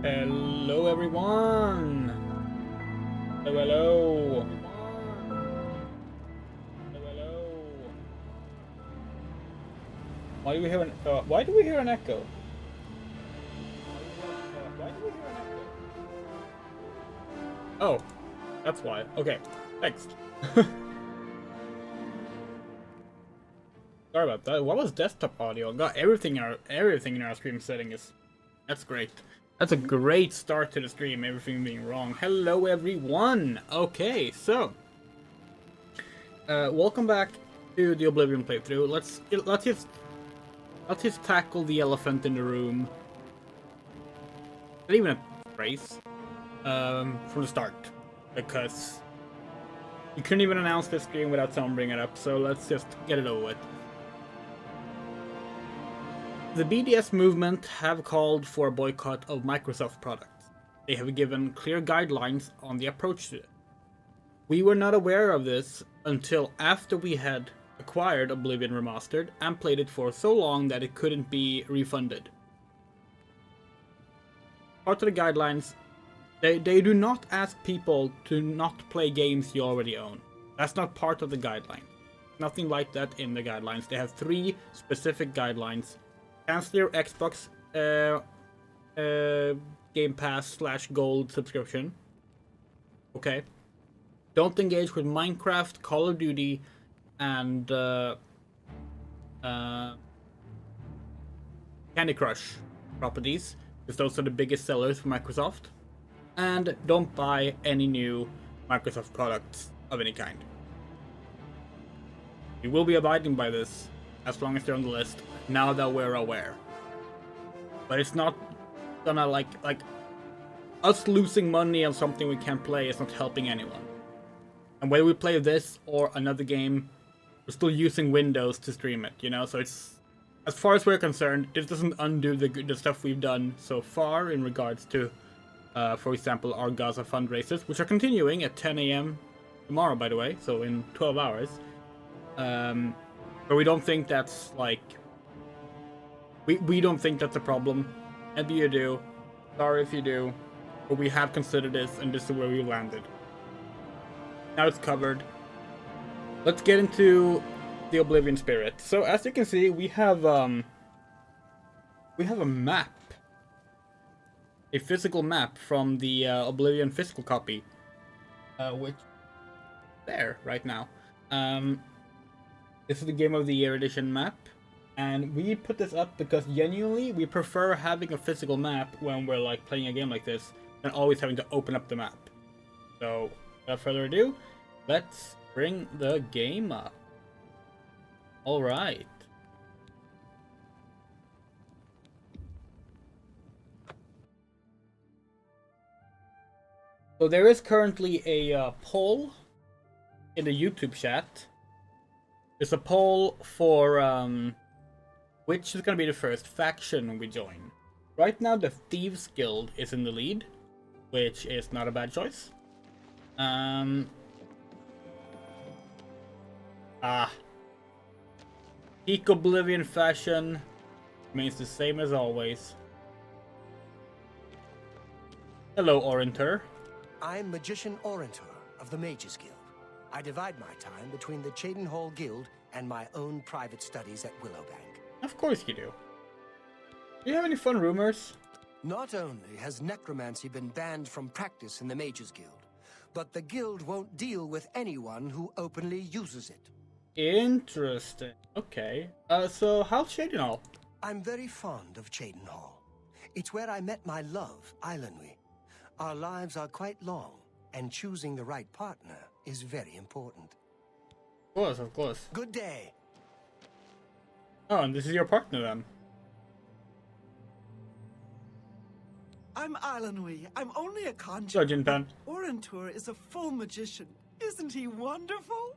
Hello everyone! Hello, hello! Hello, hello! Why do we hear an echo? Why do we hear an echo? Oh, that's why. Okay, thanks. Sorry about that. What was desktop audio? Got everything in our stream setting is. That's great. That's a great start to the stream. Everything being wrong. Hello everyone. Okay, so welcome back to the Oblivion playthrough. Let's just tackle the elephant in the room. Not even a phrase. From the start, because you couldn't even announce this stream without someone bringing it up. So let's just get it over with. The BDS movement have called for a boycott of Microsoft products. They have given clear guidelines on the approach to it. We were not aware of this until after we had acquired Oblivion Remastered and played it for so long that it couldn't be refunded. Part of the guidelines, they do not ask people to not play games you already own. That's not part of the guideline. Nothing like that in the guidelines. They have 3 specific guidelines. Cancel your Xbox Game Pass / Gold subscription. Okay. Don't engage with Minecraft, Call of Duty, and Candy Crush properties, because those are the biggest sellers for Microsoft. And don't buy any new Microsoft products of any kind. We will be abiding by this as long as they're on the list, now that we're aware. But it's not gonna like us losing money on something we can't play is not helping anyone. And whether we play this or another game, we're still using Windows to stream it, you know? So it's, as far as we're concerned, this doesn't undo the stuff we've done so far in regards to, for example, our Gaza fundraisers, which are continuing at 10 a.m. tomorrow, by the way, so in 12 hours. But we don't think that's like... We don't think that's a problem. Maybe you do. Sorry if you do. But we have considered this, and this is where we landed. Now it's covered. Let's get into the Oblivion spirit. So as you can see, we have a map. A physical map from the Oblivion physical copy. Which is there right now. This is the Game of the Year edition map, and we put this up because genuinely we prefer having a physical map when we're like playing a game like this than always having to open up the map. So without further ado, let's bring the game up. Alright. So there is currently a poll in the YouTube chat. There's a poll for which is going to be the first faction we join. Right now the Thieves Guild is in the lead, which is not a bad choice. Peak Oblivion fashion remains the same as always. Hello, Orinter. I'm Magician Orintor of the Mages Guild. I divide my time between the Cheydinhall Guild and my own private studies at Willowbank. Of course you do. Do you have any fun rumors? Not only has necromancy been banned from practice in the Mages Guild, but the guild won't deal with anyone who openly uses it. Interesting. Okay. So how's Cheydinhall? I'm very fond of Cheydinhall. It's where I met my love, Eilenwy. Our lives are quite long, and choosing the right partner is very important. Of course, of course. Good day. Oh, and this is your partner then? I'm Eilenwy. I'm only a conjurer. Sergeant Pan. Orintur is a full magician. Isn't he wonderful?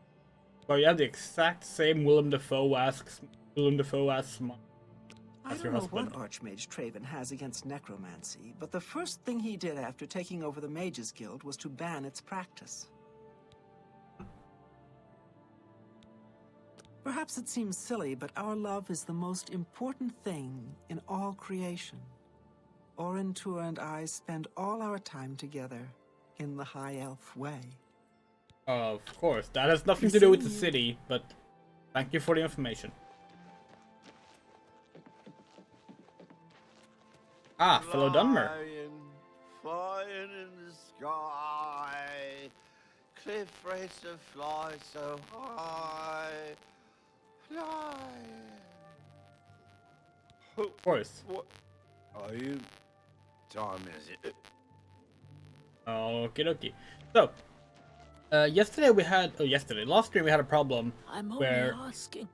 Well, you have the exact same Willem Dafoe-esque smile I as don't your know husband. what Archmage Traven has against necromancy, but the first thing he did after taking over the Mages Guild was to ban its practice. Perhaps it seems silly, but our love is the most important thing in all creation. Orentur and I spend all our time together in the High Elf way. Of course, that has nothing to do with the city, but thank you for the information. Ah, fellow Dunmer. Flying in the sky, cliff racer fly so high, flying. Of course. What are you? Time is it? Okie dokie. So, last stream we had a problem. I'm where... only asking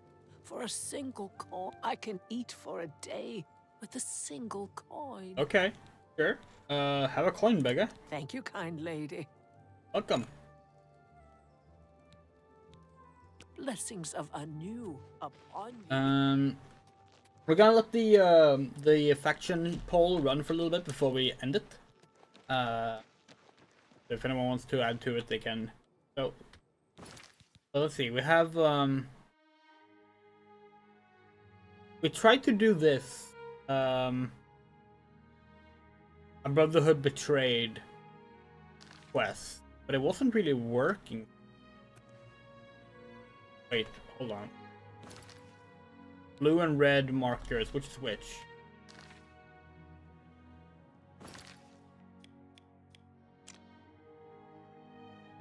for a single coin. I can eat for a day with a single coin. Okay, sure. Have a coin, beggar. Thank you, kind lady. Welcome. Blessings of anew upon you. We're gonna let the faction poll run for a little bit before we end it. If anyone wants to add to it, they can. So let's see. We have we tried to do this. A Brotherhood Betrayed quest, but it wasn't really working. Wait, hold on. Blue and red markers, which is which?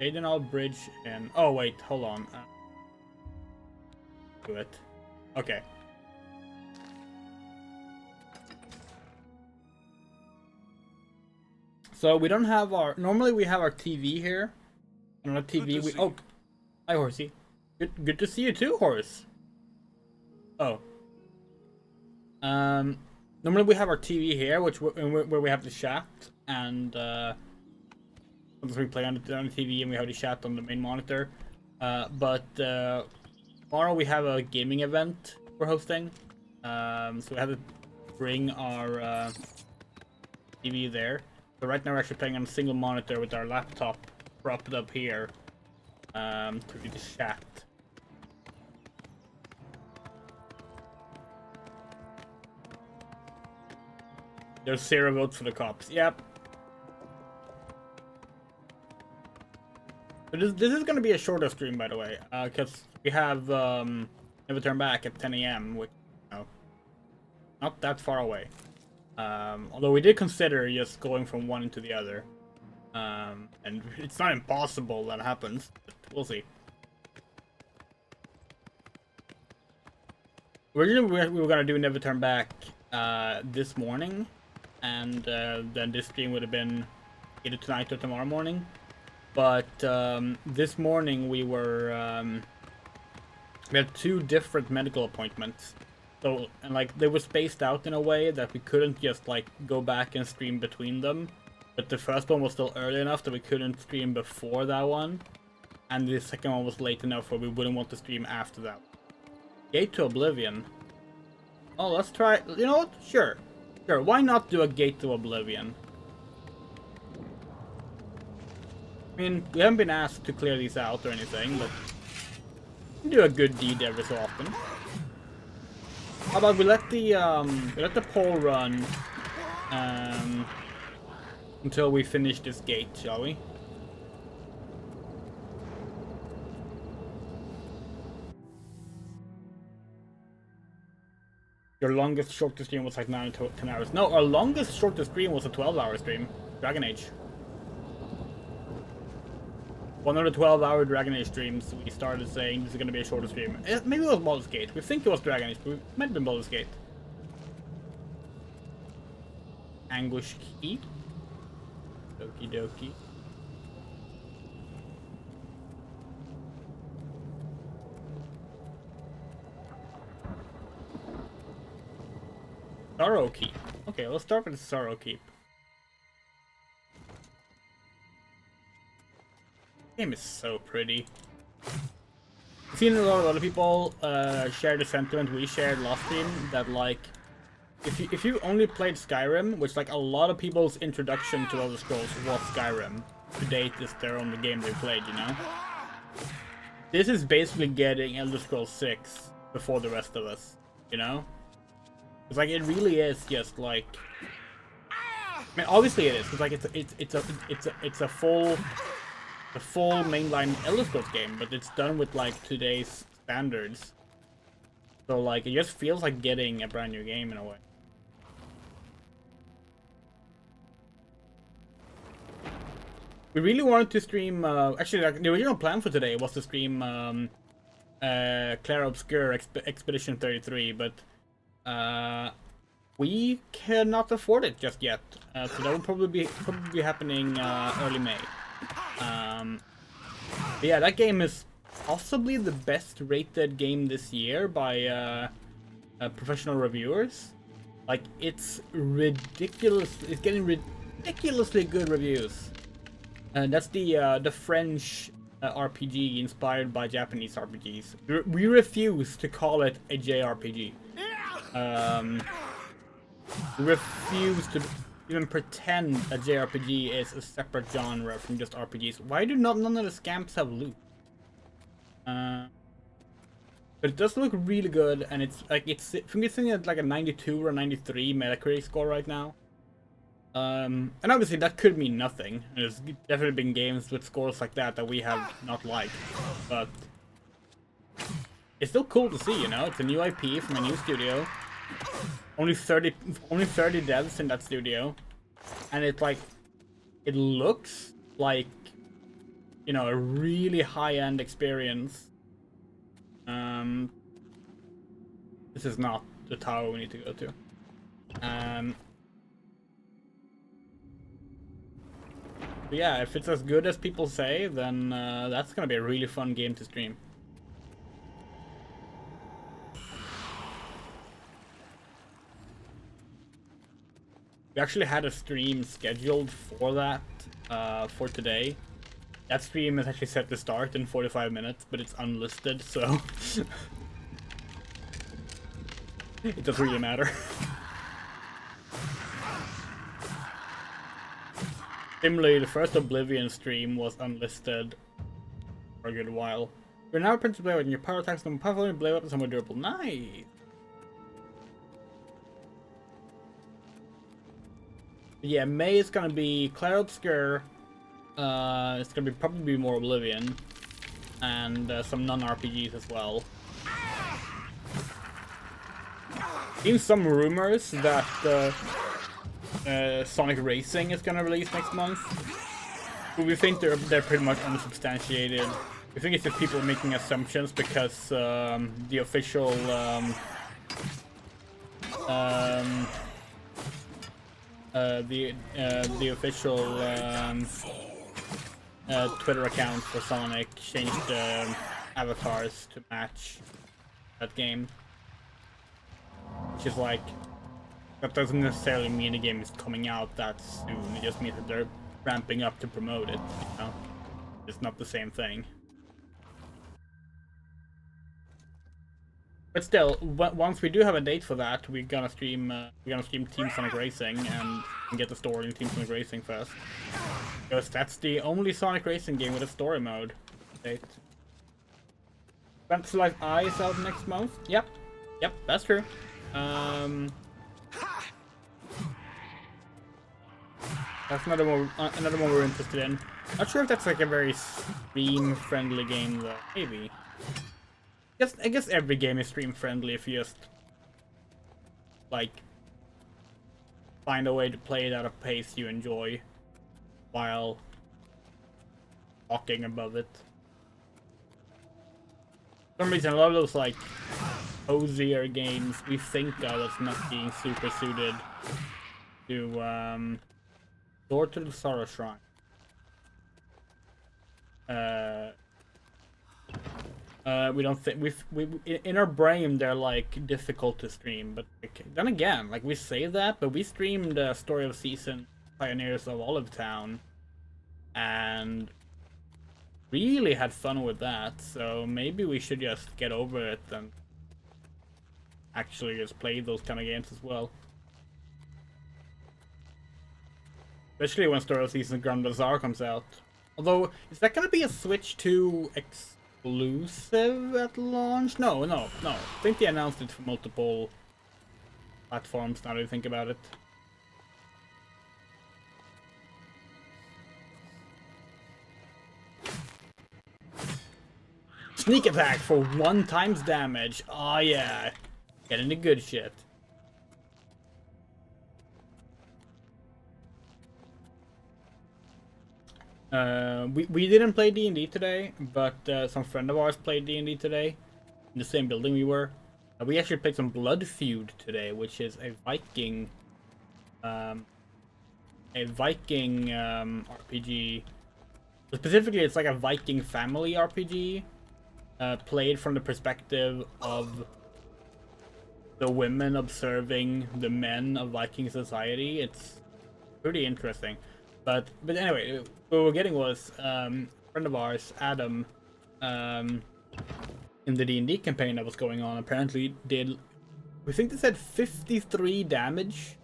Aidenall Bridge and... Oh wait, hold on. Do it. Okay. So we don't have our... Normally we have our TV here. And on the TV we... Oh! Hi, Horsey. Good to see you too, Horse. Oh. Normally we have our TV here, where we have the chat, and sometimes we play on the TV and we have the chat on the main monitor. But tomorrow we have a gaming event we're hosting, so we have to bring our TV there. So right now we're actually playing on a single monitor with our laptop propped up here to do the chat. There's 0 votes for the cops. Yep. But this is gonna be a shorter stream, by the way, because we have Never Turn Back at 10 AM, which, you know, not that far away. Although we did consider just going from one into the other, and it's not impossible that happens. But we'll see. Originally, we were gonna do Never Turn Back this morning, and then this stream would have been either tonight or tomorrow morning. But this morning we had 2 different medical appointments. So, and like, they were spaced out in a way that we couldn't just like go back and stream between them. But the first one was still early enough that we couldn't stream before that one. And the second one was late enough where we wouldn't want to stream after that. Gate to Oblivion. Oh, let's try, you know what? Sure, why not do a Gate to Oblivion? I mean, we haven't been asked to clear these out or anything, but we do a good deed every so often. How about we let the poll run until we finish this gate, shall we? Your longest shortest stream was like 9 to 10 hours. No, our longest shortest stream was a 12-hour stream. Dragon Age. One of the 12-hour Dragon Age streams, we started saying this is going to be a shorter stream. Maybe it was Baldur's Gate. We think it was Dragon Age, but it might have been Baldur's Gate. Anguish Key. Okie dokie. Sorrow Keep. Okay, let's start with the Sorrow Keep. Game is so pretty. I've seen a lot of other people share the sentiment we shared last stream, that like, if you only played Skyrim, which like a lot of people's introduction to Elder Scrolls was Skyrim, to date is their only game they played, you know? This is basically getting Elder Scrolls 6 before the rest of us, you know? It's like, it really is just like mean, obviously it is, because like it's a full mainline Elder Scrolls game, but it's done with like today's standards. So like it just feels like getting a brand new game in a way. We really wanted to stream. Actually, like, the original plan for today was to stream Clair Obscur Expedition 33, but we cannot afford it just yet. So that will probably be happening early May. But yeah, that game is possibly the best rated game this year by professional reviewers. Like, it's ridiculous. It's getting ridiculously good reviews. And that's the French RPG inspired by Japanese RPGs. We refuse to call it a JRPG. We refuse to even pretend that JRPG is a separate genre from just RPGs. Why do none of the scamps have loot? But it does look really good, and it's like for me it's sitting at like a 92 or 93 Metacritic score right now. And obviously that could mean nothing. There's definitely been games with scores like that we have not liked, but it's still cool to see, you know? It's a new IP from a new studio. Only 30 devs in that studio, and it's like, it looks like, you know, a really high-end experience. This is not the tower we need to go to. But yeah, if it's as good as people say, then that's gonna be a really fun game to stream. We actually had a stream scheduled for that, for today. That stream is actually set to start in 45 minutes, but it's unlisted, so it doesn't really matter. Similarly, the first Oblivion stream was unlisted for a good while. You're now a to play with your power attacks and powerful and blade weapons are more durable. Nice! Yeah, May is gonna be Clair Obscur. It's gonna be probably more Oblivion, and some non-RPGs as well. Seen some rumors that Sonic Racing is gonna release next month, but we think they're pretty much unsubstantiated. We think it's just people making assumptions because the official the official Twitter account for Sonic changed avatars to match that game, which is like, that doesn't necessarily mean the game is coming out that soon. It just means that they're ramping up to promote it, you know? It's not the same thing. But still, once we do have a date for that, we're gonna stream Team Sonic Racing and get the story in Team Sonic Racing first, because that's the only Sonic Racing game with a story mode. Date. Fantasy Life I is out next month. Yep, that's true. That's another one we're interested in. Not sure if that's like a very stream-friendly game though. Maybe. I guess every game is stream-friendly if you just like find a way to play it at a pace you enjoy while talking above it. For some reason, a lot of those like cozier games we think of as not being super suited to Door to the Sorrow Shrine. We don't think we in our brain they're like difficult to stream, but like, then again, like we say that, but we streamed Story of Season, Pioneers of Olive Town, and really had fun with that. So maybe we should just get over it and actually just play those kind of games as well. Especially when Story of Season Grand Bazaar comes out. Although, is that gonna be a Switch 2 exclusive at launch? No. I think they announced it for multiple platforms now that you think about it. Sneak attack for 1 times damage. Oh yeah. Getting the good shit. We didn't play D&D today, but some friend of ours played D&D today in the same building we were. We actually played some Blood Feud today, which is a Viking RPG. Specifically, it's like a Viking family RPG, played from the perspective of the women observing the men of Viking society. It's pretty interesting. But anyway, what we're getting was a friend of ours, Adam, in the D&D campaign that was going on, apparently did, we think they said 53 damage.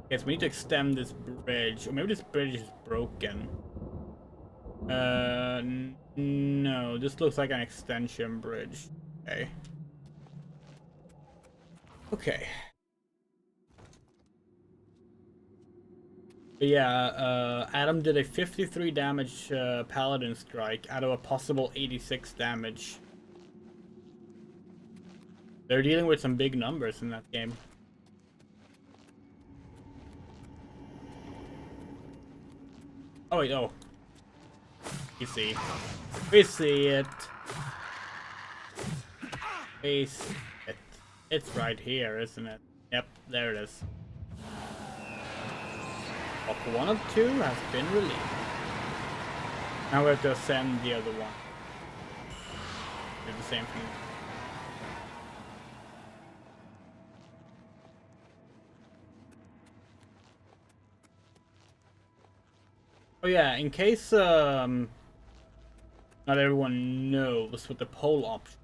Yes, we need to extend this bridge, or maybe this bridge is broken. No, this looks like an extension bridge. Okay. But yeah, Adam did a 53 damage paladin strike out of a possible 86 damage. They're dealing with some big numbers in that game. Oh wait, oh. You see. We see it. We see it. It's right here, isn't it? Yep, there it is. Block 1 of 2 has been released. Now we have to ascend the other one. Do the same thing. Oh yeah, in case not everyone knows what the poll options.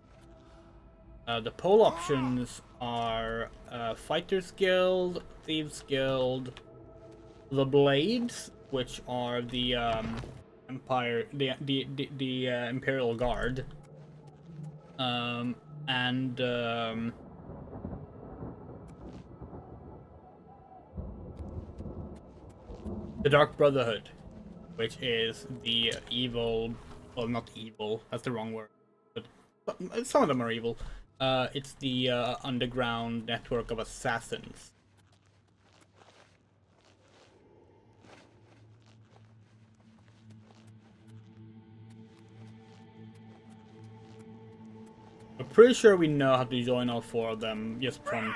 The poll options are Fighters Guild, Thieves Guild, the Blades, which are the Empire, the Imperial Guard, and the Dark Brotherhood, which is the evil, well, not evil, that's the wrong word, but some of them are evil. It's the underground network of assassins. I'm pretty sure we know how to join all 4 of them just from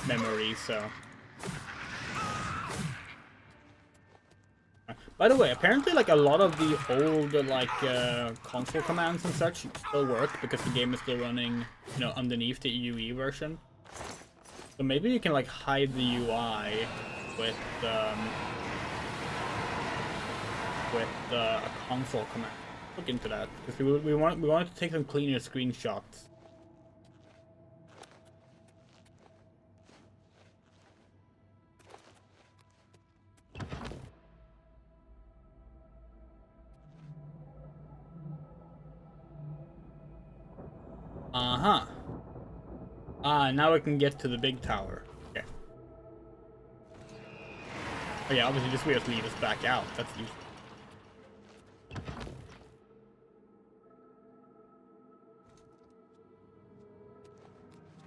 memory, so. By the way, apparently like a lot of the old like console commands and such still work because the game is still running, you know, underneath the UE version. So maybe you can like hide the UI with a console command. Look into that because we wanted to take some cleaner screenshots. Uh-huh. Now we can get to the big tower. Okay. Oh yeah, obviously this way has to lead us back out. That's useful.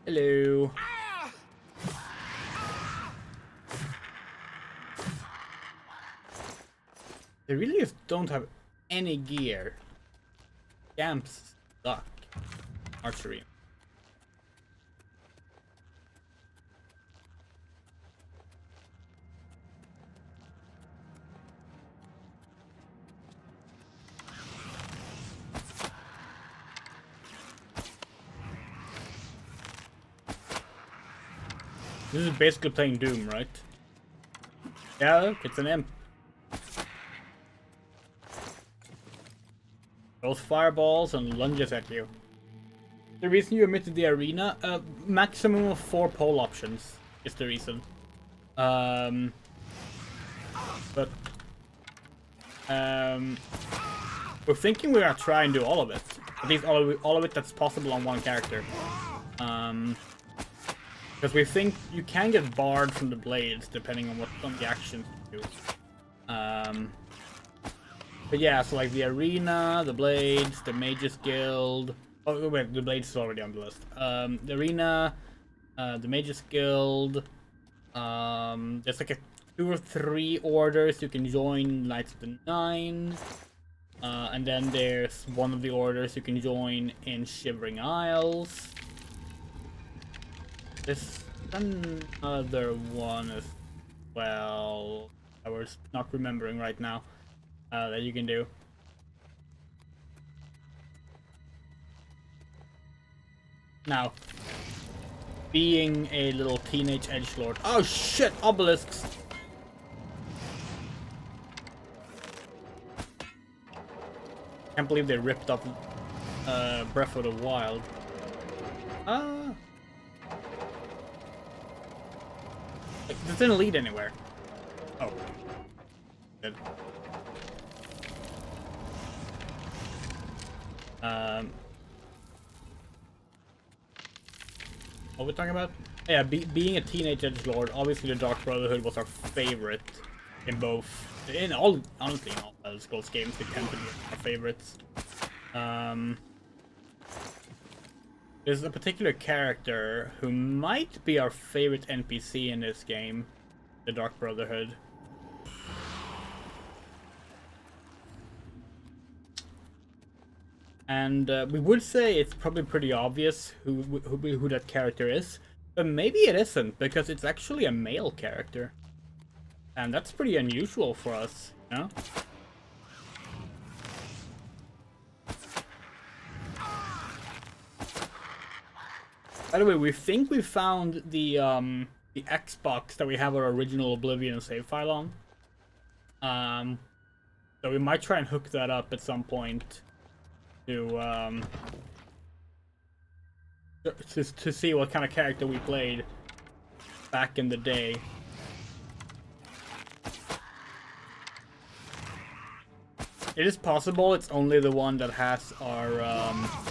Hello. They really just don't have any gear. Camps suck. Archery. This is basically playing Doom, right? Yeah, look, it's an imp. Throws fireballs and lunges at you. The reason you omitted the arena, maximum of 4 poll options is the reason. We're thinking we're gonna try and do all of it. At least all of it that's possible on one character. Because we think you can get barred from the blades depending on what some of the actions you do. But yeah, so like the arena, the blades, the mages guild. Oh wait, the blades is already on the list. The arena, the mages guild. There's like a 2 or 3 orders you can join, Knights of the Nine. And then there's one of the orders you can join in Shivering Isles. There's another one as well. I was not remembering right now. That you can do. Now, being a little teenage edgelord. Oh shit, obelisks! Can't believe they ripped up Breath of the Wild. This didn't lead anywhere. Oh. Good. What are we talking about? Yeah, being a teenage edgelord, obviously the Dark Brotherhood was our favorite in both, honestly, in all Elder Scrolls games, they tend to be our favorites. There's a particular character who might be our favorite NPC in this game, the Dark Brotherhood. And we would say it's probably pretty obvious who that character is, but maybe it isn't, because it's actually a male character. And that's pretty unusual for us, you know? By the way, we think we found the Xbox that we have our original Oblivion save file on. So we might try and hook that up at some point to see what kind of character we played back in the day. It is possible it's only the one that has our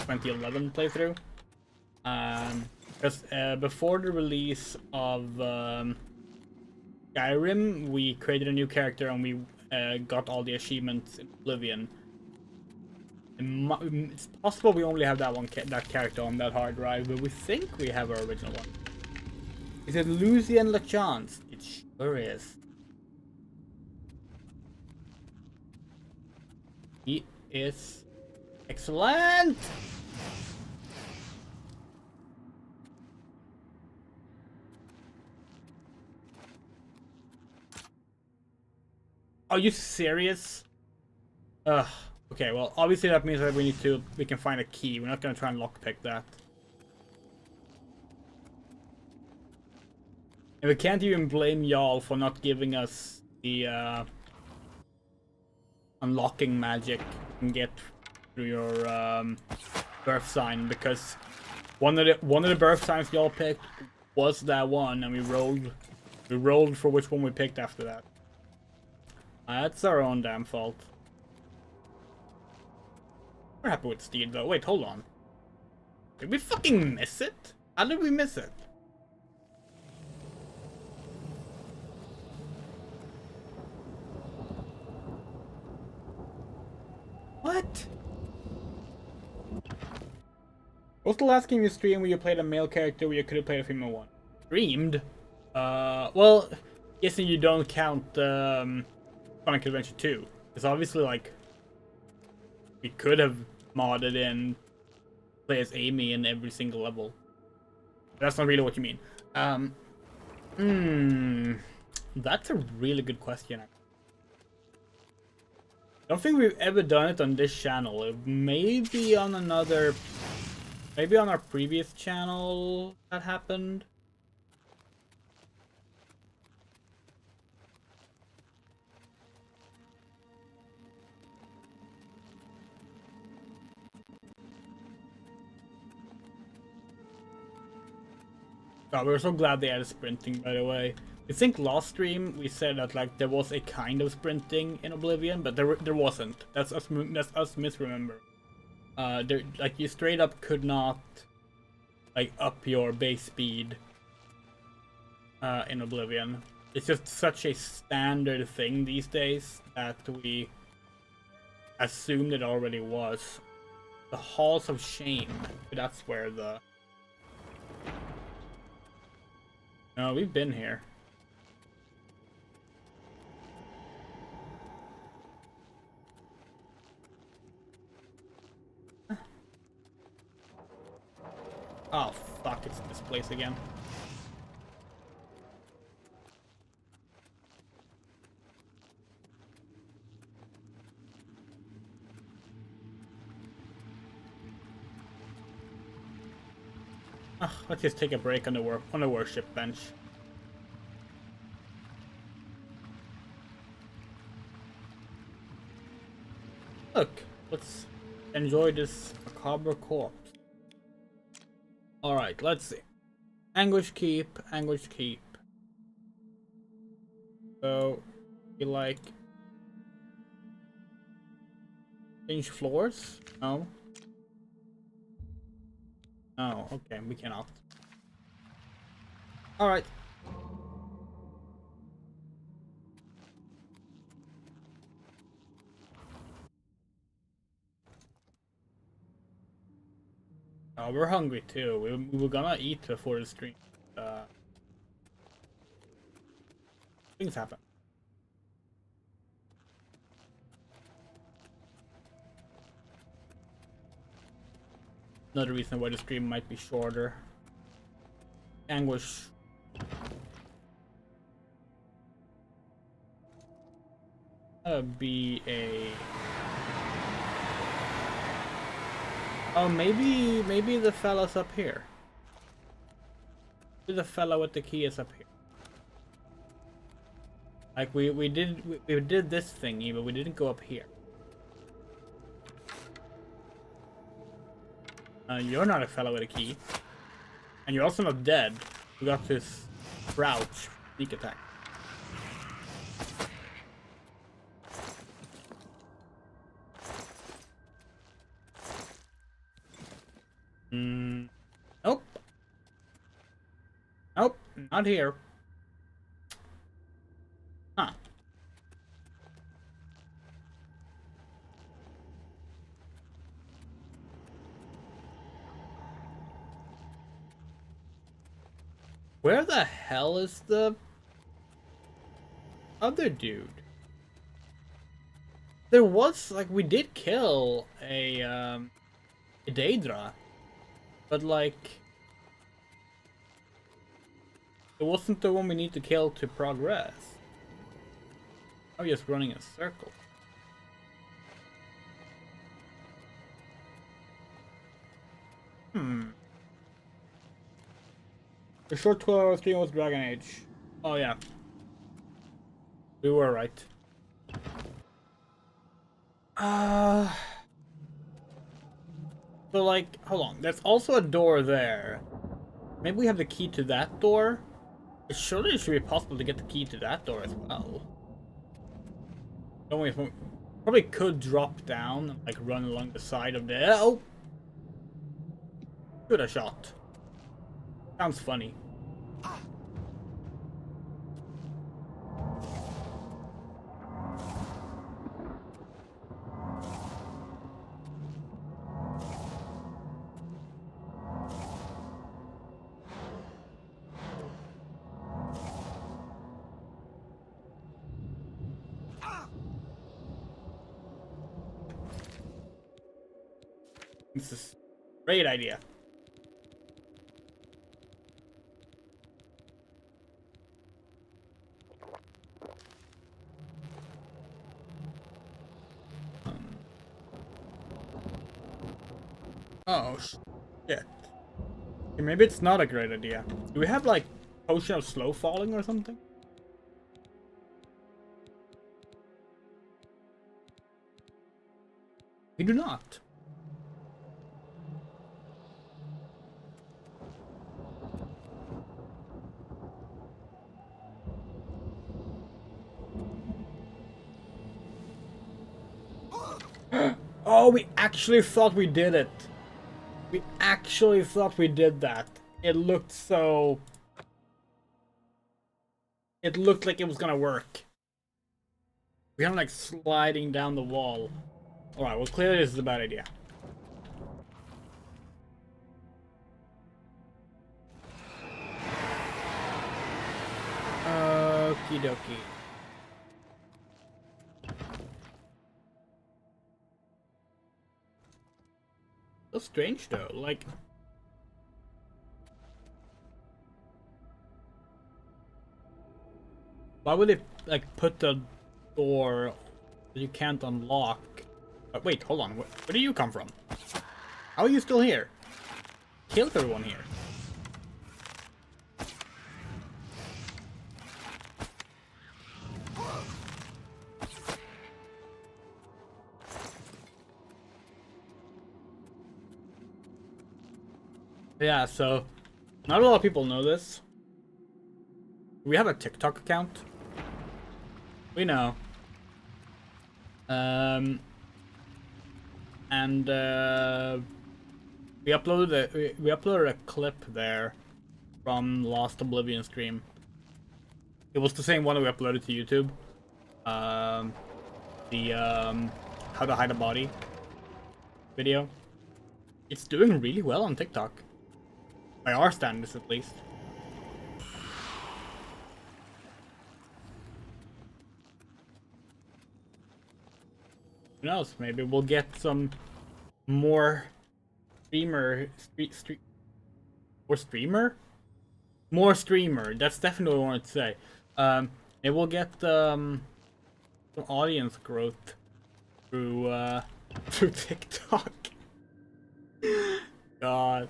2011 playthrough. Because before the release of Skyrim, we created a new character and we got all the achievements in Oblivion. It's possible we only have that character on that hard drive, but we think we have our original one. Is it Lucian LeChance? It sure is. He is excellent! Are you serious? Ugh. Okay, well, obviously that means that we can find a key. We're not gonna try and lockpick that. And we can't even blame y'all for not giving us the unlocking magic you can get through your birth sign, because one of the birth signs y'all picked was that one, and we rolled for which one we picked after that. That's our own damn fault. We're happy with Steed though. Wait, hold on. Did we fucking miss it? How did we miss it? What? What's the last game you streamed where you played a male character where you could have played a female one? Streamed? Well, guessing you don't count Sonic Adventure 2. Because obviously, like, we could have modded in play as Amy in every single level. But that's not really what you mean. That's a really good question. I don't think we've ever done it on this channel. Maybe on another... Maybe on our previous channel that happened. Oh, we're so glad they added sprinting, by the way. I think last stream we said that like there was a kind of sprinting in Oblivion, but there wasn't. That's us misremembering. Like you straight up could not like up your base speed in Oblivion. It's just such a standard thing these days that we assumed it already was. The Halls of Shame. That's where the... No, we've been here. Oh, fuck, it's this place again. Let's just take a break on the worship bench. Look, let's enjoy this macabre corpse. Alright, let's see. Anguish Keep, Anguish Keep. So, you like... change floors? No. Oh, okay, we cannot. Alright. Oh, we're hungry too. We were gonna eat before the stream. Things happen. Another reason why the stream might be shorter. Anguish. Be a... Oh, maybe the fella's up here. Maybe the fella with the key is up here. Like we did this thingy, but we didn't go up here. You're not a fella with a key, and you're also not dead. We got this crouch sneak attack. Nope. Nope, not here. Huh. Where the hell is the other dude? There was, like, we did kill a Daedra. But, like, it wasn't the one we need to kill to progress. I'm just running in a circle. The short 12-hour stream was Dragon Age. Oh, yeah. We were right. So, like, hold on. There's also a door there. Maybe we have the key to that door? Surely it should be possible to get the key to that door as well. Don't we probably could drop down and, like, run along the side of the... Oh! Shoot a shot. Sounds funny. This is a great idea. Oh, shit. Okay, maybe it's not a great idea. Do we have, like, potion of slow falling or something? We do not. Oh, we actually thought we did it. We actually thought we did that. It looked so... It looked like it was gonna work. We are like sliding down the wall. Alright, well clearly this is a bad idea. Okie dokie. So strange though, like... Why would they, like, put the door that you can't unlock? Wait, hold on, where do you come from? How are you still here? Killed everyone here. Yeah, so not a lot of people know this. We have a TikTok account. We know. And we uploaded a clip there from last Oblivion stream. It was the same one that we uploaded to YouTube. The how to hide a body video. It's doing really well on TikTok. By our standards, at least. Who knows? Maybe we'll get some more streamer. More streamer. That's definitely what I wanted to say. It will get some audience growth through through TikTok. God.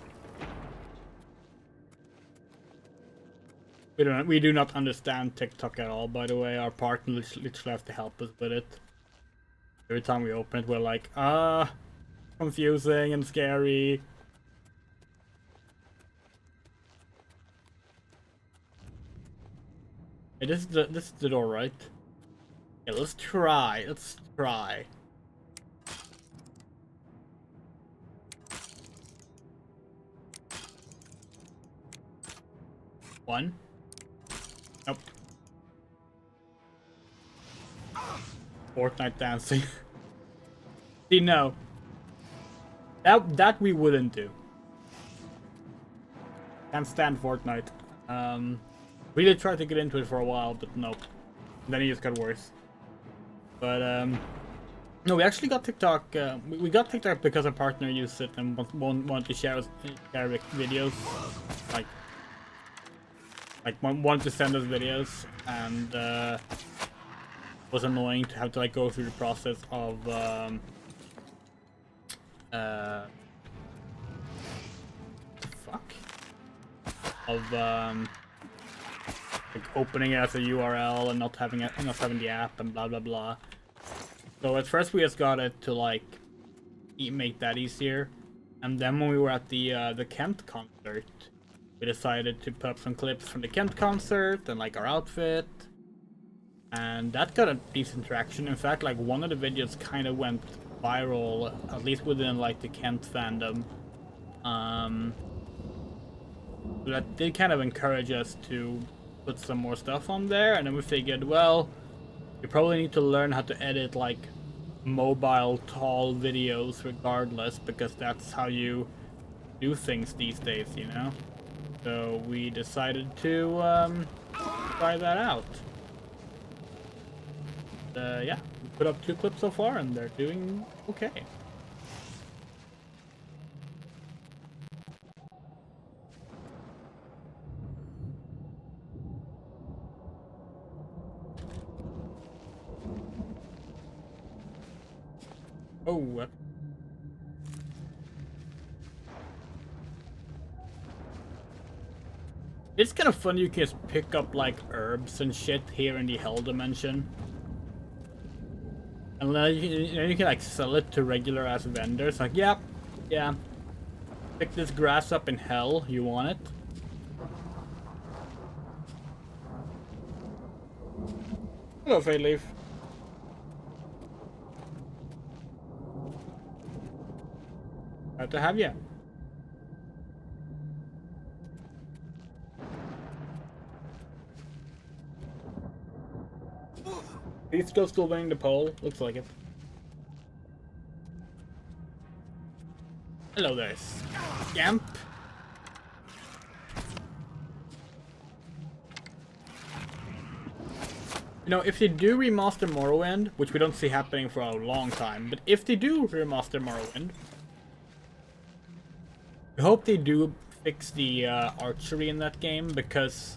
We do not understand TikTok at all, by the way. Our partner literally has to help us with it. Every time we open it, we're like, confusing and scary. Hey, this is the door, right? Yeah, let's try. One. Nope. Fortnite dancing. See, no. That we wouldn't do. Can't stand Fortnite. We did try to get into it for a while, but nope. Then it just got worse. But no, we actually got TikTok. We got TikTok because our partner used it and wanted to share videos, wanted to send us videos, and was annoying to have to like go through the process of like opening it as a URL and not having the app and blah blah blah. So at first we just got it to like make that easier, and then when we were at the Kent concert, we decided to put up some clips from the Kent concert and like our outfit, and that got a decent traction. In fact, like one of the videos kind of went viral, at least within like the Kent fandom. So that did kind of encourage us to put some more stuff on there, and then we figured, well, you probably need to learn how to edit like mobile tall videos regardless, because that's how you do things these days, you know? So we decided to try that out. Yeah, we put up 2 clips so far and they're doing okay. Oh, it's kind of fun. You can just pick up like herbs and shit here in the Hell dimension, and then you can like sell it to regular ass vendors. Like, yeah, pick this grass up in Hell. You want it? Hello, Fade Leaf. Glad to have you. He's still winning the poll. Looks like it. Hello there, scamp. You know, if they do remaster Morrowind, which we don't see happening for a long time, but if they do remaster Morrowind, I hope they do fix the archery in that game, because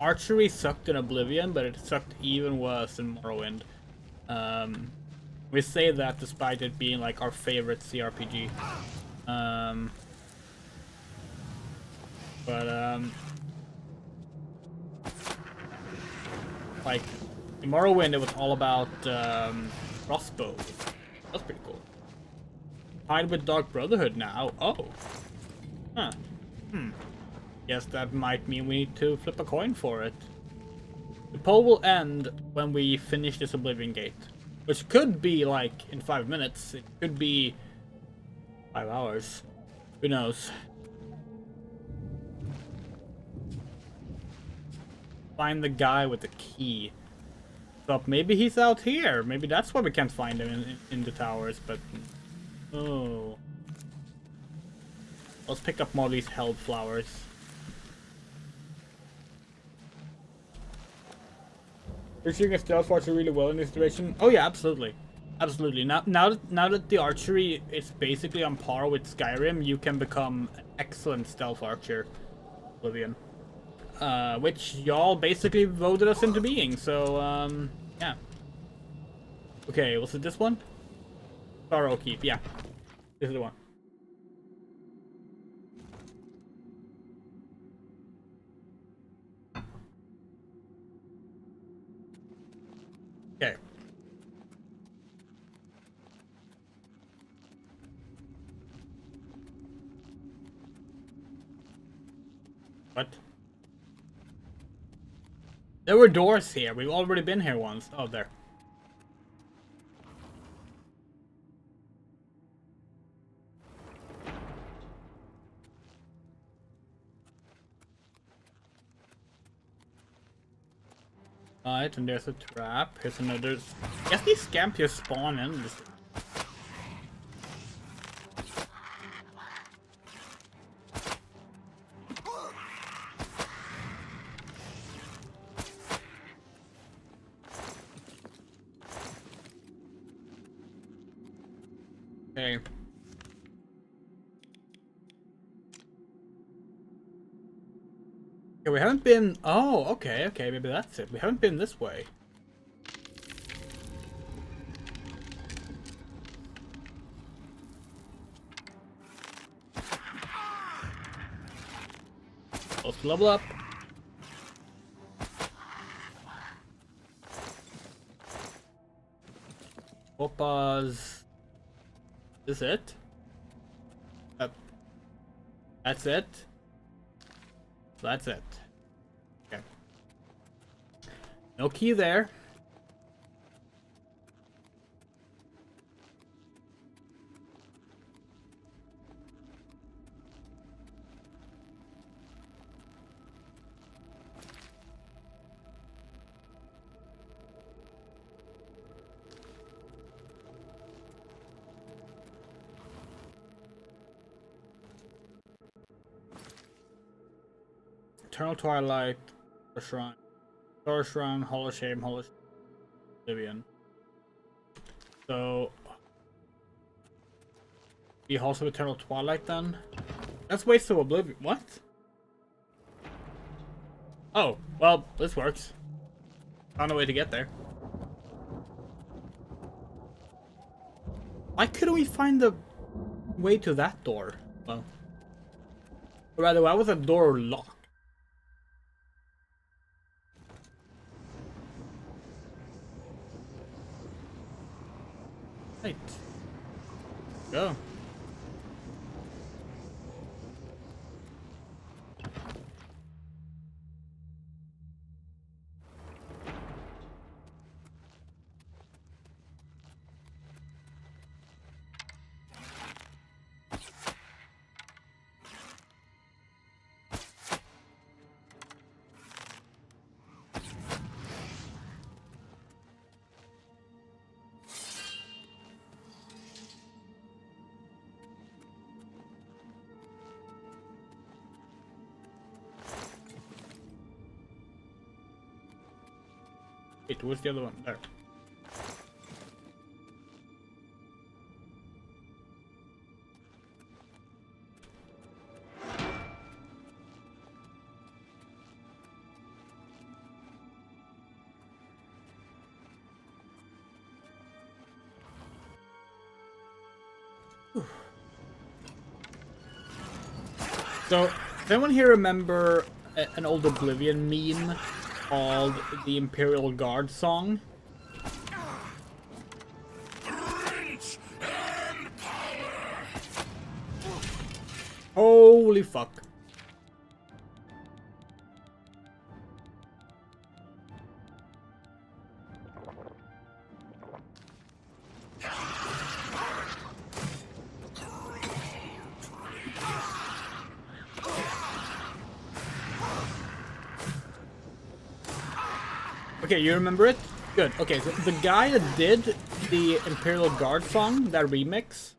archery sucked in Oblivion, but it sucked even worse in Morrowind. We say that despite it being like our favorite CRPG. Like in Morrowind, it was all about crossbows. That's pretty cool. Tied with Dark Brotherhood now. Oh. Huh. Guess that might mean we need to flip a coin for it. The poll will end when we finish this Oblivion Gate. Which could be like in 5 minutes. It could be 5 hours. Who knows? Find the guy with the key. So maybe he's out here. Maybe that's why we can't find him in the towers, but... Oh. Let's pick up more of these held flowers. You're shooting a stealth archer really well in this situation. Oh yeah, absolutely. Absolutely. Now that the archery is basically on par with Skyrim, you can become an excellent stealth archer. Oblivion. Which y'all basically voted us into being, so, yeah. Okay, was it this one? Sorrow Keep, yeah. This is the one. Okay. What? There were doors here. We've already been here once. Oh, there. Right, and there's a trap. Here's another. I guess these scamps here spawn in. Okay. Okay, we haven't been... Oh, okay, maybe that's it. We haven't been this way. Let's level up. Oppas. Is it? That's it? That's it. Okay. No key there. Eternal Twilight, the Shrine. Star Shrine, Hollow Shame, Oblivion. So... The Halls of Eternal Twilight then? That's Waste of Oblivion. What? Oh, well, this works. Found a way to get there. Why couldn't we find the way to that door? Well... Or rather, why was that door locked? Right. Go. Wait, where's the other one? There. So, does anyone here remember an old Oblivion meme called the Imperial Guard song? Holy fuck. Okay, you remember it? Good. Okay, so the guy that did the Imperial Guard song, that remix,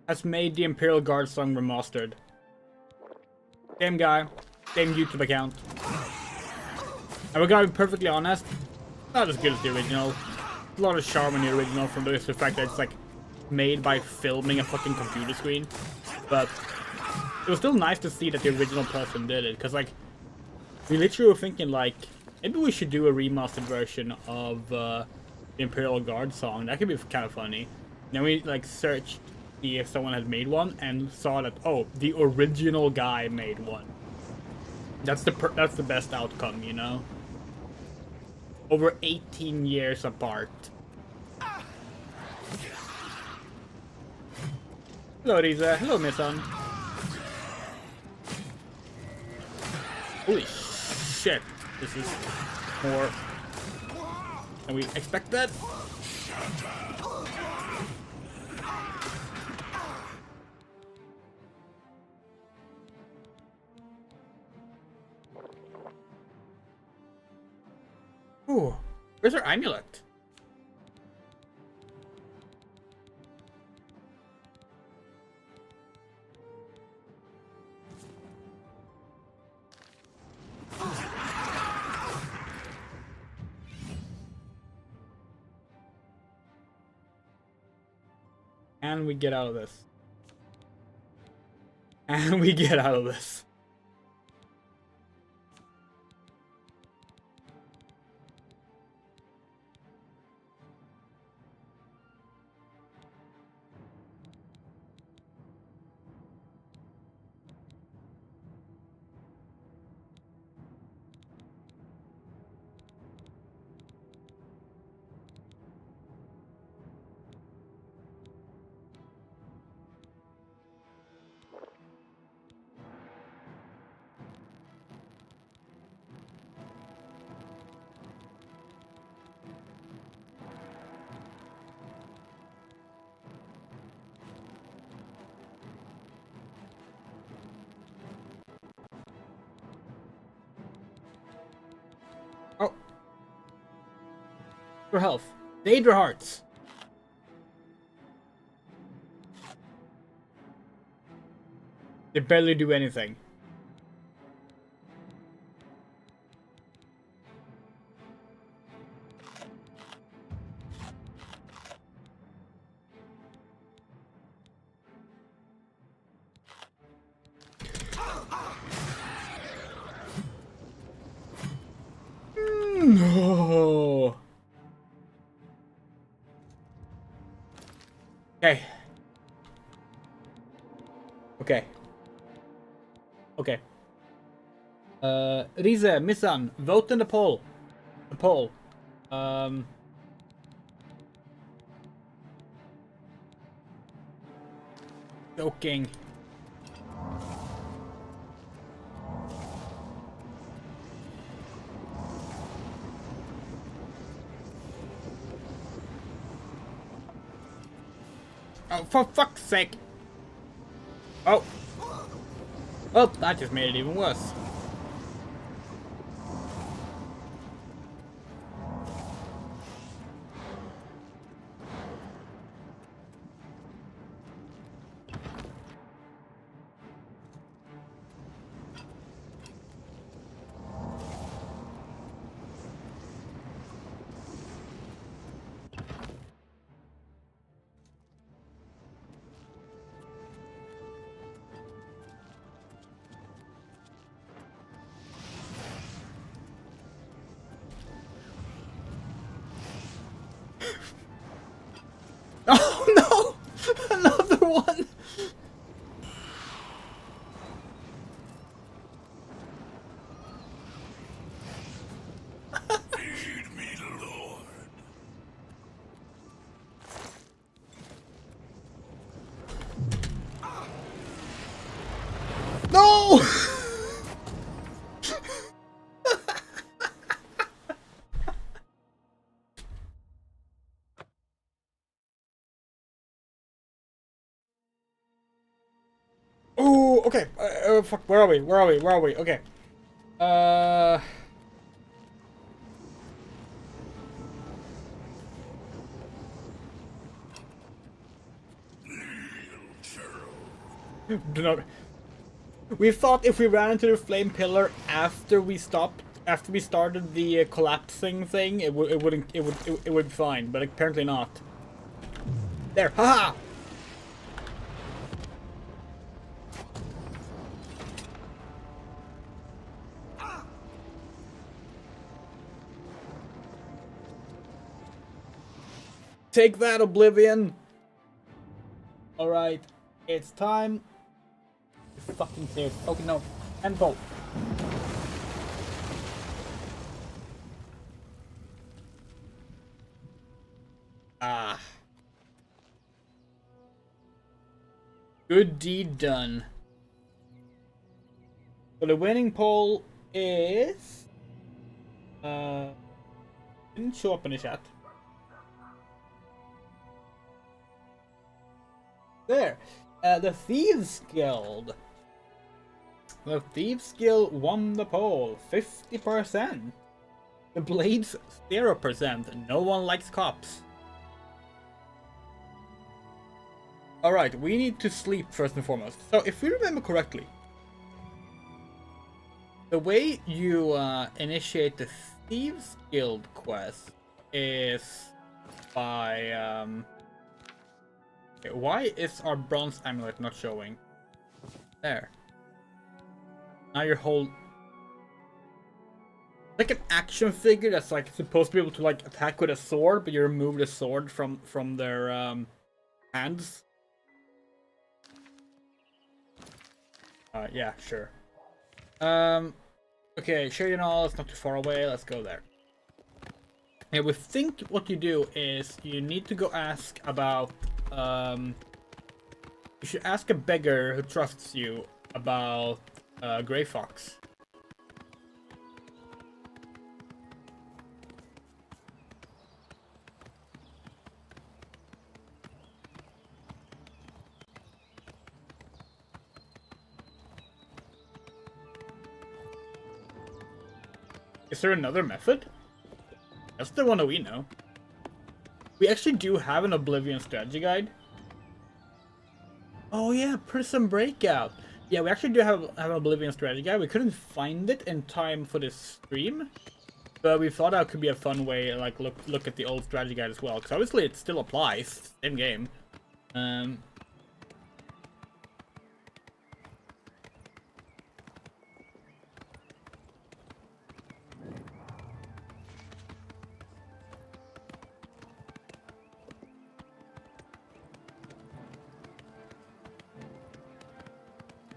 has made the Imperial Guard song Remastered. Same guy, same YouTube account. And we're gonna be perfectly honest, not as good as the original. A lot of charm in the original from the fact that it's like made by filming a fucking computer screen. But it was still nice to see that the original person did it, because like, we literally were thinking like, maybe we should do a remastered version of the Imperial Guard song. That could be kind of funny. Then we like searched to see if someone had made one and saw that, oh, the original guy made one. That's the best outcome, you know? Over 18 years apart. Hello, Risa. Hello, Missan. Holy shit. This is more than we expected. Ooh, where's our amulet? And we get out of this. And we get out of this. Oh. For health. Daedra hearts. They barely do anything. No. Okay. Okay. Okay. Rize, Missan, vote in the poll. The poll. Joking. Oh, for fuck's sake! Oh! Oh, that just made it even worse. one. Feed me, Lord. No! Oh, okay. Fuck. Where are we? Where are we? Where are we? Okay. Do not. We thought if we ran into the flame pillar after we started the collapsing thing, it would be fine, but apparently not. There, haha! Take that, Oblivion! Alright, it's time. You're fucking serious. Okay, no. Handball. Ah. Good deed done. So the winning poll is... didn't show up in the chat. There. The Thieves Guild. The Thieves Guild won the poll. 50%. The Blades, 0%. No one likes cops. Alright, we need to sleep first and foremost. So, if we remember correctly, the way you initiate the Thieves Guild quest is by... Okay, why is our bronze amulet not showing? There. Now you're like an action figure that's like supposed to be able to like attack with a sword, but you remove the sword from their hands. Yeah, sure. Okay, Sheridan, it's not too far away. Let's go there. Yeah, we think what you do is you need to go ask about. You should ask a beggar who trusts you about Grey Fox. Is there another method? That's the one that we know. We actually do have an Oblivion strategy guide. Oh yeah, Prison Breakout. Yeah, we actually do have an Oblivion strategy guide. We couldn't find it in time for this stream, but we thought that could be a fun way, like look at the old strategy guide as well, because obviously it still applies, same game.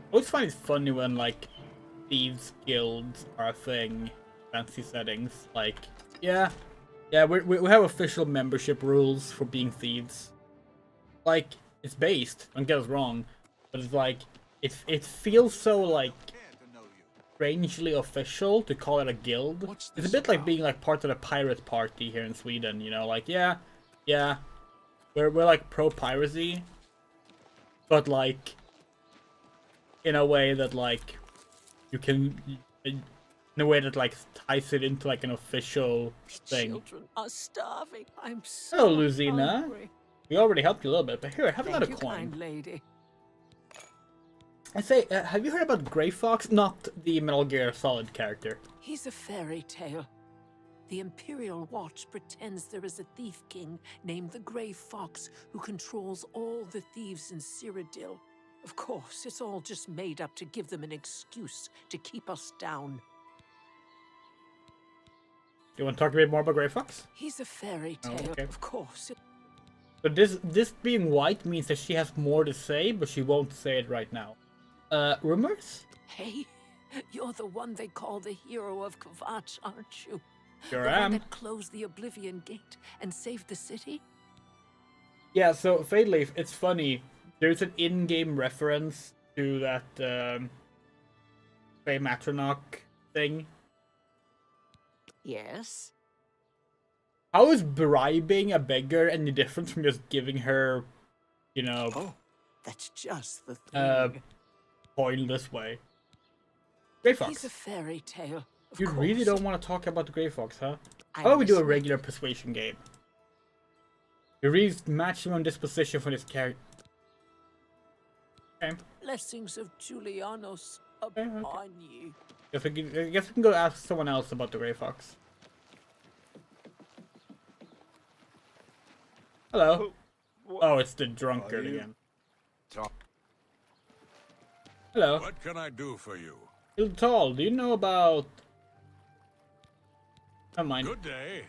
I always find it funny when, like, thieves guilds are a thing, fancy settings. Like, yeah, we have official membership rules for being thieves. Like, it's based, don't get us wrong, but it's like, it feels so, like, strangely official to call it a guild. It's a bit like being, like, part of the pirate party here in Sweden, you know? Like, yeah, we're like, pro-piracy, but, like, in a way that, like, you can, in a way that, like, ties it into, like, an official thing. Children are starving. I'm so Hello, Luzina. hungry. We already helped you a little bit, but here, have another Thank you, coin. kind lady. I say, have you heard about Grey Fox? Not the Metal Gear Solid character. He's a fairy tale. The Imperial Watch pretends there is a thief king named the Grey Fox who controls all the thieves in Cyrodiil. Of course, it's all just made up to give them an excuse to keep us down. You want to talk a bit more about Grey Fox? He's a fairy tale, okay. of course. So this being white means that she has more to say, but she won't say it right now. Rumors? Hey, you're the one they call the hero of Kvatch, aren't you? Sure the am. one that closed the Oblivion gate and saved the city? Yeah, so Fadeleaf, it's funny. There's an in-game reference to that Faye Matronach thing. Yes. How is bribing a beggar any different from just giving her, you know, Oh, that's just the thing. coin this way? Grey Fox. He's a fairy tale. Of You course. really don't want to talk about the Grey Fox, huh? I How about we do a listen. regular persuasion game? You reach maximum disposition for this character. Okay. Blessings of Julianos okay. upon you. I guess we can go ask someone else about the Grey Fox. Hello. Oh, it's the drunkard again. Hello. What can I do for you? Little Tall, do you know about... Never mind. Good day.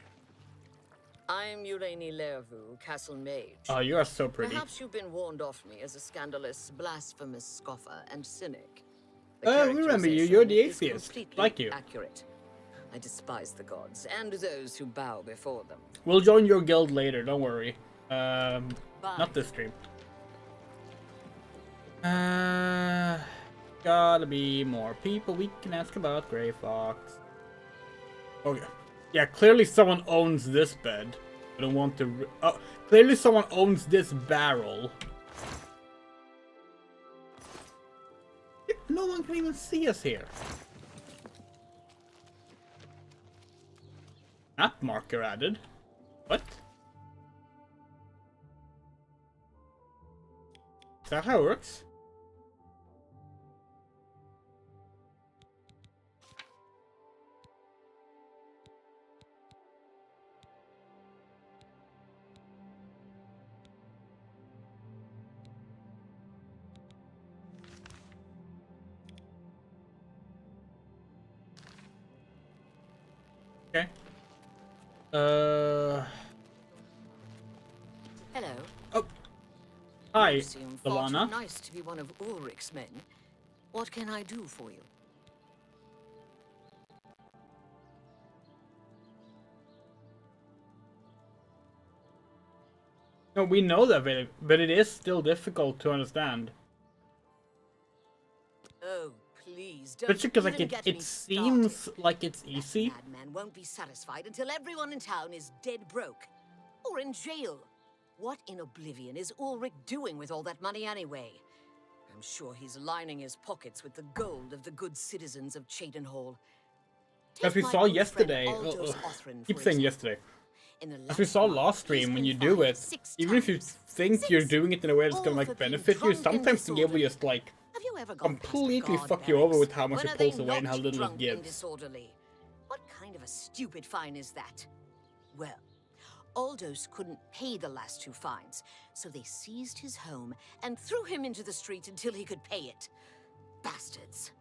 I'm Urani Lervu, Castle Mage. Oh, you are so pretty. Perhaps you've been warned off me as a scandalous, blasphemous scoffer and cynic. We remember you. You're the characterization is atheist. completely Like you. Accurate. I despise the gods and those who bow before them. We'll join your guild later, don't worry. Bye. Not this stream. Gotta be more people we can ask about Grey Fox. Okay. Yeah, clearly someone owns this bed. I don't want to... Oh, clearly someone owns this barrel. No one can even see us here. Map marker added. What? Is that how it works? Okay. Hello. Oh. Hi, You seem far too Alana. nice to be one of Ulrich's men. What can I do for you? No, we know that, but it is still difficult to understand. Oh, please don't. Especially because like even get me it seems started. like it's easy. That madman won't be satisfied until everyone in town is dead broke. Or in jail. What in Oblivion is Ulrich doing with all that money anyway? I'm sure he's lining his pockets with the gold of the good citizens of Cheydinhall. As we saw yesterday, keep saying yesterday. As we saw last stream, when you do it, even if you think you're doing it in a way that's gonna like benefit you, sometimes the game will just like completely fuck you over with how much it pulls away and how little it gives. What kind of a stupid fine is that? Well, Aldous couldn't pay the last 2 fines, so they seized his home and threw him into the street until he could pay it. Bastards.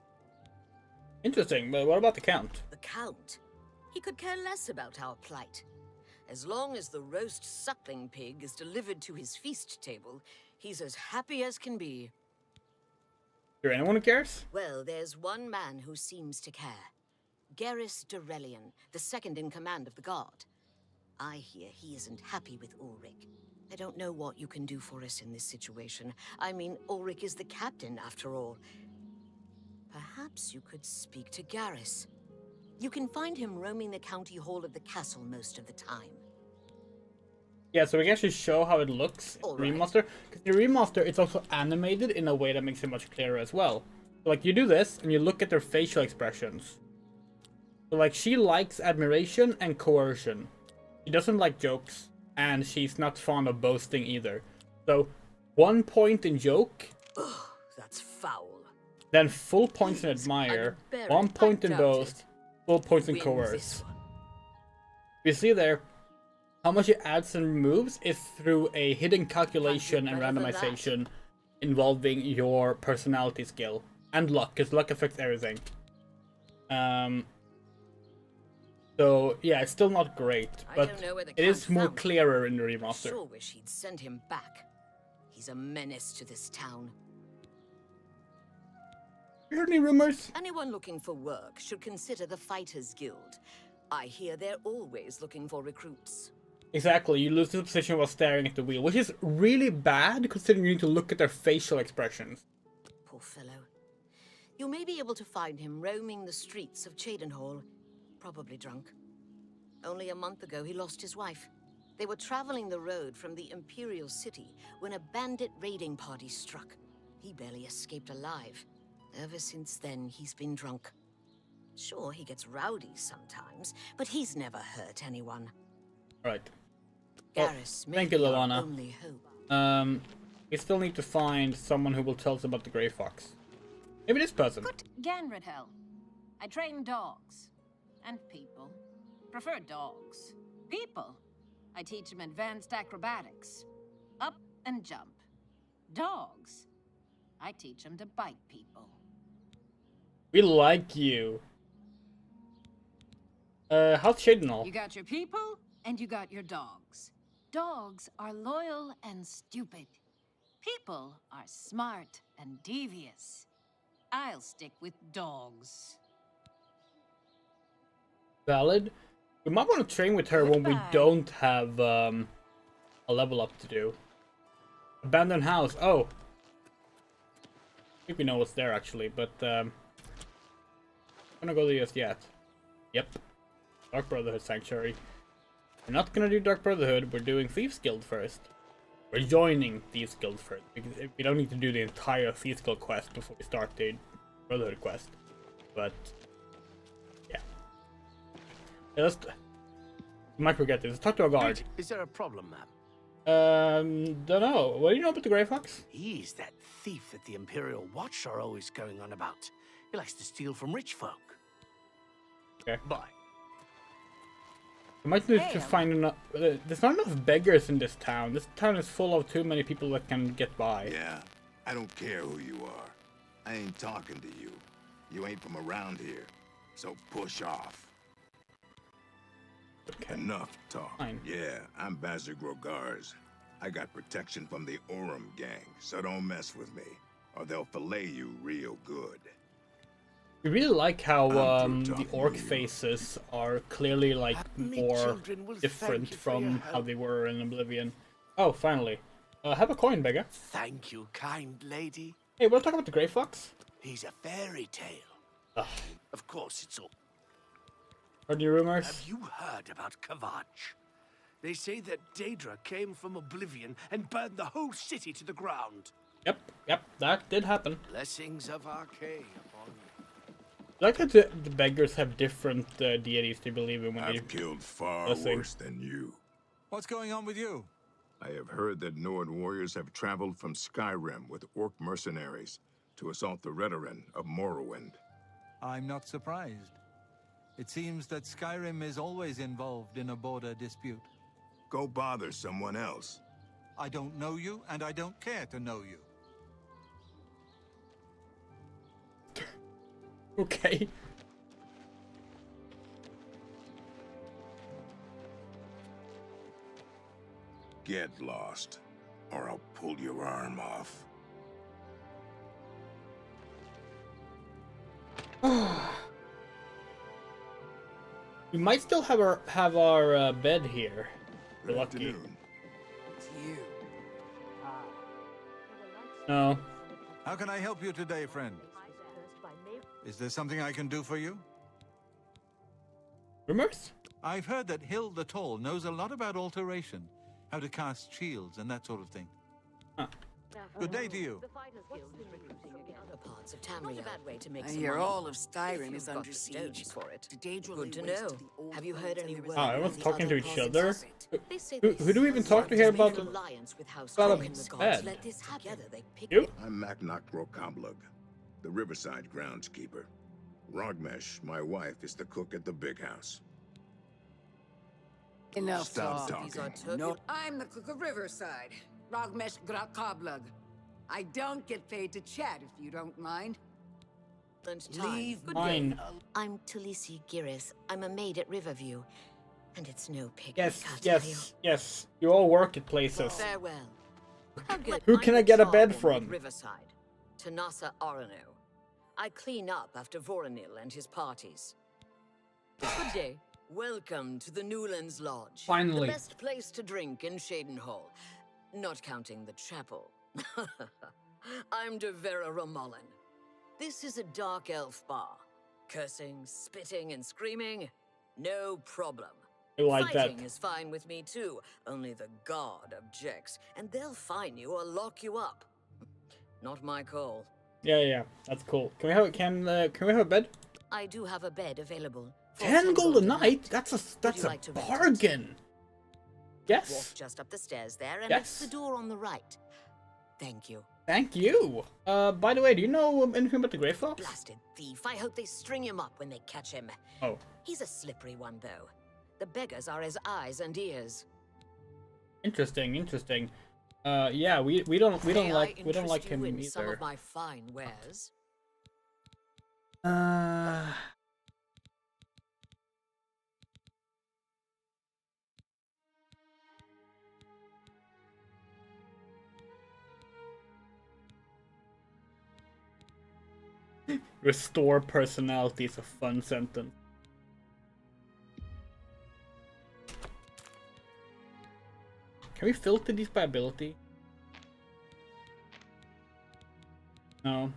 Interesting, but what about the Count? The Count? He could care less about our plight. As long as the roast suckling pig is delivered to his feast table, he's as happy as can be. Is there anyone who cares? Well, there's one man who seems to care. Garrus Durelian, the second in command of the guard. I hear he isn't happy with Ulrich. I don't know what you can do for us in this situation. I mean, Ulrich is the captain, after all. Perhaps you could speak to Garrus. You can find him roaming the county hall of the castle most of the time. Yeah, so we can actually show how it looks in Alright. Remaster. Because the Remaster, it's also animated in a way that makes it much clearer as well. So, like, you do this, and you look at their facial expressions. So, like, she likes admiration and coercion. She doesn't like jokes, and she's not fond of boasting either. So, 1 point in joke, Ugh, that's foul. then full points in admire, unbearable. 1 point I in doubt boast, it. full points in Win coerce. this one. You see there, how much it adds and removes is through a hidden calculation and better than that. randomization involving your personality skill. And luck, because luck affects everything. So So yeah, it's still not great, I but don't know where the it is Count more found him. clearer in the remaster. Sure wish he'd send him back. He's a menace to this town. You heard any rumors? Anyone looking for work should consider the Fighters Guild. I hear they're always looking for recruits. Exactly, you lose the position while staring at the wheel, which is really bad considering you need to look at their facial expressions. Poor fellow. You may be able to find him roaming the streets of Cheydinhall, probably drunk. Only a month ago he lost his wife. They were traveling the road from the Imperial City when a bandit raiding party struck. He barely escaped alive. Ever since then, he's been drunk. Sure, he gets rowdy sometimes, but he's never hurt anyone. Right. Garrus may thank you, be our Luana. only hope. We still need to find someone who will tell us about the Grey Fox. Maybe this person. Good Ganradhel. I train dogs. And people. Prefer dogs. People. I teach them advanced acrobatics. Up and jump. Dogs. I teach them to bite people. We like you. How's Cheydinhall? You got your people, and you got your dogs. Dogs are loyal and stupid. People are smart and devious. I'll stick with dogs. Valid. We might want to train with her when we Goodbye. don't have a level up to do. Abandoned house. Oh. I think we know what's there actually, but I'm gonna go there just yet. Yep. Dark Brotherhood Sanctuary. We're not gonna do Dark Brotherhood, we're doing Thieves Guild first. We're joining Thieves Guild first, because we don't need to do the entire Thieves Guild quest before we start the Brotherhood quest. But yeah. You might forget this. Let's talk to our guard. Is there a problem, ma'am? Don't know. What do you know about the Grey Fox? He's that thief that the Imperial Watch are always going on about. He likes to steal from rich folk. Okay. Bye. We might need to find enough. There's not enough beggars in this town. This town is full of too many people that can get by. Yeah, I don't care who you are. I ain't talking to you. You ain't from around here, so push off. Okay. Enough talk. Fine. Yeah, I'm Bazir Grogars. I got protection from the Orem gang, so don't mess with me, or they'll fillet you real good. We really like how I'm through the talking orc to you. faces are clearly like Me more children will different thank you for your from how help. they were in Oblivion. Oh, finally. Have a coin, beggar. Thank you, kind lady. Hey, we'll talk about the Grey Fox. He's a fairy tale. Ugh. Of course, it's all. Heard any rumors? Have you heard about Kavach? They say that Daedra came from Oblivion and burned the whole city to the ground. Yep, that did happen. Blessings of Arcane upon you. I like that the beggars have different deities they believe in when they... I've killed far Blessing. worse than you. What's going on with you? I have heard that Nord warriors have traveled from Skyrim with orc mercenaries to assault the Redoran of Morrowind. I'm not surprised. It seems that Skyrim is always involved in a border dispute. Go bother someone else. I don't know you, and I don't care to know you. Okay. Get lost, or I'll pull your arm off. We might still have our bed here. We're Good lucky. afternoon. It's you. No. How can I help you today, friend? Is there something I can do for you? Rumors? I've heard that Hill the Tall knows a lot about alteration, how to cast shields and that sort of thing. Huh. Good day to you. Other parts of Tamriel. Not a bad way to make I some hear money. all of If Skyrim you've is got under the siege. stones for it. Daedra Good to lay waste know. the old Have you heard world any and word? Oh, everyone's the talking to other each causes other. of it? They say Who do we even talk to here about an the... alliance with House about Drake and the his gods bed? let this together. They pick You? I'm Maknak Rokamblug, the Riverside groundskeeper. Rogmesh, my wife, is the cook at the big house. Enough Stop talk. These are talking. Turkish. No. I'm the cook of Riverside, Rogmesh Grakablug. I don't get paid to chat, if you don't mind. Leave Mine. I'm Talisi Giris. I'm a maid at Riverview. And it's no picnic, Yes, I'll tell you. yes, yes. You all work at places. Farewell. How good. Who I'm can the I get a bed charwoman from? at Riverside. Tanasa Arano. I clean up after Voronil and his parties. Good day. Welcome to the Newlands Lodge. Finally. The best place to drink in Shaden Hall. Not counting the chapel. I'm de Vera Romulan. This is a dark elf bar. Cursing, spitting, and screaming? No problem. I like Fighting that. is fine with me too. Only the guard objects, and they'll fine you or lock you up. Not my call. Yeah, that's cool. Can we have a bed? I do have a bed available. for 10 gold a night? Would That's you a like to rent it? bargain. Walk Yes. just up the stairs there, and Yes. it's the door on the right. Thank you. Thank you. By the way, do you know anything about the Grey Fox? Blasted thief. I hope they string him up when they catch him. Oh, He's a slippery one, though. The beggars are his eyes and ears. interesting. Yeah, we don't May I like interest him you in some either. of my fine wares? Restore personality is a fun sentence. Can we filter these by ability? No.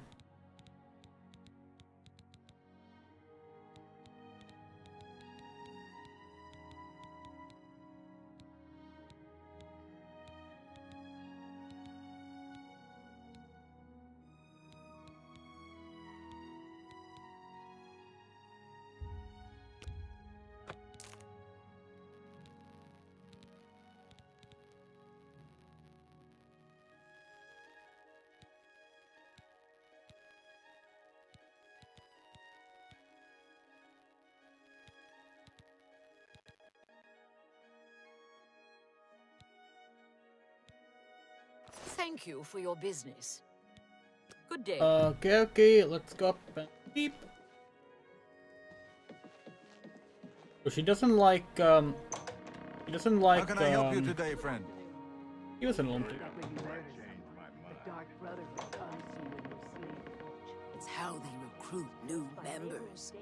Thank you for your business. Good day. Okay, let's go up and sleep. So she doesn't like, she doesn't like, How can I help you today, friend? he was an alone. It's how they recruit new members.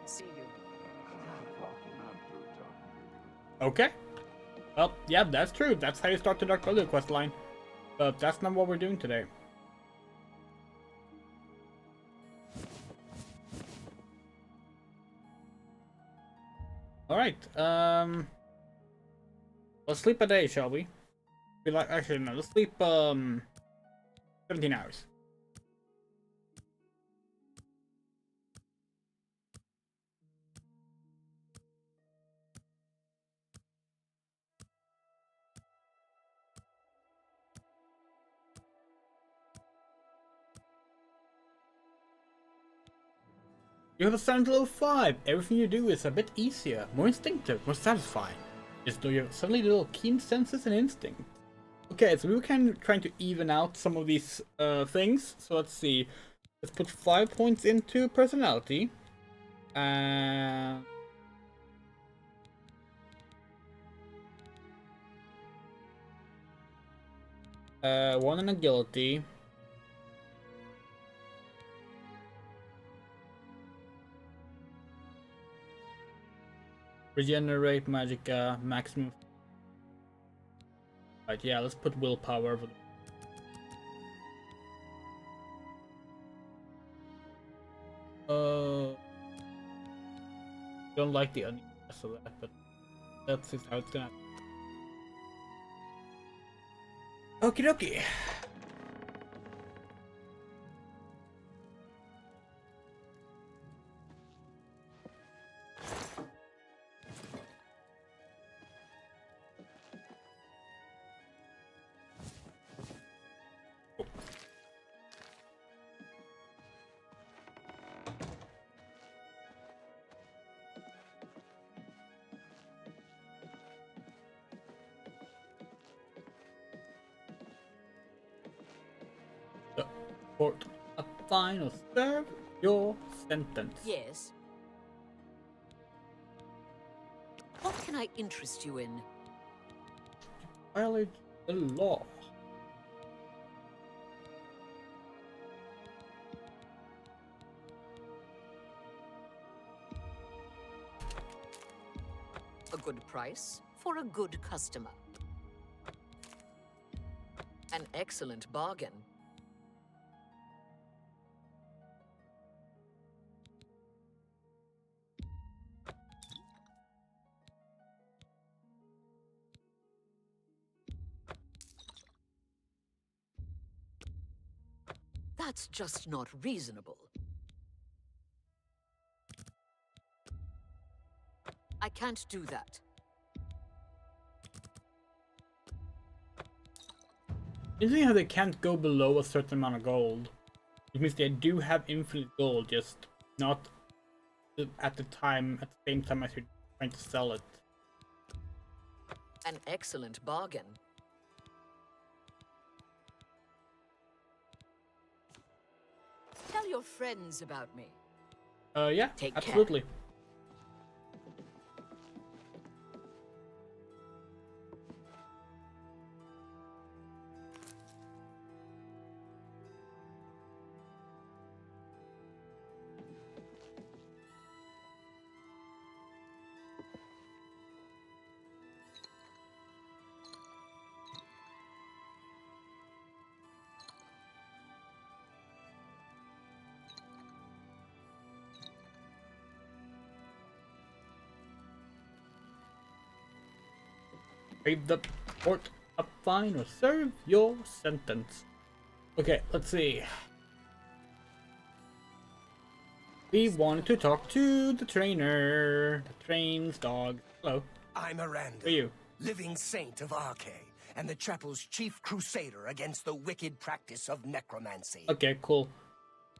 See you. Okay. Well, yeah, that's true. That's how you start the Dark Brotherhood quest line. But that's not what we're doing today. Alright, let's sleep a day, shall we? Actually, no, let's sleep, 17 hours. You have a sound level 5. Everything you do is a bit easier, more instinctive, more satisfying. Just though you have suddenly little keen senses and instinct. Okay, so we were kind of trying to even out some of these things. So let's see. Let's put 5 points into personality. 1 in agility. Regenerate Magicka, maximum. Right, yeah, let's put willpower over. Don't like the unease of that, but that's just how it's gonna. Okie dokie. Port. final. Serve your sentence. Yes. What can I interest you in? Violate the law. A good price for a good customer. An excellent bargain. That's just not reasonable. I can't do that. Interesting how they can't go below a certain amount of gold. It means they do have infinite gold, just not at the same time as you're trying to sell it. An excellent bargain. Tell your friends about me. Yeah, Take care. absolutely. Brave the court of fine or serve your sentence. Okay, let's see. We wanted to talk to the trainer. The train's dog. Hello. I'm Miranda, Who are you? living saint of Arche, and the chapel's chief crusader against the wicked practice of necromancy. Okay, cool.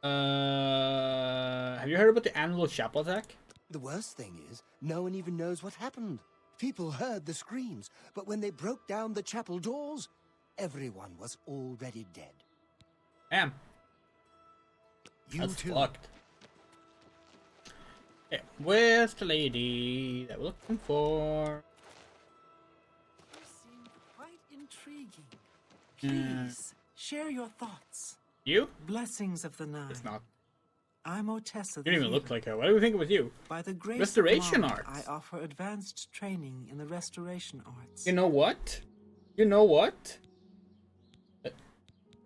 Have you heard about the annual chapel attack? The worst thing is, no one even knows what happened. People heard the screams, but when they broke down the chapel doors, everyone was already dead. Damn. You That's too. fucked. Okay, where's the lady that we're looking for? You seem quite intriguing. Hmm. Please, share your thoughts. You? Blessings of the Nine. It's not. I'm Otessa. You didn't even look like her. Why do we think it was you? By the grace Restoration of God, arts. I offer advanced training in the restoration arts. You know what? You know what?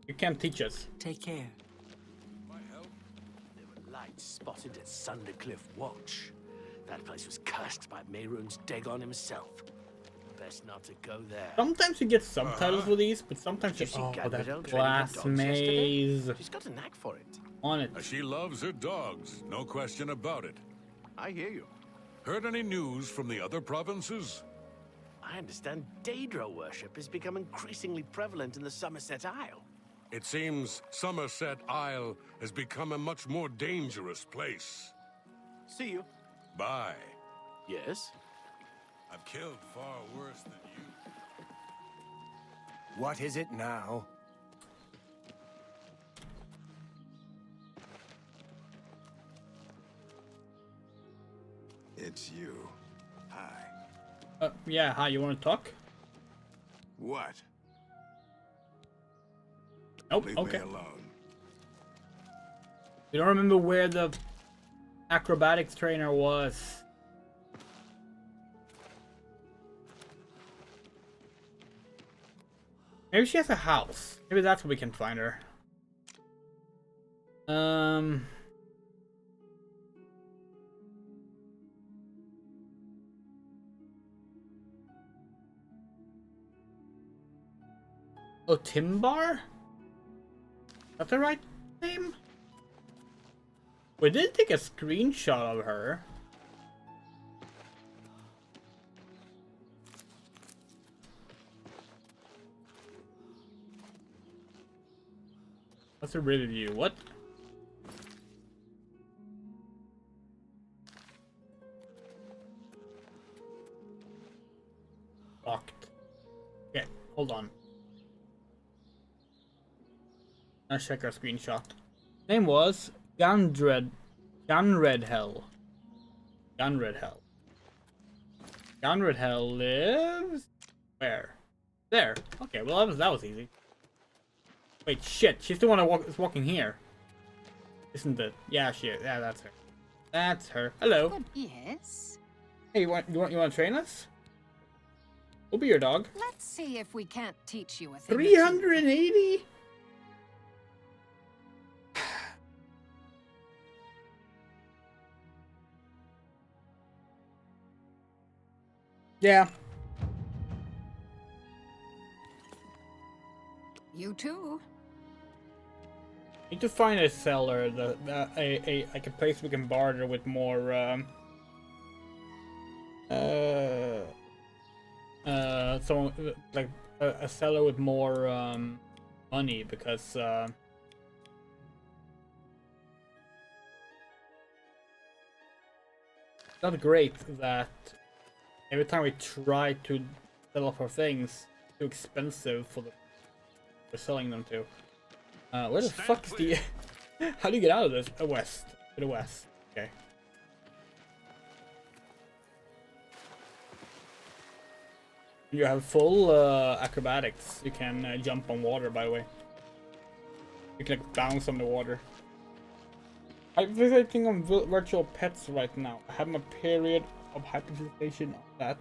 You can't teach us. Take care. There were lights spotted at Sundercliff Watch. That place was cursed by Mehrunes Dagon himself. Best not to go there. Sometimes you get subtitles for these, but sometimes you Did you see oh, Gabrielle that training her glass dogs yesterday? maze She's got a knack for it. on it. She loves her dogs, no question about it. I hear you. Heard any news from the other provinces? I understand Daedra worship has become increasingly prevalent in the Somerset Isle. It seems Somerset Isle has become a much more dangerous place. See you. Bye. Yes? I've killed far worse than you. What is it now? It's you. Hi. Yeah, hi, you want to talk? What? Nope, Leave okay. me alone. You don't remember where the acrobatics trainer was. Maybe she has a house. Maybe that's where we can find her. Oh, Timbar? Is that the right name? We did take a screenshot of her. What's a review? What? Locked. Okay, hold on. Let's check our screenshot. Name was Gunred Hell. Gunred Hell. Gunred Hell lives where? There. Okay, well that was easy. Wait, shit. She's the one that's walking here, isn't it? Yeah, she is. Yeah, that's her. That's her. Hello. Good, yes. Hey, you want to train us? We'll be your dog. Let's see if we can't teach you a thing. 380? Yeah. You too. Need to find a seller, like a place we can barter with more someone like a seller with more money, because it's not great that every time we try to sell off our things, it's too expensive for we're selling them to. Where the fuck is the... How do you get out of this? West. To the west. Okay. You have full acrobatics. You can jump on water, by the way. You can like, bounce on the water. I'm visiting on virtual pets right now. I have my period of hyperfixation on that.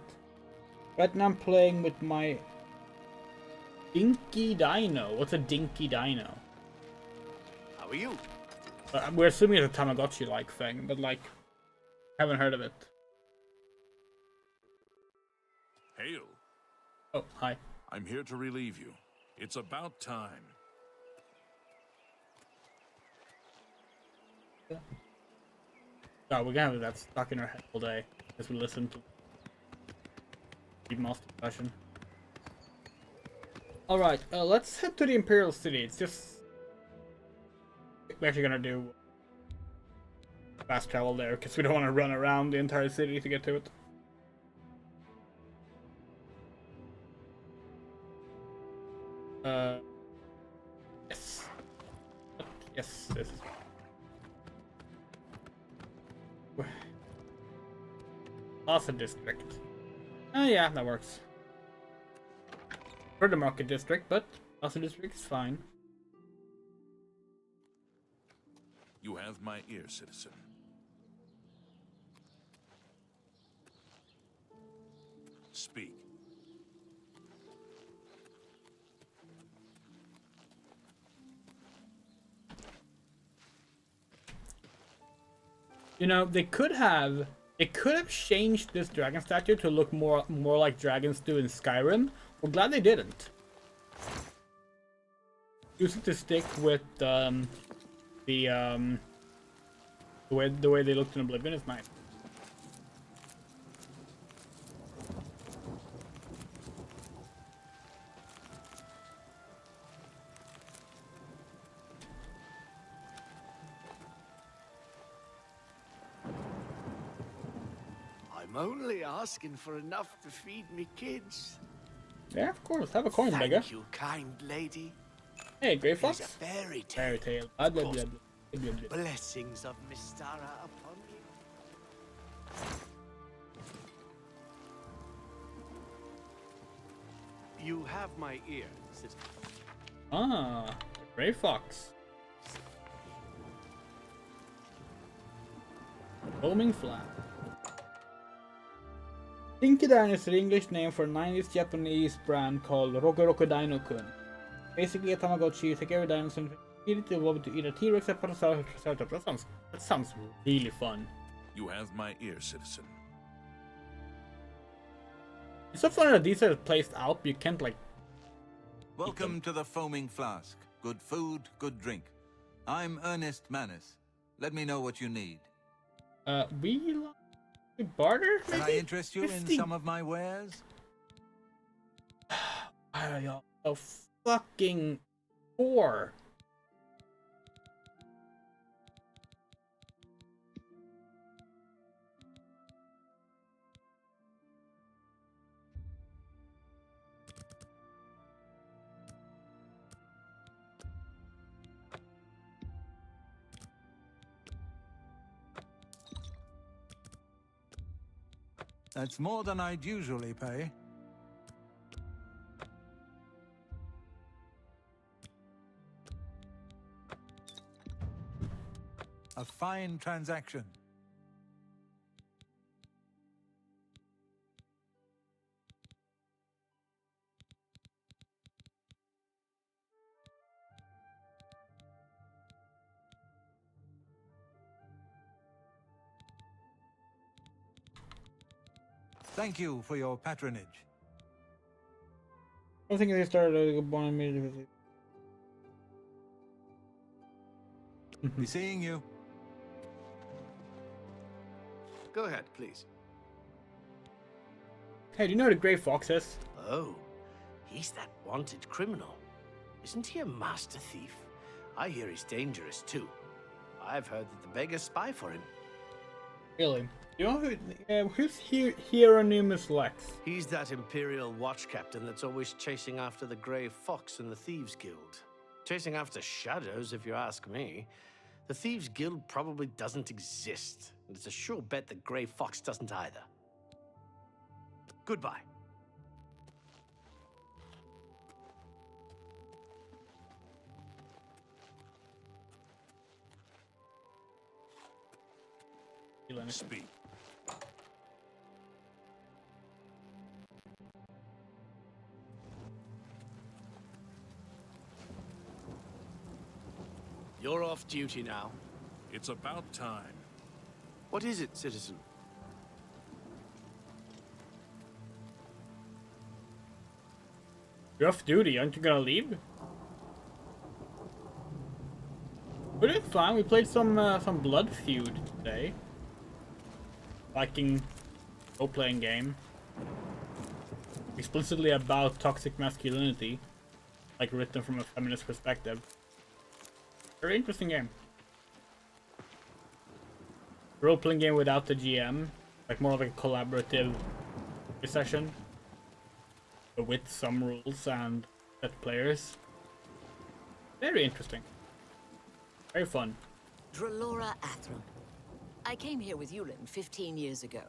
Right now I'm playing with my Dinky Dino. What's a Dinky Dino? How are you? We're assuming it's a Tamagotchi-like thing, but like, haven't heard of it. Hail. Oh, hi. I'm here to relieve you. It's about time. Oh, we're gonna have that stuck in our head all day as we listen to Remastered version. Alright, let's head to the Imperial City. It's just... We're actually gonna do fast travel there, because we don't want to run around the entire city to get to it. Yes. Yes, this is... Plaza District. Oh yeah, that works. For the Market District, but Plaza District is fine. You have my ear, citizen. Speak. You know, they could have changed this dragon statue to look more like dragons do in Skyrim. We're glad they didn't. Use it to stick with the way they looked in Oblivion is nice. I'm only asking for enough to feed me kids. Yeah, of course. Have a coin, beggar. Thank you, kind lady. Hey, Grey It is Fox. a fairy tale. Fairy tale. Of course. Blessings of Mystara upon you. You have my ear, sister. Ah, Grey Fox. Foaming Flat. Dinky Dino is the English name for a 90s Japanese brand called Roku Dino-kun. Basically a Tamagotchi. You take every dinosaur and feed it to evolve to either T-Rex or Triceratops. That sounds really fun. You have my ear, citizen. It's so funny that these are placed out, but you can't like... Welcome to the Foaming Flask. Good food, good drink. I'm Ernest Manus. Let me know what you need. We barter? Can I interest you in some of my wares? Why are y'all so fucking poor? That's more than I'd usually pay. A fine transaction. Thank you for your patronage. I think they started a one immediately. Be seeing you. Go ahead, please. Hey, do you know who the Grey Fox is? Oh, he's that wanted criminal. Isn't he a master thief? I hear he's dangerous too. I've heard that the beggars spy for him. Really? You know who's Hieronymus Lex? He's that Imperial watch captain that's always chasing after the Grey Fox and the Thieves Guild. Chasing after shadows, if you ask me. The Thieves Guild probably doesn't exist, and it's a sure bet that Grey Fox doesn't either. Goodbye. Speak. You're off duty now. It's about time. What is it, citizen? You're off duty, aren't you gonna leave? We're doing fine. We played some Blood Feud today. Viking role-playing game. Explicitly about toxic masculinity. Like written from a feminist perspective. Very interesting game. Role-playing game without the GM. Like more like a collaborative session. But with some rules and set players. Very interesting. Very fun. Dralora Athram. I came here with Yulin 15 years ago.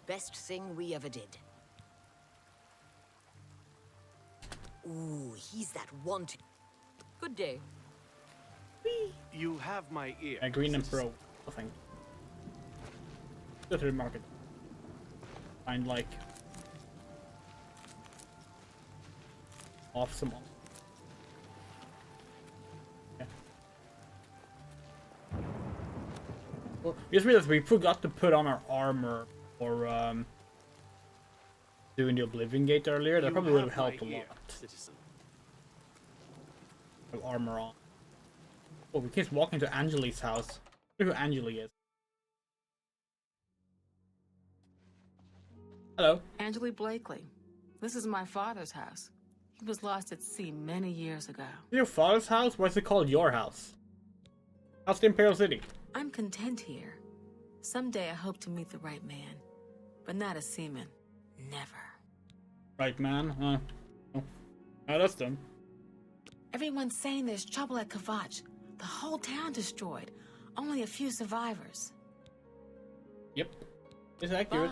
Best thing we ever did. Ooh, he's that wanted. Good day. You have my ear. A Green and Pro, I think. Go to the market. Find like off some. Yeah. Well, just realized we forgot to put on our armor for doing the Oblivion Gate earlier. That probably would have helped a lot. Citizen. Have armor on. Oh, we keep walking to Angeli's house. I wonder who Angeli is. Hello. Angeli Blakely. This is my father's house. He was lost at sea many years ago. Your father's house? What's it called your house? How's the Imperial City? I'm content here. Someday I hope to meet the right man. But not a seaman. Never. Right, man? Oh, that's them. Everyone's saying there's trouble at Kvatch. The whole town destroyed. Only a few survivors. Yep. It's accurate.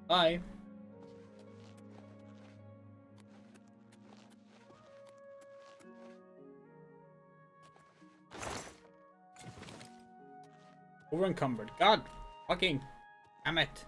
Bye. Bye. Over encumbered. God fucking damn it.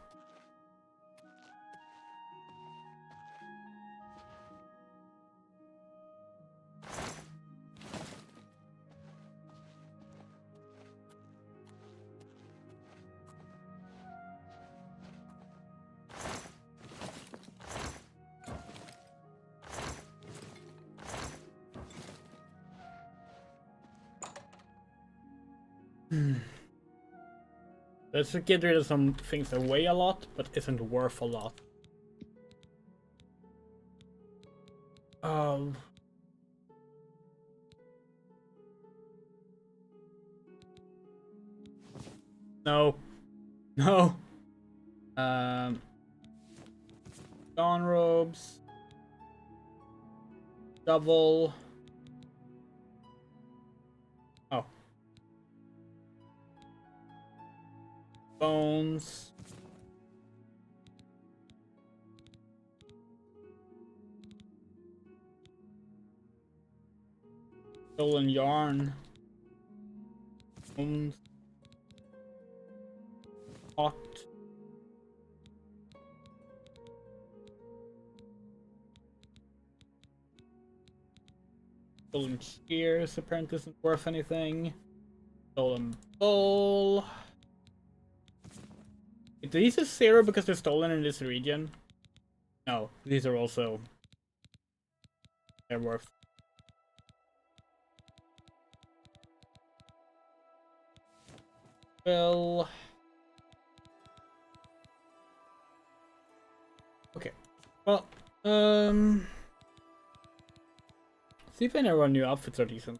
Let's get rid of some things that weigh a lot, but isn't worth a lot. No. No. Dawn robes. Double. Oh. Bones. Stolen yarn. Hot. Stolen shears apparently isn't worth anything. Stolen bowl. Do these just 0 because they're stolen in this region? No, these are also... they're worth. Well... okay. Well, see if any of our new outfits are decent.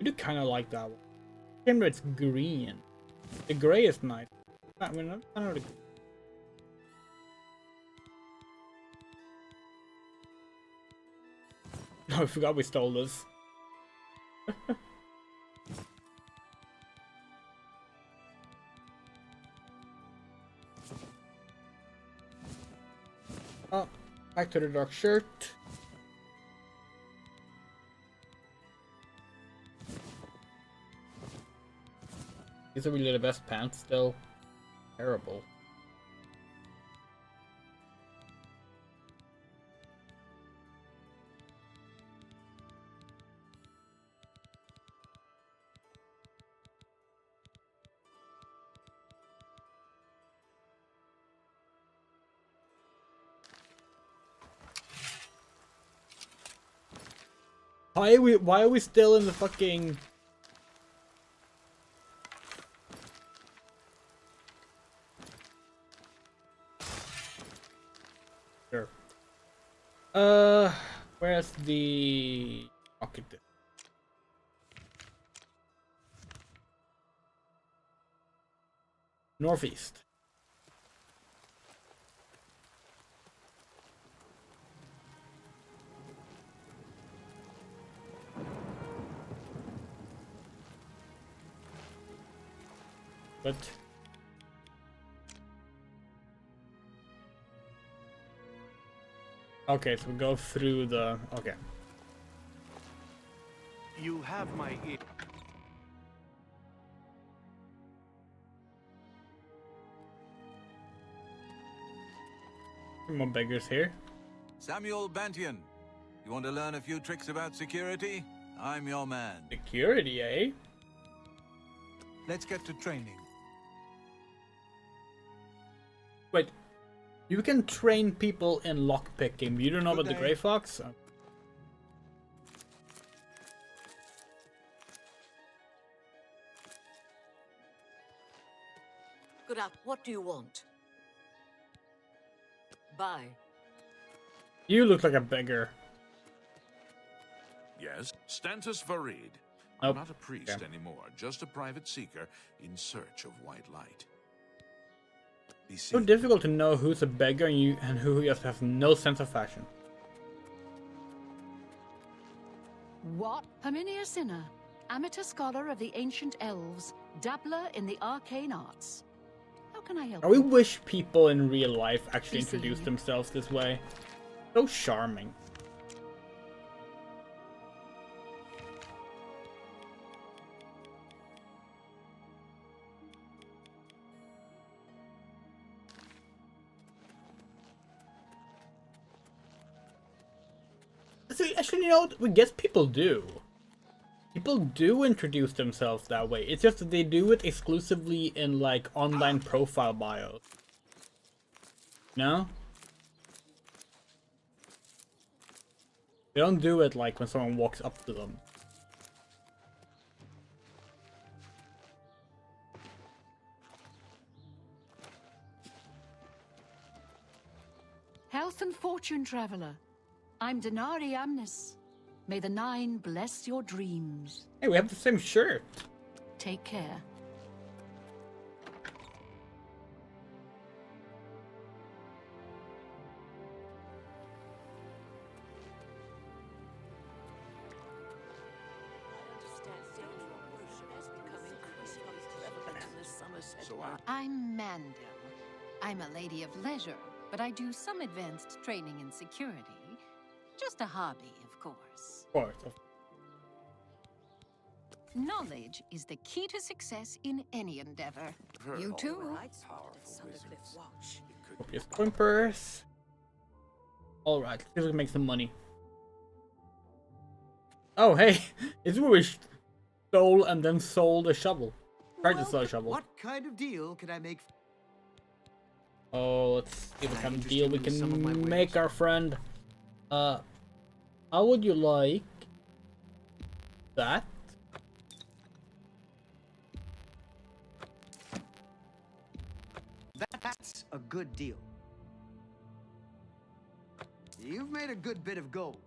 I do kind of like that one. Even though it's green. The gray is nice. I mean, I don't know. Oh, I forgot we stole this. Oh, back to the dark shirt. These are really the best pants, though. Terrible. Why are we still in the fucking... Sure. Where's the... okay. Northeast. But... okay, so we go through the... okay. You have my ear. More beggars here. Samuel Bantian, you want to learn a few tricks about security? I'm your man. Security, eh? Let's get to training. Wait, you can train people in lockpicking. You don't know about the Grey Fox? Good up. What do you want? Buy. You look like a beggar. Yes, Stantis Varid. Nope. I'm not a priest anymore, just a private seeker in search of white light. It's so difficult to know who's a beggar and who just has no sense of fashion. What? Herminia Sinner, amateur scholar of the ancient elves, dabbler in the arcane arts. How can I help I you? wish people in real life actually Be seen. introduced themselves this way. So charming. Actually, you know what? I guess people do. People do introduce themselves that way. It's just that they do it exclusively in, like, online profile bios. No? They don't do it, like, when someone walks up to them. Health and fortune traveler. I'm Denari Amnis. May the Nine bless your dreams. Hey, we have the same shirt. Take care. jealous at So my... I'm Mandel. I'm a lady of leisure, but I do some advanced training in security. Just a hobby, of course. Of course. Knowledge is the key to success in any endeavor. You too. Copious coin purse. Alright, let's see if we can make some money. Oh, hey! It's where we stole and then sold a shovel. Tried to sell a shovel. What kind of deal can I make? Oh, let's see what kind of deal we can make, our friend. How would you like that? That's a good deal. You've made a good bit of gold.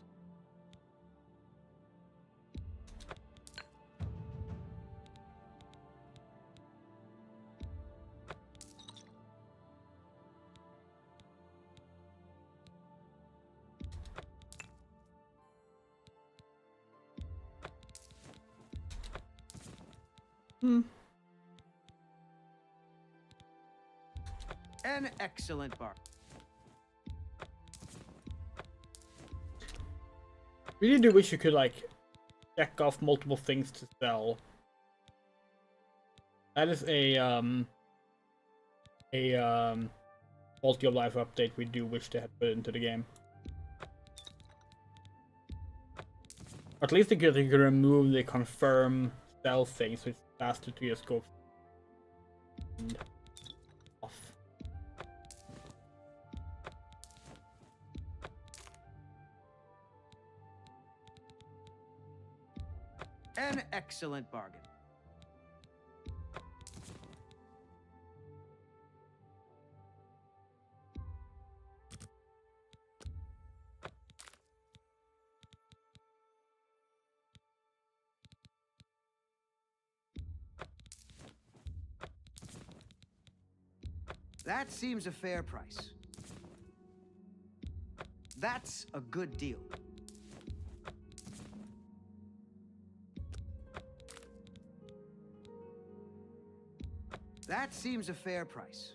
An excellent bar. Really do wish you could like check off multiple things to sell. That is a quality of life update we do wish to have put into the game. At least you could remove the confirm sell thing, so it's faster to just go and off. An excellent bargain. That seems a fair price. That's a good deal. That seems a fair price.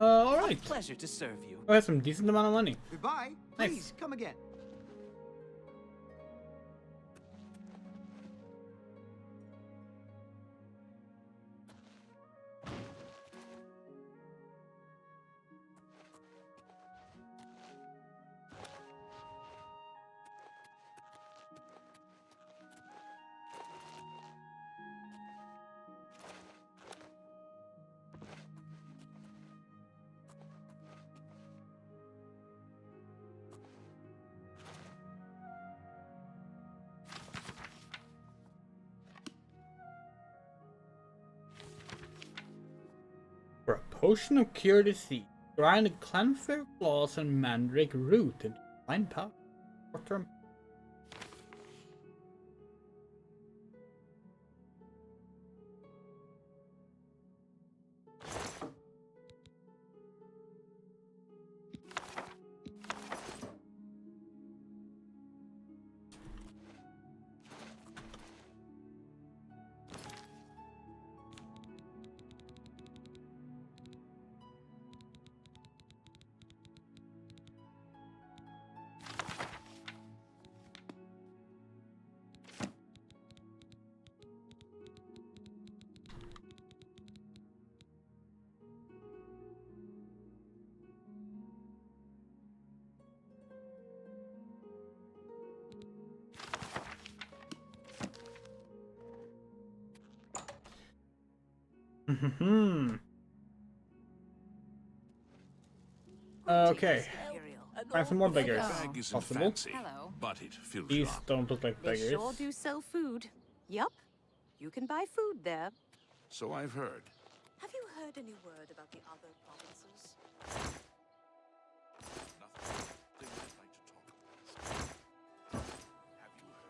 All right. Pleasure to serve you. Oh, that's some decent amount of money. Goodbye. Nice. Please come again. For a potion of cure disease, grind a clanfair claws and mandrake root into fine powder. Short term. Okay. Find some more beggars. Bag isn't Possible. fancy, but it fills you These up. don't look like They beggars. sure do sell food. Yup. You can buy food there. So I've heard. Have you heard any word about the other provinces?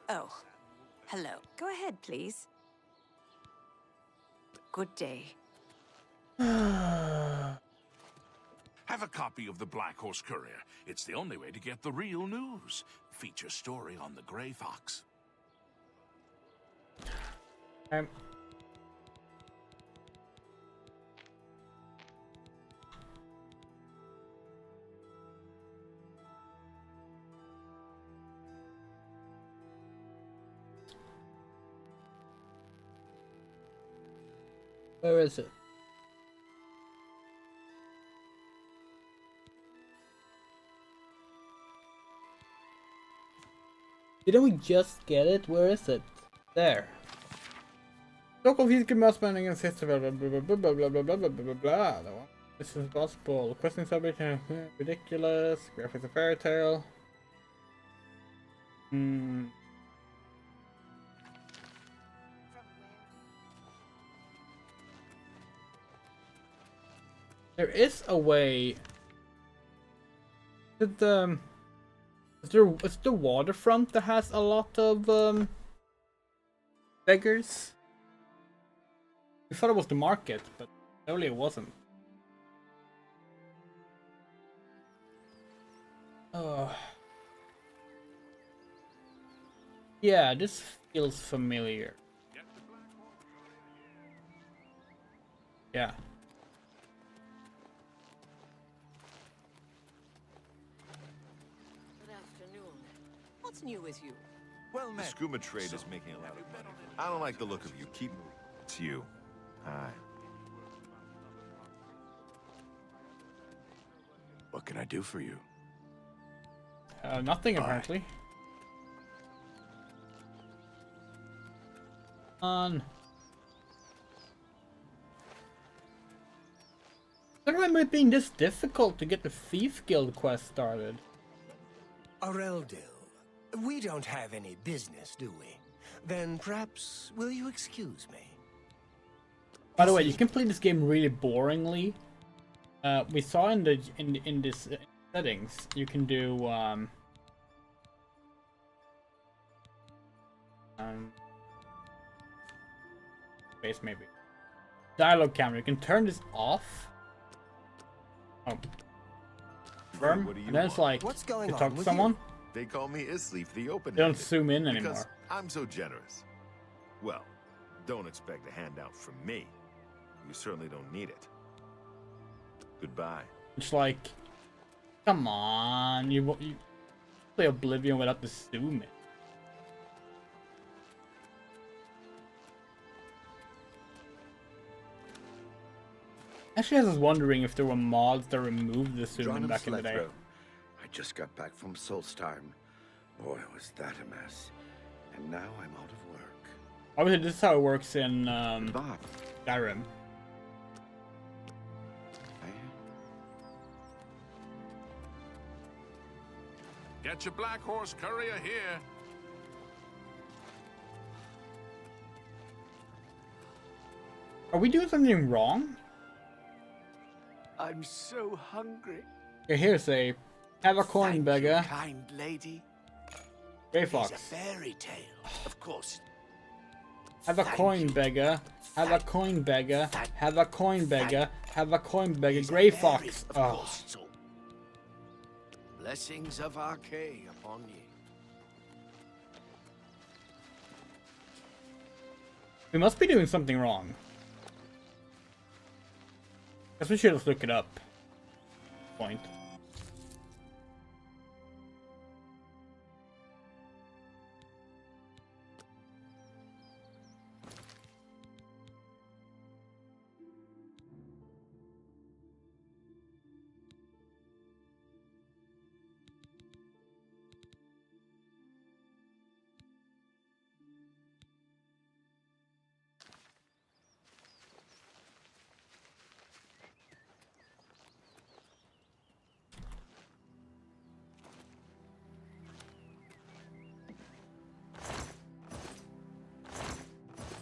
Oh. Hello. Go ahead, please. Good day. Have Have a copy of the Black Horse Courier. It's the only way to get the real news. Feature story on the Grey Fox. Where is it? Didn't we just get it? Where is it? There. Local physical mouse spending and system blah blah blah blah blah blah blah blah blah blah blah. This is possible. Questing subject ridiculous. Graphics a fairy tale. There is a way. It's the waterfront that has a lot of beggars. We thought it was the market, but clearly it wasn't. Yeah, this feels familiar. Yeah. Good afternoon. What's new with you? Well, the skooma trade is making a lot of money. I don't like the look of you. Keep moving. It's you. Hi. What can I do for you? Nothing apparently. On. I don't remember it being this difficult to get the Thief Guild quest started. Areldil, we don't have any business, do we? Then perhaps will you excuse me? By the way, you can play this game really boringly. We saw in this settings you can do space maybe dialogue camera. You can turn this off. Oh, confirm, and then it's like what's going you on talk to with someone. You? They call me Isleaf the Open. They don't zoom in because anymore. I'm so generous. Well, don't expect a handout from me. You certainly don't need it. Goodbye. It's like, come on, you play Oblivion without the zoom in. Actually, I was wondering if there were mods that removed the zoom in back in the day. I just got back from Solstheim. Boy, was that a mess. And now I'm out of work. Obviously, this is how it works in Skyrim. Get your Black Horse Courier here. Are we doing something wrong? I'm so hungry. Okay, here's a have a coin, beggar. Kind lady. Grey It's Fox. a fairy tale, of course. Have a coin, beggar. Have a coin, beggar. Have a coin, beggar. Have a coin, beggar. Grey Fox. Oh. Blessings of Archay upon ye. We must be doing something wrong. Guess we should just look it up. Point.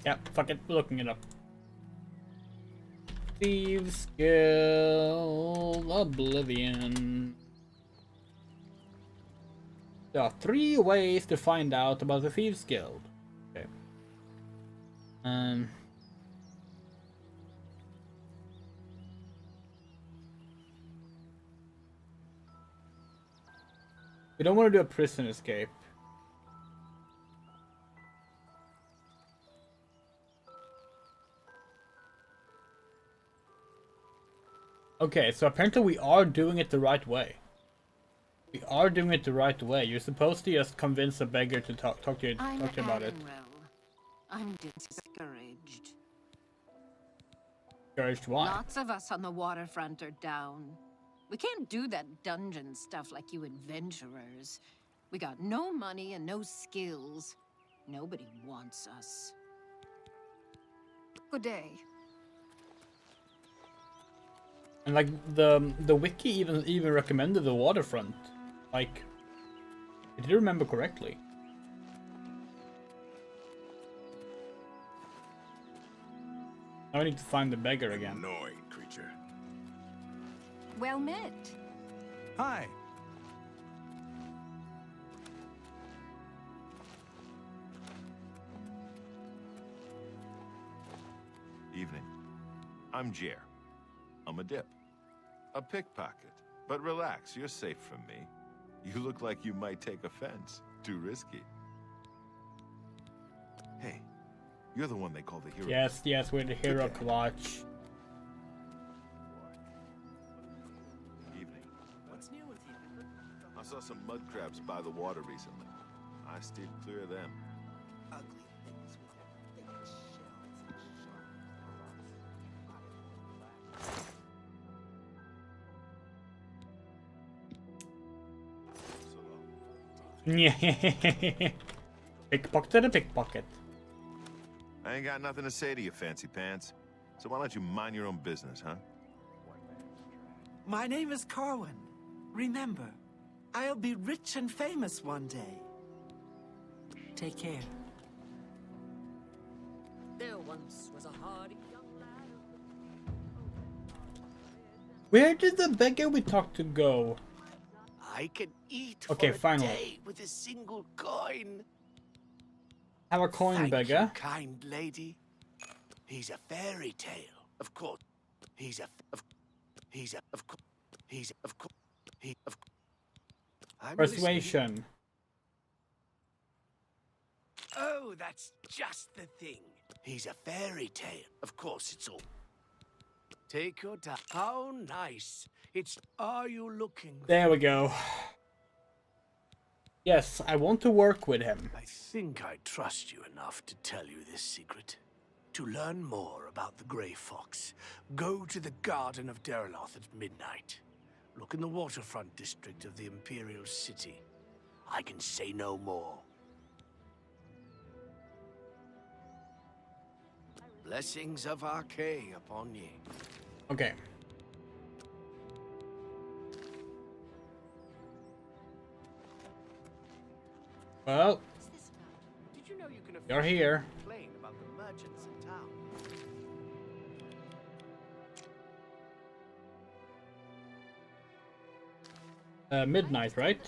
Yeah, fuck it, we're looking it up. Thieves Guild Oblivion. There are 3 ways to find out about the Thieves Guild. Okay. We don't want to do a prison escape. Okay, so apparently we are doing it the right way. We are doing it the right way. You're supposed to just convince a beggar to talk to you about it. I'm discouraged. Discouraged why? Lots of us on the waterfront are down. We can't do that dungeon stuff like you adventurers. We got no money and no skills. Nobody wants us. Good day. And like the wiki even recommended the waterfront. Like, I did remember correctly. Now I need to find the beggar again. Annoying creature. Well met. Hi. Evening. I'm Jer. I'm a dip. A pickpocket. But relax, you're safe from me. You look like you might take offense. Too risky. Hey, you're the one they call the hero. Yes, we're the hero Kvatch. Evening. What's new with you? I saw some mud crabs by the water recently. I steered clear of them. Ugly things with their thick shells and Pickpocket a pickpocket. I ain't got nothing to say to you, fancy pants. So why don't you mind your own business, huh? My name is Carwin. Remember, I'll be rich and famous one day. Take care. There once was a hardy young lad. Where did the beggar we talked to go? I can eat Okay, for a finally. day with a single coin. Have a coin, Thank beggar. you, kind lady. He's a fairy tale, of course. He's a I'm Persuasion. listening. Oh, that's just the thing. He's a fairy tale. Of course, it's all. Take your time. How nice. Are you looking? There we go. Yes, I want to work with him. I think I trust you enough to tell you this secret. To learn more about the Grey Fox, go to the Garden of Deraloth at midnight. Look in the waterfront district of the Imperial City. I can say no more. Blessings of Archay upon ye. Okay. Well, Did you know you can you're here. complain about the merchants in town? Midnight, right?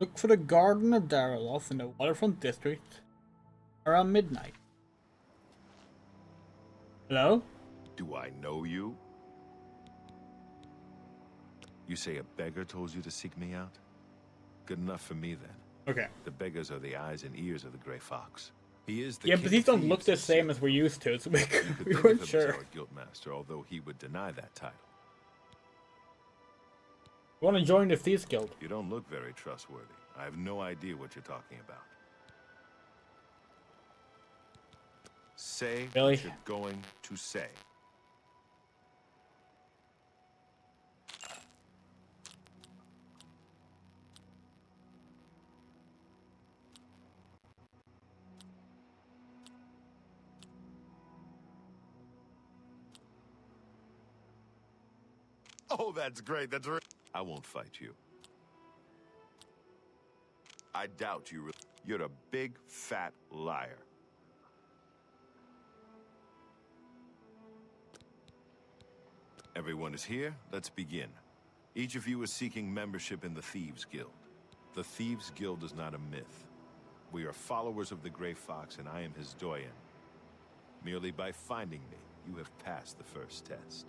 Look for the Garden of Deraloth in the waterfront district around midnight. Hello? Do I know you? You say a beggar told you to seek me out? Good enough for me, then. Okay. The beggars are the eyes and ears of the Grey Fox. He is the Yeah, king but these of don't look thieves, the same as we're used to, so we You could we think weren't of him sure. as our guildmaster, although he would deny that title. You want to join the Thieves Guild? You don't look very trustworthy. I have no idea what you're talking about. Say Really? what you're going to say. Oh, that's great. That's right. I won't fight you. I doubt you. You're a big, fat liar. Everyone is here. Let's begin. Each of you is seeking membership in the Thieves Guild. The Thieves Guild is not a myth. We are followers of the Grey Fox, and I am his doyen. Merely by finding me, you have passed the first test.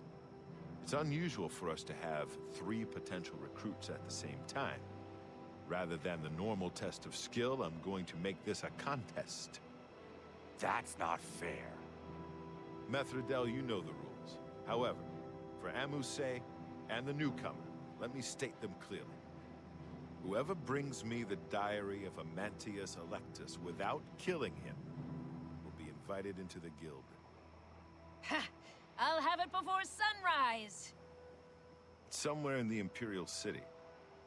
It's unusual for us to have 3 potential recruits at the same time. Rather than the normal test of skill, I'm going to make this a contest. That's not fair. Methredel, you know the rules. However, for Amuse and the newcomer, let me state them clearly. Whoever brings me the diary of Amantius Electus without killing him will be invited into the guild. Ha! I'll have it before sunrise. Somewhere in the Imperial City.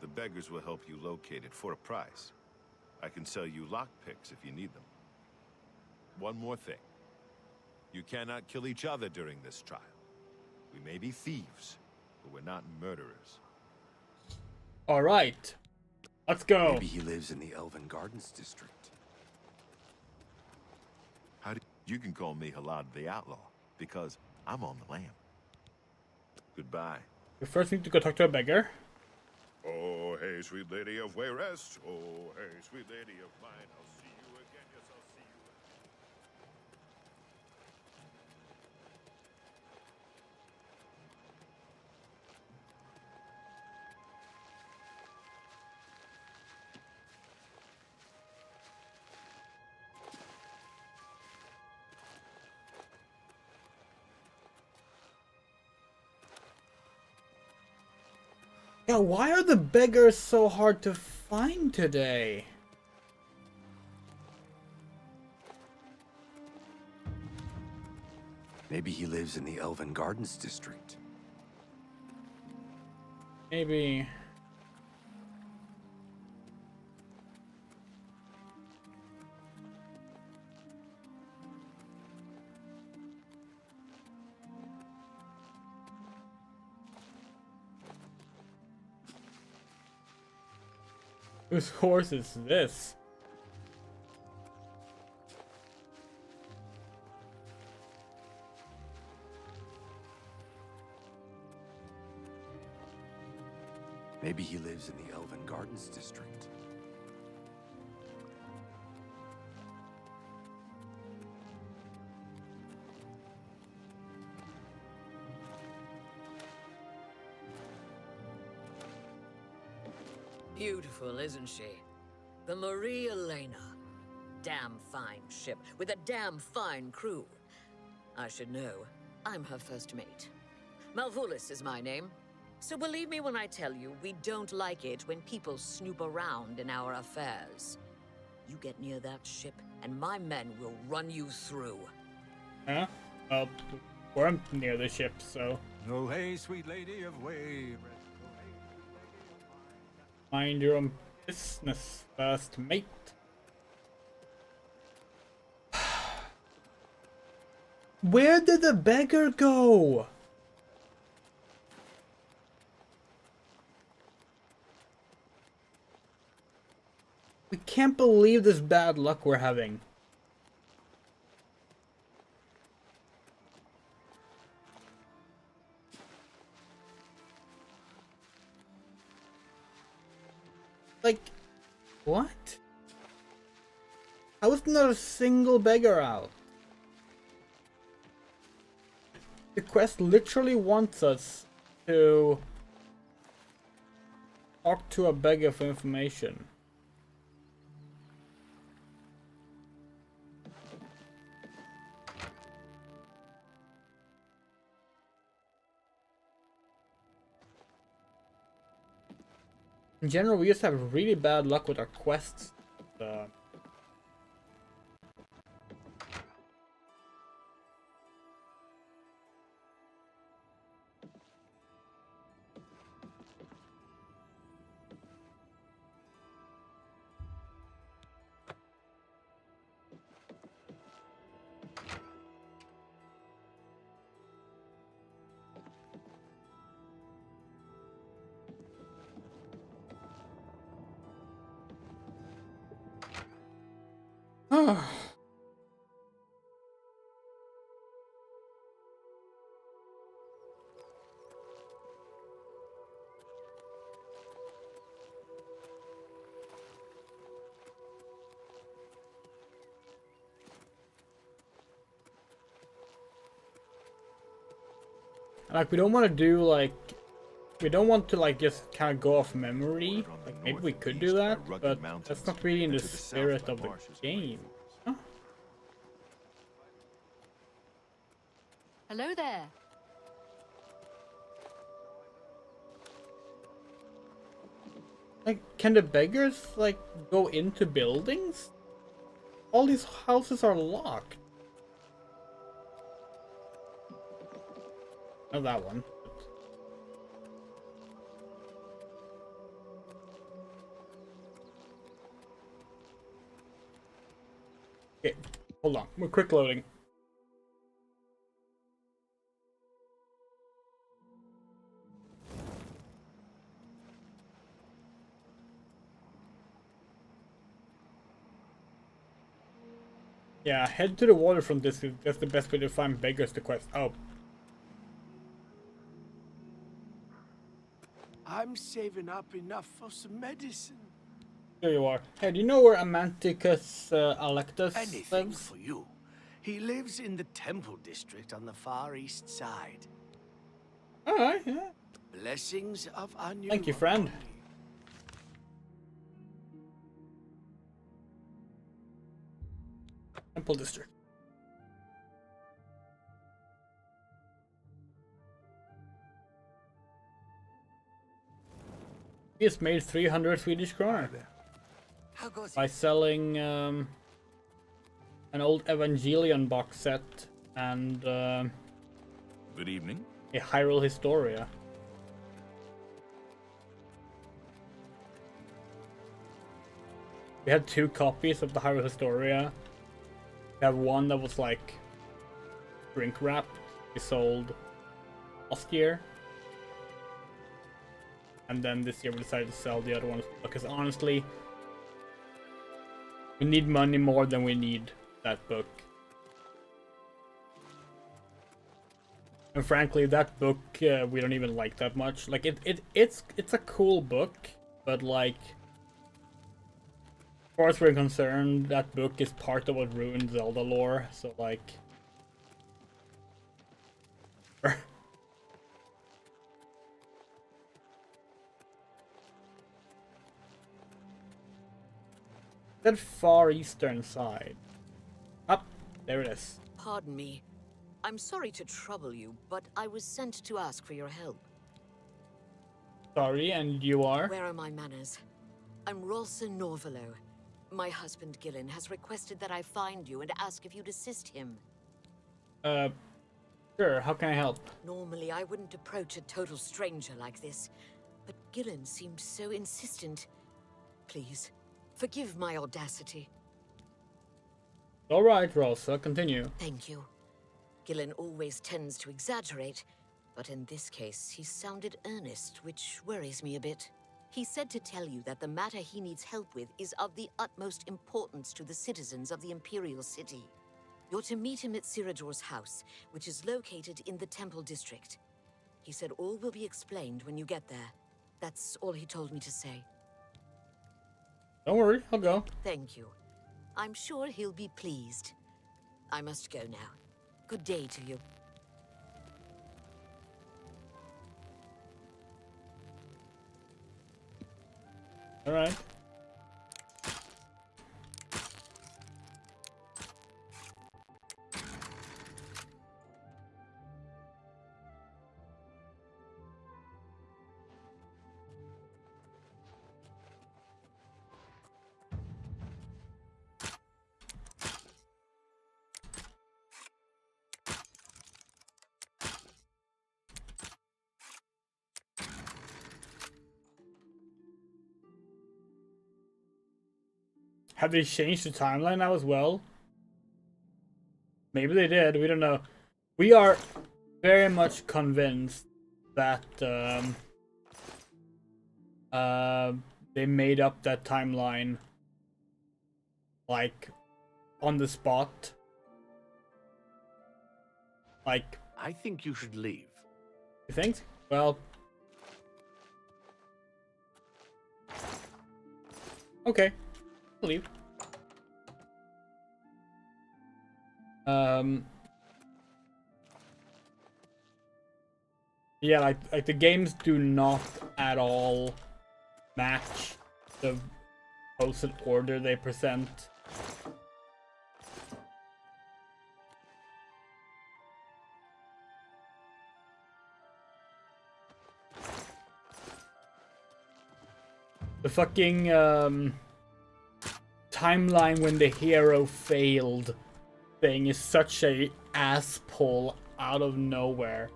The beggars will help you locate it for a price. I can sell you lockpicks if you need them. One more thing. You cannot kill each other during this trial. We may be thieves, but we're not murderers. All right. Let's go. Maybe he lives in the Elven Gardens district. You can call me Halad the Outlaw, because I'm on the lam. Goodbye. We first need to go talk to a beggar. Oh, hey, sweet lady of Wayrest. Oh, hey, sweet lady of mine. I'll see you again. Yes, I'll see you again. Yeah, why are the beggars so hard to find today? Maybe he lives in the Elven Gardens district. Maybe. Whose horse is this? Maybe he lives in the Elven Gardens district. Beautiful, isn't she? The Marie Elena. Damn fine ship, with a damn fine crew. I should know. I'm her first mate. Malvulis is my name. So believe me when I tell you, we don't like it when people snoop around in our affairs. You get near that ship, and my men will run you through. Huh? Well, we're near the ship, so... Oh, hey, sweet lady of Wayrest. Mind your own business, first mate. Where did the beggar go? We can't believe this bad luck we're having. Like, what? How is not a single beggar out? The quest literally wants us to talk to a beggar for information. In general, we just have really bad luck with our quests. Like, we don't want to do, like... We don't want to, like, just kind of go off memory. Like, maybe we could do that, but that's not really in the spirit of the game. Huh? Hello there. Like, can the beggars, like, go into buildings? All these houses are locked. Not that one. Okay, hold on. We're quick loading. Yeah, head to the waterfront district. That's the best way to find beggars to quest. Oh. I'm saving up enough for some medicine. There you are. Hey, do you know where Amanticus Alectus Anything lives? for you. He lives in the Temple District on the far east side. Alright, yeah. Blessings of Anu. Thank you, friend. Temple District. He has made 300 Swedish kroner by selling an old Evangelion box set and Good evening. a Hyrule Historia. We had 2 copies of the Hyrule Historia. We have one that was like drink wrapped. We sold last year. And then this year we decided to sell the other ones because honestly, we need money more than we need that book. And frankly, that book we don't even like that much. Like it's a cool book, but like, as far as we're concerned, that book is part of what ruined Zelda lore. So like. That far eastern side. Up, there it is. Pardon me. I'm sorry to trouble you, but I was sent to ask for your help. Sorry, and you are? Where are my manners? I'm Rolsa Norvalo. My husband Gillen has requested that I find you and ask if you'd assist him. Sure, how can I help? Normally I wouldn't approach a total stranger like this, but Gillen seemed so insistent. Please, forgive my audacity. Alright, Rosa, continue. Thank you. Gillen always tends to exaggerate, but in this case, he sounded earnest, which worries me a bit. He said to tell you that the matter he needs help with is of the utmost importance to the citizens of the Imperial City. You're to meet him at Ciridor's house, which is located in the Temple District. He said all will be explained when you get there. That's all he told me to say. Don't worry, I'll go. Thank you. I'm sure he'll be pleased. I must go now. Good day to you. All right. Have they changed the timeline now as well? Maybe they did, we don't know. We are very much convinced that they made up that timeline like on the spot. Like, I think you should leave. You think? Well, okay, I'll leave. Yeah, like the games do not at all match the posted order they present. The fucking timeline when the hero failed thing is such a ass pull out of nowhere.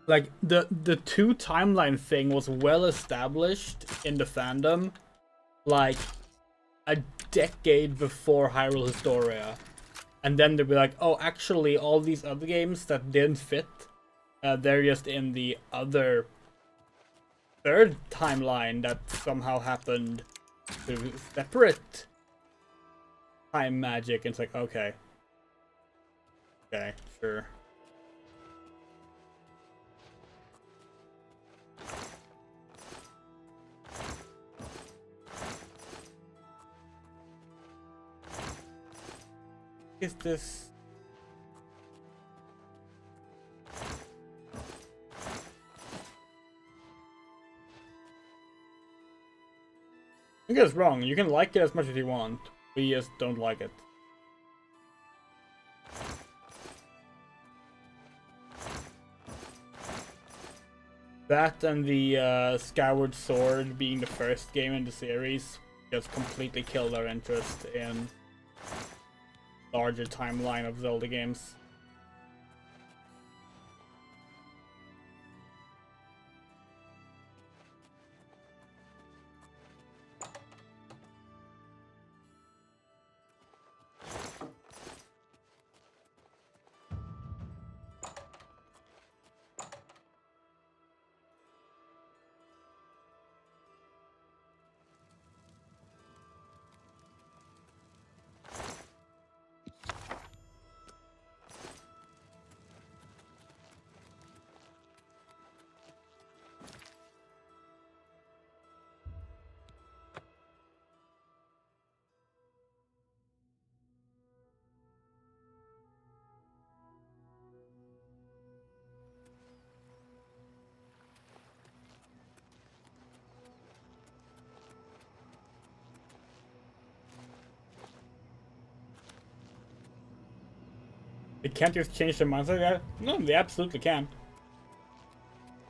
Like, the two timeline thing was well established in the fandom, like, a decade before Hyrule Historia. And then they'd be like, oh, actually, all these other games that didn't fit, they're just in the other third timeline that somehow happened to separate time magic. And it's like, okay. Okay, sure. Is this? I think it's wrong. You can like it as much as you want. We just don't like it. That and the Skyward Sword being the first game in the series just completely killed our interest in larger timeline of Zelda games. They can't just change their minds like that? No, they absolutely can.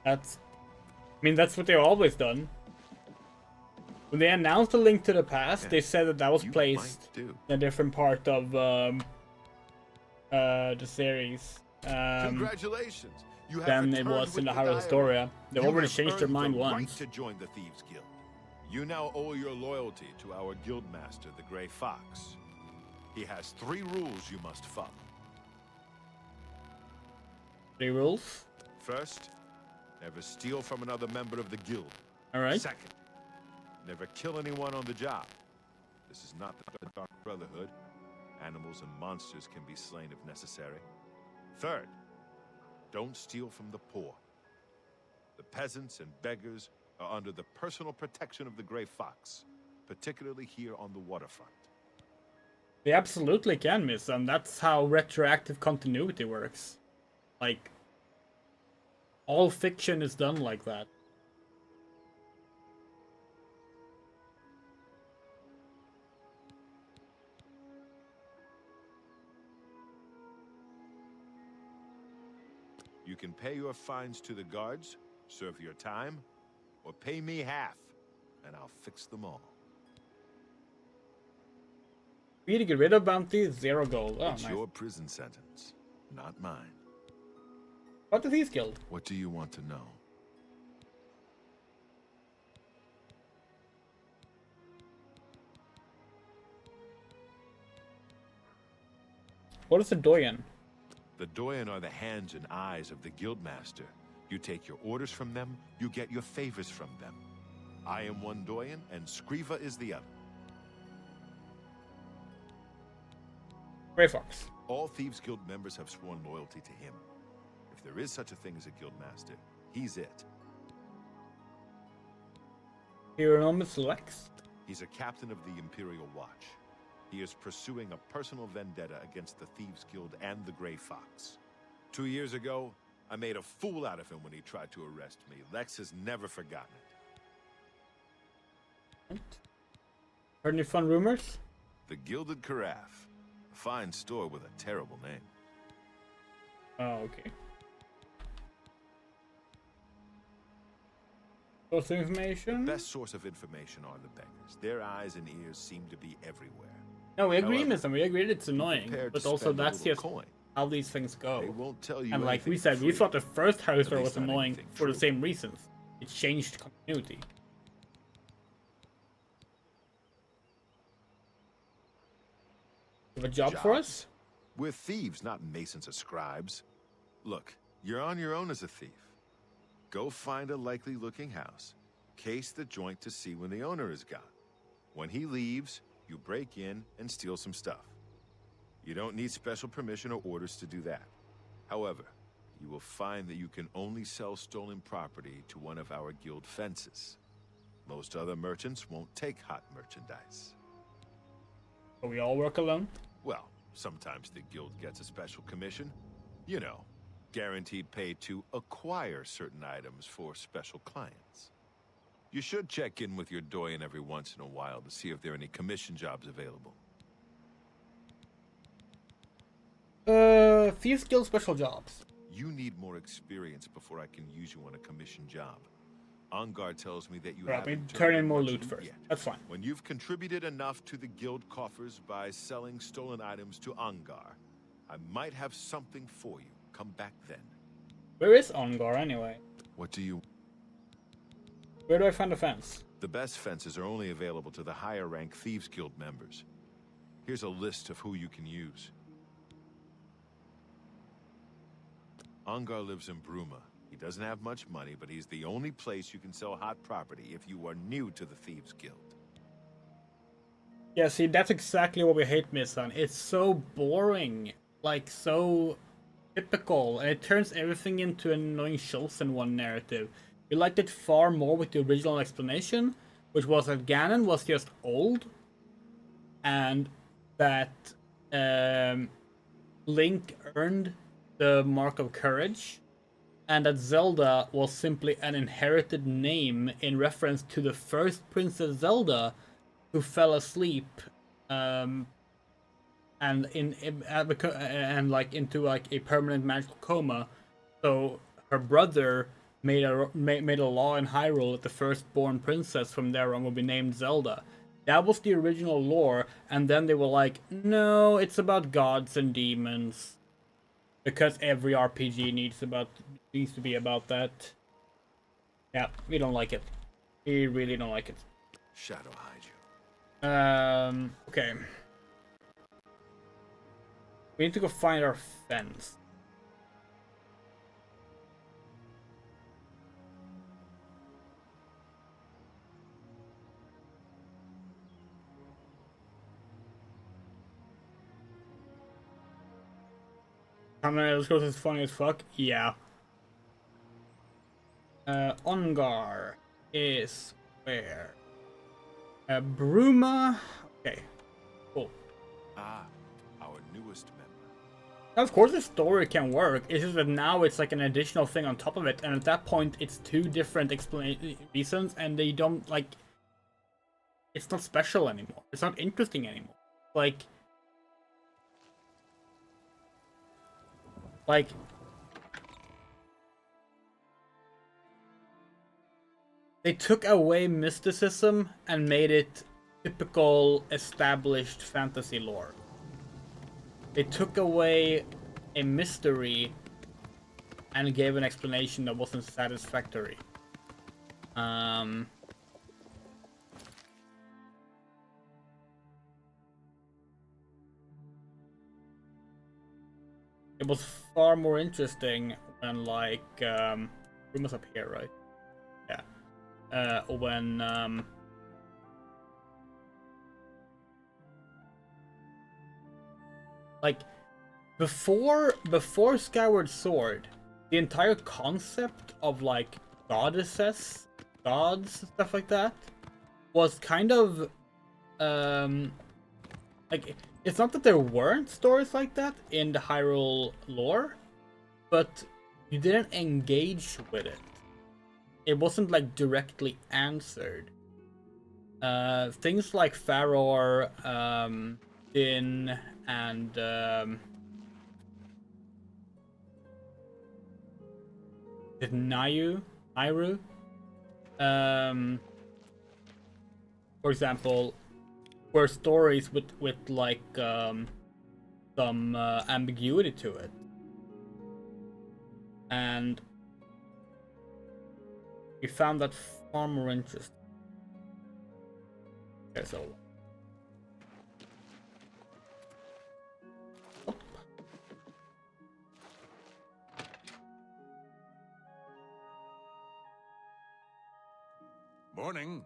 That's... I mean, that's what they've always done. When they announced A Link to the Past, they said that that was placed in a different part of the series. Congratulations! You have Than it returned was in with the Hyrule diary. Historia. They've You already have changed their earned mind the once. Right to join the Thieves Guild. You now owe your loyalty to our guildmaster, the Grey Fox. He has 3 rules you must follow. 3 rules? First, never steal from another member of the guild. Alright. Second, never kill anyone on the job. This is not the Dark Brotherhood. Animals and monsters can be slain if necessary. Third, don't steal from the poor. The peasants and beggars are under the personal protection of the Grey Fox, particularly here on the waterfront. They absolutely can, miss, and that's how retroactive continuity works. Like, all fiction is done like that. You can pay your fines to the guards, serve your time, or pay me half, and I'll fix them all. For you to get rid of bounty, 0 gold. Oh, It's nice. your prison sentence, not mine. What the Thieves Guild? What do you want to know? What is a doyen? The doyen are the hands and eyes of the guildmaster. You take your orders from them, you get your favors from them. I am one doyen, and Scriva is the other. Grey Fox. All Thieves Guild members have sworn loyalty to him. If there is such a thing as a guildmaster, he's it. Hieronymus Lex? He's a captain of the Imperial Watch. He is pursuing a personal vendetta against the Thieves Guild and the Grey Fox. 2 years ago, I made a fool out of him when he tried to arrest me. Lex has never forgotten it. Heard any fun rumors? The Gilded Carafe. A fine store with a terrible name. Oh, okay. Source of information? The best source of information are the beggars. Their eyes and ears seem to be everywhere. No, we agree, However, Mr. We agreed it's annoying, prepared but to also spend a that's little just coin. how these things go. They won't tell you And like we anything said, for we free. thought the first house At store least was not annoying anything for the true. same reasons. It changed continuity. You have a job for us? We're thieves, not masons or scribes. Look, you're on your own as a thief. Go find a likely-looking house. Case the joint to see when the owner is gone. When he leaves, you break in and steal some stuff. You don't need special permission or orders to do that. However, you will find that you can only sell stolen property to one of our guild fences. Most other merchants won't take hot merchandise. So we all work alone? Well, sometimes the guild gets a special commission. You know, guaranteed pay to acquire certain items for special clients. You should check in with your doyen every once in a while to see if there are any commission jobs available. Thieves Guild special jobs. You need more experience before I can use you on a commission job. Ongar tells me that you Right, haven't we turn turned in more much loot first. yet. That's fine. When you've contributed enough to the guild coffers by selling stolen items to Ongar, I might have something for you. Come back then. Where is Ongar anyway? What do you... Where do I find a fence? The best fences are only available to the higher rank Thieves Guild members. Here's a list of who you can use. Ongar lives in Bruma. He doesn't have much money, but he's the only place you can sell hot property if you are new to the Thieves Guild. Yeah, see, that's exactly what we hate, Misan. It's so boring. Like, so typical. And it turns everything into an annoying chosen one narrative. We liked it far more with the original explanation, which was that Ganon was just old. And that Link earned the Mark of Courage. And that Zelda was simply an inherited name in reference to the first Princess Zelda who fell asleep and like into like a permanent magical coma. So her brother made a law in Hyrule that the firstborn princess from there on will be named Zelda. That was the original lore, and then they were like, no, it's about gods and demons. Because every RPG needs to be about that. Yeah, we don't like it. We really don't like it. Shadow hide you. Okay. We need to go find our fence. How many of those is funny as fuck? Yeah. Ongar is where? Bruma. Okay. Cool. Ah, our newest member. Now, of course, the story can work. It's just that now it's like an additional thing on top of it, and at that point, it's two different reasons, and they don't like. It's not special anymore. It's not interesting anymore. Like. They took away mysticism and made it typical established fantasy lore. They took away a mystery and gave an explanation that wasn't satisfactory. it was far more interesting when, like, room was up here, right? Yeah. When, like, before Skyward Sword, the entire concept of, like, goddesses, gods, stuff like that, was kind of, like, it's not that there weren't stories like that in the Hyrule lore, but you didn't engage with it. It wasn't, like, directly answered. Things like Faror, Din, and Nairu, for example, were stories with like some ambiguity to it, and we found that far more interesting. Okay, so Morning.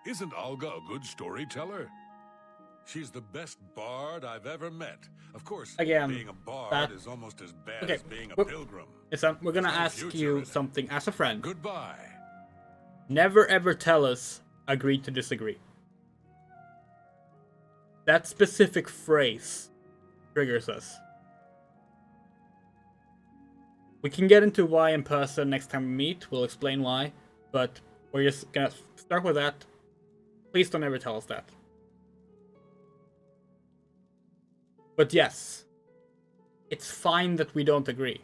Isn't Olga a good storyteller? She's the best bard I've ever met. Of course, again, being a bard is almost as bad as being a pilgrim. We're gonna ask you something as a friend. Goodbye. Never ever tell us agree to disagree. That specific phrase triggers us. We can get into why in person next time we meet. We'll explain why, but we're just gonna start with that. Please don't ever tell us that. But yes, it's fine that we don't agree.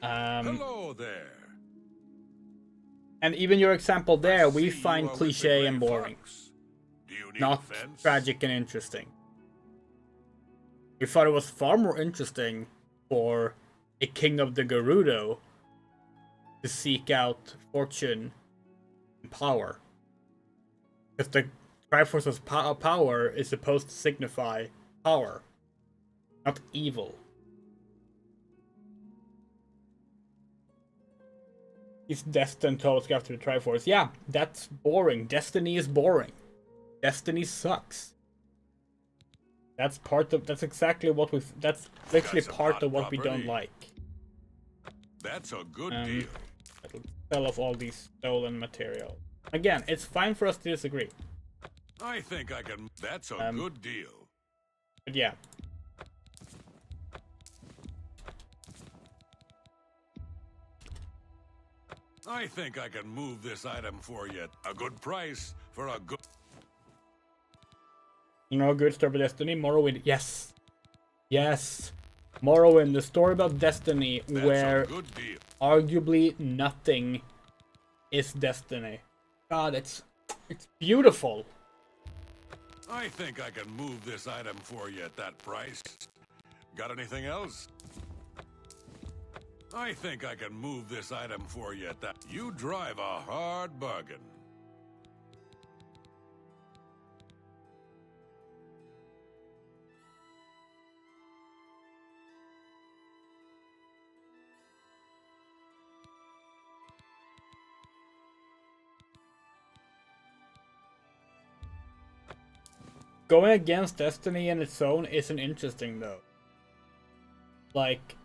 Hello there. And even your example there, we find cliche and boring. Not tragic and interesting. We thought it was far more interesting for a king of the Gerudo to seek out fortune and power. Because the Triforce's power is supposed to signify power, not evil. He's destined to always go after the Triforce. Yeah, that's boring. Destiny is boring. Destiny sucks. That's exactly what that's literally part of what we don't like. That's a good deal. That'll sell off all these stolen material. Again, it's fine for us to disagree. I think I can. That's a good deal. But yeah. I think I can move this item for you. A good price for a good... You know a good story about Destiny? Morrowind. Yes. Yes. Morrowind, the story about Destiny. That's where a good deal. Arguably nothing is Destiny. God, it's beautiful. I think I can move this item for you at that price. Got anything else? I think I can move this item for you at that. You drive a hard bargain. Going against Destiny in its own isn't interesting though. Like,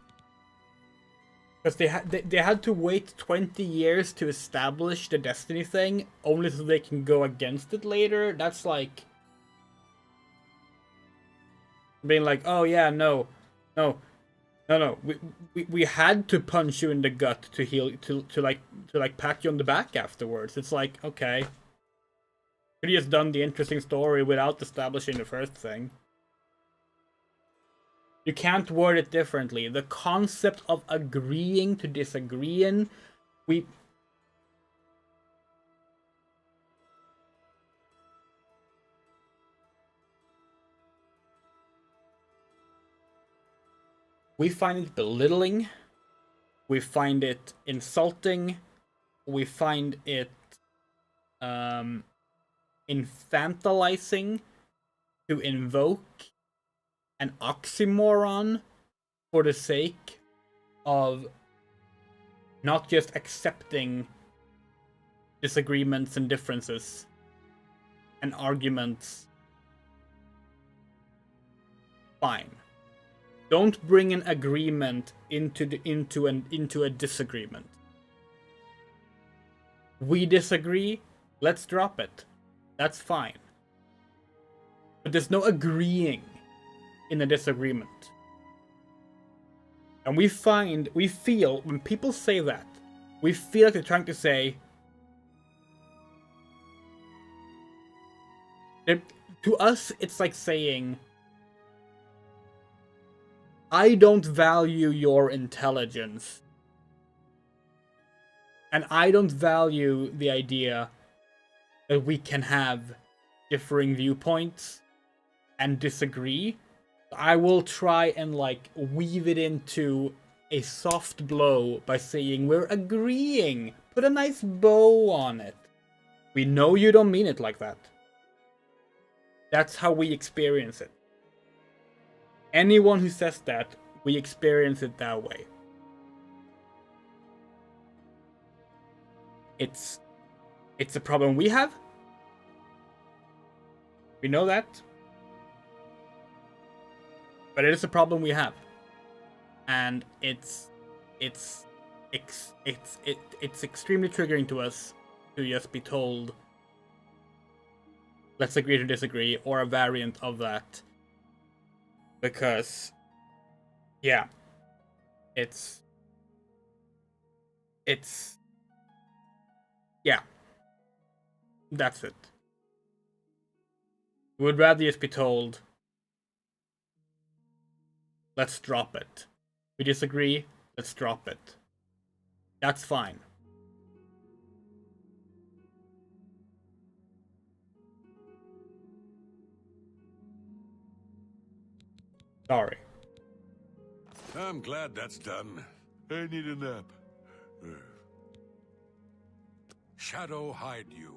because they had to wait 20 years to establish the Destiny thing, only so they can go against it later. That's like being like, oh yeah, no, we had to punch you in the gut to heal, to pat you on the back afterwards. It's like, okay, could you just done the interesting story without establishing the first thing? You can't word it differently. The concept of agreeing to disagreeing, we find it belittling, we find it insulting, we find it infantilizing to invoke an oxymoron for the sake of not just accepting disagreements and differences and arguments, fine. Don't bring an agreement into a disagreement. We disagree, let's drop it. That's fine. But there's no agreeing in a disagreement. And we feel, when people say that, we feel like they're trying to say, to us, it's like saying, I don't value your intelligence. And I don't value the idea that we can have differing viewpoints and disagree. I will try and like weave it into a soft blow by saying we're agreeing. Put a nice bow on it. We know you don't mean it like that. That's how we experience it. Anyone who says that, we experience it that way. It's a problem we have. We know that. But it is a problem we have. And it's extremely triggering to us to just be told, let's agree to disagree, or a variant of that. Because, yeah, yeah, that's it. We would rather just be told, let's drop it. We disagree, let's drop it. That's fine. Sorry. I'm glad that's done. I need a nap. Shadow hide you.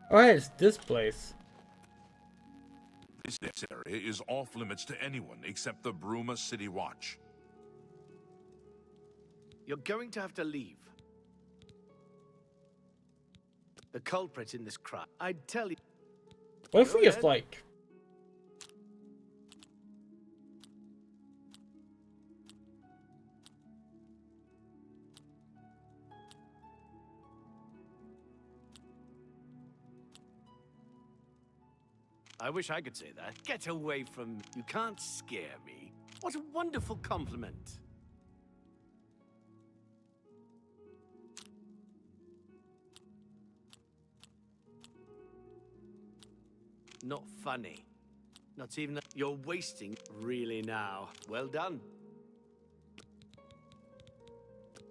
Where is this place? This area is off limits to anyone except the Bruma City Watch. You're going to have to leave. The culprit in this crime, I'd tell you. What if we just like... I wish I could say that. Get away from me. You can't scare me. What a wonderful compliment. Not funny. Not even... You're wasting... Really now. Well done.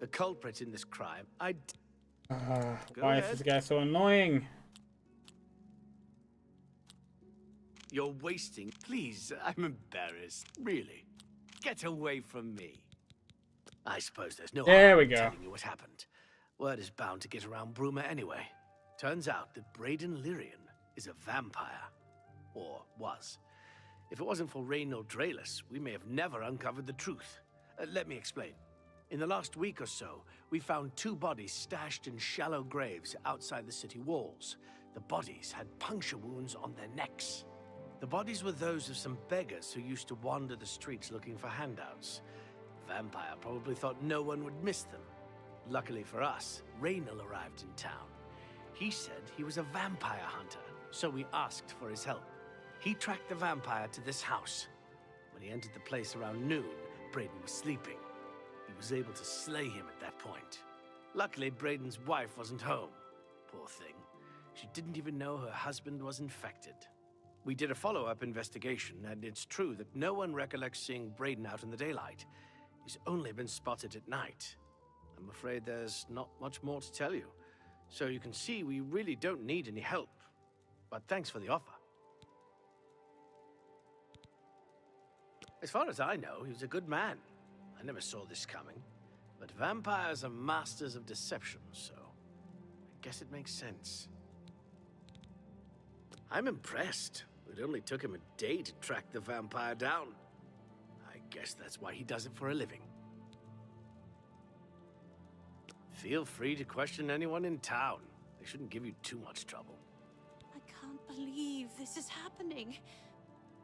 The culprit in this crime, why is this guy so annoying? You're wasting... Please, I'm embarrassed. Really. Get away from me. I suppose there's no There we harm in go. telling you what happened. Word is bound to get around Bruma anyway. Turns out that Braden Lyrian is a vampire. Or was. If it wasn't for Reynold Draelus, we may have never uncovered the truth. Let me explain. In the last week or so, we found 2 bodies stashed in shallow graves outside the city walls. The bodies had puncture wounds on their necks. The bodies were those of some beggars who used to wander the streets looking for handouts. The vampire probably thought no one would miss them. Luckily for us, Reynold arrived in town. He said he was a vampire hunter, so we asked for his help. He tracked the vampire to this house. When he entered the place around noon, Braden was sleeping. He was able to slay him at that point. Luckily, Braden's wife wasn't home. Poor thing. She didn't even know her husband was infected. We did a follow-up investigation, and it's true that no one recollects seeing Braden out in the daylight. He's only been spotted at night. I'm afraid there's not much more to tell you. So you can see we really don't need any help. But thanks for the offer. As far as I know, he was a good man. I never saw this coming. But vampires are masters of deception, so I guess it makes sense. I'm impressed. It only took him a day to track the vampire down. I guess that's why he does it for a living. Feel free to question anyone in town. They shouldn't give you too much trouble. I can't believe this is happening.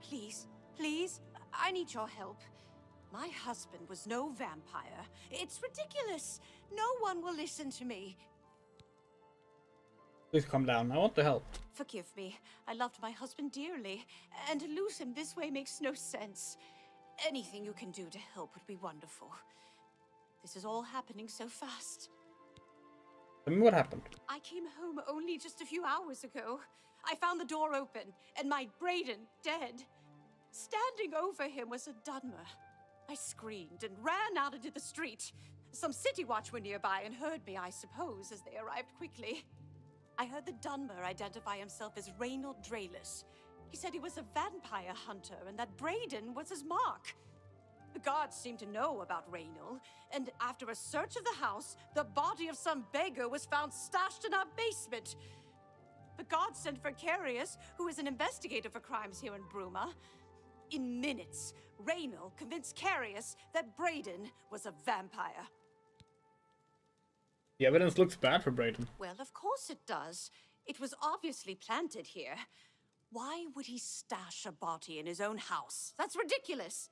Please, please, I need your help. My husband was no vampire. It's ridiculous. No one will listen to me. Please calm down. I want to help. Forgive me. I loved my husband dearly, and to lose him this way makes no sense. Anything you can do to help would be wonderful. This is all happening so fast. Tell me what happened. I came home only just a few hours ago. I found the door open, and my Braden dead. Standing over him was a Dunmer. I screamed and ran out into the street. Some city watch were nearby and heard me, I suppose, as they arrived quickly. I heard the Dunmer identify himself as Reynold Draelus. He said he was a vampire hunter and that Braden was his mark. The guards seemed to know about Reynold, and after a search of the house, the body of some beggar was found stashed in our basement. The guards sent for Carius, who is an investigator for crimes here in Bruma. In minutes, Reynold convinced Carius that Braden was a vampire. The evidence looks bad for Braden. Well, of course it does. It was obviously planted here. Why would he stash a body in his own house? That's ridiculous.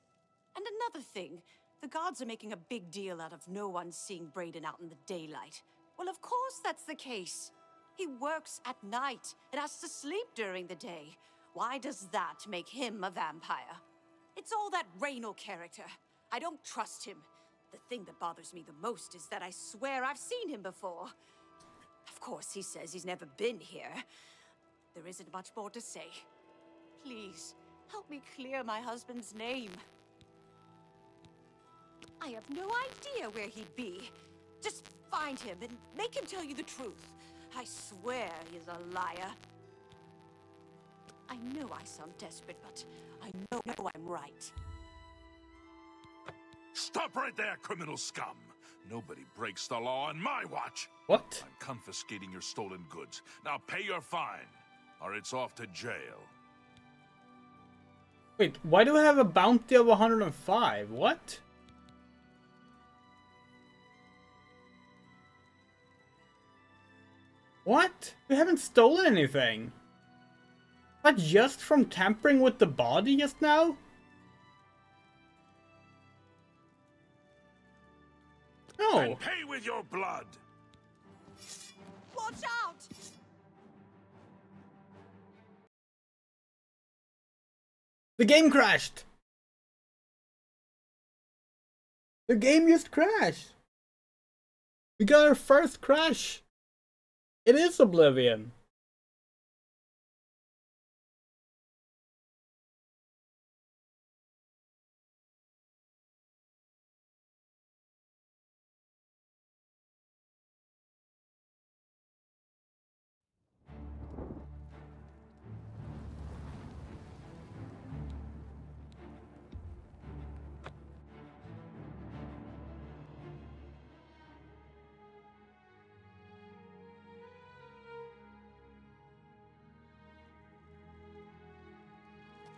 And another thing, the guards are making a big deal out of no one seeing Braden out in the daylight. Well, of course that's the case. He works at night and has to sleep during the day. Why does that make him a vampire? It's all that Reynold character. I don't trust him. The thing that bothers me the most is that I swear I've seen him before. Of course, he says he's never been here. There isn't much more to say. Please, help me clear my husband's name. I have no idea where he'd be. Just find him and make him tell you the truth. I swear he's a liar. I know I sound desperate, but I know I'm right. Stop right there, criminal scum! Nobody breaks the law on my watch! What? I'm confiscating your stolen goods. Now pay your fine, or it's off to jail. Wait, why do I have a bounty of 105? What? What? We haven't stolen anything. Not just from tampering with the body just now? No. And pay with your blood! Watch out! The game crashed! The game just crashed! We got our first crash! It is Oblivion!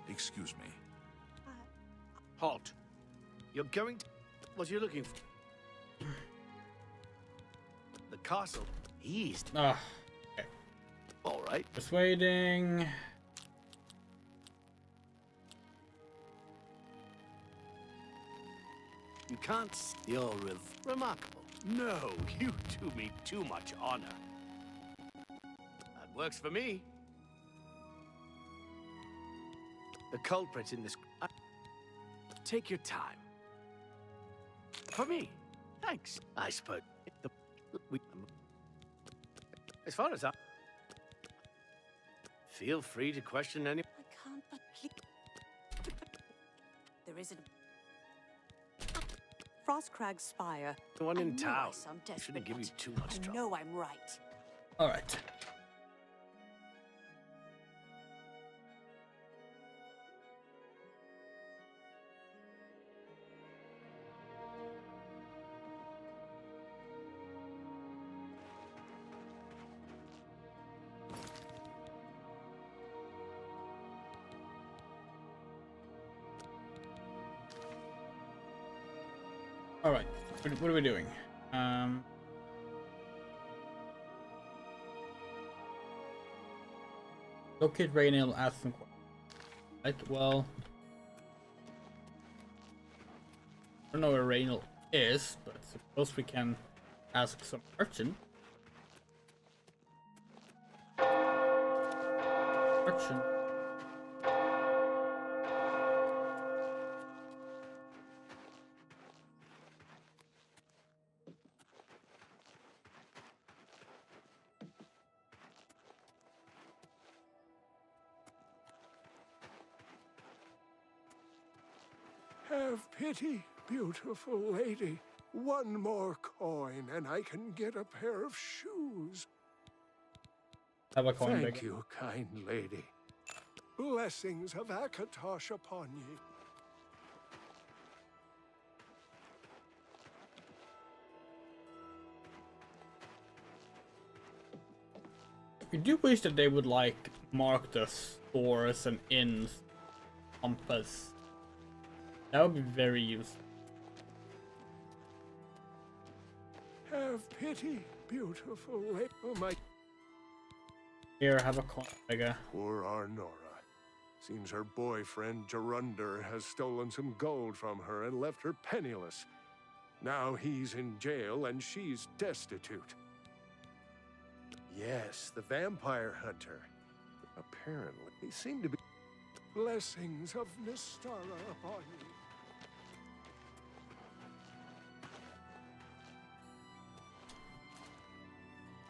Excuse me. Halt. You're going to... What are you looking for? The castle. East. Ah. Okay. All right. Just waiting. You can't... You're remarkable. No, you do me too much honor. That works for me. the culprit in this. Take your time. For me, thanks. I suppose. As far as I. Feel free to question any. I can't but please. There isn't. Frostcrag Spire. The one in I know I town. sound I shouldn't give you desperate, too much I trouble. know I'm right. All right. All right. What are we doing? Locate Raynil, ask some questions. Right, well... I don't know where Raynil is, but suppose we can ask some merchant. Merchant. Have pity, beautiful lady. One more coin, and I can get a pair of shoes. Have a coin. Thank you, kind lady. Blessings of Akatosh upon ye. I do wish that they would like mark the stores and inns compass. That would be very useful. Have pity, beautiful lady. Oh my. Here, have a coin, Mega. Poor Arnora. Seems her boyfriend, Gerunder, has stolen some gold from her and left her penniless. Now he's in jail and she's destitute. Yes, the vampire hunter. Apparently, he seemed to be... Blessings of Nistara upon you.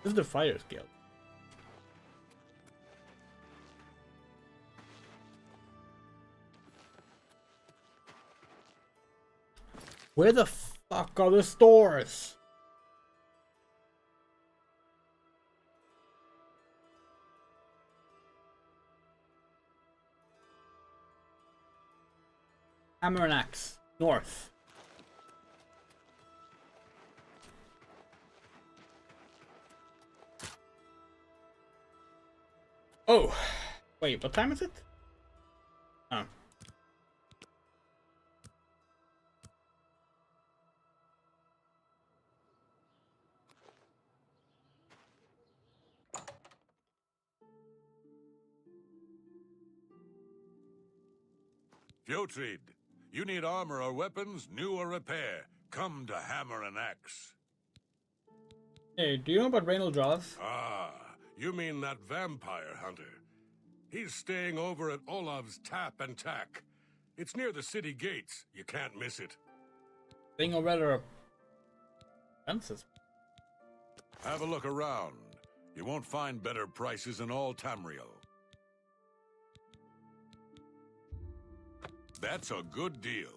This is the Fighters Guild. Where the fuck are the stores? Hammer and Axe, north. Oh, wait, what time is it? Oh. Fjotrid, you need armor or weapons, new or repair. Come to Hammer and Axe. Hey, do you know about Raynil Draws? Ah, you mean that vampire hunter. He's staying over at Olav's Tap and Tack. It's near the city gates. You can't miss it. Thing or rather fences. Have a look around. You won't find better prices in all Tamriel. That's a good deal.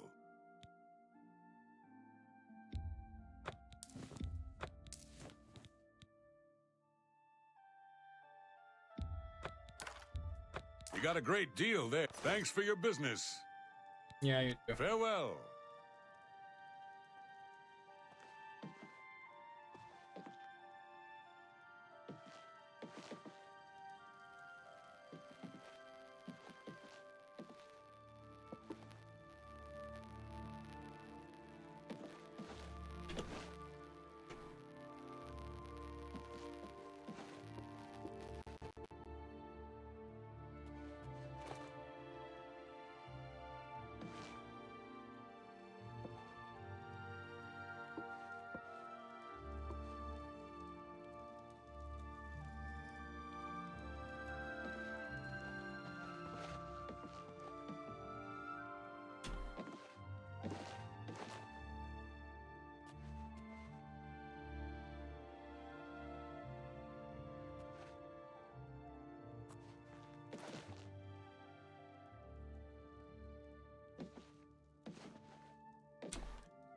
You got a great deal there. Thanks for your business. Yeah, you do. Farewell.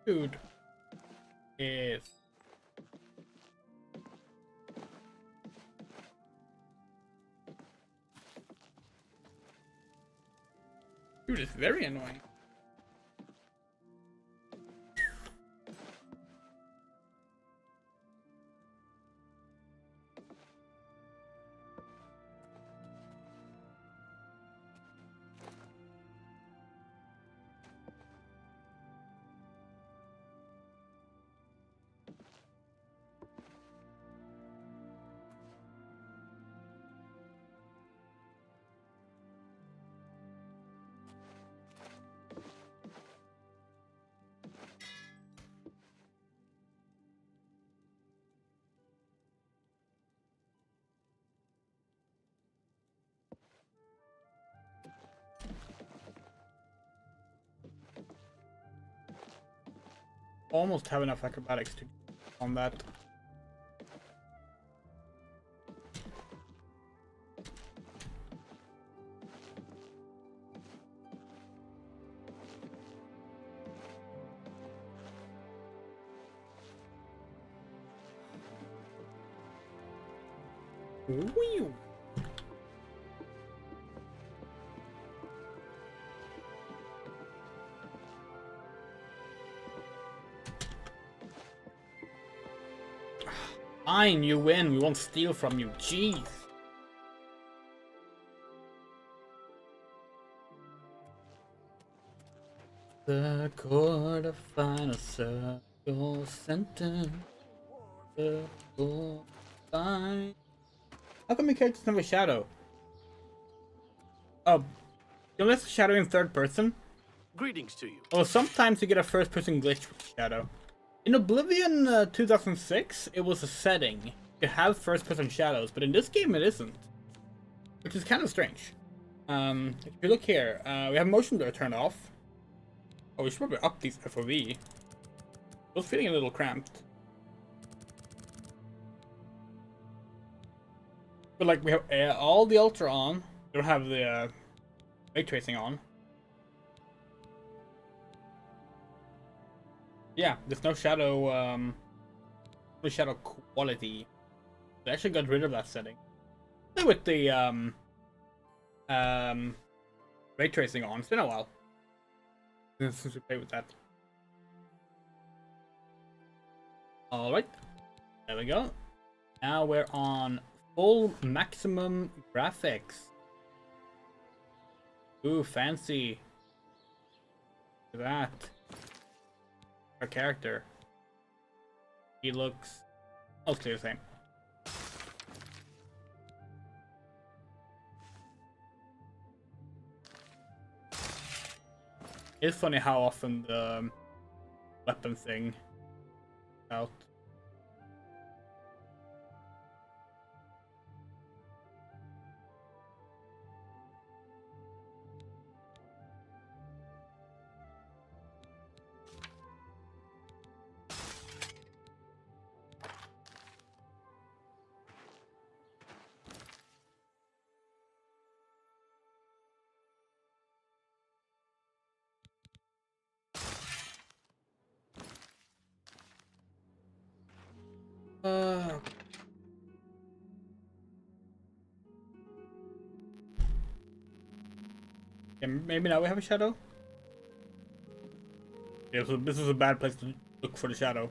Dude. Is... Dude, it's very annoying. Almost have enough acrobatics to on that. Whew. Fine, you win. We won't steal from you. Jeez. The quarterfinal circle sentence. The fine. How come your characters have a shadow? Oh, unless shadow in third person. Greetings to you. Well, sometimes you get a first person glitch with shadow. In Oblivion 2006, it was a setting to have first-person shadows, but in this game it isn't. Which is kind of strange. If you look here, we have motion blur turned off. Oh, we should probably up these FOV. I was feeling a little cramped. But like, we have all the ultra on. We don't have the ray tracing on. Yeah, there's no shadow, shadow quality. They actually got rid of that setting. With the, ray tracing on. It's been a while since we played with that. Alright. There we go. Now we're on full maximum graphics. Ooh, fancy. Look at that. Our character. He looks mostly the same. It's funny how often the weapon thing out. Yeah, maybe now we have a shadow? Yeah, so this is a bad place to look for the shadow.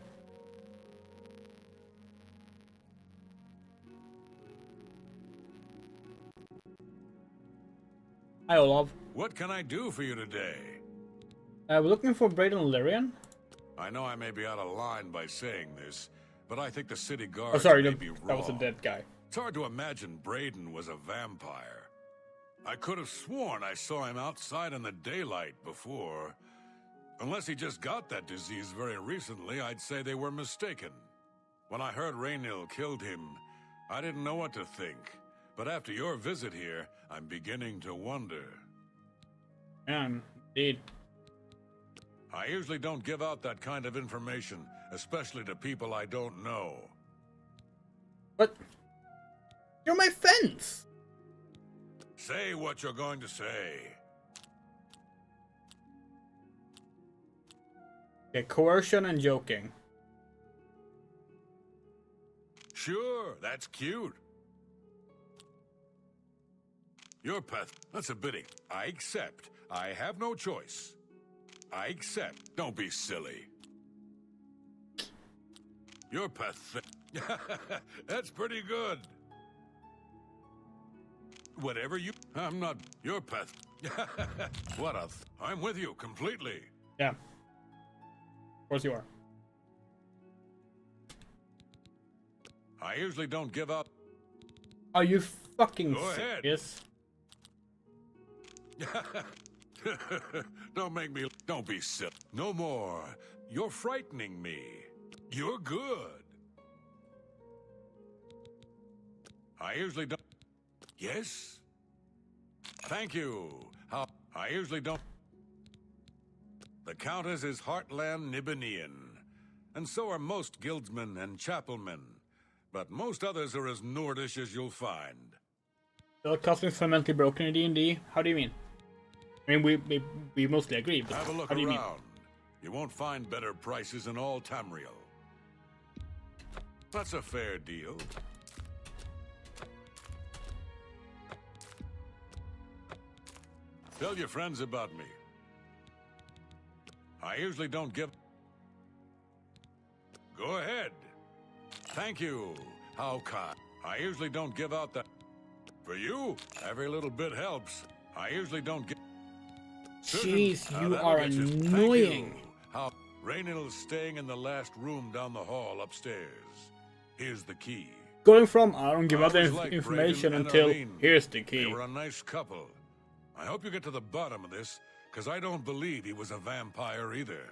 Hi, Olav. What can I do for you today? We're looking for Braden Lyrian. I know I may be out of line by saying this, but I think the city guard Oh, sorry, may be that was a wrong. dead guy. It's hard to imagine Braden was a vampire. I could have sworn I saw him outside in the daylight before. Unless he just got that disease very recently, I'd say they were mistaken. When I heard Raynil killed him, I didn't know what to think. But after your visit here, I'm beginning to wonder. Yeah, indeed. I usually don't give out that kind of information, especially to people I don't know. But you're my fence. Say what you're going to say. Okay, coercion and joking. Sure, that's cute. Your path, that's a bit. I accept. I have no choice. I accept. Don't be silly. Your path. That's pretty good. Whatever you. I'm not. Your path. What a. I'm with you completely. Yeah. Of course you are. I usually don't give up. Are you fucking Go ahead. serious? Don't make me. Don't be silly. No more. You're frightening me. You're good. I usually don't. Yes? Thank you. How? I usually don't. The Countess is Heartland Nibanian, and so are most guildsmen and chapelmen. But most others are as Nordish as you'll find. The custom's fundamentally broken in D&D? How do you mean? I mean, we mostly agree, but Have a look how do you mean? around. You won't find better prices in all Tamriel. That's a fair deal. Tell your friends about me. I usually don't give... Go ahead. Thank you. How kind. I usually don't give out that... For you, every little bit helps. I usually don't get... Jeez, you that'll are get you. Thank annoying. you. How... Raynill's staying in the last room down the hall upstairs. Here's the key. Going from I don't give out the I always liked information Brayden and until Arlene. here's the They key. were a nice couple. I hope you get to the bottom of this, because I don't believe he was a vampire either.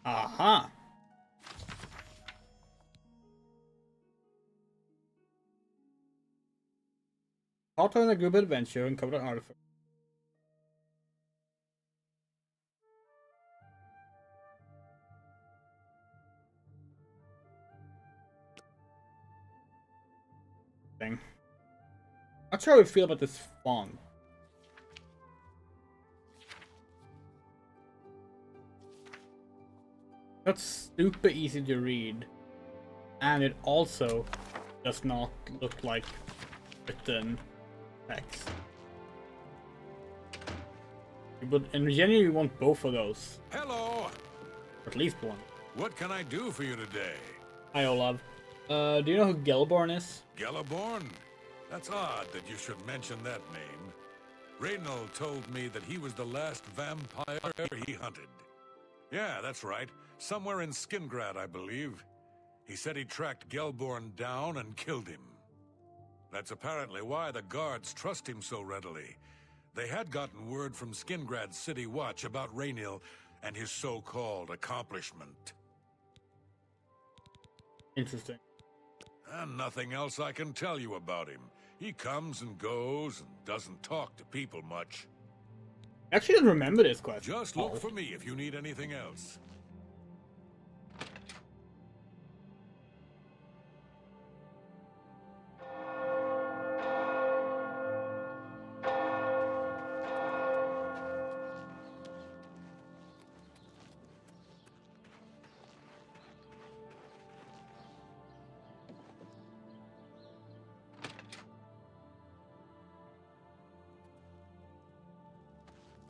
Aha. Part of a group adventure and cover an artifact. Thing. Not sure how I feel about this font. That's super easy to read, and it also does not look like written text. But in genuinely you want both of those. Hello! At least one. What can I do for you today? Hi Olav. Do you know who Gelborn is? Gelborn? That's odd that you should mention that name. Reynold told me that he was the last vampire he hunted. Yeah, that's right. Somewhere in Skingrad, I believe. He said he tracked Gelborn down and killed him. That's apparently why the guards trust him so readily. They had gotten word from Skingrad's City Watch about Raynil and his so-called accomplishment. Interesting. And nothing else I can tell you about him. He comes and goes and doesn't talk to people much. I actually don't remember this question. Just look for me if you need anything else.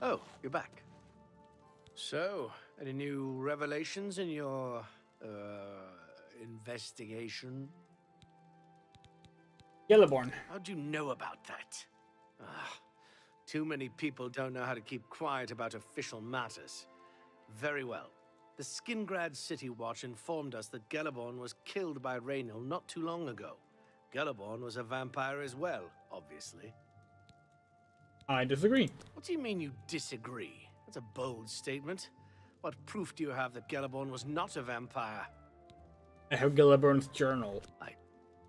Oh, you're back. So, any new revelations in your, investigation? Yellowborn. How'd you know about that? Too many people don't know how to keep quiet about official matters. Very well. The Skingrad City Watch informed us that Gellerborn was killed by Raynil not too long ago. Gellerborn was a vampire as well, obviously. I disagree. What do you mean you disagree? That's a bold statement. What proof do you have that Gellerborn was not a vampire? I have Gellerborn's journal.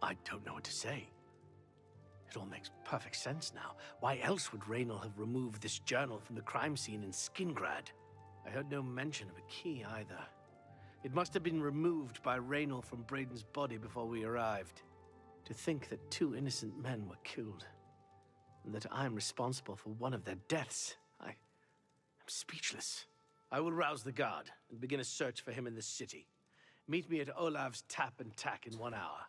I don't know what to say. It all makes perfect sense now. Why else would Raynil have removed this journal from the crime scene in Skingrad? I heard no mention of a key either. It must have been removed by Raynil from Braden's body before we arrived. To think that 2 innocent men were killed, and that I'm responsible for one of their deaths, I'm speechless. I will rouse the guard and begin a search for him in the city. Meet me at Olav's Tap and Tack in 1 hour.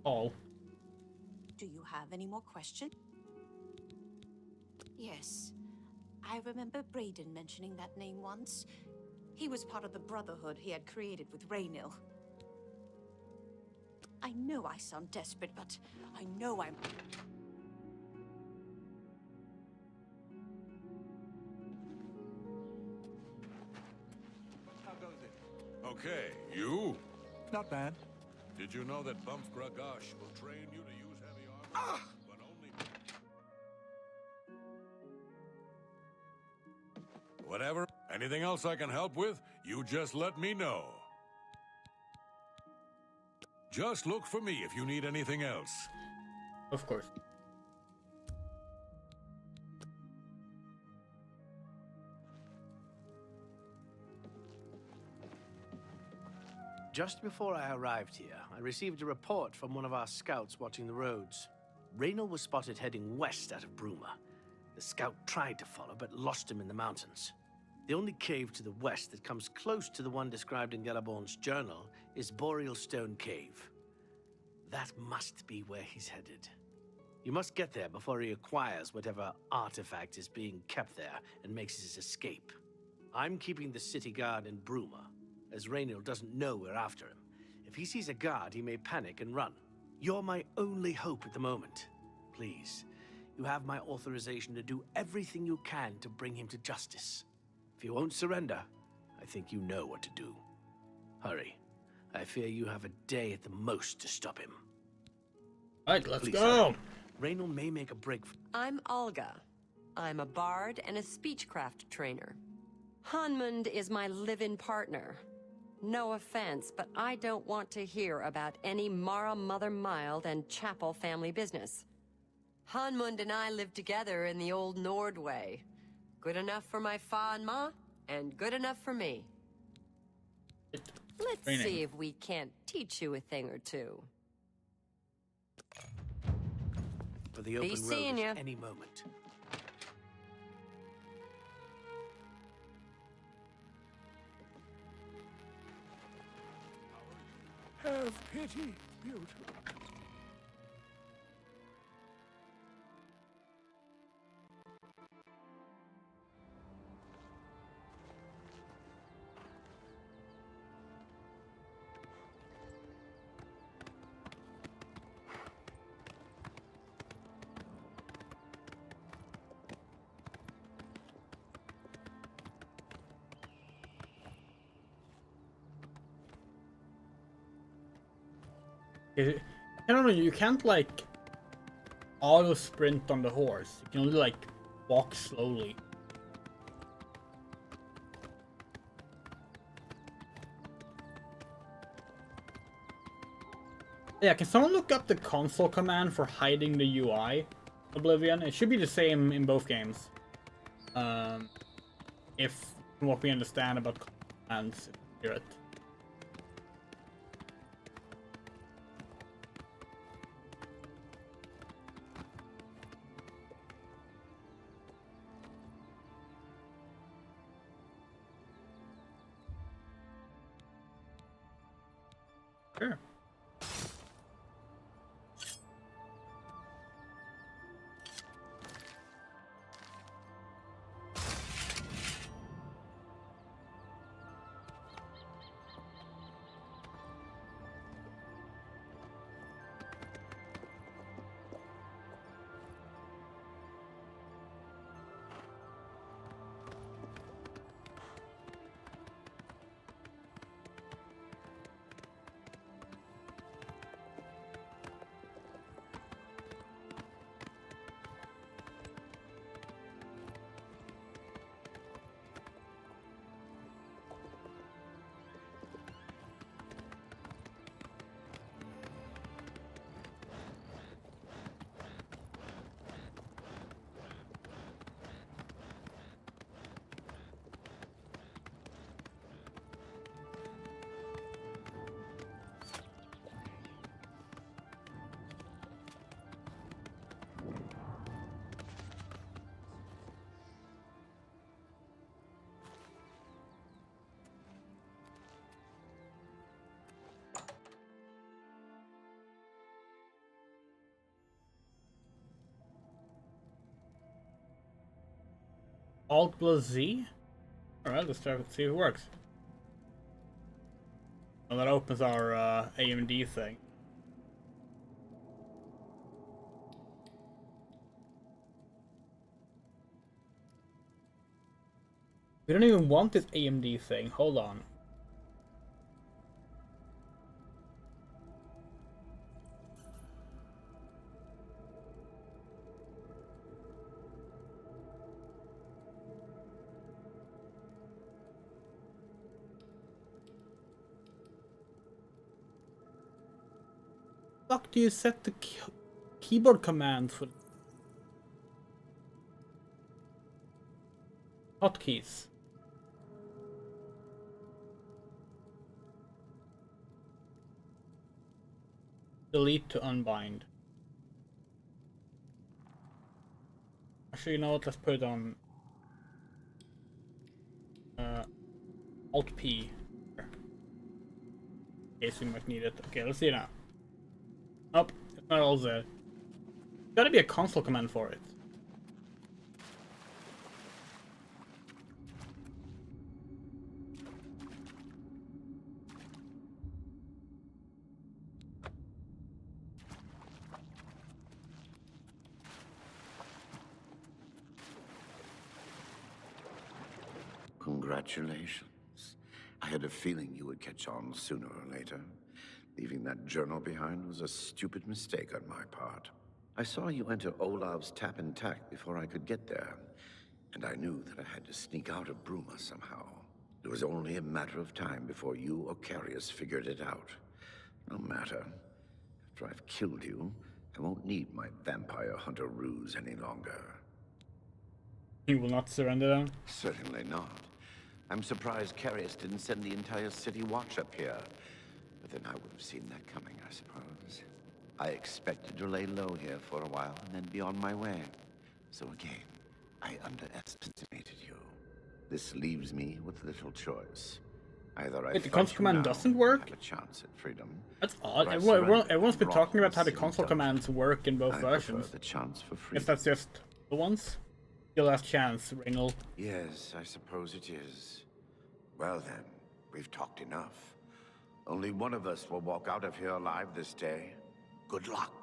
All. Do you have any more questions? Yes. I remember Braden mentioning that name once. He was part of the Brotherhood he had created with Raynil. I know I sound desperate, but I know I'm... How goes it? Okay, you? Not bad. Did you know that Bumf Gragash will train you to use heavy armor? But only... Whatever. Anything else I can help with, you just let me know. Just look for me if you need anything else. Of course. Just before I arrived here, I received a report from one of our scouts watching the roads. Raynil was spotted heading west out of Bruma. The scout tried to follow, but lost him in the mountains. The only cave to the west that comes close to the one described in Gellerborn's journal is Boreal Stone Cave. That must be where he's headed. You must get there before he acquires whatever artifact is being kept there and makes his escape. I'm keeping the city guard in Bruma, as Raynil doesn't know we're after him. If he sees a guard, he may panic and run. You're my only hope at the moment. Please, you have my authorization to do everything you can to bring him to justice. If he won't surrender, I think you know what to do. Hurry. I fear you have a day at the most to stop him. Alright, let's Please, go! Raynil may make a break. I'm Olga. I'm a bard and a speechcraft trainer. Hanmund is my live-in partner. No offense, but I don't want to hear about any Mara Mother Mild and Chapel family business. Hanmund and I lived together in the old Nord way. Good enough for my fa and ma, and good enough for me. Let's see if we can't teach you a thing or two. For the open Be road seeing at ya. any moment. Have pity, beautiful. I don't know, you can't like auto sprint on the horse. You can only like walk slowly. Yeah, can someone look up the console command for hiding the UI? Oblivion? It should be the same in both games. If from what we understand about commands, hear it. Sure. Alt plus Z? Alright, let's try to see if it works. Well, that opens our AMD thing. We don't even want this AMD thing. Hold on. Fuck do you set the keyboard commands for hotkeys? Delete to unbind. Actually, you know what? Let's put it on Alt P. In case we might need it. Okay, let's see now. Nope, it's not all there. Gotta be a console command for it. Congratulations. I had a feeling you would catch on sooner or later. Leaving that journal behind was a stupid mistake on my part. I saw you enter Olav's tap and tack before I could get there, and I knew that I had to sneak out of Bruma somehow. It was only a matter of time before you or Carius figured it out. No matter. After I've killed you, I won't need my vampire hunter ruse any longer. You will not surrender them? Certainly not. I'm surprised Carius didn't send the entire city watch up here. But then I would have seen that coming, I suppose. I expected to lay low here for a while and then be on my way. So again, I underestimated you. This leaves me with little choice. Either I Wait, the console command doesn't work? have a chance at freedom. That's odd. Everyone's been talking about how the console commands work in both versions. The chance for freedom. Guess that's just the ones. Your last chance, Reynold. Yes, I suppose it is. Well then, we've talked enough. Only one of us will walk out of here alive this day. Good luck.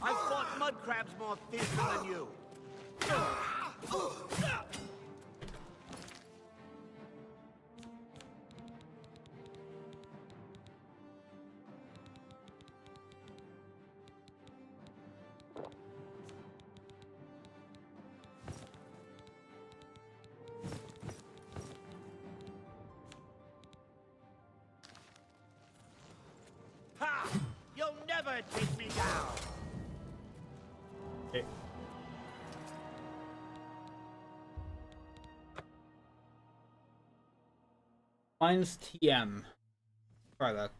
I've fought mud crabs more fiercely than you. Ha! You'll never take me down! Okay. Mine's TM. Try that.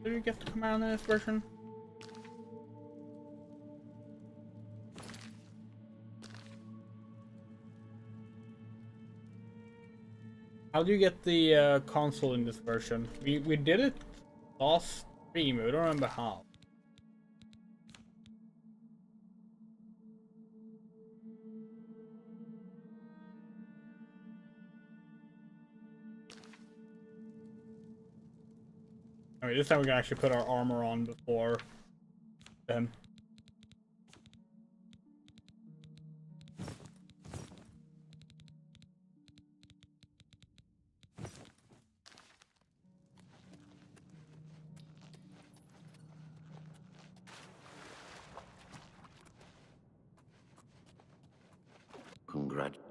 Did you get the command in this version? How do you get the console in this version? We did it last stream, I don't remember how. Alright, this time we can actually put our armor on before them.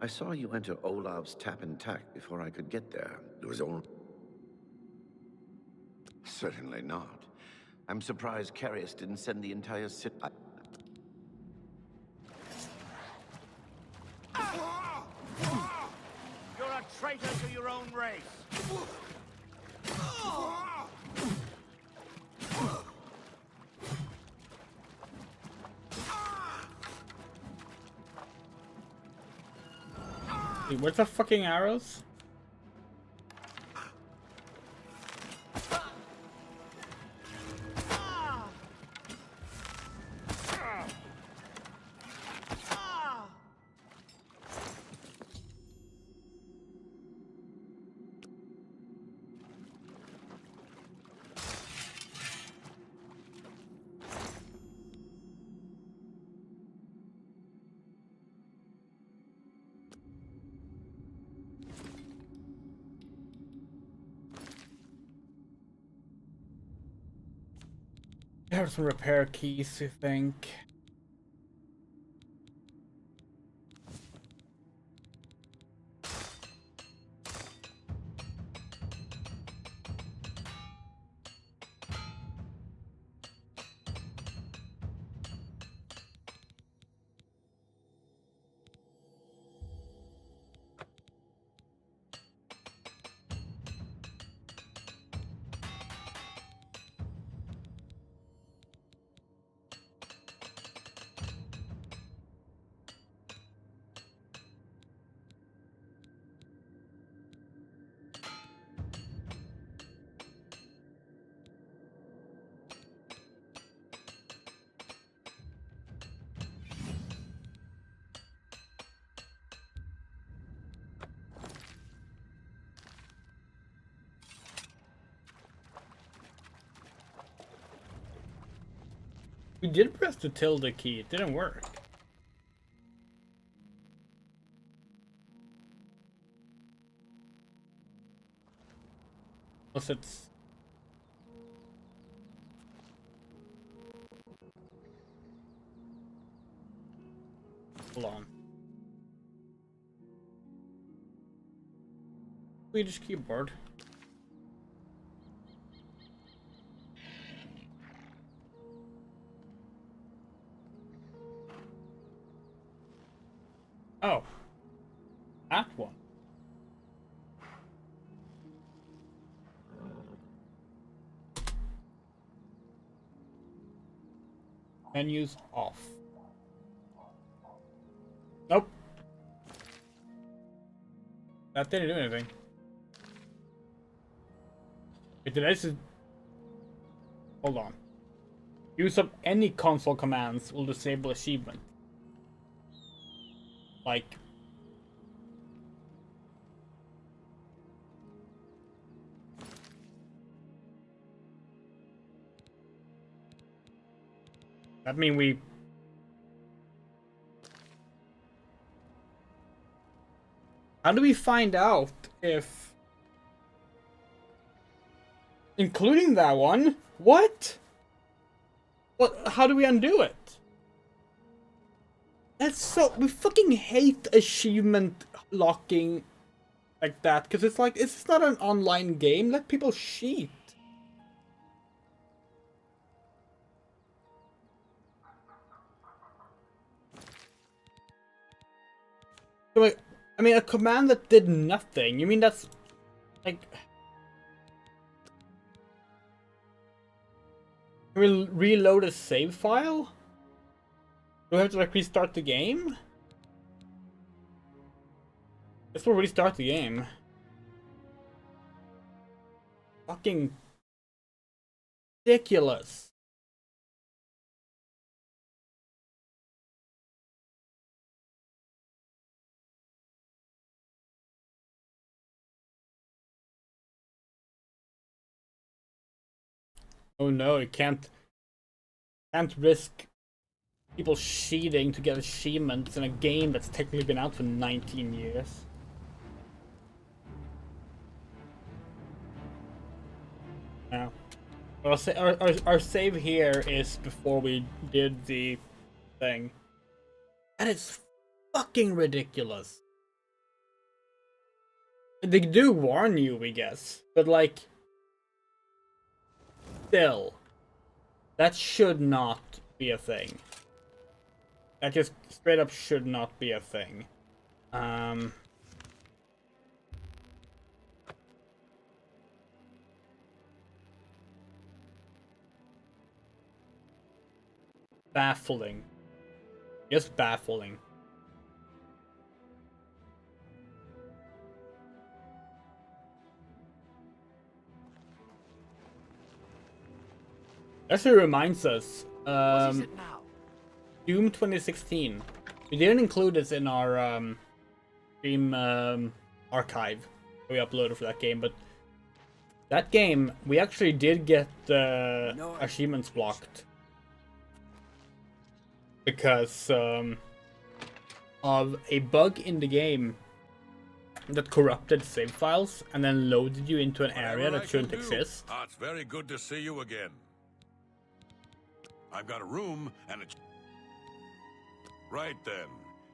I saw you enter Olav's tap and tack before I could get there. It was only... Certainly not. I'm surprised Carius didn't send the entire city... You're a traitor to your own race! Wait, where's the fucking arrows? There's some repair keys, I think. We did press the tilde key, it didn't work. Unless it's... Hold on. Swedish keyboard. Oh. That one. Menus off. Nope. That didn't do anything. Wait, did I just... Hold on. Use of any console commands will disable achievement. Like... That mean we... How do we find out if... Including that one? What? What? How do we undo it? That's so... We fucking hate achievement locking like that, because it's like, it's not an online game. Let people cheat. So, like, I mean, a command that did nothing. You mean that's... Like... We'll reload a save file? Do we have to like restart the game? Guess we'll restart the game. Fucking ridiculous. Oh no, it can't risk people cheating to get achievements in a game that's technically been out for 19 years. Yeah. Well, our save here is before we did the thing. That is fucking ridiculous. They do warn you, we guess, but like... Still. That should not be a thing. That just straight up should not be a thing. Baffling. Just baffling. Actually reminds us, What is it now? Doom 2016. We didn't include this in our stream archive we uploaded for that game, but that game we actually did get achievements blocked because of a bug in the game that corrupted save files and then loaded you into an area that shouldn't exist. Ah, it's very good to see you again. I've got a room and a... Right then.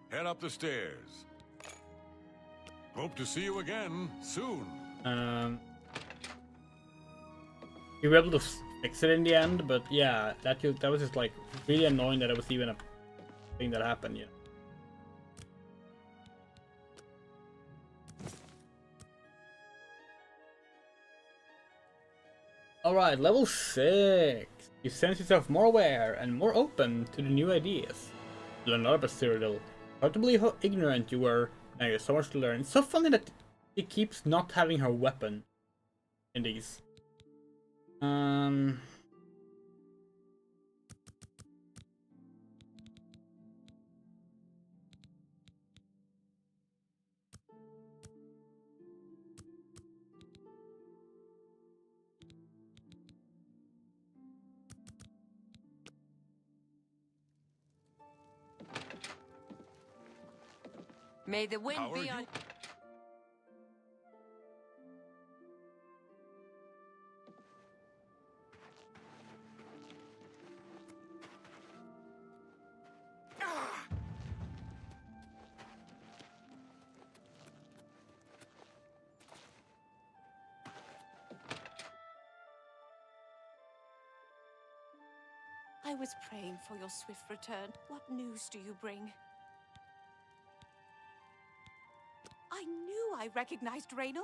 Head up the stairs. Hope to see you again soon. You were able to fix it in the end, but yeah, that was just like really annoying that it was even a thing that happened, yeah. Alright, level 6. You sense yourself more aware and more open to the new ideas. You learn a lot about Cyrodiil. Hard to believe how ignorant you were. Now you have so much to learn. It's so funny that she keeps not having her weapon in these. May the wind be on... I was praying for your swift return. What news do you bring? I knew I recognized Raynal.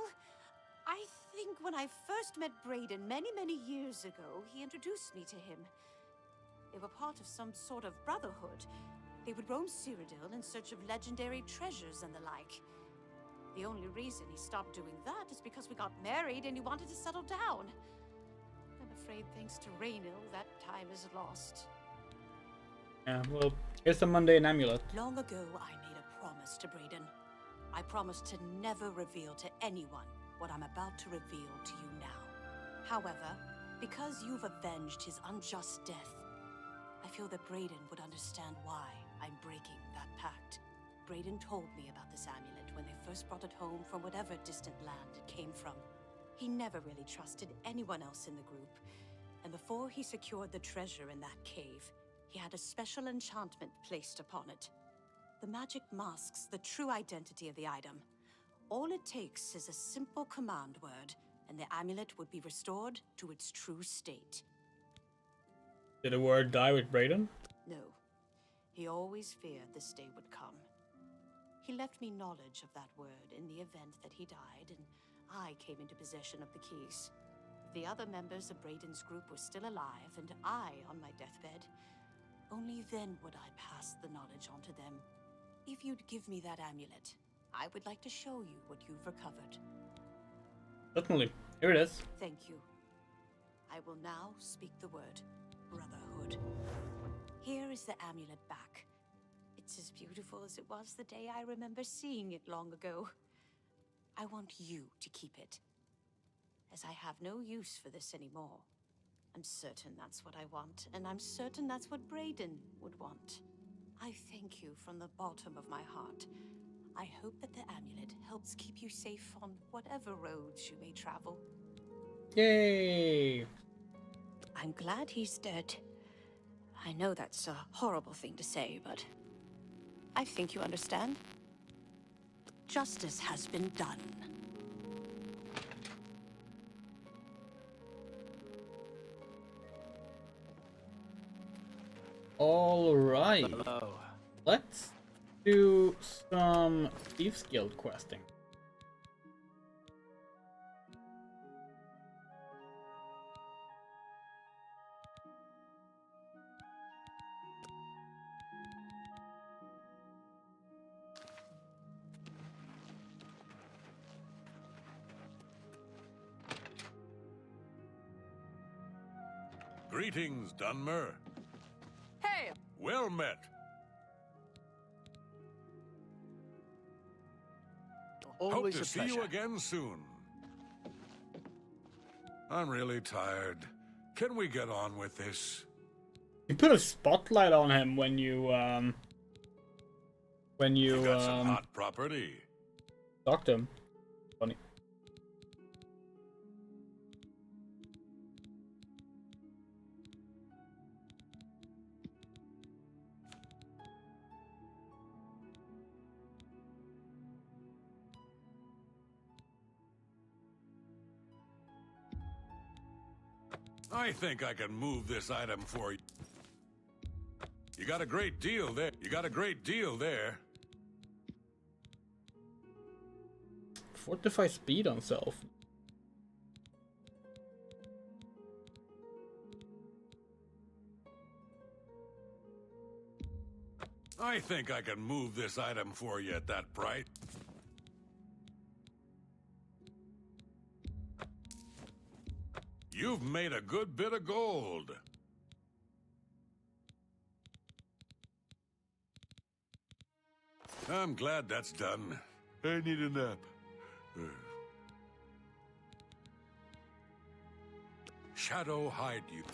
I think when I first met Braden many years ago, he introduced me to him. They were part of some sort of brotherhood. They would roam Cyrodiil in search of legendary treasures and the like. The only reason he stopped doing that is because we got married and he wanted to settle down. I'm afraid thanks to Raynal, that time is lost. Yeah, well, here's a mundane amulet. Long ago, I made a promise to Braden. I promised to never reveal to anyone what I'm about to reveal to you now. However, because you've avenged his unjust death, I feel that Braden would understand why I'm breaking that pact. Braden told me about this amulet when they first brought it home from whatever distant land it came from. He never really trusted anyone else in the group, and before he secured the treasure in that cave, he had a special enchantment placed upon it. The magic masks the true identity of the item. All it takes is a simple command word, and the amulet would be restored to its true state. Did the word die with Braden? No. He always feared this day would come. He left me knowledge of that word in the event that he died, and I came into possession of the keys. If the other members of Braden's group were still alive, and I on my deathbed, only then would I pass the knowledge on to them. If you'd give me that amulet, I would like to show you what you've recovered. Definitely. Here it is. Thank you. I will now speak the word Brotherhood. Here is the amulet back. It's as beautiful as it was the day I remember seeing it long ago. I want you to keep it, as I have no use for this anymore. I'm certain that's what I want, and I'm certain that's what Braden would want. I thank you from the bottom of my heart. I hope that the amulet helps keep you safe on whatever roads you may travel. Yay! I'm glad he's dead. I know that's a horrible thing to say, but I think you understand. Justice has been done. All right. Hello. Let's do some Thieves Guild questing. Greetings, Dunmer. Hey! Well met. Always Hope a to see pleasure. you again soon. I'm really tired. Can we get on with this? You put a spotlight on him when you got some hot property. talked to him. Funny. I think I can move this item for you. You got a great deal there. You got a great deal there. Fortify speed on self. I think I can move this item for you at that price. You've made a good bit of gold. I'm glad that's done. I need a nap. Shadow hide you.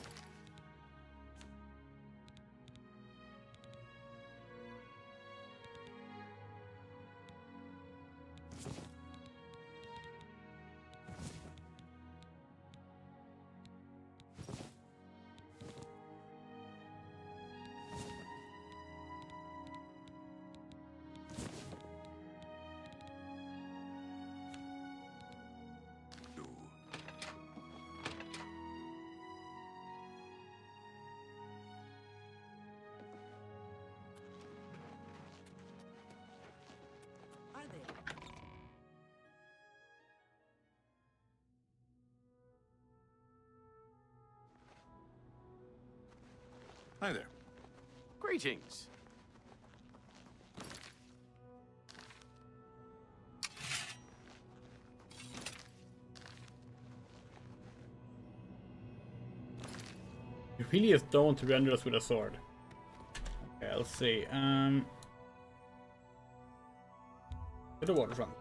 Hi there. Greetings. You really is don't render us with a sword. Okay, let's see. To the waterfront.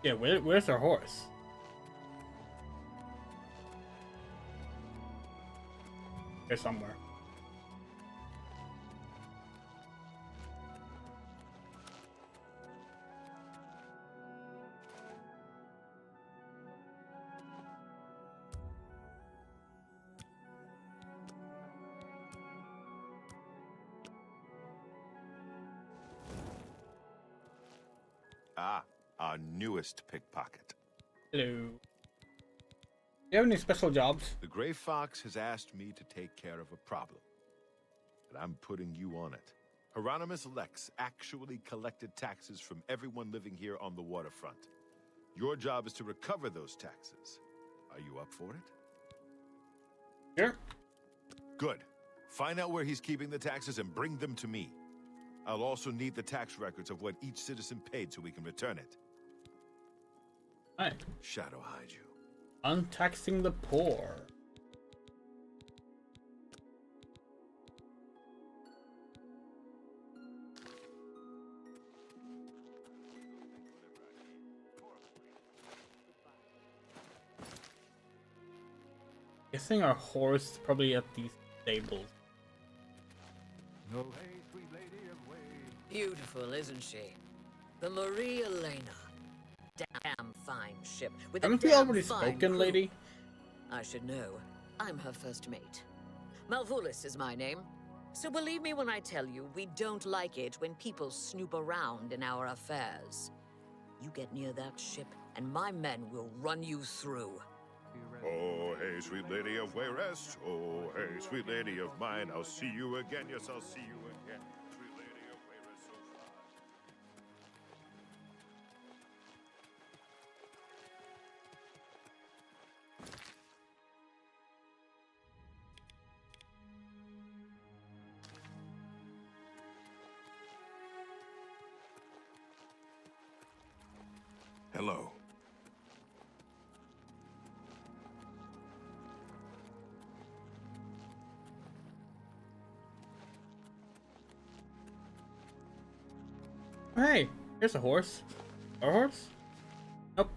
Yeah, where's our horse? Here somewhere. Ah, our newest pickpocket. Hello. Do you have any special jobs? The Gray Fox has asked me to take care of a problem, and I'm putting you on it. Hieronymus Lex actually collected taxes from everyone living here on the waterfront. Your job is to recover those taxes. Are you up for it? Sure. Good. Find out where he's keeping the taxes and bring them to me. I'll also need the tax records of what each citizen paid so we can return it. Hi. Shadow hide you. Untaxing the poor. Guessing our horse is probably at these stables. No, hey, sweet lady of waves. Beautiful, isn't she? The Marie Elena. Damn fine ship. With Haven't a we damn already fine spoken, crew. lady? I should know. I'm her first mate. Malvulis is my name. So believe me when I tell you, we don't like it when people snoop around in our affairs. You get near that ship, and my men will run you through. Oh, hey, sweet lady of Wayrest. Oh, hey, sweet lady of mine. I'll see you again. Yes, I'll see you again. Sweet lady of Wayrest, so far. Hey, here's a horse. A horse? Nope.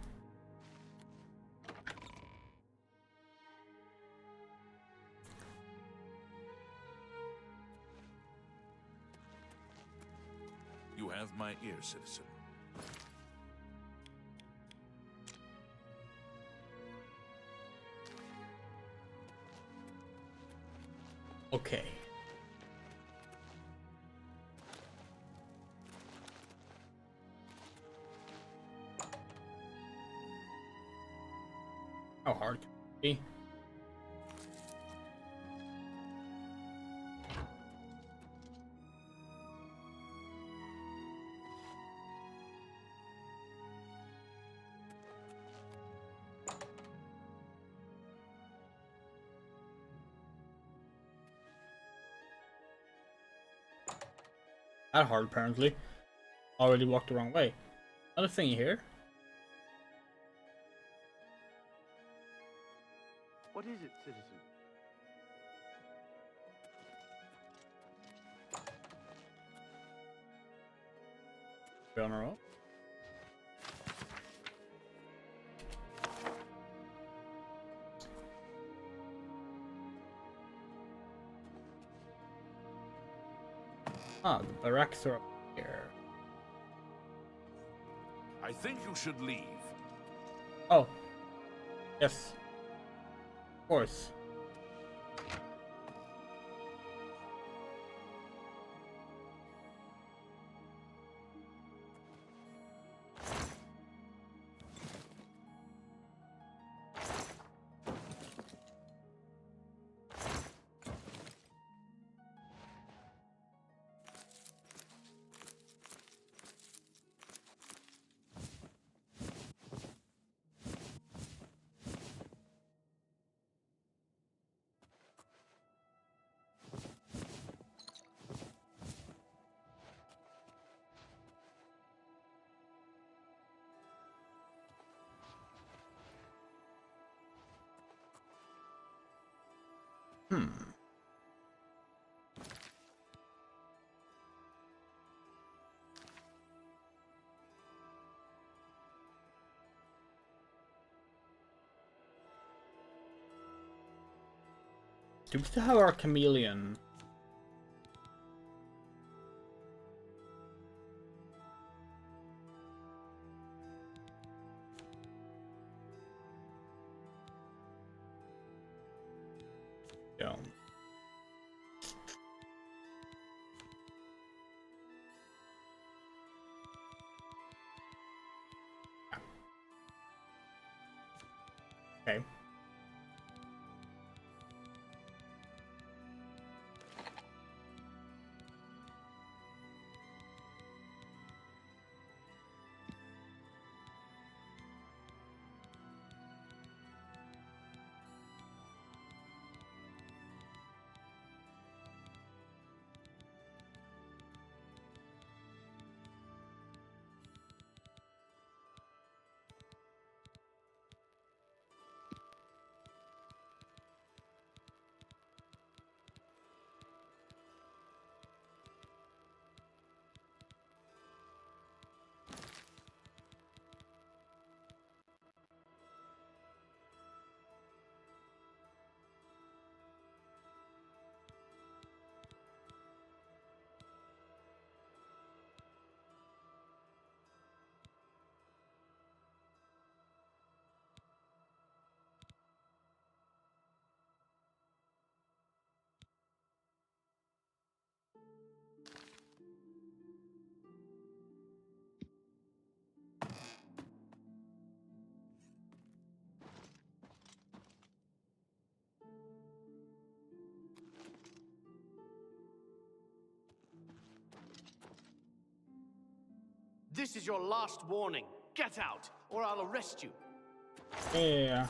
You have my ear, citizen. Okay. How hard can it be? That hard, apparently. Already walked the wrong way. Another thing here. What is it, citizen? We on our own? Ah, the barracks are up here. I think you should leave. Oh. Yes. Of course. Do we still have our chameleon? Yeah. Okay. This is your last warning. Get out, or I'll arrest you. Yeah.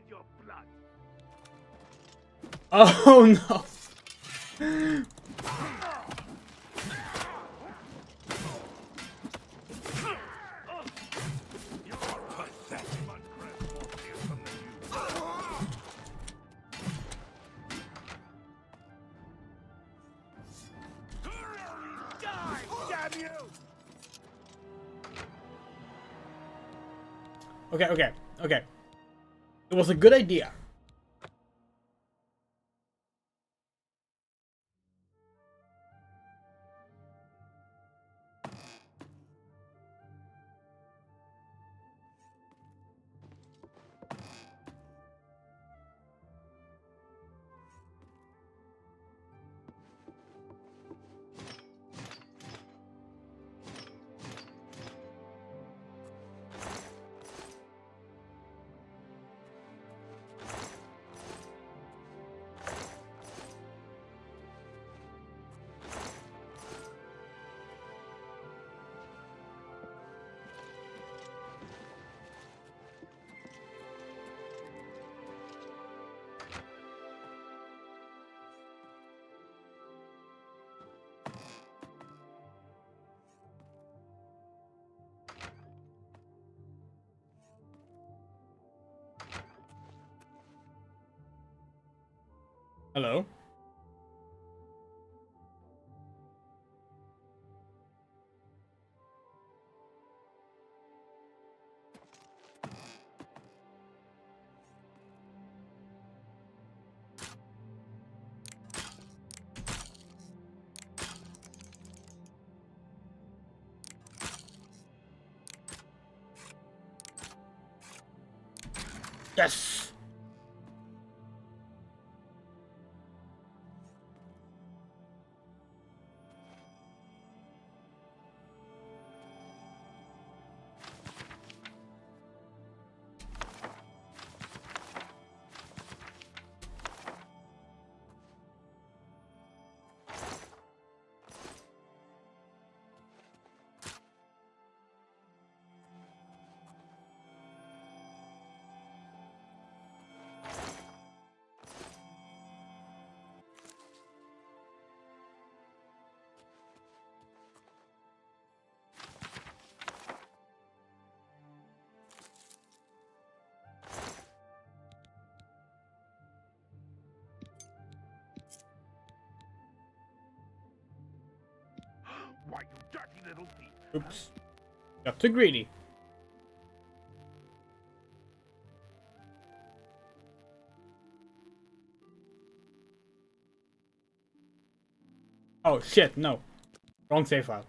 with your blood. Oh no! Okay. It was a good idea. Hello? Yes! Why, you dirty little thief! Oops. Got too greedy. Oh shit, no. Wrong save file.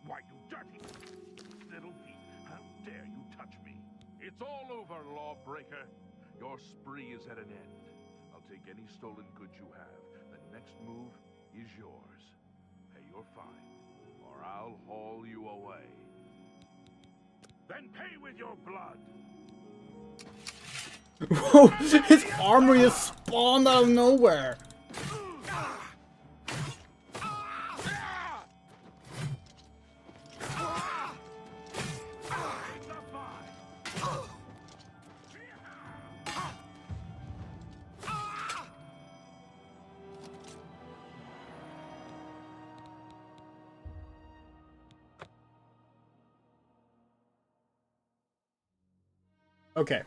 Why, you dirty little thief! How dare you touch me? It's all over, lawbreaker. Your spree is at an end. I'll take any stolen goods you have. The next move is yours. Pay your fine, or I'll haul you away. Then pay with your blood! Whoa! His armor just spawned out of nowhere! Okay.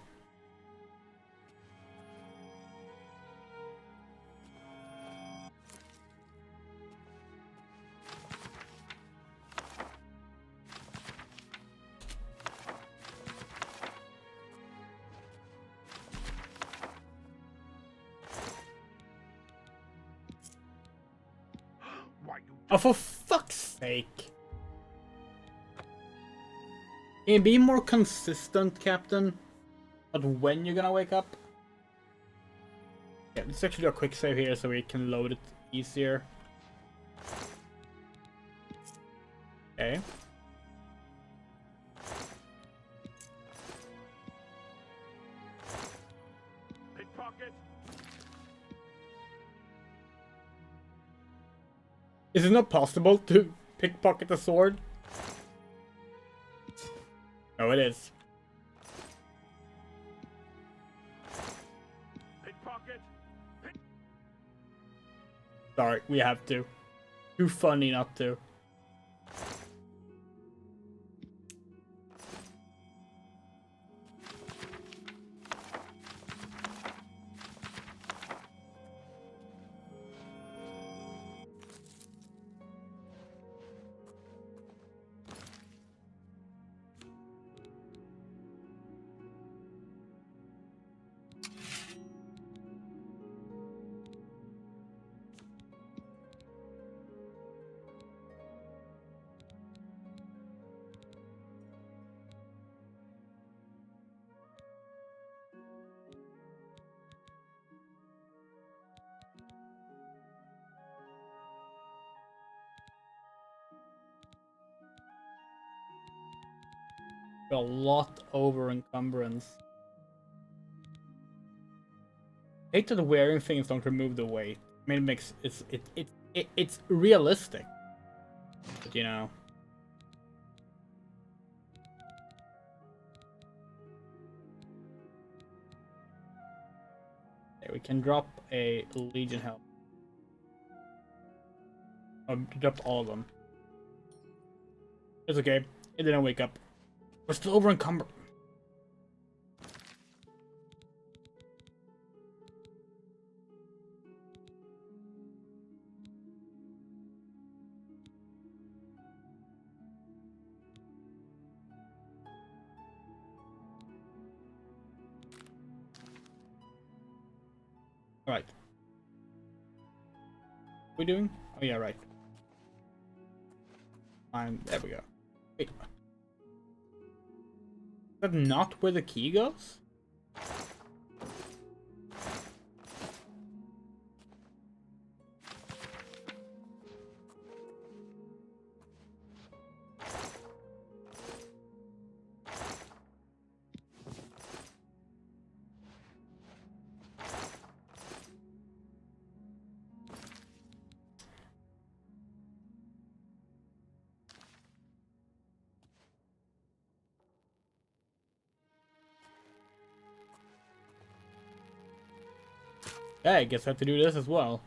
Oh, for fuck's sake. Can you be more consistent, Captain? But when you're gonna wake up? Yeah, let's actually do a quick save here so we can load it easier. Okay. Pickpocket! Is it not possible to pickpocket a sword? No, it is. Pickpocket. Sorry, we have to. Too funny not to. A lot over encumbrance. I hate that the wearing things don't remove the weight. I mean, it makes it's realistic, but you know. Okay, we can drop a Legion helmet. Drop all of them. It's okay. It didn't wake up. We're still over encumbered. All right. What are we doing? Oh yeah, right. There we go. Wait. Is that not where the key goes? Yeah, I guess I have to do this as well.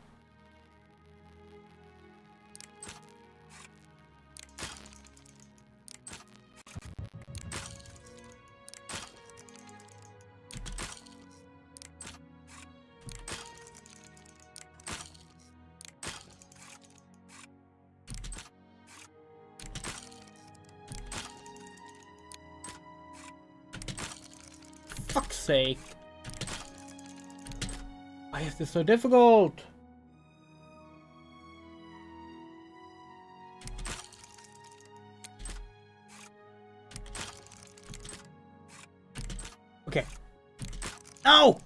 Fuck's sake. Why is this so difficult? Okay. No!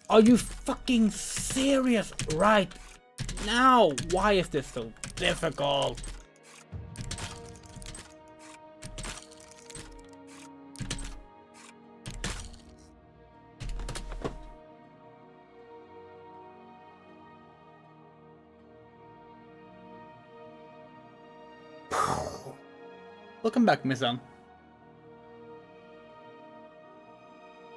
Are you fucking serious right now? Why is this so difficult? Welcome back, Missan.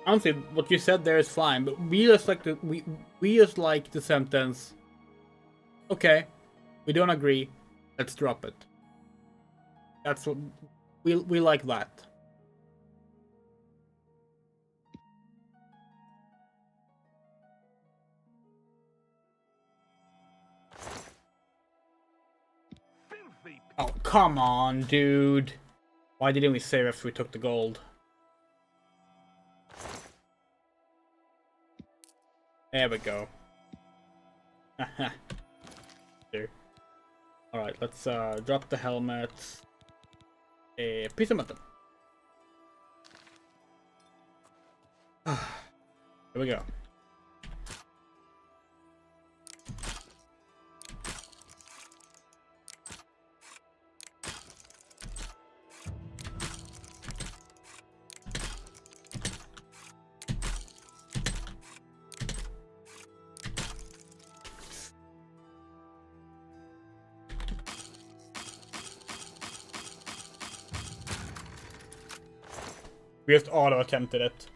Honestly, what you said there is fine, but we just like the sentence. Okay, we don't agree. Let's drop it. That's what we like that. Oh, come on, dude. Why didn't we save after we took the gold? There we go. There. Alright, let's drop the helmet. A piece of metal. Here we go. We just auto attempted it.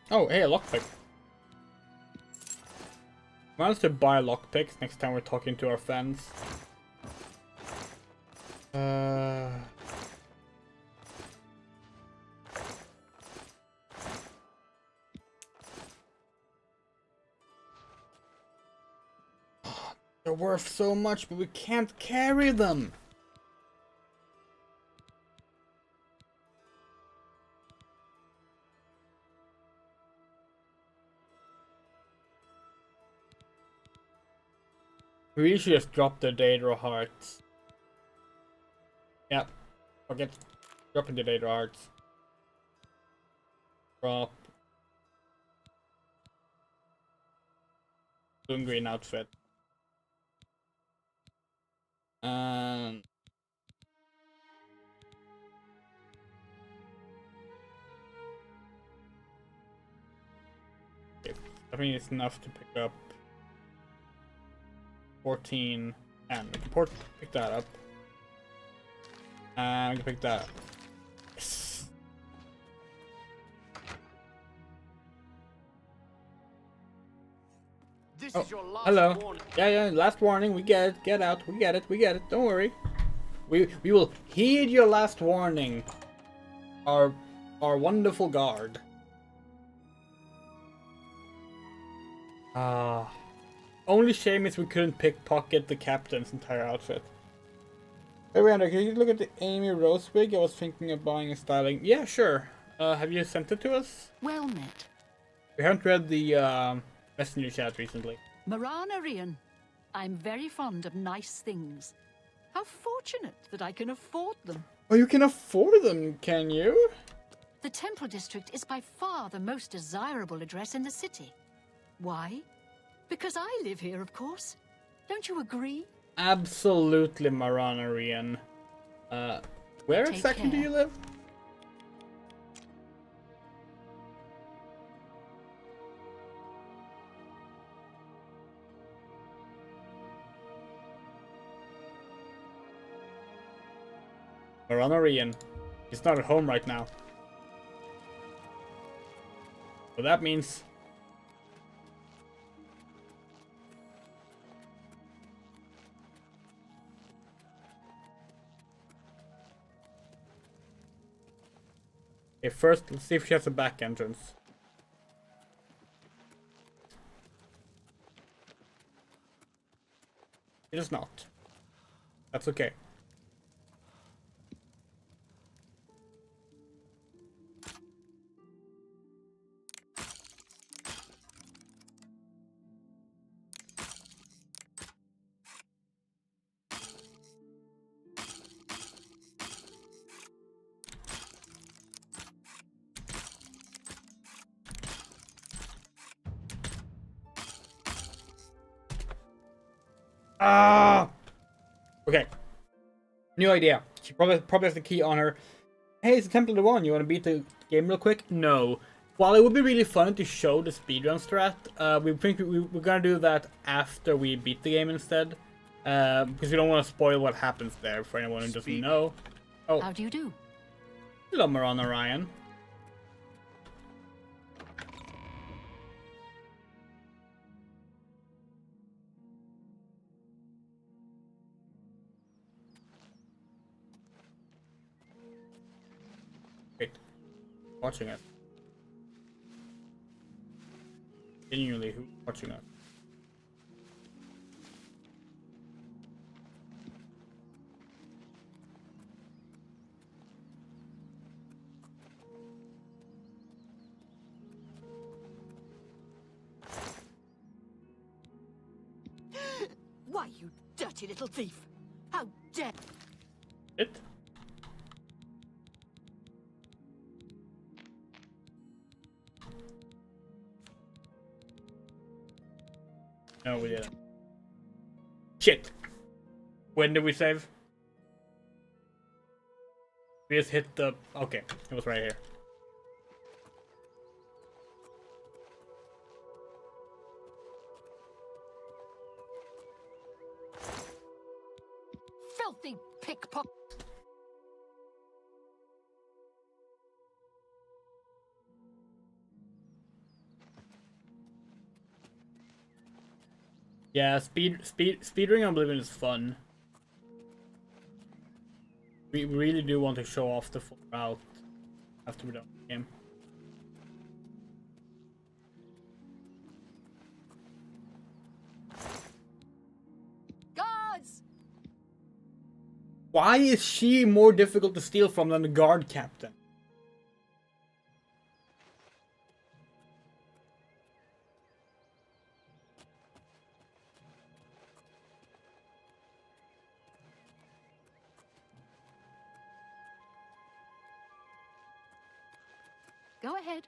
Oh, hey, a lockpick. Managed to buy lockpicks next time we're talking to our fans. They're worth so much, but we can't carry them. We should just drop the Daedra hearts. Yeah, forget dropping the Daedra hearts. Drop. Blue green outfit. And okay. I think it's enough to pick up 14 and we can pick that up. And we can pick that. Yes. This Oh, is your last hello. warning. Yeah, last warning. We get it. Get out. We get it. Don't worry. We will heed your last warning. Our wonderful guard. Only shame is we couldn't pickpocket the captain's entire outfit. Hey, Randa, can you look at the Amy Rose wig? I was thinking of buying and styling. Yeah, sure. Have you sent it to us? Well met. We haven't read the messenger chat recently. Marana Rian, I'm very fond of nice things. How fortunate that I can afford them. Oh, you can afford them, can you? The Temple District is by far the most desirable address in the city. Why? Because I live here, of course. Don't you agree? Absolutely, Marana Rian. Where Take exactly do care. you live? Marana Rian. He's not at home right now. So that means okay, first let's see if she has a back entrance. It is not. That's okay. Ah! Okay. New idea. She probably has the key on her. Hey, it's the Temple of the One. You want to beat the game real quick? No. While it would be really fun to show the speedrun strat, we think we're gonna do that after we beat the game instead. Because we don't want to spoil what happens there for anyone who doesn't know. Oh. How do you do? Hello, Marana Ryan. Wait. Watching us. Genuinely, who's watching us? Why, you dirty little thief! How dare... It? No, we didn't. Shit! When did we save? We just hit the... Okay, it was right here. Filthy pickpocket. Yeah, speedrunning Oblivion is fun. We really do want to show off the full route after we're done with the game. Guards! Why is she more difficult to steal from than the guard captain? Go ahead.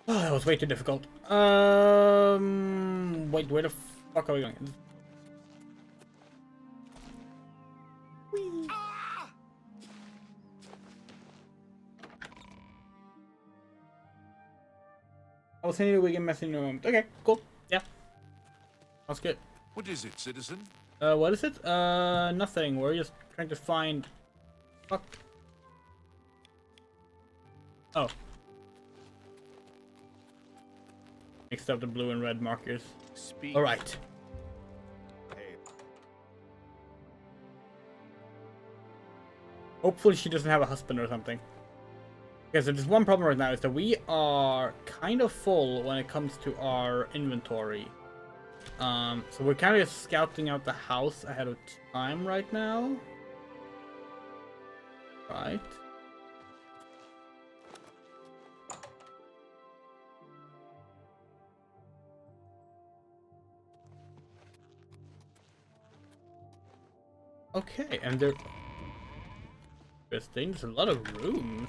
Oh, that was way too difficult. Wait, where the fuck are we going? I was sending you a weekend message in a moment. Okay, cool. Yeah. That's good. What is it, citizen? What is it? Nothing. We're just trying to find... Fuck. Oh. Mixed up the blue and red markers. Alright. Hopefully she doesn't have a husband or something. Okay, so there's one problem right now is that we are kind of full when it comes to our inventory. So we're kind of scouting out the house ahead of time right now. Right. Okay, and there... Interesting, there's a lot of rooms.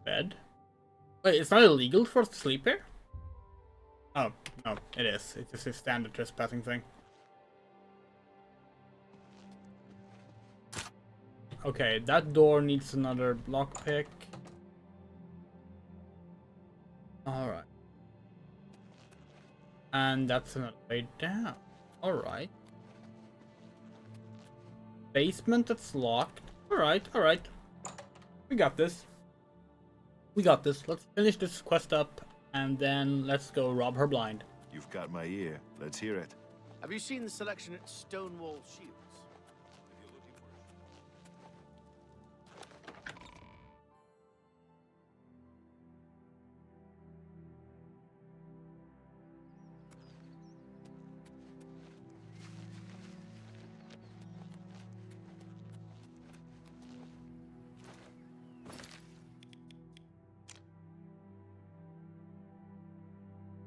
Bed. Wait, it's not illegal for us to sleep here? Oh, no, it is. It's just a standard trespassing thing. Okay, that door needs another lockpick. Alright. And that's another way down. Alright. Basement that's locked. Alright, alright. We got this. We got this. Let's finish this quest up, and then let's go rob her blind. You've got my ear. Let's hear it. Have you seen the selection at Stonewall Shields?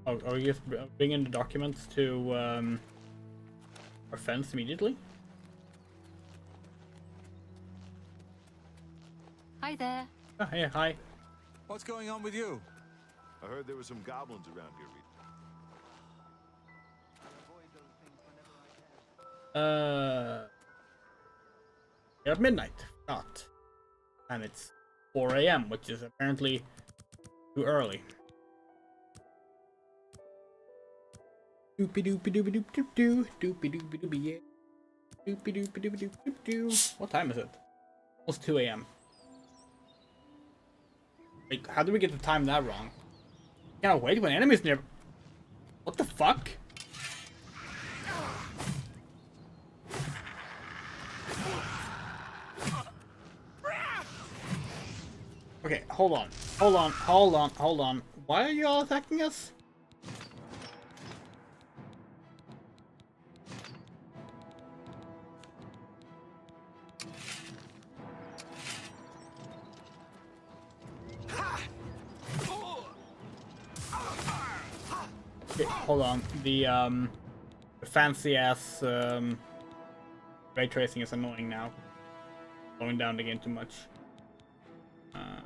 Oh, are we just bringing the documents to our fence immediately? Hi there. Oh, hey, hi. What's going on with you? I heard there were some goblins around here. At midnight. Not. And it's 4 AM, which is apparently too early. Doopy doopy doopy doop doop doo. Doopy doopy doopy yeah. Doopy doopy doopy doop doop doo. What time is it? Almost 2 AM. Like, how did we get the time that wrong? Can't wait when enemies near. What the fuck? Okay, hold on. Hold on, hold on, hold on. Why are you all attacking us? Okay, hold on. The fancy ass ray tracing is annoying now. Slowing down the game too much. I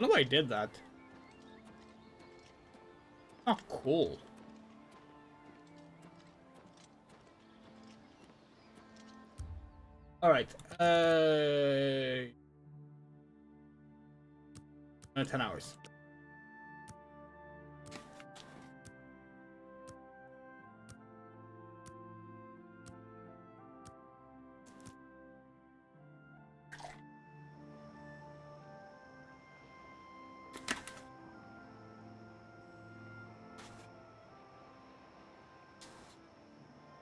don't know why I did that. Oh, cool. All right. 10 hours.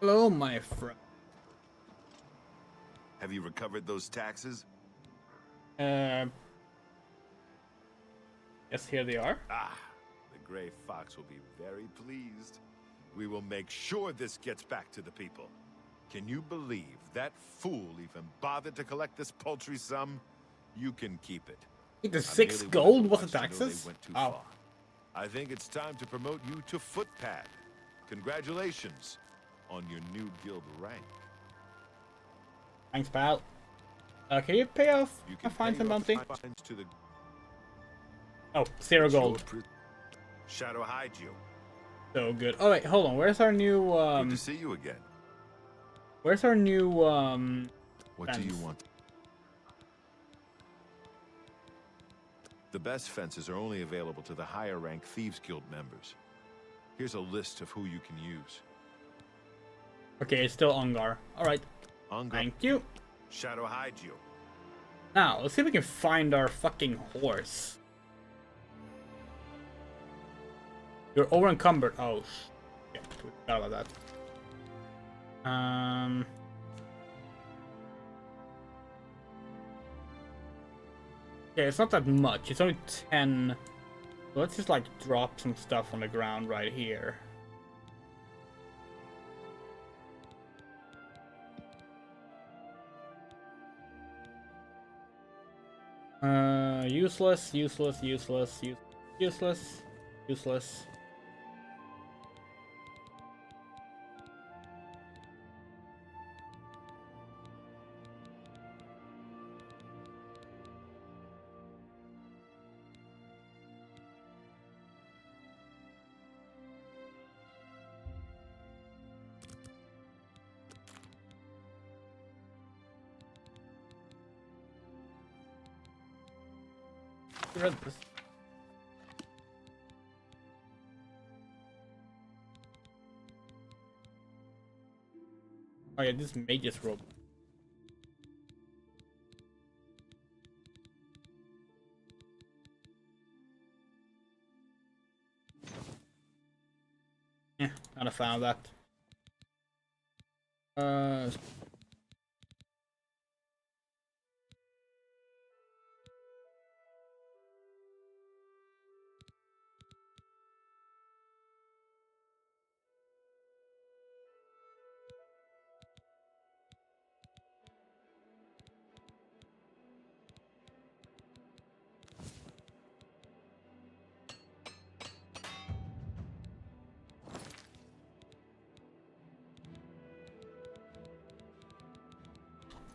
Hello, my friend. Have you recovered those taxes? Yes, here they are. Ah, the Gray Fox will be very pleased. We will make sure this gets back to the people. Can you believe that fool even bothered to collect this paltry sum? You can keep it. The 6 gold was the taxes? Oh. I think it's time to promote you to footpad. Congratulations on your new guild rank. Thanks, pal. Can you pay off a fines and bounty? Oh, 0 gold. Shadow hide you. So good. Oh wait, hold on. Where's our new Good to see you again. Where's our new What fence? do you want? The best fences are only available to the higher rank Thieves Guild members. Here's a list of who you can use. Okay, it's still Ungar. Alright. Thank you. Shadow hide you. Now, let's see if we can find our fucking horse. You're over encumbered. Oh, yeah, we forgot about that. Yeah, it's not that much. It's only 10. So let's just like drop some stuff on the ground right here. Useless. Read this. Oh yeah, this mage's robe. Yeah, not a fan of that.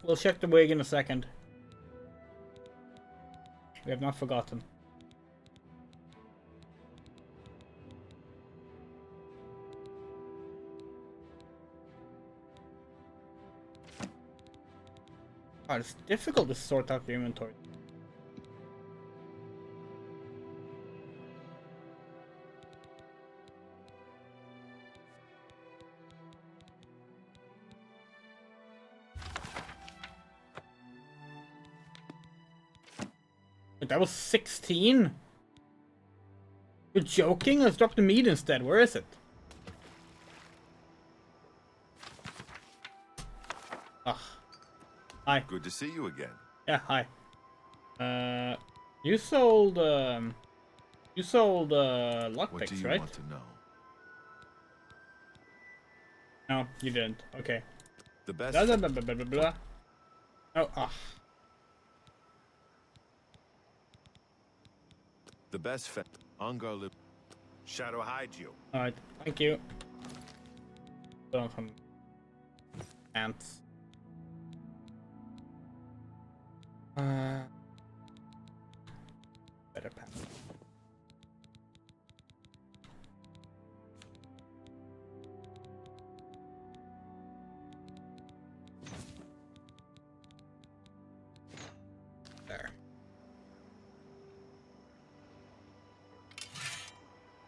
We'll check the wig in a second. We have not forgotten. Oh, it's difficult to sort out the inventory. Wait, that was 16? You're joking? Let's drop the meat instead. Where is it? Ugh. Hi. Good to see you again. Yeah, hi. You sold, You sold What do lockpicks, you right? want to know? No, you didn't. Okay. The best. Blah, blah, blah, blah, blah, blah. Oh, ah. The best fit. Ungar Shadow hide you. Alright, thank you. Don't some ants. Better pass. There.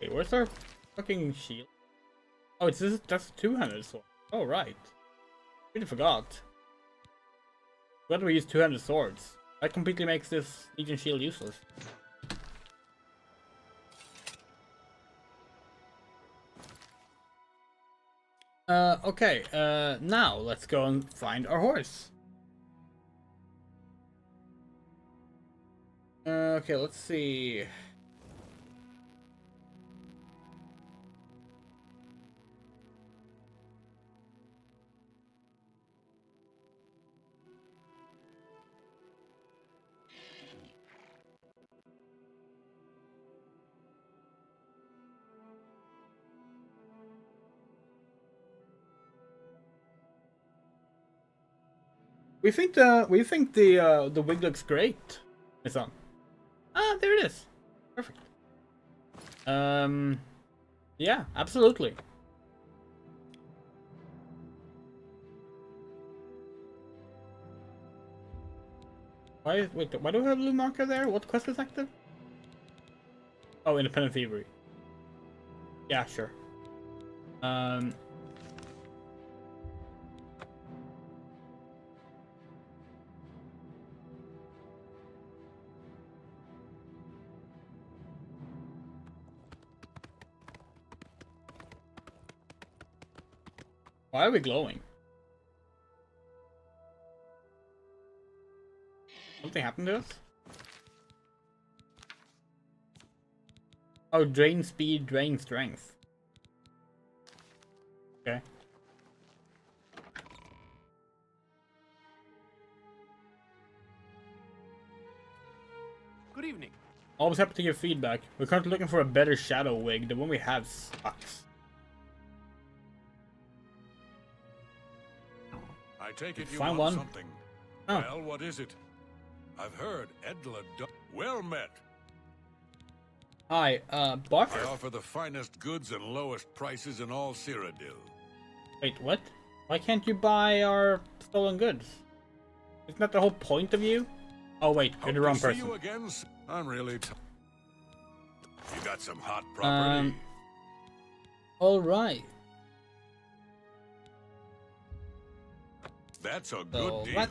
Hey, where's our fucking shield? Oh, it's this. That's 200 sword. Oh right. Really forgot. Why do we use 200 swords? That completely makes this Legion shield useless. Okay, now let's go and find our horse. Okay, let's see. We think the wig looks great. It's on. Ah, there it is. Perfect. Yeah, absolutely. Wait, why do we have a blue marker there? What quest is active? Oh, Independent Thievery. Yeah, sure. Why are we glowing? Something happened to us? Oh, drain speed, drain strength. Okay. Good evening. Always happy to give feedback. We're currently looking for a better shadow wig. The one we have sucks. I take it you Find want one. something. Oh. Well, what is it? I've heard Edla. Well met. Hi, Barker. I offer the finest goods and lowest prices in all Cyrodiil. Wait, what? Why can't you buy our stolen goods? Isn't that the whole point of you? Oh wait, you're the wrong See person. you again. I'm really. You got some hot property. All right. That's a good So, deal.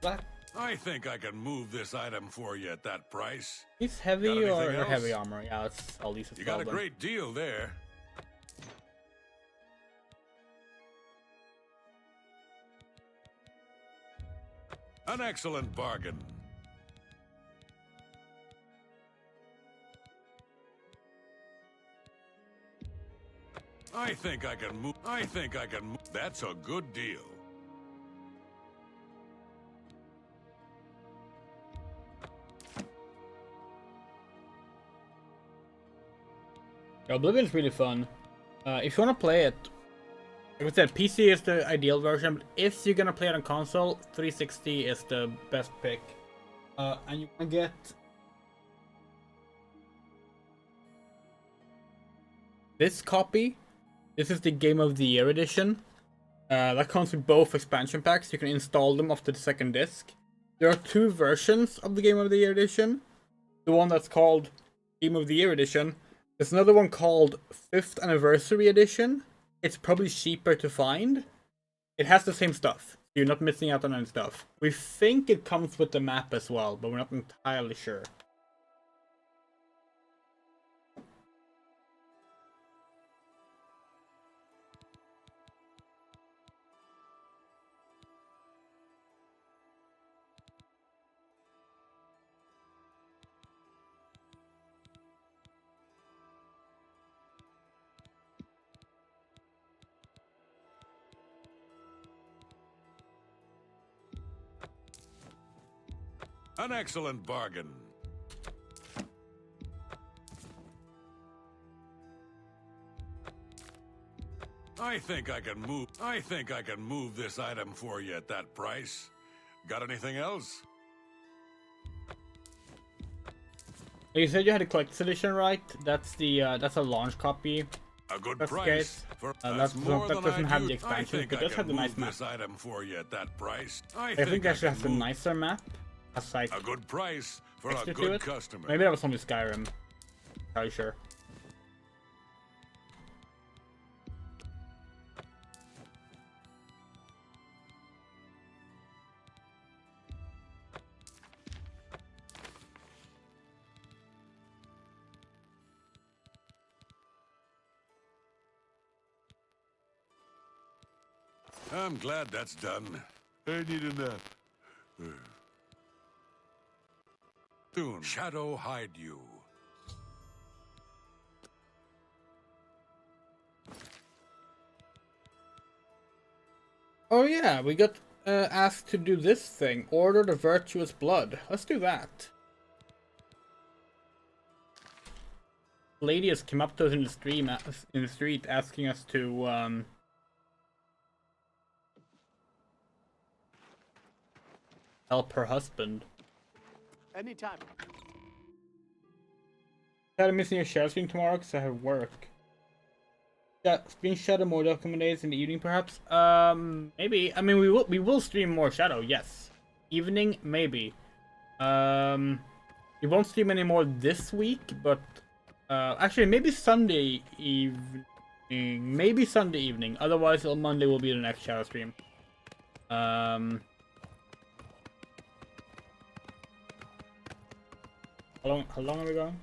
What? I think I can move this item for you at that price. He's heavy Got or anything heavy else? armor? Yeah, that's all these. You got a great deal there. An excellent bargain. I think I can move. That's a good deal. Oblivion's really fun. If you want to play it, like I said, PC is the ideal version, but if you're gonna play it on console, 360 is the best pick. And you can get this copy. This is the Game of the Year edition. That comes with both expansion packs. You can install them after the second disc. There are two versions of the Game of the Year edition. The one that's called Game of the Year edition. There's another one called 5th Anniversary Edition. It's probably cheaper to find. It has the same stuff. You're not missing out on any stuff. We think it comes with the map as well, but we're not entirely sure. An excellent bargain. I think I can move this item for you at that price. Got anything else? You said you had a collector's edition, right? That's a launch copy. A good That's the price. case. That's more that than doesn't I have the use. I expansion, think but I does have can the nice move map. this item for you at that price. I think that actually has a nicer map. That's like a good price for extra a to good it. customer. Maybe that was only Skyrim. Are you sure? I'm glad that's done. I need a nap. Soon, shadow hide you. Oh yeah, we got asked to do this thing. Order the Virtuous Blood. Let's do that. Lady has come up to us in the street asking us to help her husband. Anytime. I'm missing your share stream tomorrow because I have work. Yeah, stream Shadow more the upcoming days in the evening, perhaps. Maybe. I mean, we will stream more Shadow. Yes, evening maybe. We won't stream anymore this week, but actually maybe Sunday evening. Maybe Sunday evening. Otherwise, on Monday will be the next Shadow stream. How long are we going?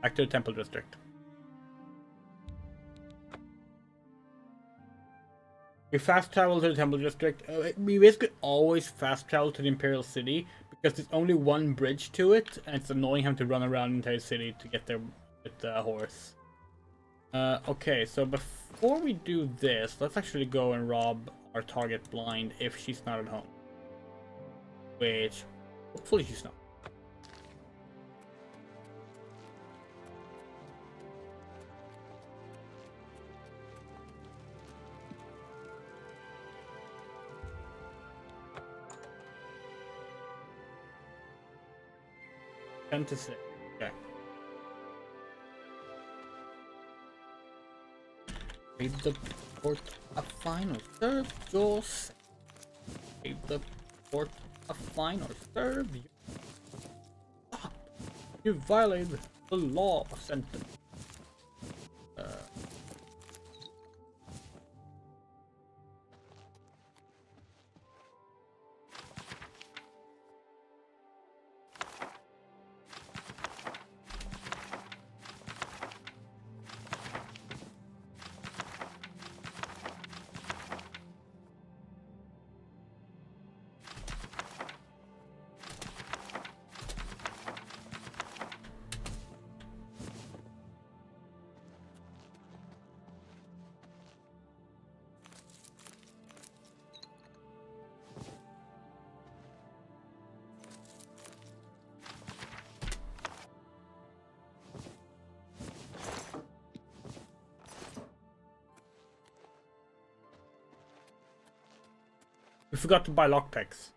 Back to the Temple District. We fast travel to the Temple District. We basically always fast travel to the Imperial City because there's only one bridge to it, and it's annoying having to run around the entire city to get there with the horse. Okay, so before we do this, let's actually go and rob our target blind if she's not at home. Which, hopefully she's not. Ten to 6. Okay. Save the port a final serve yours. Save the port a final serve you. Stop! You violated the law sentence. We forgot to buy lockpicks.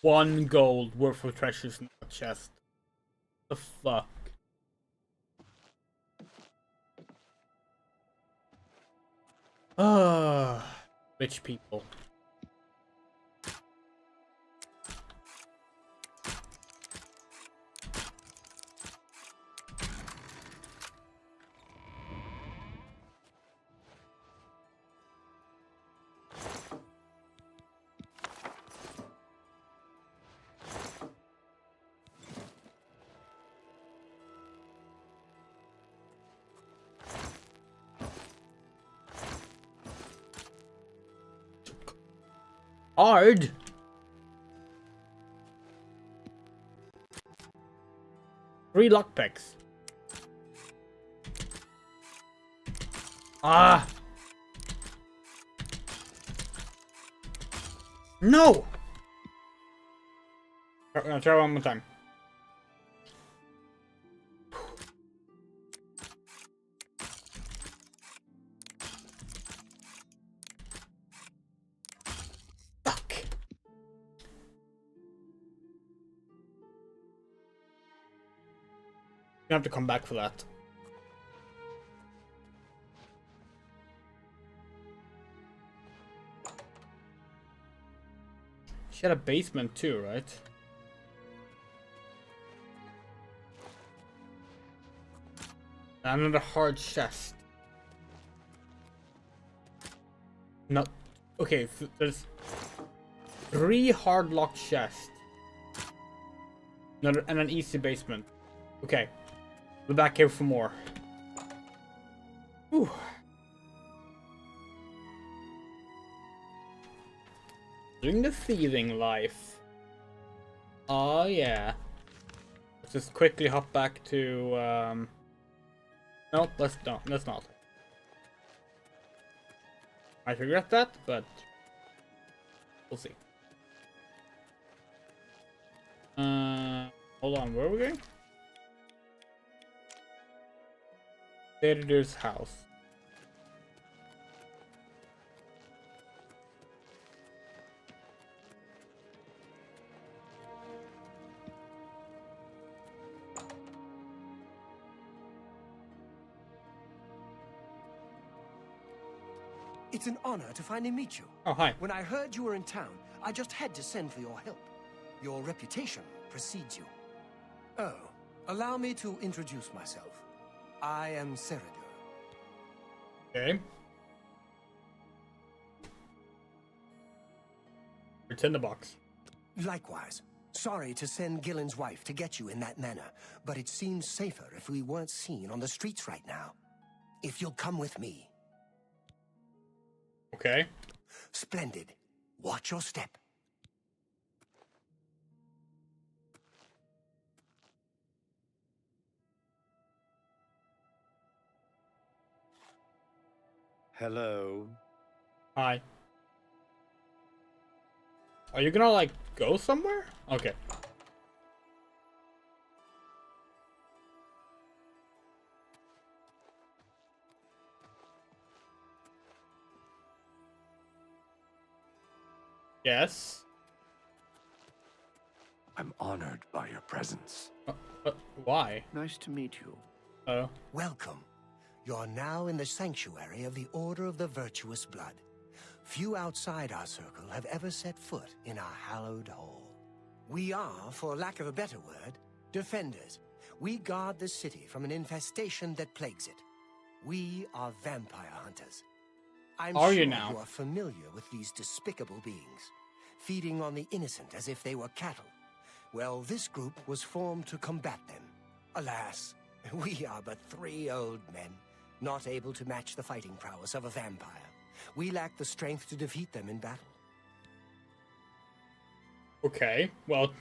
1 gold worth of treasures in the chest. The fuck? Rich people. Hard. Three lockpicks. Ah. No. I'm gonna try one more time. You have to come back for that. She had a basement too, right? Another hard chest. No. Okay, there's 3 hard locked chests. And an easy basement. Okay. We're back here for more. Whew. Doing the thieving life. Oh yeah. Let's just quickly hop back to no, let's not. I regret that, but we'll see. Hold on, where are we going? Editor's house. It's an honor to finally meet you. Oh, hi. When I heard you were in town, I just had to send for your help. Your reputation precedes you. Oh, allow me to introduce myself. I am Ceridur. Okay. It's in the box. Likewise. Sorry to send Gillen's wife to get you in that manner, but it seems safer if we weren't seen on the streets right now. If you'll come with me. Okay. Splendid. Watch your step. Hello. Hi. Are you gonna, like, go somewhere? Okay. Yes. I'm honored by your presence. Why? Nice to meet you. Oh. Welcome. You're now in the sanctuary of the Order of the Virtuous Blood. Few outside our circle have ever set foot in our hallowed hall. We are, for lack of a better word, defenders. We guard the city from an infestation that plagues it. We are vampire hunters. I'm Are sure you now? you are familiar with these despicable beings, feeding on the innocent as if they were cattle. Well, this group was formed to combat them. Alas, we are but 3 old men, not able to match the fighting prowess of a vampire. We lack the strength to defeat them in battle. Okay, well,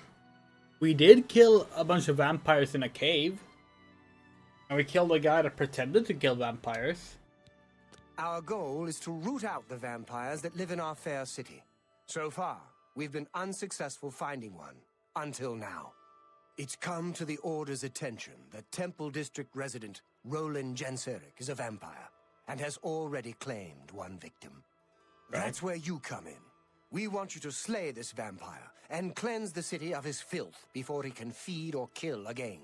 we did kill a bunch of vampires in a cave. And we killed a guy that pretended to kill vampires. Our goal is to root out the vampires that live in our fair city. So far, we've been unsuccessful finding one, until now. It's come to the Order's attention that Temple District resident Roland Genseric is a vampire, and has already claimed one victim. That's where you come in. We want you to slay this vampire and cleanse the city of his filth before he can feed or kill again.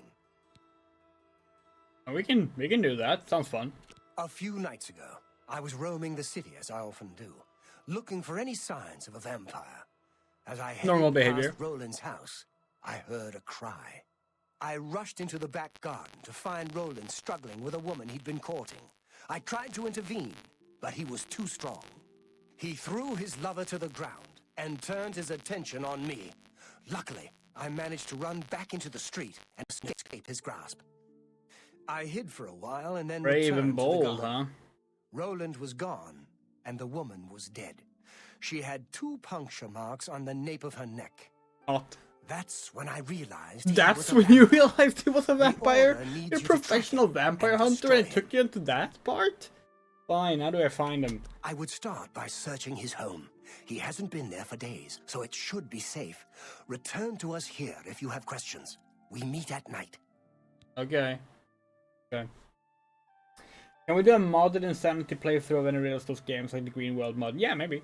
We can do that. Sounds fun. A few nights ago, I was roaming the city as I often do, looking for any signs of a vampire. As I Normal headed behavior. past Roland's house, I heard a cry. I rushed into the back garden to find Roland struggling with a woman he'd been courting. I tried to intervene, but he was too strong. He threw his lover to the ground and turned his attention on me. Luckily, I managed to run back into the street and escape his grasp. I hid for a while and then Brave returned and to the bold, garden. huh? Roland was gone, and the woman was dead. She had 2 puncture marks on the nape of her neck. Hot. That's when I realized. That's when you realized he was a vampire? You're a professional vampire hunter and it took you into that part? Fine, how do I find him? I would start by searching his home. He hasn't been there for days, so it should be safe. Return to us here if you have questions. We meet at night. Okay. Okay. Can we do a modded Insanity playthrough of any of those games like the Green World mod? Yeah, maybe.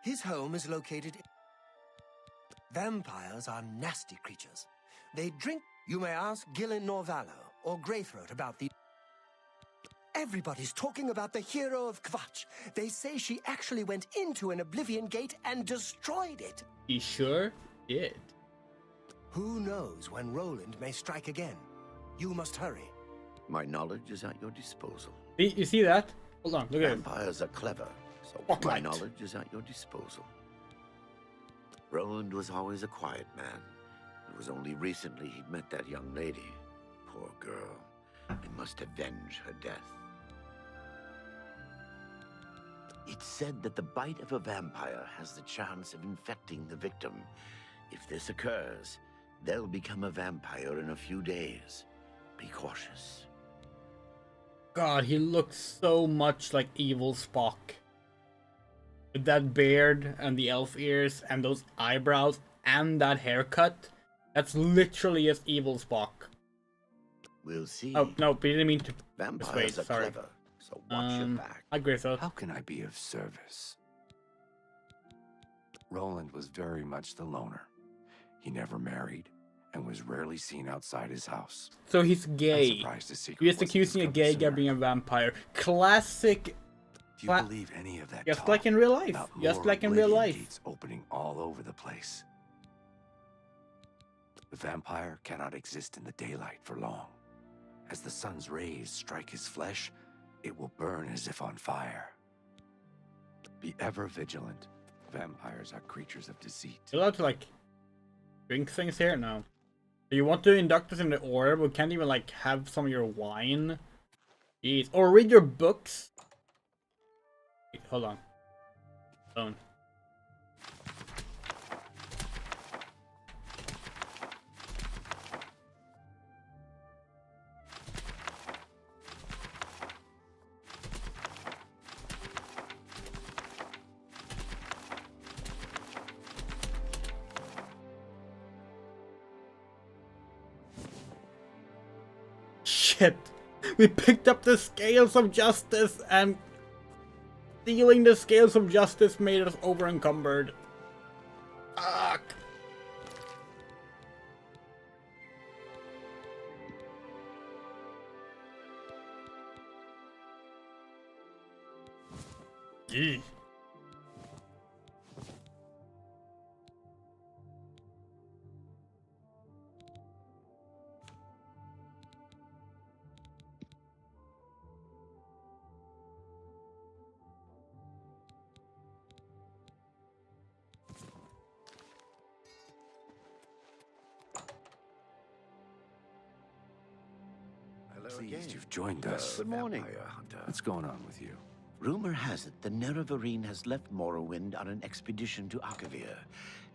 His home is located. Vampires are nasty creatures. They drink. You may ask Gillen Norvallo or Greythroat about the. Everybody's talking about the hero of Kvatch. They say she actually went into an Oblivion gate and destroyed it. He sure did. Who knows when Roland may strike again? You must hurry. My knowledge is at your disposal. You see that? Hold on, look at it. Vampires are clever, so What my light? knowledge is at your disposal. Roland was always a quiet man. It was only recently he'd met that young lady. Poor girl. I must avenge her death. It's said that the bite of a vampire has the chance of infecting the victim. If this occurs, they'll become a vampire in a few days. Be cautious. God, he looks so much like evil Spock. With that beard and the elf ears and those eyebrows and that haircut. That's literally just evil Spock. We'll see. Oh, no, but he didn't mean to Vampires are sorry. clever, so watch your back. I agree, so. How can I be of service? Roland was very much the loner. He never married and was rarely seen outside his house. So he's gay. I'm surprised his secret You're just wasn't accusing a discovered gay guy sooner. being a vampire. Classic. Do you believe any of that Just talk like in real life. about Just more like in real Oblivion life. gates opening all over the place? The vampire cannot exist in the daylight for long. As the sun's rays strike his flesh, it will burn as if on fire. Be ever vigilant. Vampires are creatures of deceit. You're allowed to, like, drink things here? No. You want to induct us in the order, but we can't even, like, have some of your wine? Jeez. Or read your books? Wait, hold on. Phone. Shit. We picked up the scales of justice and stealing the scales of justice made us over encumbered. Fuck. Gee. Pleased you've joined us. Good morning, Hunter. What's going on with you? Rumor has it the Nerevarine has left Morrowind on an expedition to Akavir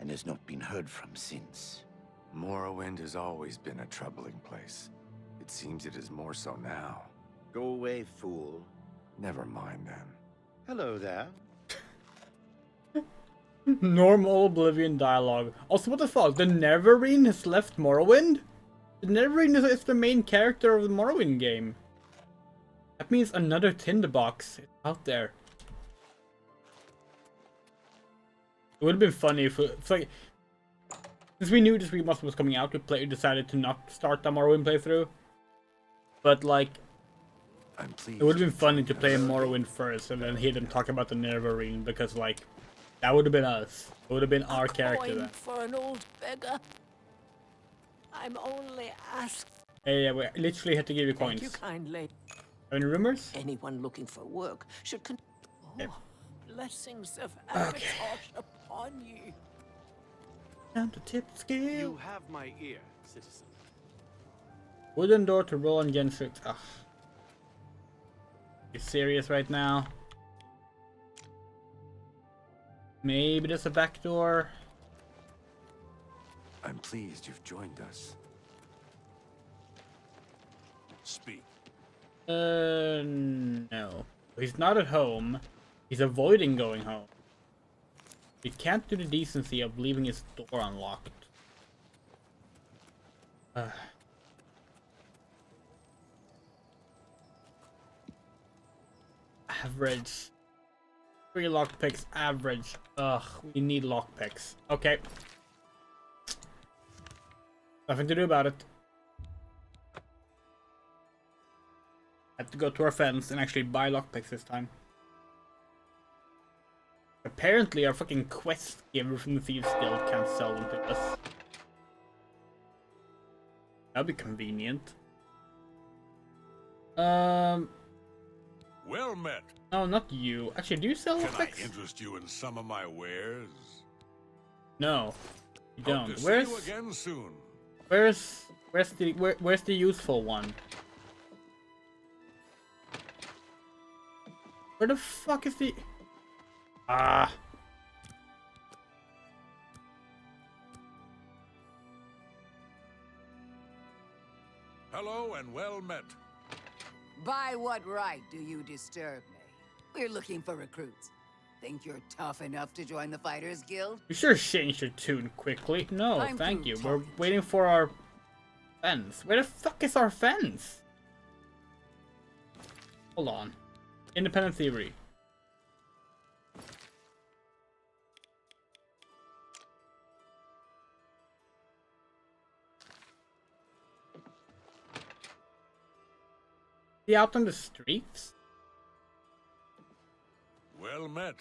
and has not been heard from since. Morrowind has always been a troubling place. It seems it is more so now. Go away, fool. Never mind then. Hello there. Normal Oblivion dialogue. Also, what the fuck? The Neverine has left Morrowind? The Neverine is the main character of the Morrowind game. That means another tinderbox is out there. It would have been funny if it's like, since we knew this remaster was coming out, we decided to not start the Morrowind playthrough. But like, it would have been funny to play Morrowind first and then hear them talk about the Neverwing, because like, that would have been us. It would have been our character then. For an old beggar. I'm only asking. Yeah, we literally had to give you coins. Thank you kindly. Any rumors? Anyone looking for work should Yep. blessings of Avatar upon you. Time to tip the scale. You have my ear, citizen. Wooden door to roll on Gensuk. Ugh. You serious right now? Maybe there's a back door. I'm pleased you've joined us. Speak. No. He's not at home. He's avoiding going home. He can't do the decency of leaving his door unlocked. Average. 3 lockpicks, average. Ugh, we need lockpicks. Okay. Nothing to do about it. Have to go to our fence and actually buy lockpicks this time. Apparently our fucking quest giver from the Thieves Guild can't sell them to us. That'd be convenient. Well met. No, not you. Actually, do you sell Can I lockpicks? interest you in some of my wares? No, you Hope don't. to see Where's you again soon. where's the useful one? Where the fuck is the... Ah. Hello and well met. By what right do you disturb me? We're looking for recruits. Think you're tough enough to join the Fighters Guild? You sure changed your tune quickly. No, I'm thank through you. We're waiting for our fence. Where the fuck is our fence? Hold on. Independent Thievery. Is he out on the streets? Well met.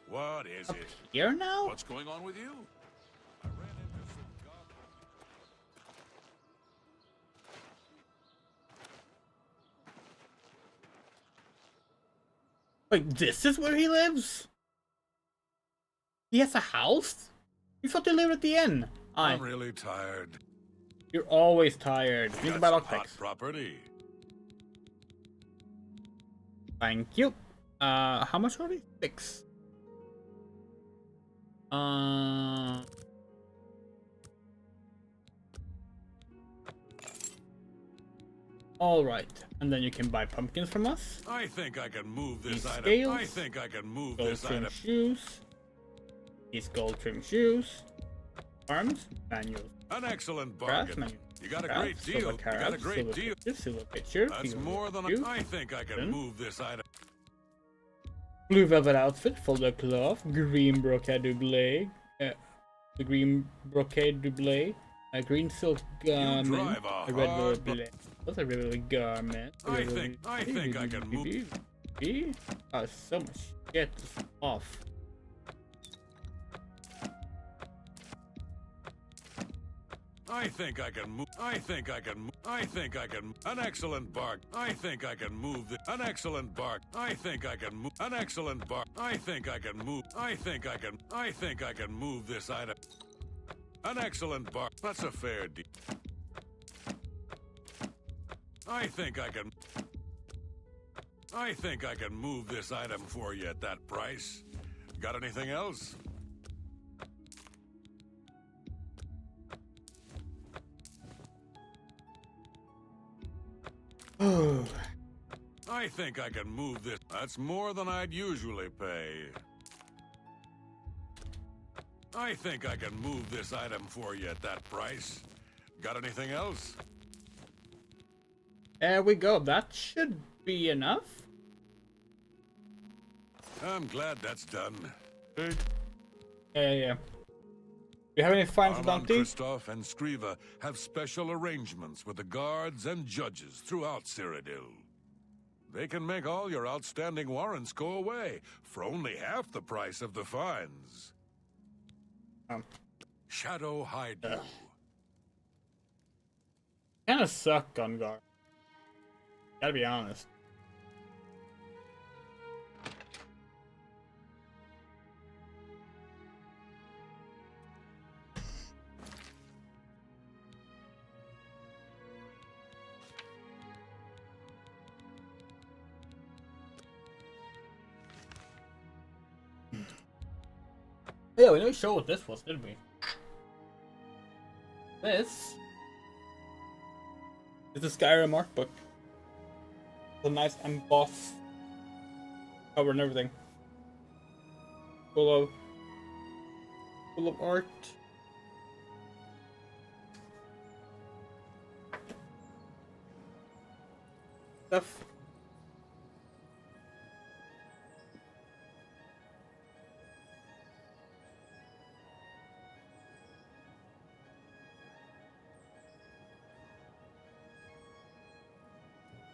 What is it? Here now? What's going on with you? Wait, this is where he lives? He has a house? You thought he lived at the inn. I'm really tired. You're always tired. You need to buy Got some hot lockpicks. property. Thank you. How much are they? 6. Alright. And then you can buy pumpkins from us. I think I can move this These item. scales. I think I can move Gold this trim item. shoes. These gold trim shoes. Arms. Manual. An excellent Craft, bargain. manual. You got a Craft, great silver deal. You got a carrots, great silver deal. picture, silver picture. That's silver more than shoe. I think I can Then move this item. Blue velvet outfit, folder cloth, green brocade double, the green brocade double, a green silk garment, drive a red hard velvet blade. What's a red velvet garment? I think I can move. Oh, so much shit is off. I think I can move. I think I can move. I think I can. An excellent bark. I think I can move. An excellent bark. I think I can move. An excellent bark. I think I can move. I think I can. I think I can move this item. An excellent bark. That's a fair deal. I think I can. I think I can move this item for you at that price. Got anything else? I think I can move this. That's more than I'd usually pay. I think I can move this item for you at that price. Got anything else? There we go. That should be enough. I'm glad that's done. Hey, Yeah. Do you have any fines for Armand, bounty? Kristoff, and Skriva have special arrangements with the guards and judges throughout Cyrodiil. They can make all your outstanding warrants go away for only half the price of the fines. Shadow hide you. Kinda suck on guard. Gotta be honest. Yeah, we didn't show what this was, did we? This is the Skyrim art book. It's a nice embossed cover and everything. Full of art. Stuff.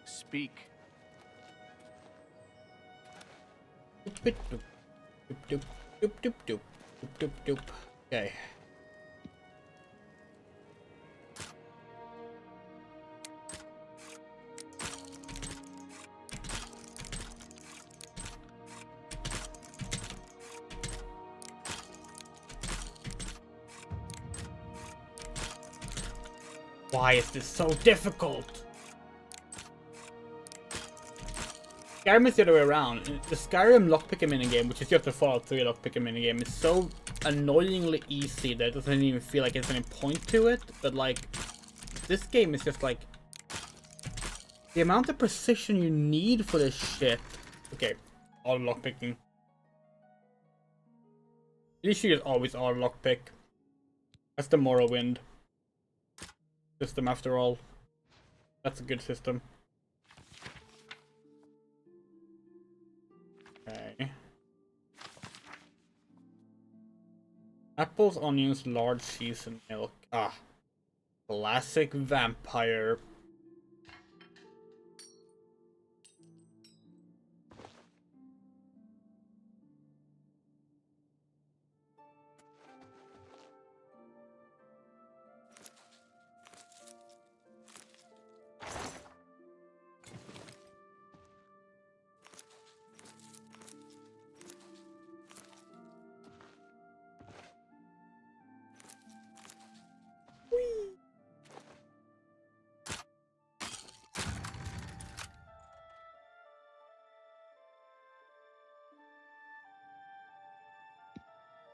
Speak. Okay. Why is this so difficult? Skyrim is the other way around. The Skyrim lockpicker minigame, which is just a Fallout 3 lockpicker minigame, is so annoyingly easy that it doesn't even feel like there's any point to it. But like, this game is just like the amount of precision you need for this shit. Okay, all lockpicking. The issue is always all lockpick. That's the Morrowind system after all. That's a good system. Okay. Apples, onions, large cheese, and milk. Ah. Classic vampire.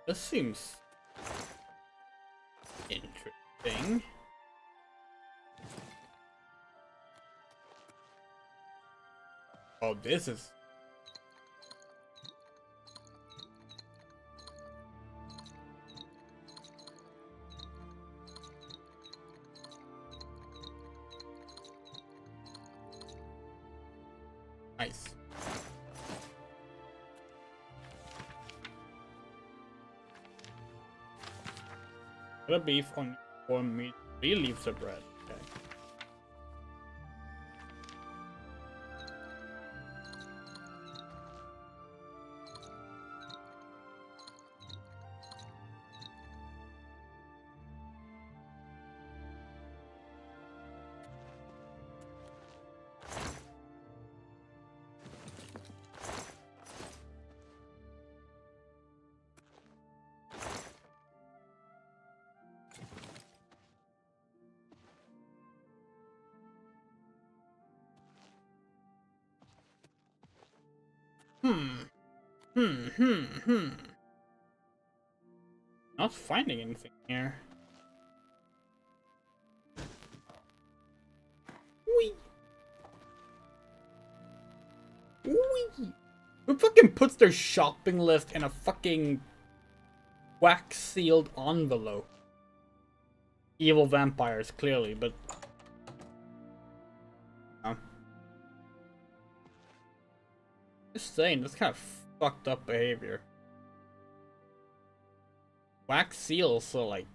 This seems interesting. Oh, this is... nice. Got a beef on 4 meat, 3 leaves of bread. Okay. Not finding anything here. Wee. Wee. Who fucking puts their shopping list in a fucking wax sealed envelope? Evil vampires, clearly, but... Oh. Just saying, that's kind of fucked up behavior. Wax seals, so like...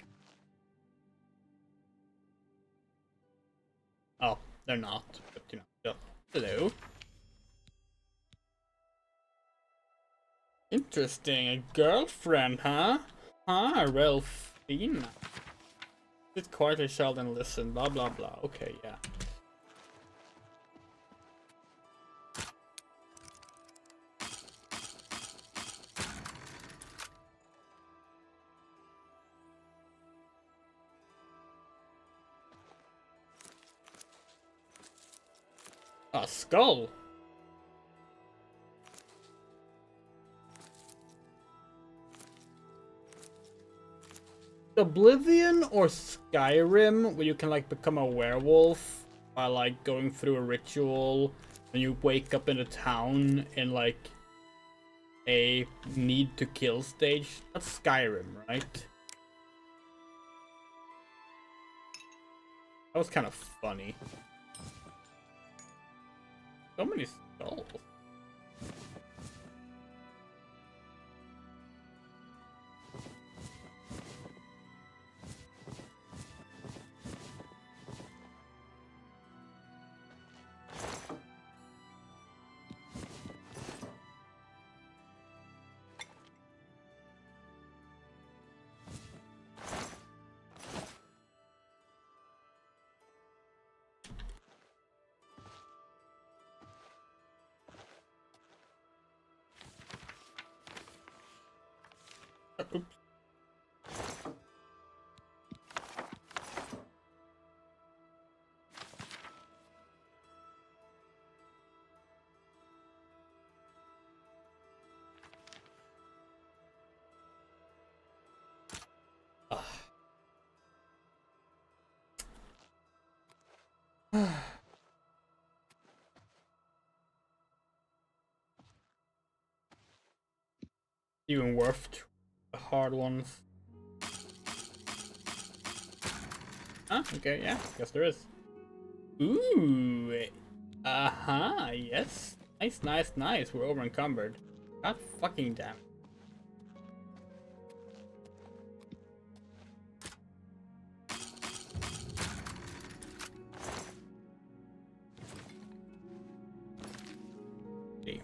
Oh, they're not, but you know, still. Hello. Interesting, a girlfriend, huh? Huh, Ralphina. Sit quietly, Sheldon, listen, blah blah blah. Okay, yeah. A skull. Oblivion or Skyrim, where you can like become a werewolf by like going through a ritual and you wake up in a town in like a need to kill stage. That's Skyrim, right? That was kind of funny. So many skulls. Oops. Even worth the hard ones. Huh? Okay, yeah, guess there is. Ooh, yes. Nice, nice, nice. We're over encumbered. God fucking damn. Okay.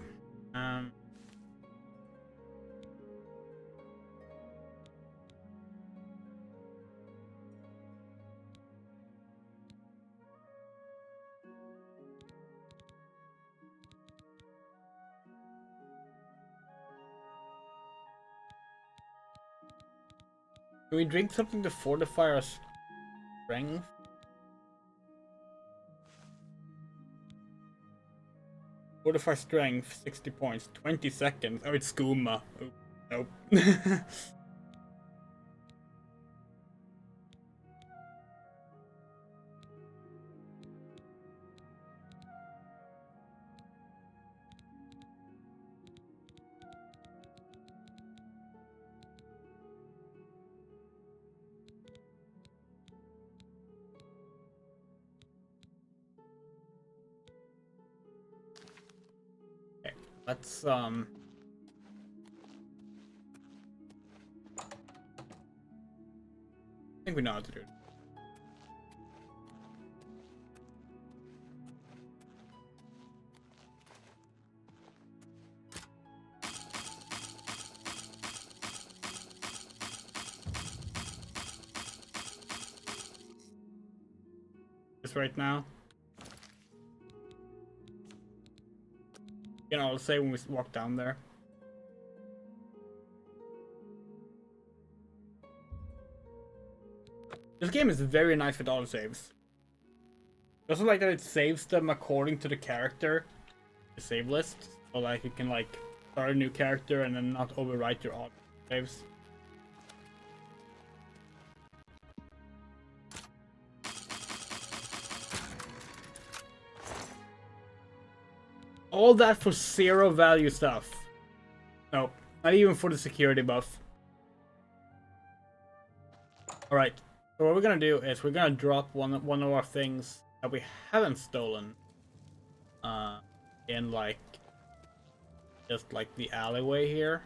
Can we drink something to fortify our strength? Fortify strength, 60 points, 20 seconds. Oh, it's skooma. Oh, nope. Let's I think we know how to do it. Just right now. You know, I'll say when we walk down there. This game is very nice with autosaves. I also like that it saves them according to the character, the save list. So like you can like start a new character and then not overwrite your autosaves. All that for 0 value stuff. Nope, not even for the security buff. Alright, so what we're gonna do is we're gonna drop one of our things that we haven't stolen in like just like the alleyway here.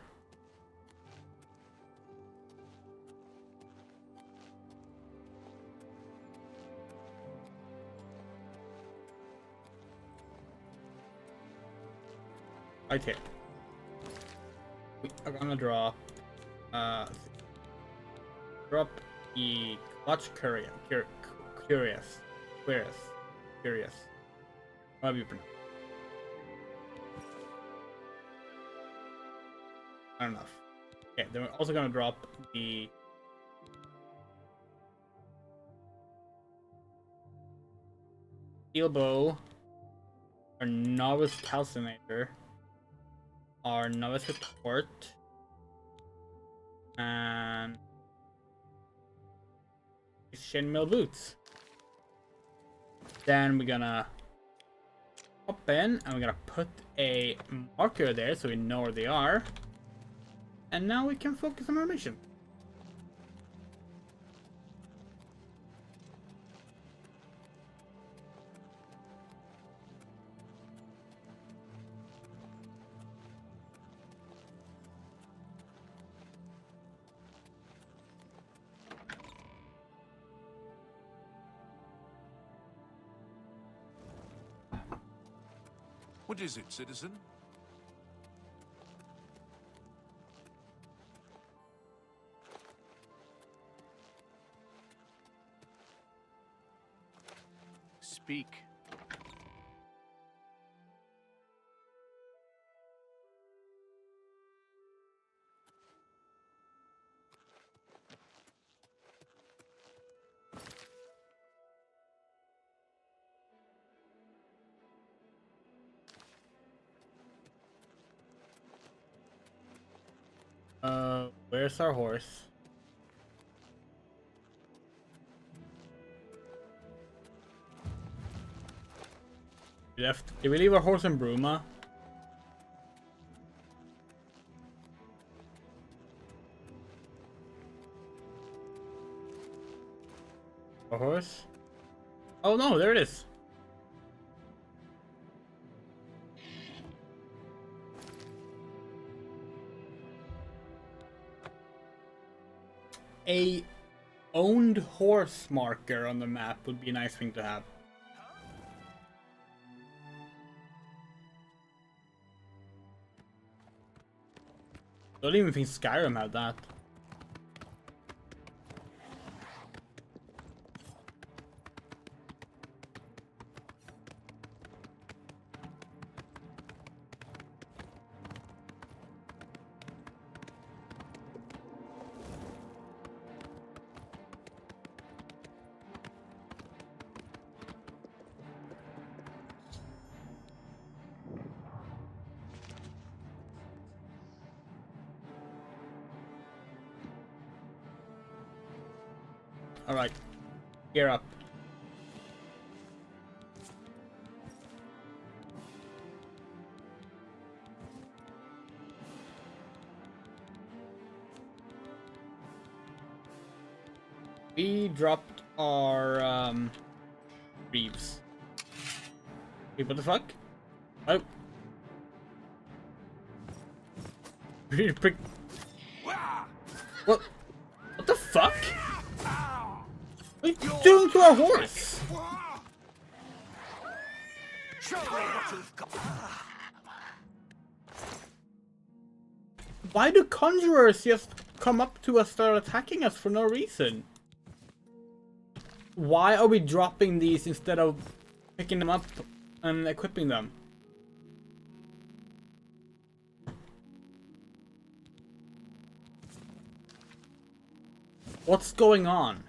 Right here. We are gonna drop the clutch curious. How do you pronounce? Not enough. Okay, then we're also gonna drop the steel bow, our novice calcinator, our novice retort, and chainmail boots. Then we're gonna hop in and we're gonna put a marker there so we know where they are. And now we can focus on our mission. What is it, citizen? Speak. Where's our horse? Did we leave our horse in Bruma? Our horse? Oh no, there it is. A owned horse marker on the map would be a nice thing to have. I don't even think Skyrim had that. Alright, gear up. We dropped our Reeves. Wait, what the fuck? Oh. What? What the fuck? What are you doing to our horse? Why do conjurers just come up to us and start attacking us for no reason? Why are we dropping these instead of picking them up and equipping them? What's going on?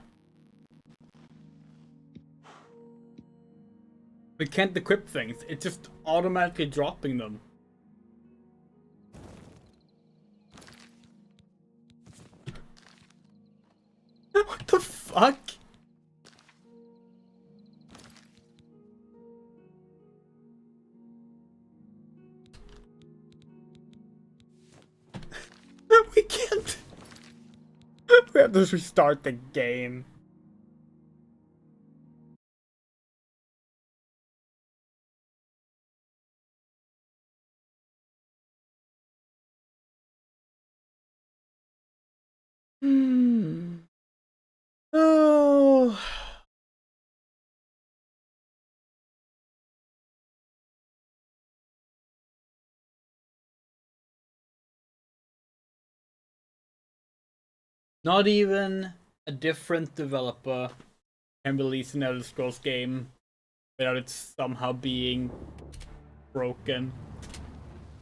We can't equip things, it's just automatically dropping them. What the fuck? We can't. We have to restart the game. Oh. Not even a different developer can release an Elder Scrolls game without it somehow being broken.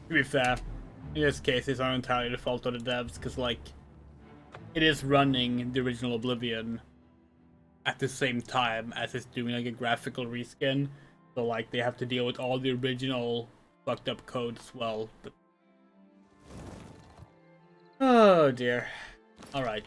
To be fair, in this case, it's not entirely the fault of the devs, because, like, it is running the original Oblivion at the same time as it's doing, like, a graphical reskin. So, like, they have to deal with all the original fucked up code as well. But... oh, dear. Alright.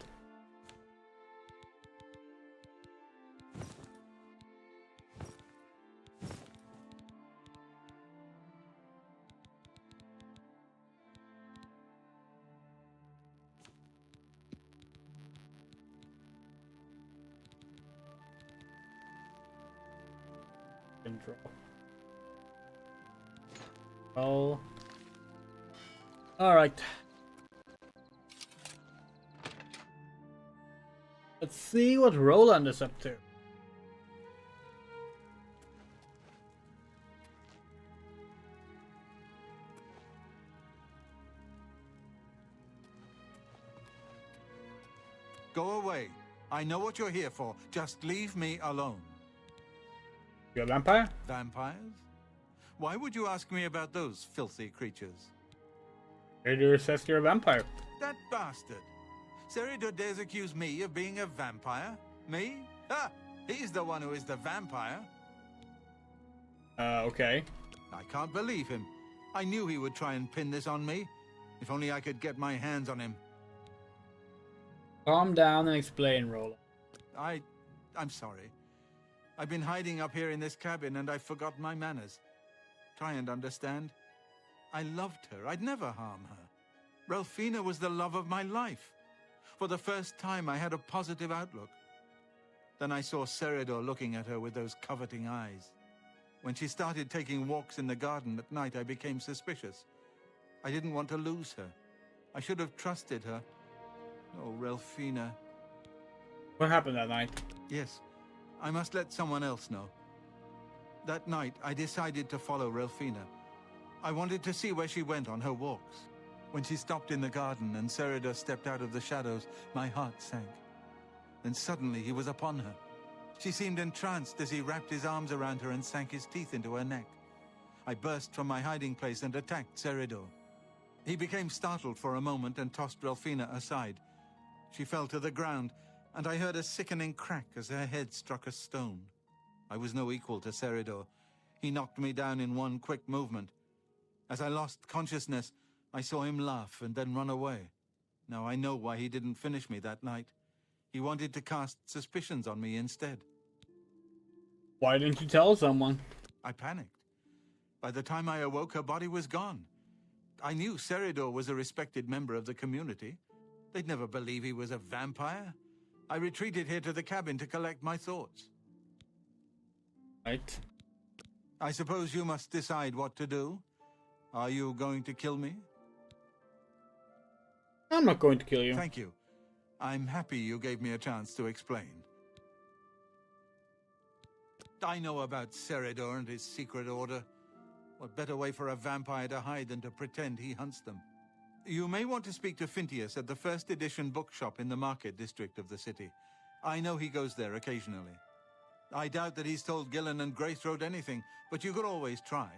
Control. Oh. Alright. Let's see what Roland is up to. Go away. I know what you're here for. Just leave me alone. You're a vampire? Vampires? Why would you ask me about those filthy creatures? Seridor says you're a vampire. That bastard. Seridor dares accuse me of being a vampire? Me? Ha! He's the one who is the vampire. Okay. I can't believe him. I knew he would try and pin this on me. If only I could get my hands on him. Calm down and explain, Roland. I'm sorry. I've been hiding up here in this cabin and I've forgotten my manners. Try and understand. I loved her. I'd never harm her. Ralphina was the love of my life. For the first time, I had a positive outlook. Then I saw Seridor looking at her with those coveting eyes. When she started taking walks in the garden at night, I became suspicious. I didn't want to lose her. I should have trusted her. Oh, Ralphina. What happened that night? Yes, I must let someone else know. That night, I decided to follow Ralphina. I wanted to see where she went on her walks. When she stopped in the garden and Seridor stepped out of the shadows, my heart sank. Then suddenly he was upon her. She seemed entranced as he wrapped his arms around her and sank his teeth into her neck. I burst from my hiding place and attacked Seridor. He became startled for a moment and tossed Ralphina aside. She fell to the ground, and I heard a sickening crack as her head struck a stone. I was no equal to Seridor. He knocked me down in one quick movement. As I lost consciousness, I saw him laugh and then run away. Now I know why he didn't finish me that night. He wanted to cast suspicions on me instead. Why didn't you tell someone? I panicked. By the time I awoke, her body was gone. I knew Seridor was a respected member of the community. They'd never believe he was a vampire. I retreated here to the cabin to collect my thoughts. Right. I suppose you must decide what to do. Are you going to kill me? I'm not going to kill you. Thank you. I'm happy you gave me a chance to explain. I know about Seridor and his secret order. What better way for a vampire to hide than to pretend he hunts them? You may want to speak to Phintius at the first edition bookshop in the market district of the city. I know he goes there occasionally. I doubt that he's told Gillen and Greythroat anything, but you could always try.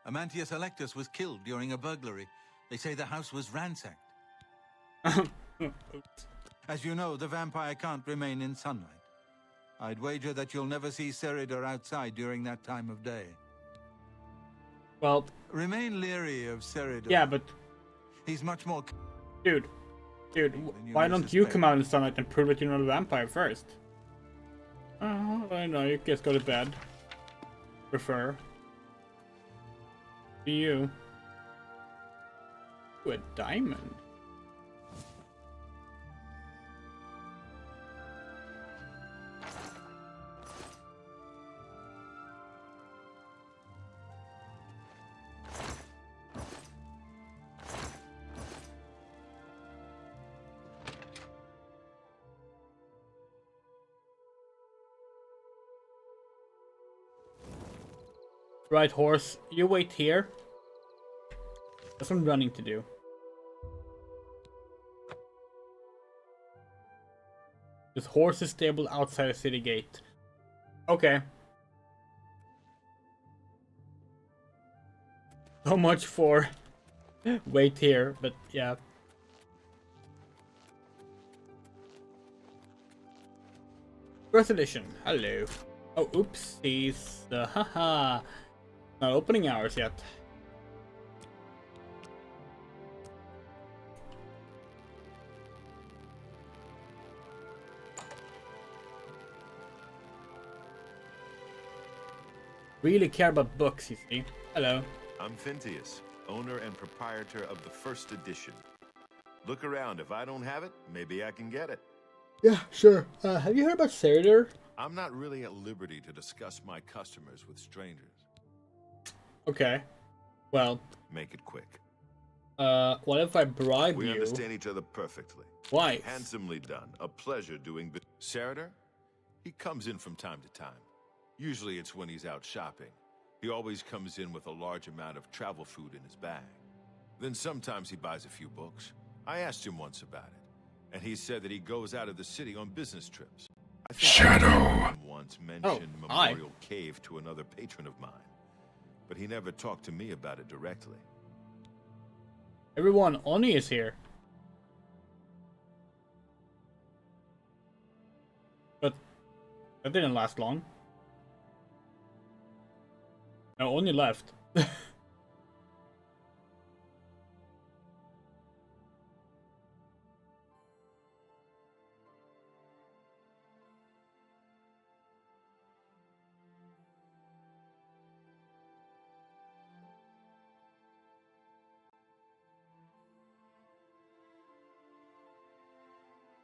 Amantius Electus was killed during a burglary. They say the house was ransacked. As you know, the vampire can't remain in sunlight. I'd wager that you'll never see Seridor outside during that time of day. Well... remain leery of Seridor. Yeah, but... he's much more... Dude, why don't you come out in the sunlight and prove that you're not a vampire first? I know, you just go to bed. Prefer. To you. Ooh, a diamond. Right, horse, you wait here. There's some running to do. This horse is stable outside the city gate. Okay. So much for wait here, but yeah. First edition, hello. Oh, oopsies. Haha. Not opening hours yet. Really care about books, you see. Hello. I'm Phintius, owner and proprietor of the first edition. Look around. If I don't have it, maybe I can get it. Yeah, sure. Have you heard about Serader? I'm not really at liberty to discuss my customers with strangers. Okay. Well. Make it quick. What if I bribe we you? We understand each other perfectly. Why? Handsomely done. A pleasure doing business. Serader? He comes in from time to time. Usually it's when he's out shopping. He always comes in with a large amount of travel food in his bag. Then sometimes he buys a few books. I asked him once about it, and he said that he goes out of the city on business trips. I think Shadow once mentioned Memorial Cave to another patron of mine, but he never talked to me about it directly. Everyone, Oni is here. But that didn't last long. No, Oni left.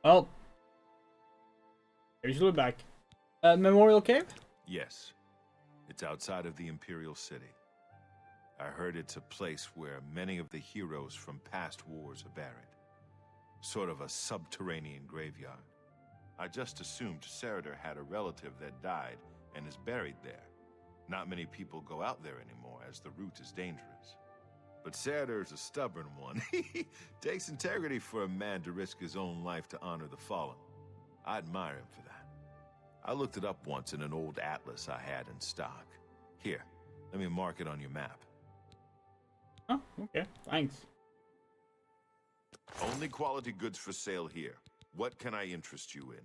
Well, here's back. Memorial Cave? Yes. It's outside of the Imperial City. I heard it's a place where many of the heroes from past wars are buried. Sort of a subterranean graveyard. I just assumed Serader had a relative that died and is buried there. Not many people go out there anymore, as the route is dangerous. But Serader's a stubborn one. Takes integrity for a man to risk his own life to honor the fallen. I admire him for that. I looked it up once in an old atlas I had in stock. Here, let me mark it on your map. Oh, okay. Thanks. Only quality goods for sale here. What can I interest you in?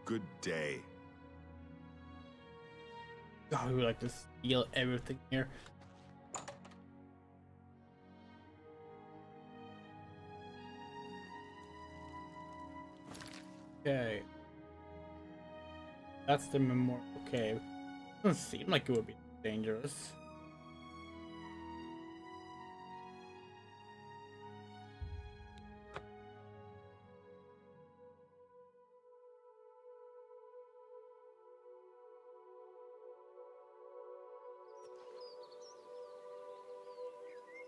Good day. God, we would like to steal everything here. Okay. That's the memorial cave. Doesn't seem like it would be dangerous.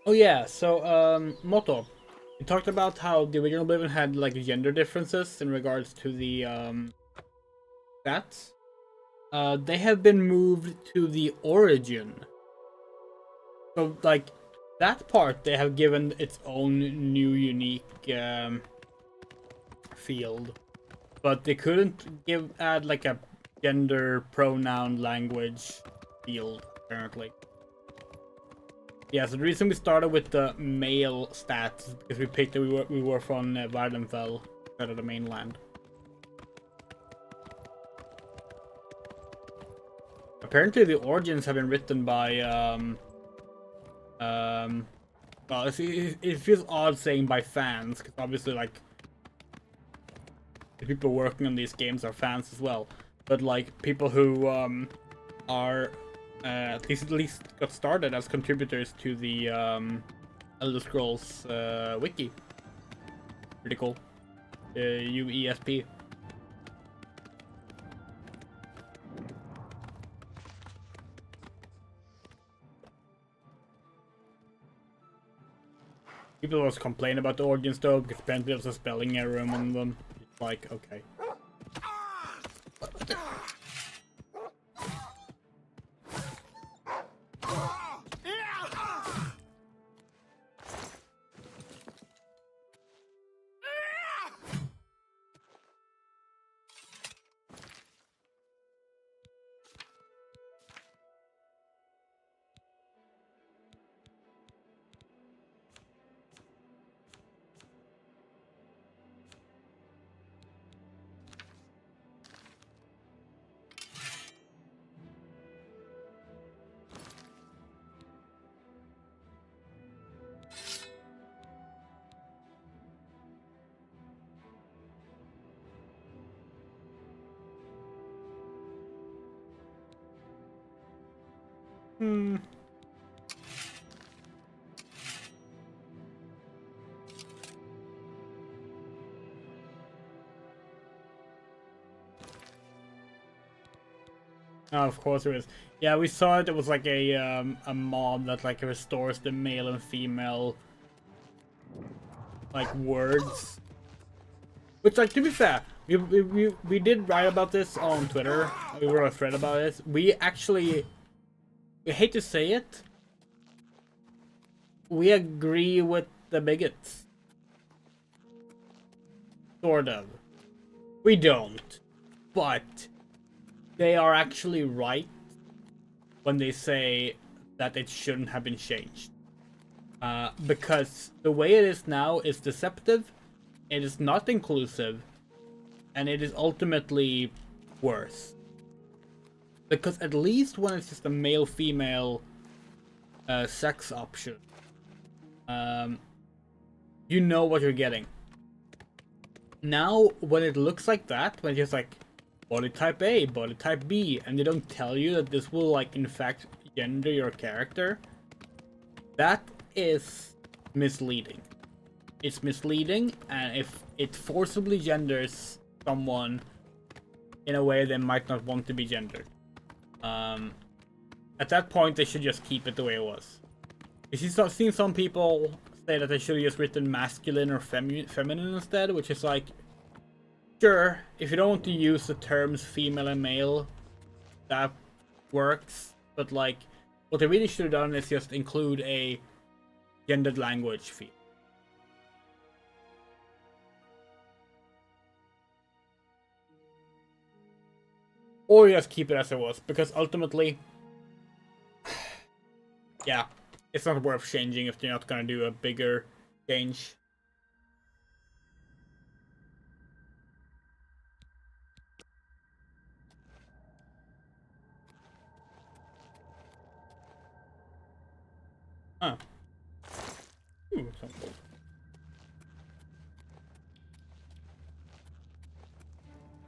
Oh yeah, so Moto, you talked about how the original Oblivion had like gender differences in regards to the stats. They have been moved to the origin. So like that part they have given its own new unique field. But they couldn't add like a gender pronoun language field apparently. Yeah, so the reason we started with the male stats is because we picked that we were from Vardenfell instead of the mainland. Apparently the origins have been written by well, it feels odd saying by fans, because obviously like the people working on these games are fans as well, but like people who are at least got started as contributors to the Elder Scrolls wiki. Pretty cool. UESP. People always complain about the origins though, because apparently there's a spelling error among them. It's like, okay. Hmm. Oh, of course there is. Yeah, we saw it. It was like a mod that like restores the male and female like words. Which, like, to be fair, we did write about this on Twitter. We wrote a thread about it. We actually, I hate to say it, we agree with the bigots. Sort of. We don't. But they are actually right when they say that it shouldn't have been changed. Because the way it is now is deceptive, it is not inclusive, and it is ultimately worse. Because at least when it's just a male-female sex option, you know what you're getting. Now, when it looks like that, when it's just like body type A, body type B, and they don't tell you that this will, like, in fact, gender your character, that is misleading. It's misleading, and if it forcibly genders someone in a way they might not want to be gendered, at that point they should just keep it the way it was. You've seen some people say that they should have just written masculine or feminine instead, which is like, sure, if you don't want to use the terms female and male, that works, but like, what they really should have done is just include a gendered language field. Or just keep it as it was, because ultimately, yeah, it's not worth changing if they're not gonna do a bigger change. Huh. Ooh, some gold.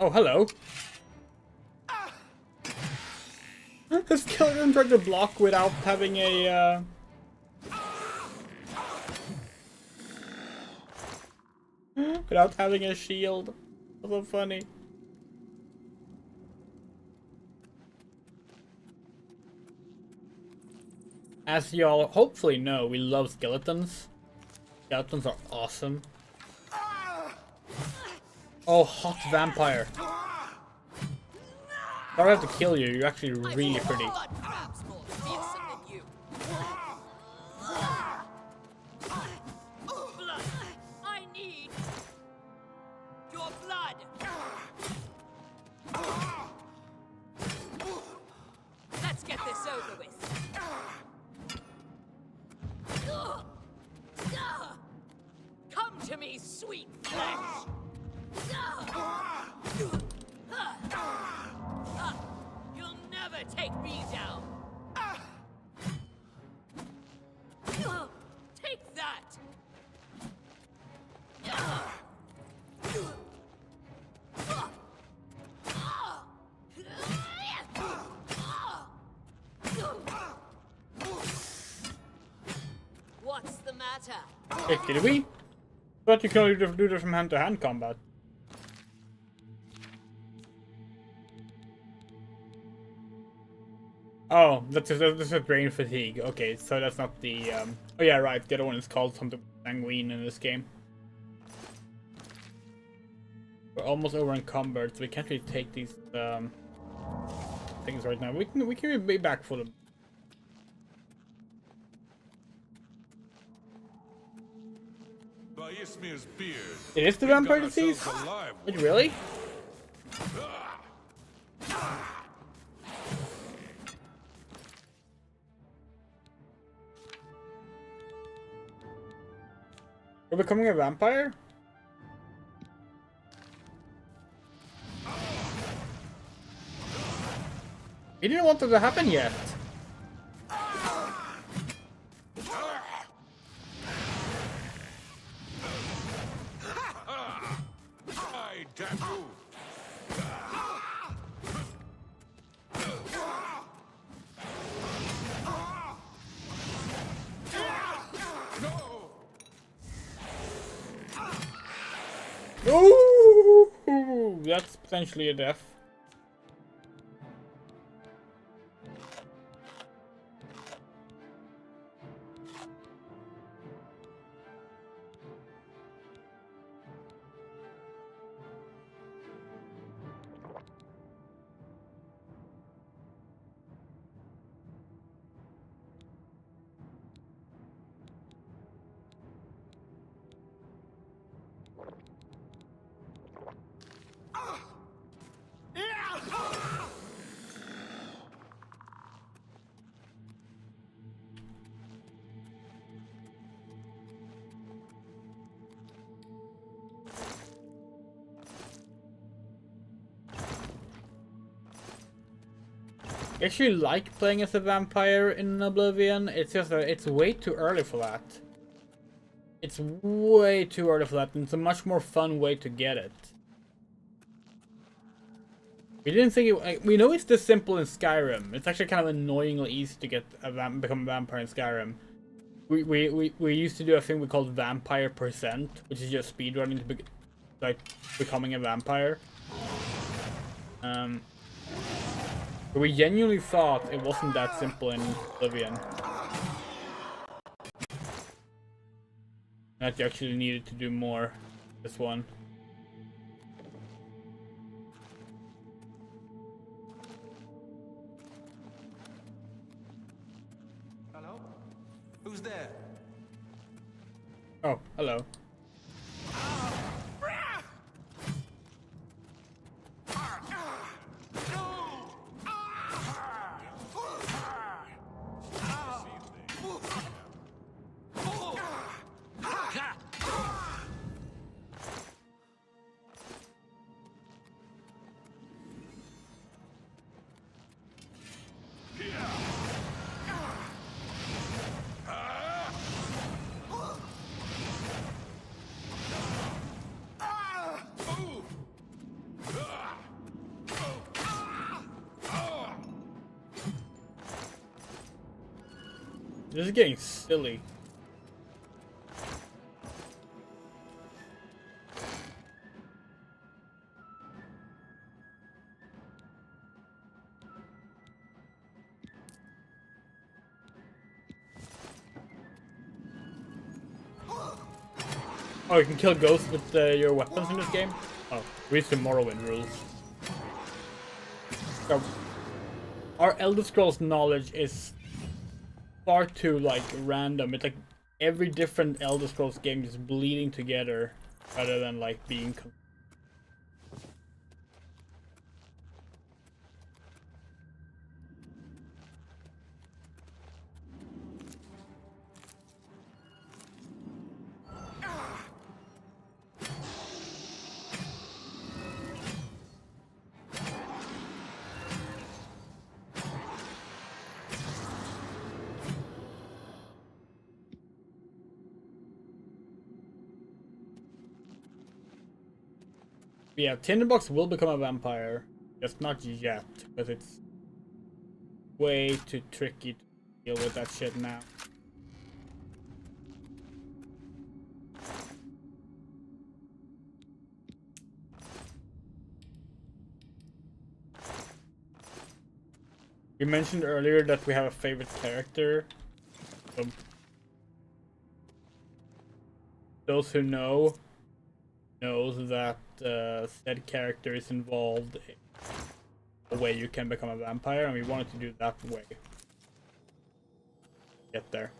Oh, hello. The skeleton tried to block without having a, without having a shield. That's so funny. As y'all hopefully know, we love skeletons. Skeletons are awesome. Oh, hot vampire. I don't have to kill you, you're actually really pretty. I need your blood. Let's get this over with. Come to me, sweet flesh. You'll never take me down. Take that. What's the matter? Wait, did we? Thought you can only do this from hand-to-hand combat. Oh, that's a brain fatigue. Okay, so that's not the, oh yeah, right, the other one is called something sanguine in this game. We're almost over encumbered, so we can't really take these things right now. We can be back for them. By Ismir's beard, It is the we got vampire disease? ourselves alive. Wait, really? We're becoming a vampire? He didn't want that to happen yet. I damn you! Ooh, that's potentially a death. I actually like playing as a vampire in Oblivion. It's just that it's way too early for that. It's way too early for that, and it's a much more fun way to get it. We didn't think it. We know it's this simple in Skyrim. It's actually kind of annoyingly easy to get become a vampire in Skyrim. We used to do a thing we called Vampire %, which is just speedrunning to like becoming a vampire. But we genuinely thought it wasn't that simple in Oblivion. That you actually needed to do more this one. Hello? Who's there? Oh, hello. This is getting silly. Oh, you can kill ghosts with your weapons in this game? Oh, read the Morrowind rules. So, our Elder Scrolls knowledge is far too, like, random. It's like every different Elder Scrolls game is bleeding together rather than, like, being... Yeah, Tinderbox will become a vampire, just not yet, because it's way too tricky to deal with that shit now. You mentioned earlier that we have a favorite character. So those who knows that said character is involved in the way you can become a vampire, and we wanted to do that way. Get there.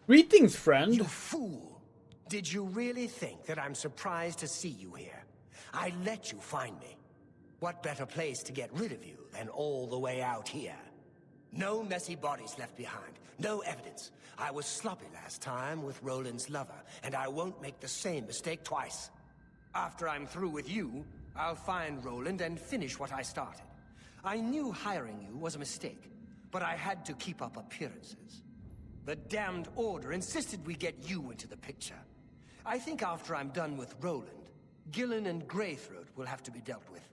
Greetings, friend. You fool! Did you really think that I'm surprised to see you here? I let you find me. What better place to get rid of you than all the way out here? No messy bodies left behind. No evidence. I was sloppy last time with Roland's lover, and I won't make the same mistake twice. After I'm through with you, I'll find Roland and finish what I started. I knew hiring you was a mistake, but I had to keep up appearances. The damned Order insisted we get you into the picture. I think after I'm done with Roland, Gillen and Greythroat will have to be dealt with.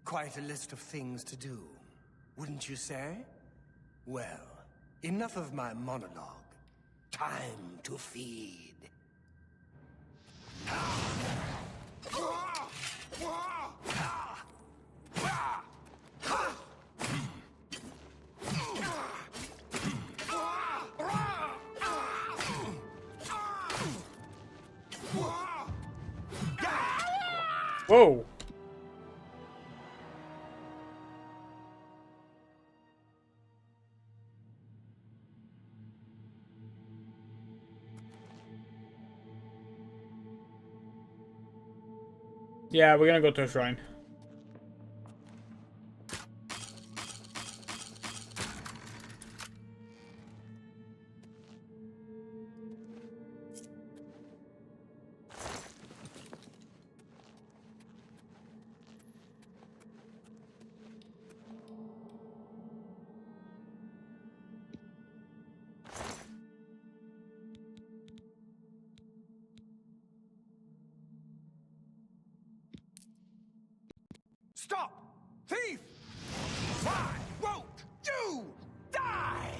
Quite a list of things to do, wouldn't you say? Well, enough of my monologue. Time to feed. Whoa! Yeah, we're gonna go to a shrine. Stop! Thief! Why won't you die?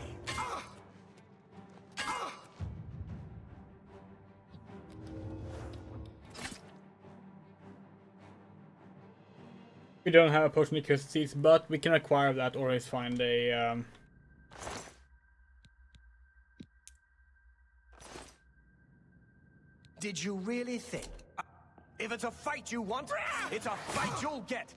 We don't have a potion to cure disease, but we can acquire that or always find a Did you really think? If it's a fight you want, it's a fight you'll get.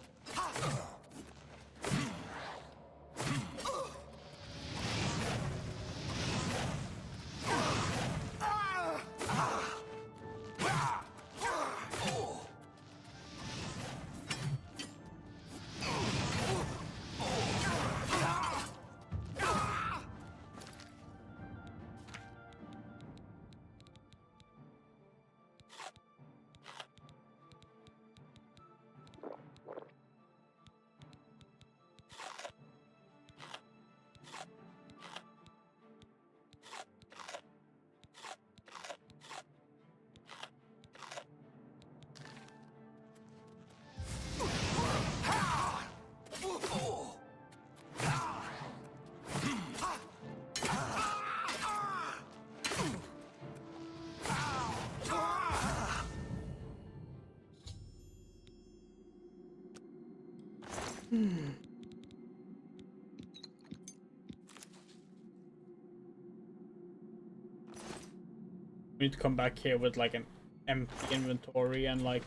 We need to come back here with like an empty inventory and like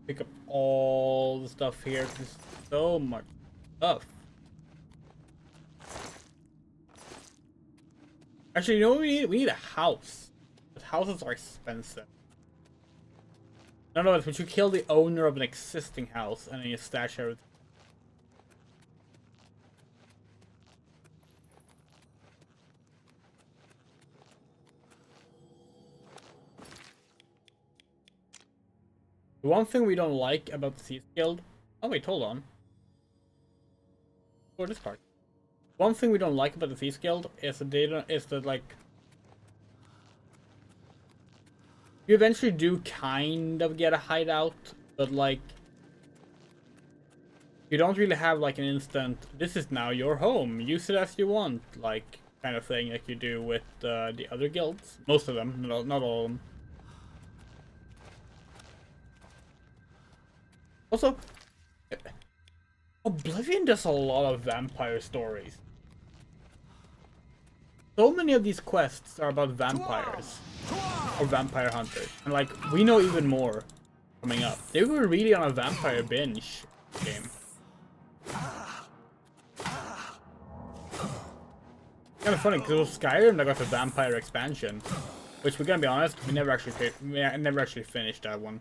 pick up all the stuff here. There's so much stuff. Actually, you know what we need? We need a house. But houses are expensive. No, but you kill the owner of an existing house and then you stash everything. The one thing we don't like about the Thieves Guild... Oh wait, hold on. For this part. One thing we don't like about the Thieves Guild is that like... You eventually do kind of get a hideout, but like... You don't really have like an instant, this is now your home, use it as you want, like, kind of thing like you do with the other guilds. Most of them, not all of them. Also, Oblivion does a lot of vampire stories. So many of these quests are about vampires or vampire hunters, and like we know even more coming up. They were really on a vampire binge game. Kind of funny because it was Skyrim that got the vampire expansion, which we're gonna be honest, we never actually finished that one.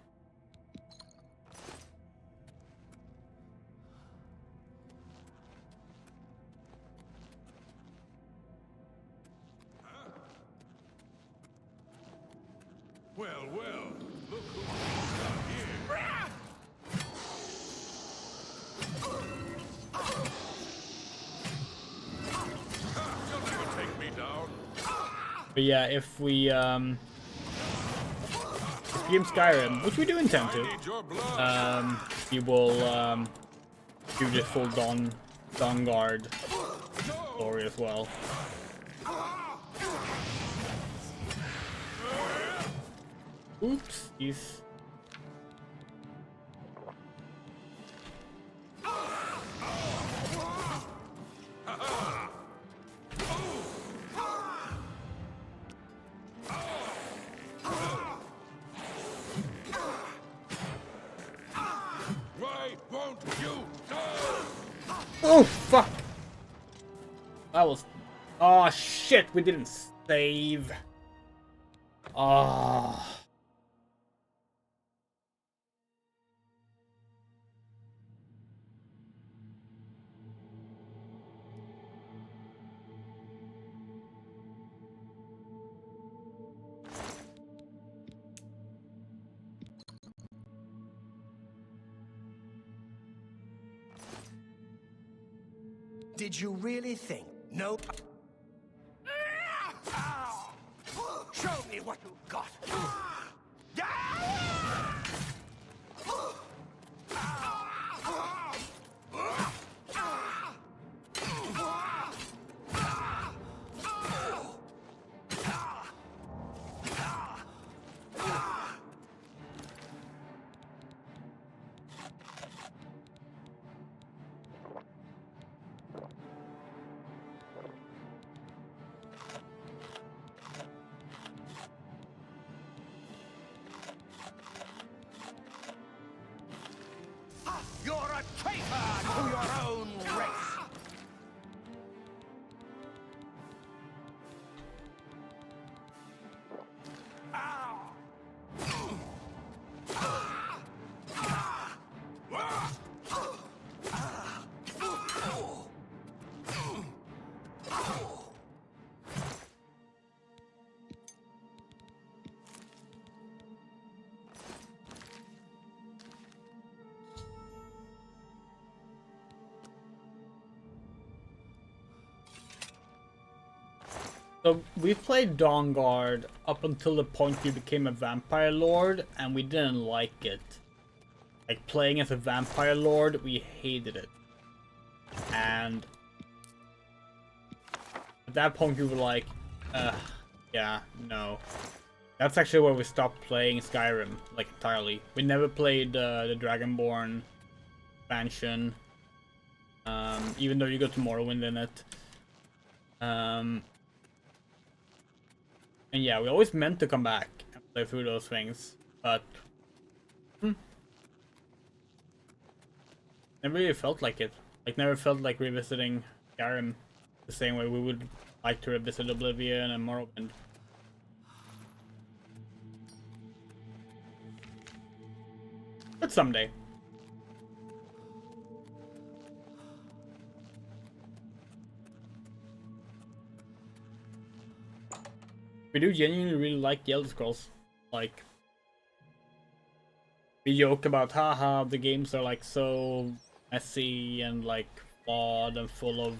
Well, look who's got here. You'll never take me down. But yeah, if we game Skyrim, which we do intend to, we will do the full Dawnguard story as well. Oops, he's... Why won't you go? Oh, fuck! That was... Oh, shit, we didn't save. Ah. Did you really think? Nope. Show me what you've got. You're a traitor to your own race! So we played Dawnguard up until the point we became a vampire lord, and we didn't like it. Like, playing as a vampire lord, we hated it. And at that point we were like, yeah, no. That's actually where we stopped playing Skyrim, like, entirely. We never played the Dragonborn expansion, even though you got to Morrowind in it. And yeah, we always meant to come back and play through those things, but never really felt like it. Like, never felt like revisiting Skyrim the same way we would like to revisit Oblivion and Morrowind. But someday. We do genuinely really like the Elder Scrolls. Like, we joke about haha, the games are like so messy and like flawed and full of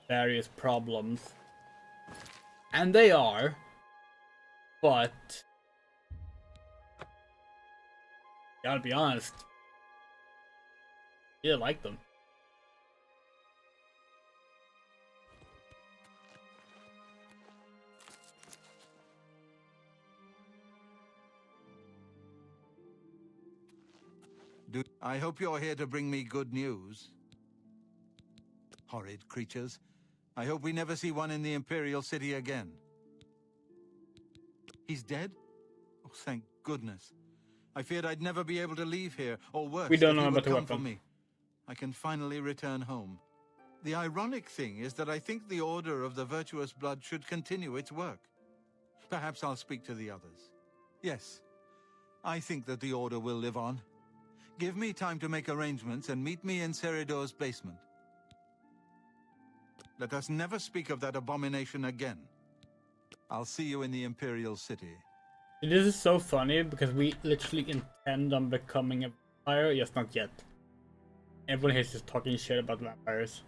various problems. And they are, but gotta be honest, yeah, I like them. I hope you're here to bring me good news. Horrid creatures. I hope we never see one in the Imperial City again. He's dead? Oh, thank goodness. I feared I'd never be able to leave here, or worse, We don't that know he would about the come for weapon. me. I can finally return home. The ironic thing is that I think the Order of the Virtuous Blood should continue its work. Perhaps I'll speak to the others. Yes, I think that the Order will live on. Give me time to make arrangements and meet me in Seridor's basement. Let us never speak of that abomination again. I'll see you in the Imperial City. This is so funny because we literally intend on becoming a vampire. Yes, not yet. Everyone here is just talking shit about vampires.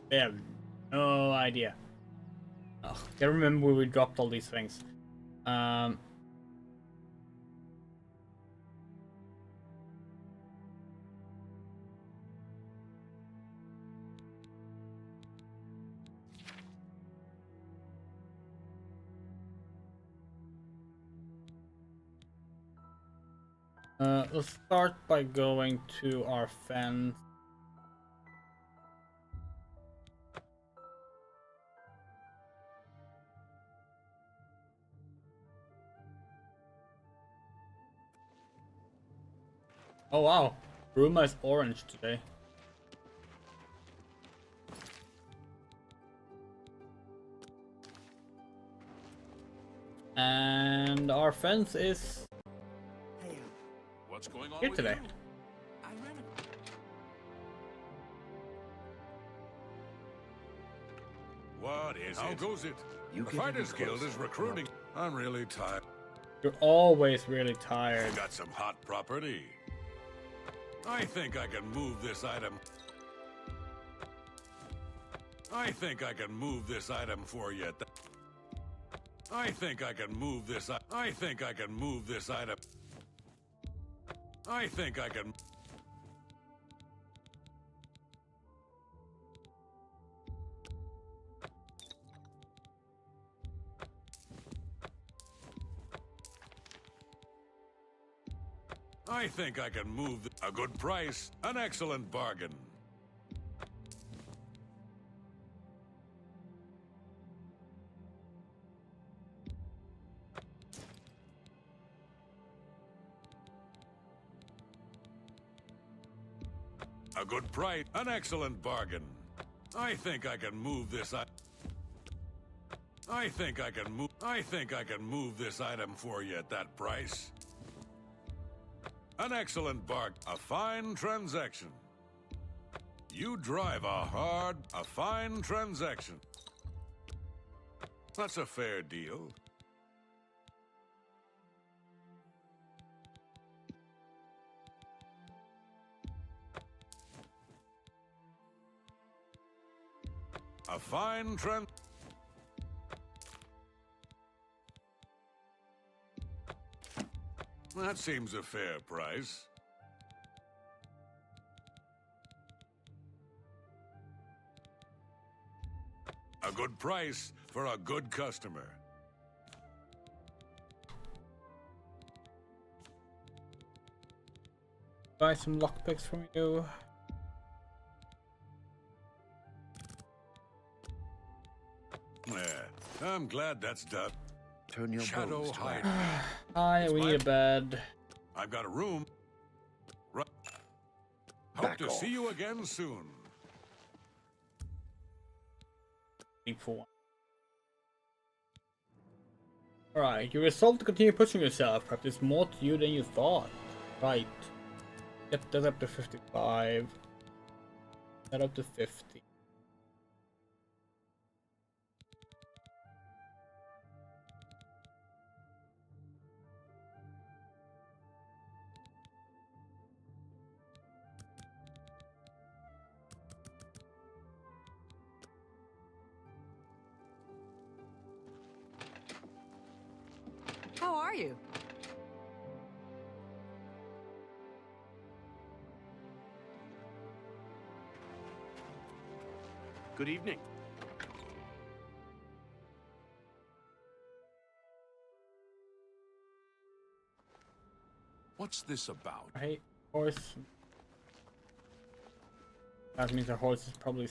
They have no idea. Oh, I remember where we dropped all these things. Let's start by going to our fence. Oh wow, Ruma is orange today. And our fence is What's going on here with today. you? What is How it? goes it? The Fighters Guild is recruiting. I'm really tired. You're always really tired. Got some hot property. I think I can move this item. I think I can move this item for you. I think I can move this. I think I can move this item. I think I can. I think I can move a good price, an excellent bargain. A good price, an excellent bargain. I think I can move this. I think I can move. I think I can move this item for you at that price. An excellent bargain. A fine transaction. You drive a fine transaction. That's a fair deal. A fine That seems a fair price. A good price for a good customer. Buy some lockpicks from you. Yeah, I'm glad that's done. Turn your Shadow bows to hide. Hi, we need a bed. I've got a room. Hope Back to off. see you again soon. Alright, you resolved to continue pushing yourself. Perhaps there's more to you than you thought. Right. Get that up to 55. That up to 50. How are you? Good evening. What What's this about? I hate horse. That means the horse is probably.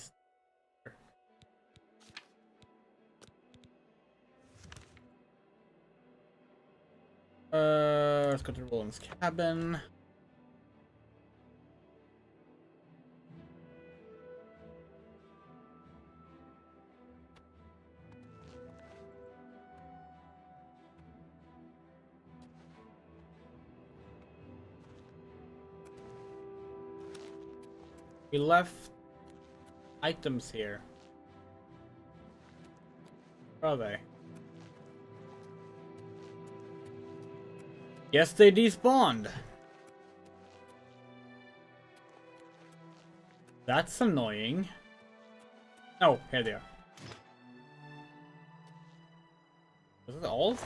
Let's go to Roland's cabin. We left items here. Where are they? Yes, they despawned. That's annoying. Oh, here they are. Is this all?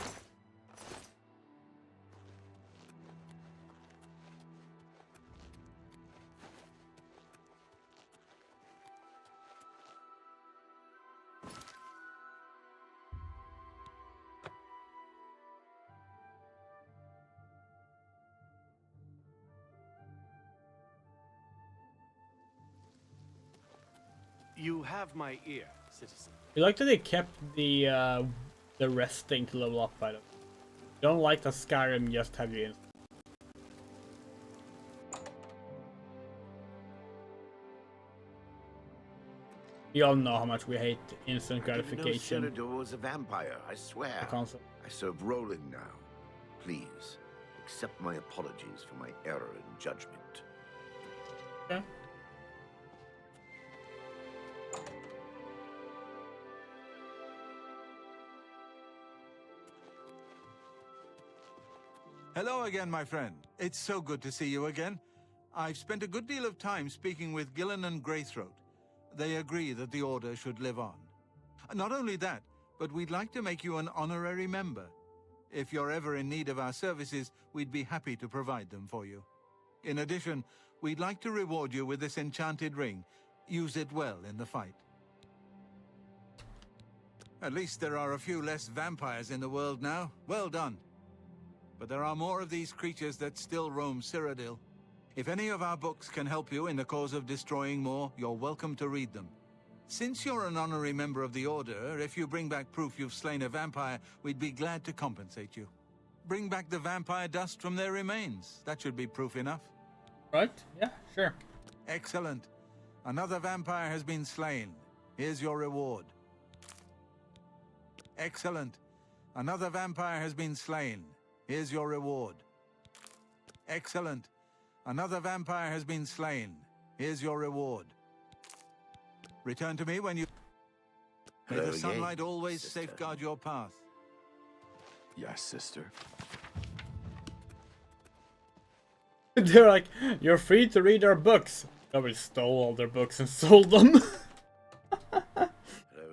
You have my ear, citizen. You like that they kept the resting to level up by the way. Don't like that Skyrim just have you in. We all know how much we hate instant gratification. No, Serador was a vampire, I swear. I serve Roland now. Please, accept my apologies for my error in judgment. Okay. Hello again, my friend. It's so good to see you again. I've spent a good deal of time speaking with Gillen and Greythroat. They agree that the Order should live on. Not only that, but we'd like to make you an honorary member. If you're ever in need of our services, we'd be happy to provide them for you. In addition, we'd like to reward you with this enchanted ring. Use it well in the fight. At least there are a few less vampires in the world now. Well done. But there are more of these creatures that still roam Cyrodiil. If any of our books can help you in the cause of destroying more, you're welcome to read them. Since you're an honorary member of the Order, if you bring back proof you've slain a vampire, we'd be glad to compensate you. Bring back the vampire dust from their remains. That should be proof enough. Right? Yeah, sure. Excellent. Another vampire has been slain. Here's your reward. Excellent. Another vampire has been slain. Here's your reward. Excellent. Another vampire has been slain. Here's your reward. Return to me when you... May the sunlight always safeguard your path. Yes, sister. They're like, you're free to read our books. Nobody stole all their books and sold them. Hello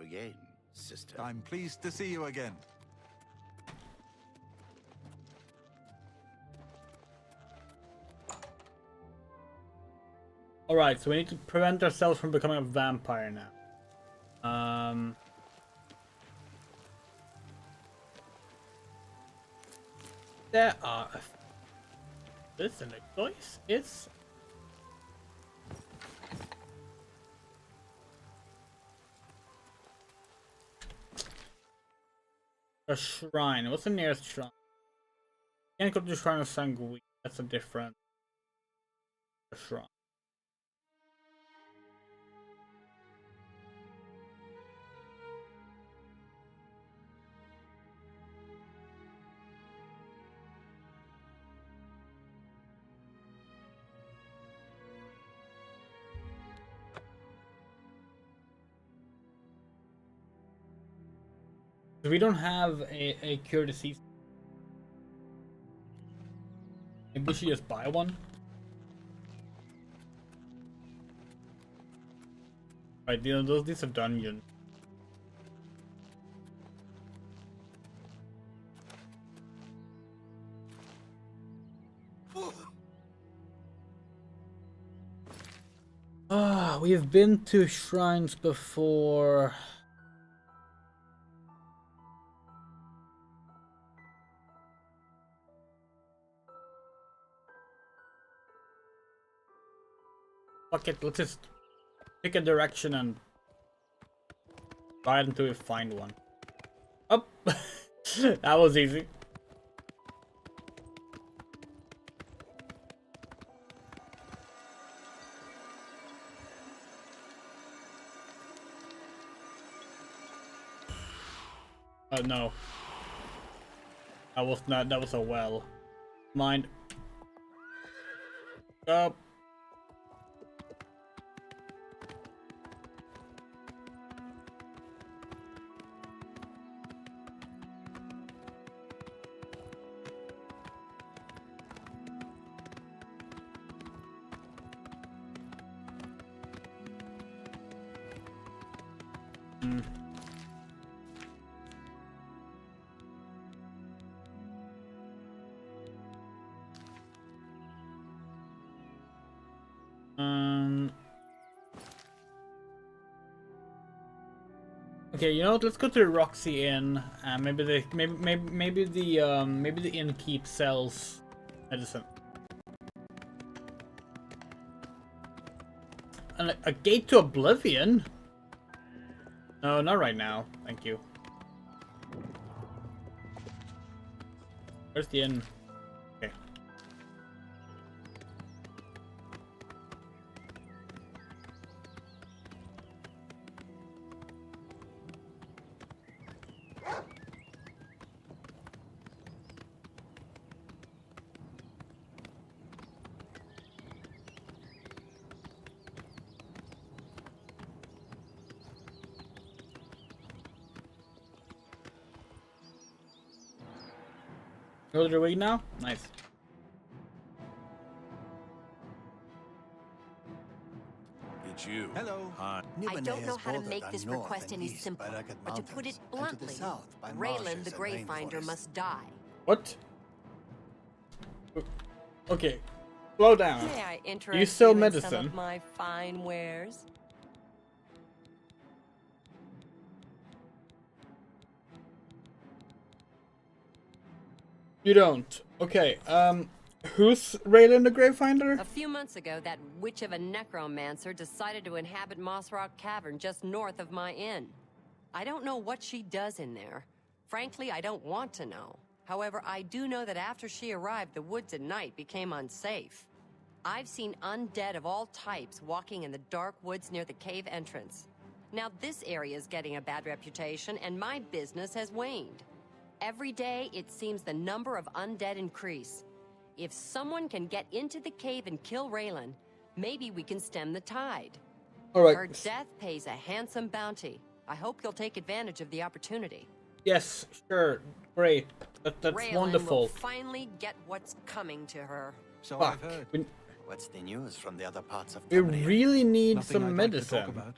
again, sister. I'm pleased to see you again. Alright, so we need to prevent ourselves from becoming a vampire now. There are... This and the choice is... A shrine. What's the nearest shrine? Can't go to the Shrine of Sanguine. That's a different shrine. We don't have a cure disease. Maybe we should just buy one. Right, these are dungeons. We've been to shrines before. Fuck it, let's just pick a direction and ride until we find one. Up! That was easy. No. That was a well. Mind. Up. Okay, you know what? Let's go to the Roxy Inn. Maybe the innkeep sells medicine. And a gate to Oblivion? No, not right now. Thank you. Where's the inn? Okay. Go to the ring now? Nice. It's you. Hello. Hi. I don't know how to make this request any simpler, but to put it bluntly, Raylan the Greyfinder must die. What? Okay, slow down. May I interest You sell in medicine. some of my fine wares? You don't. Okay, who's Raylan the Gravefinder? A few months ago, that witch of a necromancer decided to inhabit Moss Rock Cavern just north of my inn. I don't know what she does in there. Frankly, I don't want to know. However, I do know that after she arrived, the woods at night became unsafe. I've seen undead of all types walking in the dark woods near the cave entrance. Now, this area is getting a bad reputation, and my business has waned. Every day, it seems the number of undead increase. If someone can get into the cave and kill Raylan, maybe we can stem the tide. All right. Her death pays a handsome bounty. I hope you'll take advantage of the opportunity. Yes, sure. Great. That's Raylan wonderful. will finally get what's coming to her. So Fuck. I've heard. What's the news from the other parts of We Tamriel? really need Nothing some I'd like to medicine. talk about.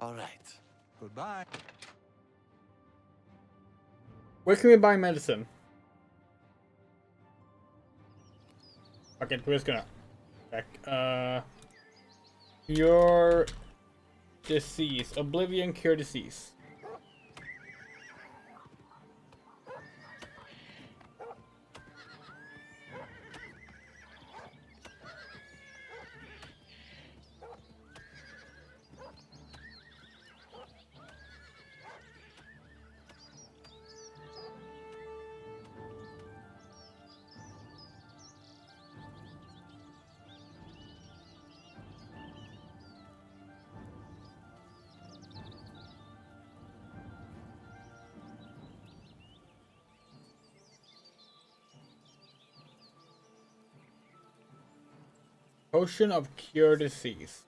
All right. Goodbye. Where can we buy medicine? Okay, we're just gonna check. Cure disease. Oblivion cure disease. Potion of cure disease.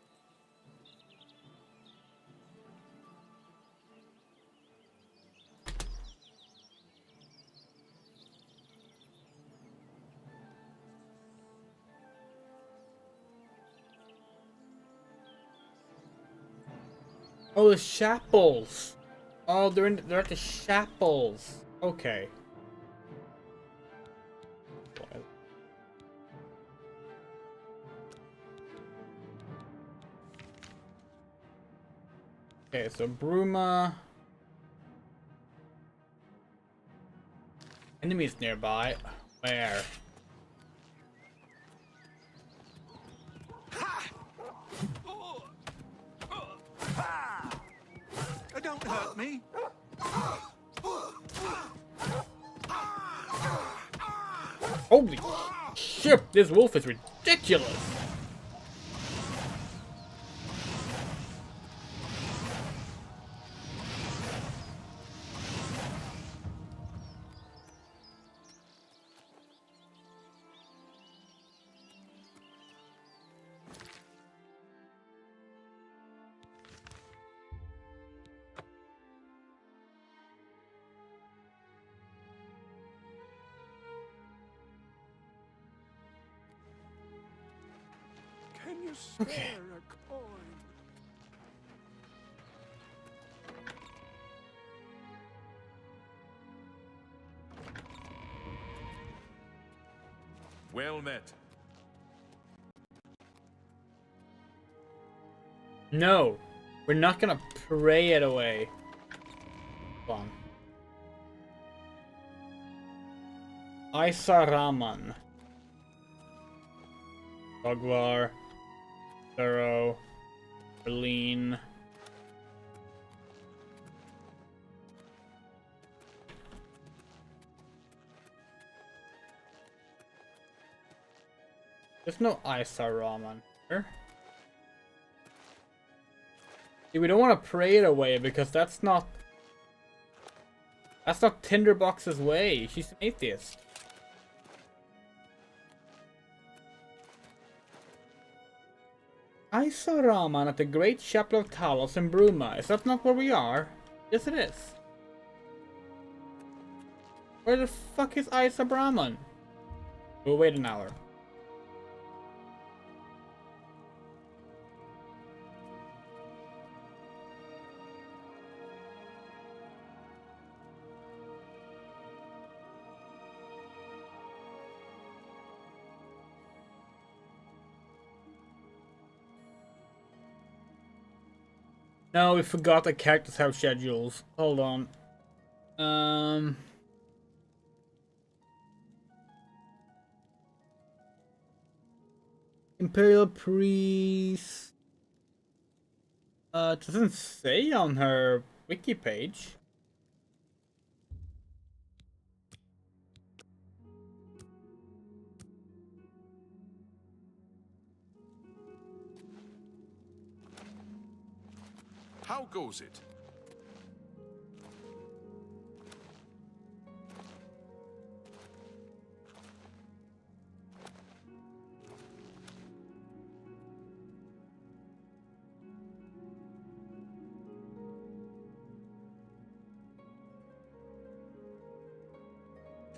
Oh, the chapels. Oh, they're at the chapels. Okay. Okay, so Bruma. Enemies nearby. Where? Don't hurt me! Holy shit, this wolf is ridiculous! Can you spare a coin? Well met. No, we're not gonna pray it away. Hold on. Isaraman. Dogvar. Thorough. Berlin. There's no Isaraman here. See, we don't want to pray it away because that's not Tinderbox's way. She's an atheist. I saw Raman at the Great Chapel of Talos in Bruma. Is that not where we are? Yes, it is. Where the fuck is Isa Brahman? We'll wait an hour. No, we forgot that characters have schedules. Hold on. Imperial Priest. It doesn't say on her wiki page. How goes it?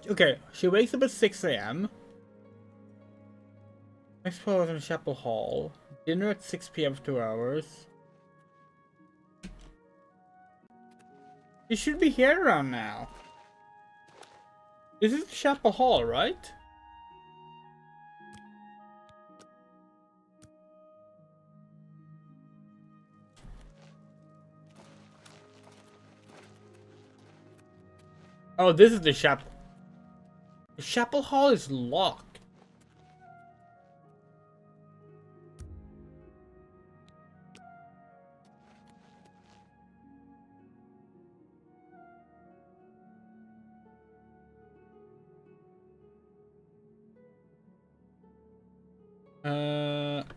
Okay, she wakes up at 6 a.m. Next 12 hours in Chapel Hall. Dinner at 6 p.m. for 2 hours. She should be here around now. This is Chapel Hall, right? Oh, this is the chapel. The Chapel Hall is locked.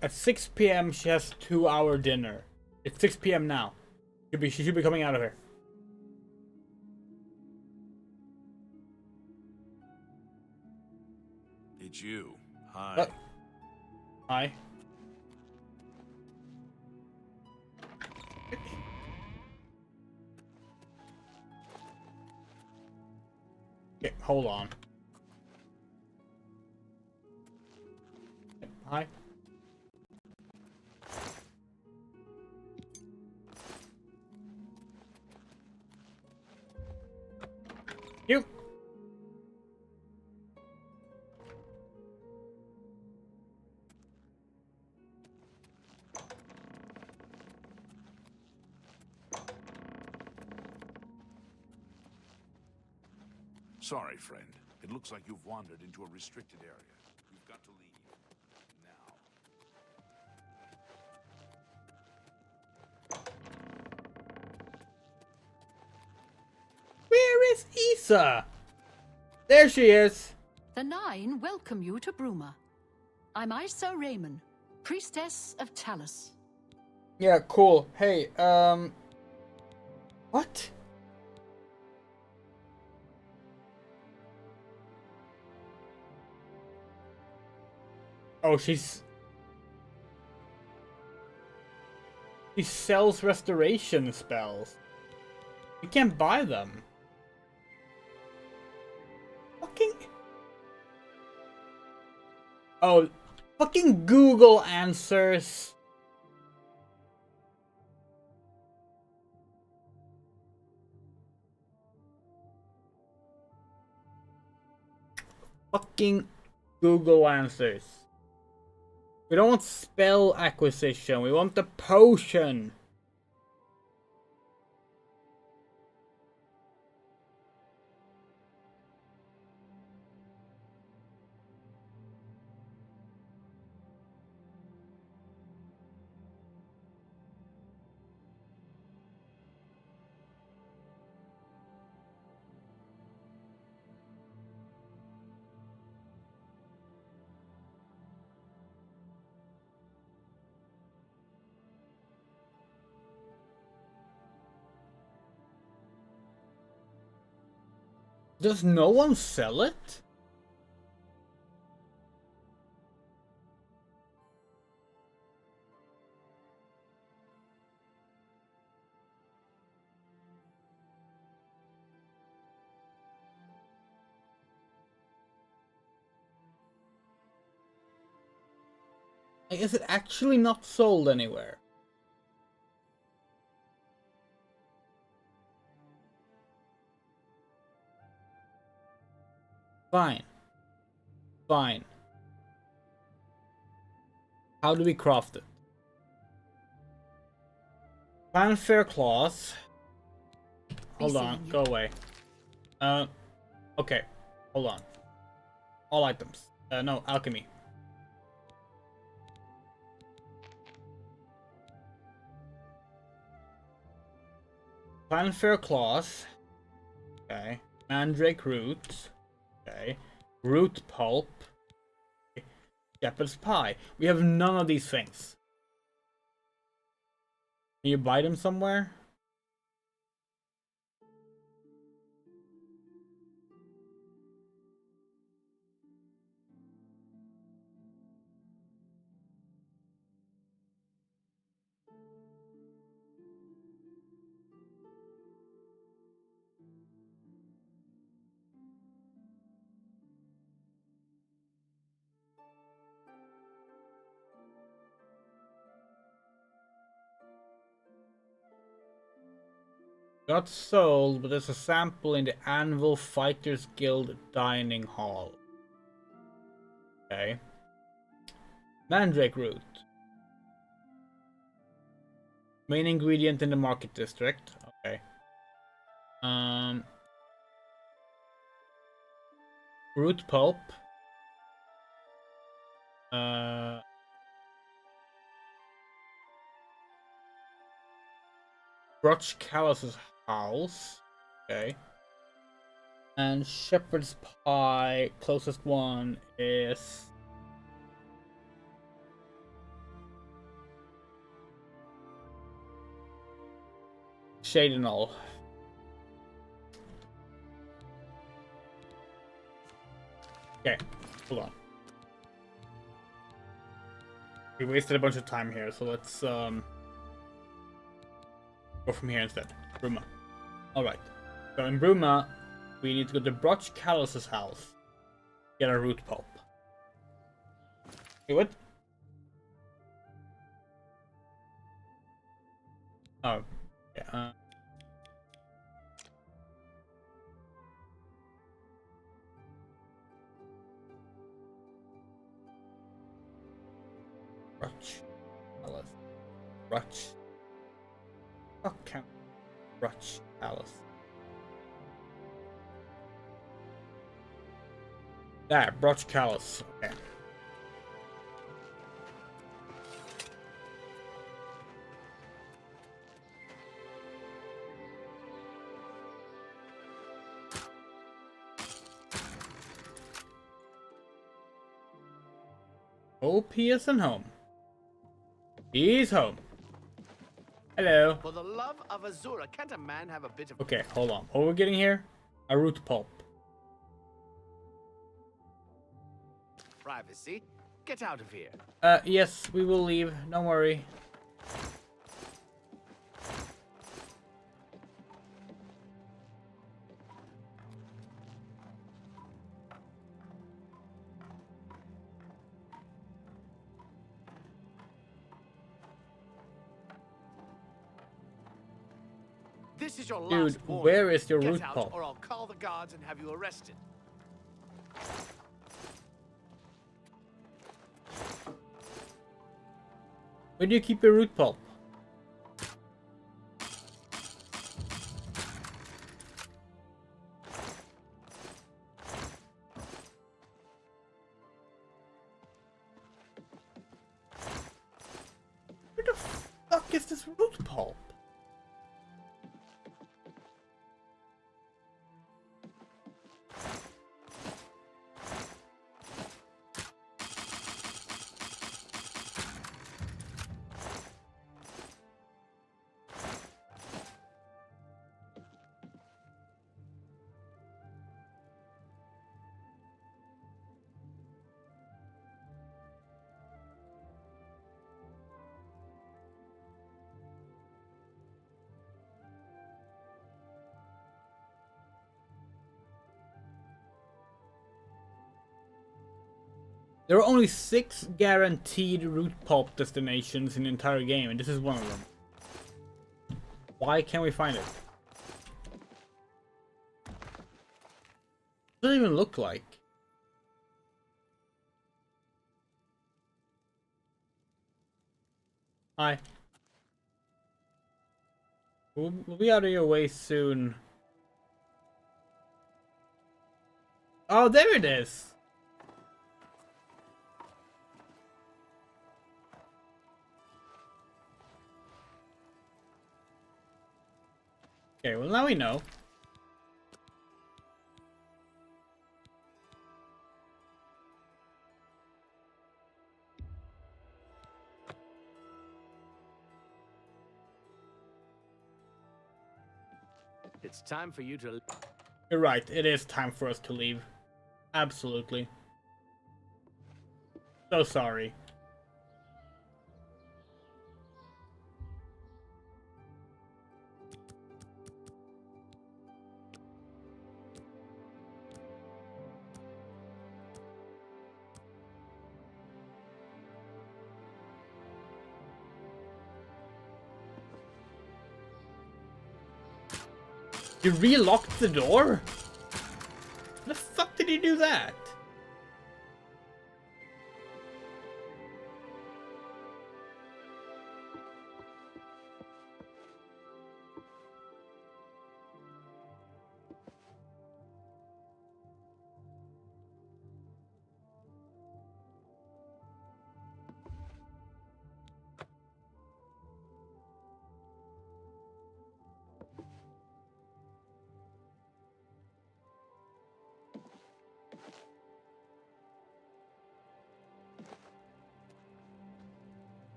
At 6 p.m. she has 2-hour dinner. It's 6 p.m. now. She should be coming out of here. It's you. Hi. Hi. Okay, hold on. Hi. You. Sorry, friend. It looks like you've wandered into a restricted area. You've got to leave. Now. Where is Isa? There she is. The Nine welcome you to Bruma. I'm Isa Raymond, priestess of Talus. Yeah, cool. Hey, what? Oh, she sells restoration spells. You can't buy them. Fucking... Oh, fucking Google answers. Fucking Google answers. We don't want spell acquisition, we want the potion. Does no one sell it? Like, is it actually not sold anywhere? Fine. Fine. How do we craft it? Fanfare clause. Hold on, go away. Okay. Hold on. All items. No, alchemy. Fanfare clause. Okay. Mandrake root. Okay. Root pulp. Okay. Shepherd's pie. We have none of these things. Can you buy them somewhere? Got sold, but there's a sample in the Anvil Fighters Guild dining hall. Okay. Mandrake root. Main ingredient in the market district. Okay. Root pulp. Brotch Callus's house. Okay. And Shepherd's Pie, closest one is... Shade and all. Okay, hold on. We wasted a bunch of time here, so let's go from here instead. Bruma. Alright. So in Bruma, we need to go to Brotch Callus's house. Get a root pulp. Wait, what? Oh. Yeah, Brotch Callus. Brotch. Fuck count. Brotch Callus. There, Brotch Callus. Okay. Hope he isn't home. He's home. Hello. For the love of Azura, can't a man have a bit of... Okay, hold on. What are we getting here? A root pulp. privacy? Get out of here. Yes, we will leave. Don't worry. This is your Dude, last warning. where is your Get root out, pulp? or I'll call the guards and have you arrested. Where do you keep your root pulp? Where the fuck is this root pulp? There are only 6 guaranteed root pulp destinations in the entire game, and this is one of them. Why can't we find it? What does it even look like? Hi. We'll be out of your way soon. Oh, there it is! Okay, well now we know. It's time for you to... You're right, it is time for us to leave. Absolutely. So sorry. You relocked the door? How the fuck did you do that?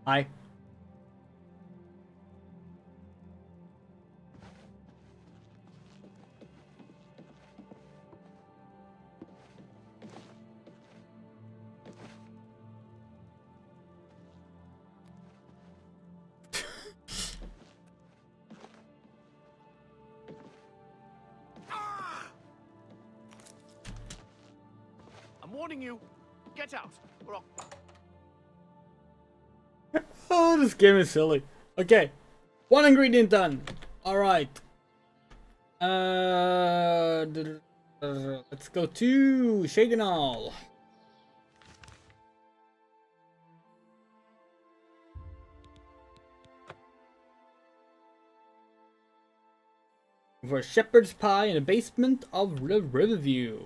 Hi. I'm warning you. Get out, or I'll... Oh, this game is silly. Okay. 1 ingredient done. Alright. Let's go to Shaganal. For shepherd's pie in the basement of the Riverview.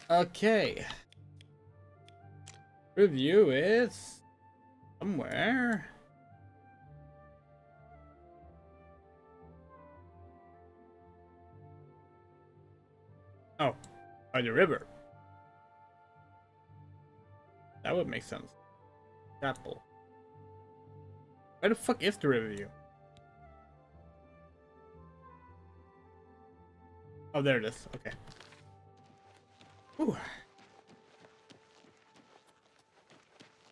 Okay. Review is somewhere. Oh, by the river. That would make sense. Chapel. Where the fuck is the river view? Oh, there it is. Okay. Ooh.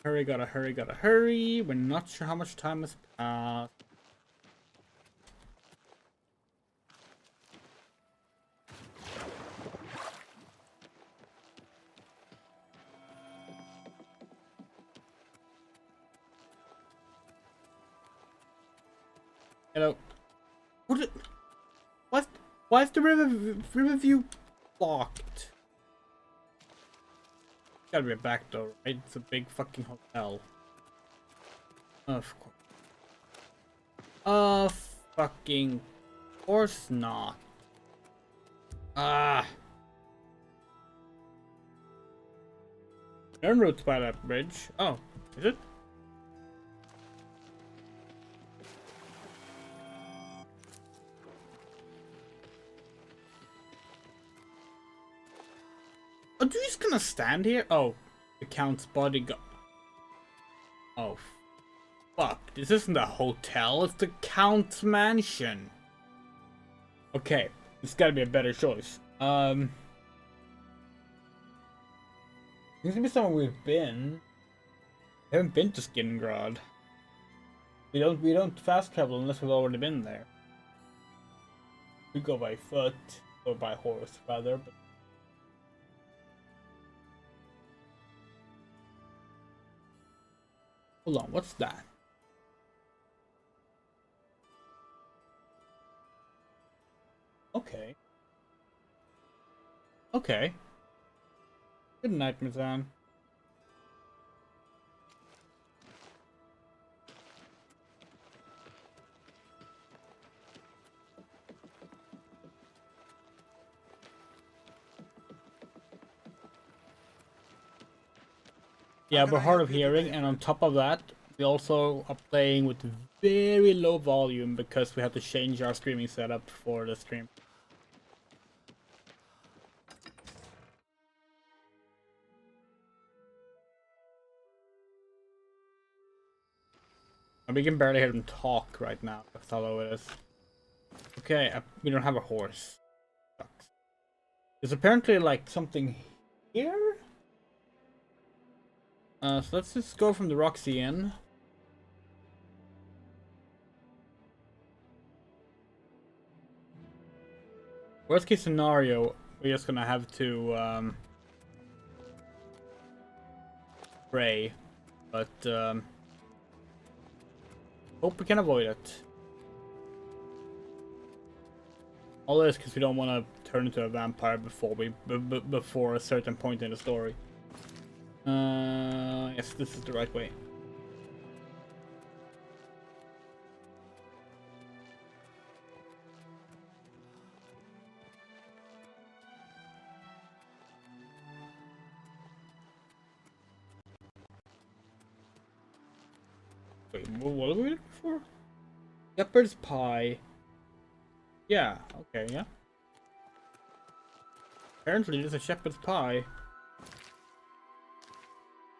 Hurry, gotta hurry, gotta hurry. We're not sure how much time has passed. Hello. What? What? Why is the river view blocked? Gotta be a back door, right? It's a big fucking hotel. Of course. Fucking course not. Ah. Turn routes by that bridge. Oh, is it? Oh, you just gonna stand here? Oh, the Count's bodyguard. Oh, fuck. This isn't a hotel, it's the Count's mansion. Okay, this gotta be a better choice. Seems to be somewhere we've been. We haven't been to Skingrad. We don't fast travel unless we've already been there. We go by foot, or by horse rather, but hold on, what's that? Okay. Okay. Good night, Mazan. Yeah, we're hard of hearing, and on top of that, we also are playing with very low volume because we had to change our streaming setup for the stream. And we can barely hear them talk right now, that's how low it is. Okay, we don't have a horse. Sucks. There's apparently like something here? So let's just go from the Roxy Inn. Worst case scenario, we're just gonna have to pray, but hope we can avoid it. All this because we don't want to turn into a vampire before before a certain point in the story. Yes, this is the right way. Wait, what are we looking for? Shepherd's pie. Yeah, okay, yeah. Apparently there's a shepherd's pie.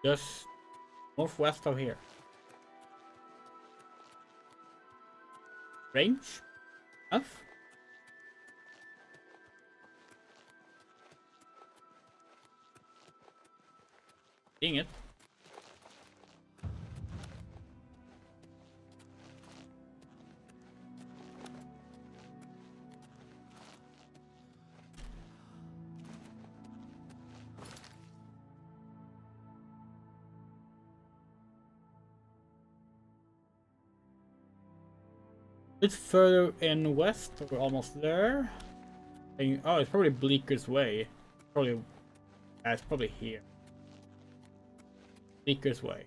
Just northwest of here. Range? Enough? Seeing it. Bit further in west, we're almost there. Oh, it's probably Bleaker's Way. Probably, it's probably here. Bleaker's Way.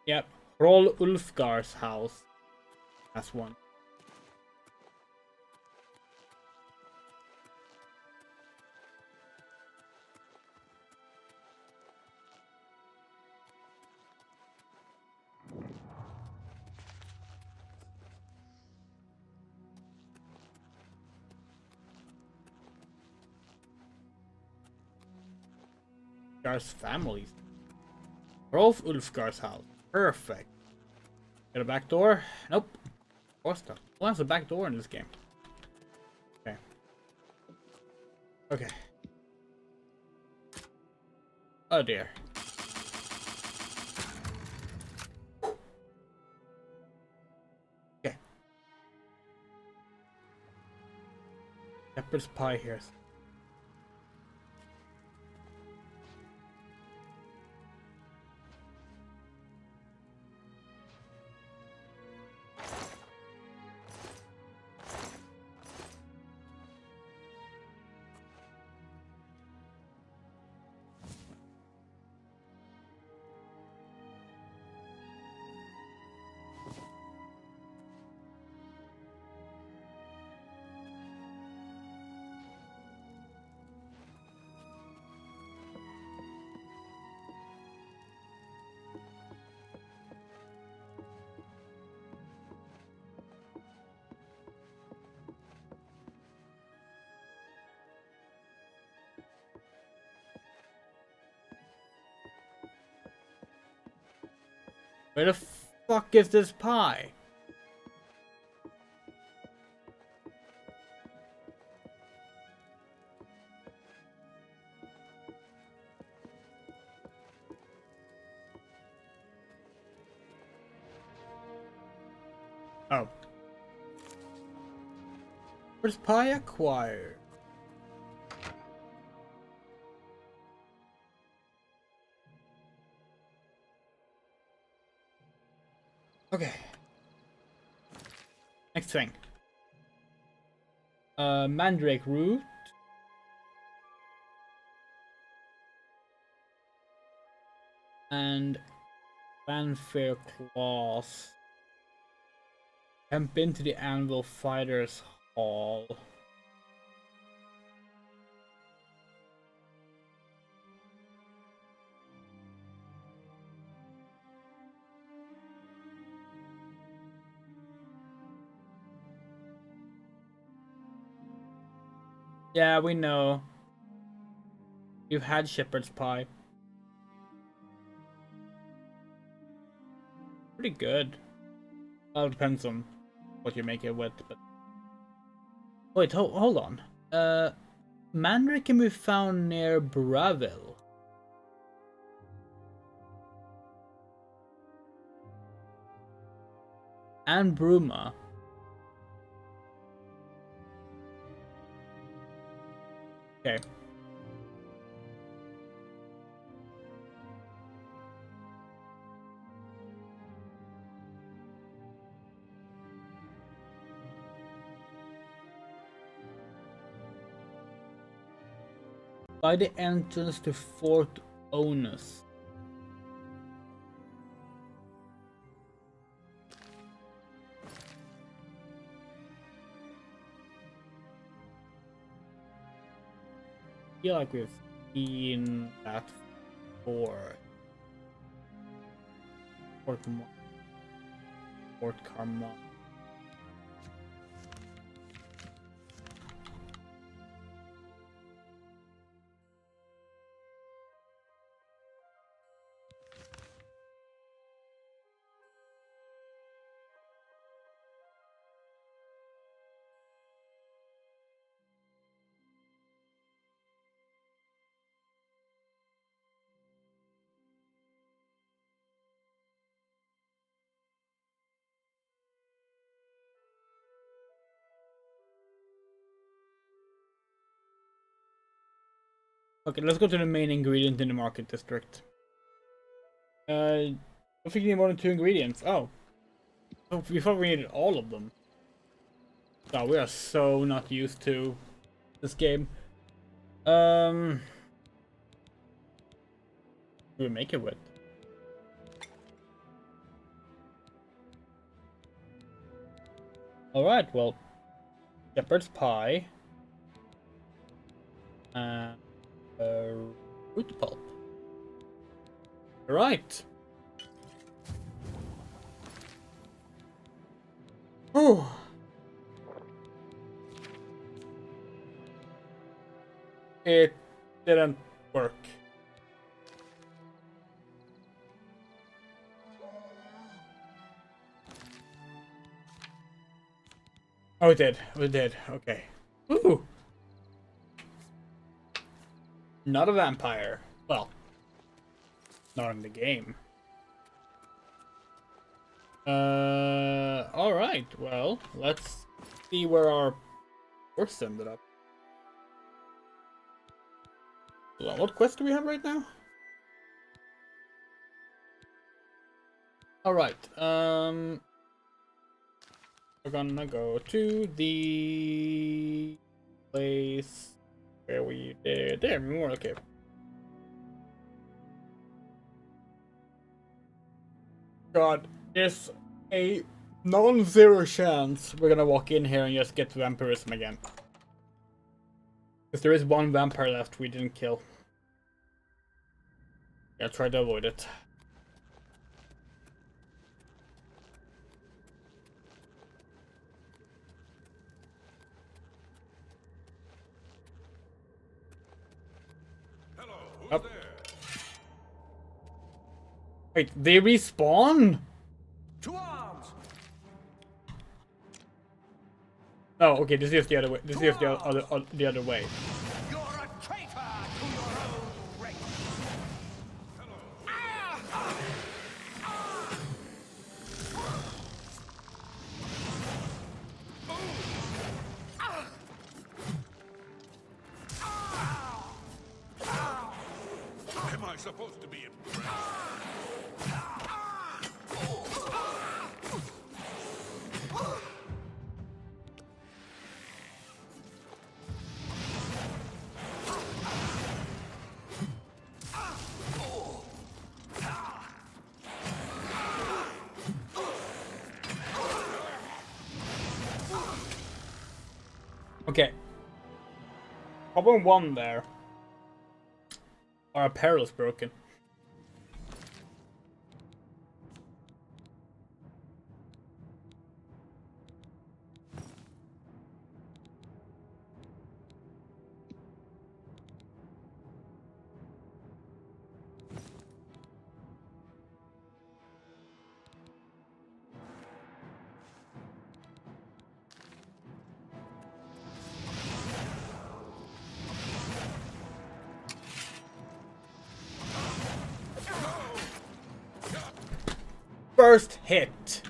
Yep, Roll Ulfgar's house. That's one. Ulfgar's families. Rolf Ulfgar's house. Perfect. Got a back door? Nope. What's that? Who has a back door in this game? Okay. Okay. Oh dear. Okay. Shepherd's pie here. Where the fuck is this pie? Oh. Where's pie acquired? Okay. Next thing. Mandrake root. And fanfare claws. Jump into the Anvil Fighters Hall. Yeah, we know. You've had shepherd's pie. Pretty good. Well, it depends on what you make it with, but... Wait, hold on. Mandrake can be found near Bravil. And Bruma. Okay. By the entrance to Fort Onus. I feel like we've seen that before. Fort Carmel. Okay, let's go to the main ingredient in the market district. I think you need more than 2 ingredients. Oh. We thought we needed all of them. Oh, we are so not used to this game. What do we make it with? Alright, well. Shepherd's pie. Root pulp. Right. Whew. It didn't work. Oh, it did. Oh, it did. Okay. Ooh. Not a vampire. Well, not in the game. Alright. Well, let's see where our horse ended up. Hold on, what quest do we have right now? Alright. We're gonna go to the place where we did. There, more. Okay. God, there's a non-zero chance we're gonna walk in here and just get vampirism again. Because there is one vampire left we didn't kill. Yeah, try to avoid it. Up. Wait, they respawn? To arms! Oh, okay, this is the other way. This is the other way. You're a traitor to your own race! Am I supposed to be impressed? Okay. Problem 1 there. Our apparel is broken. First hit.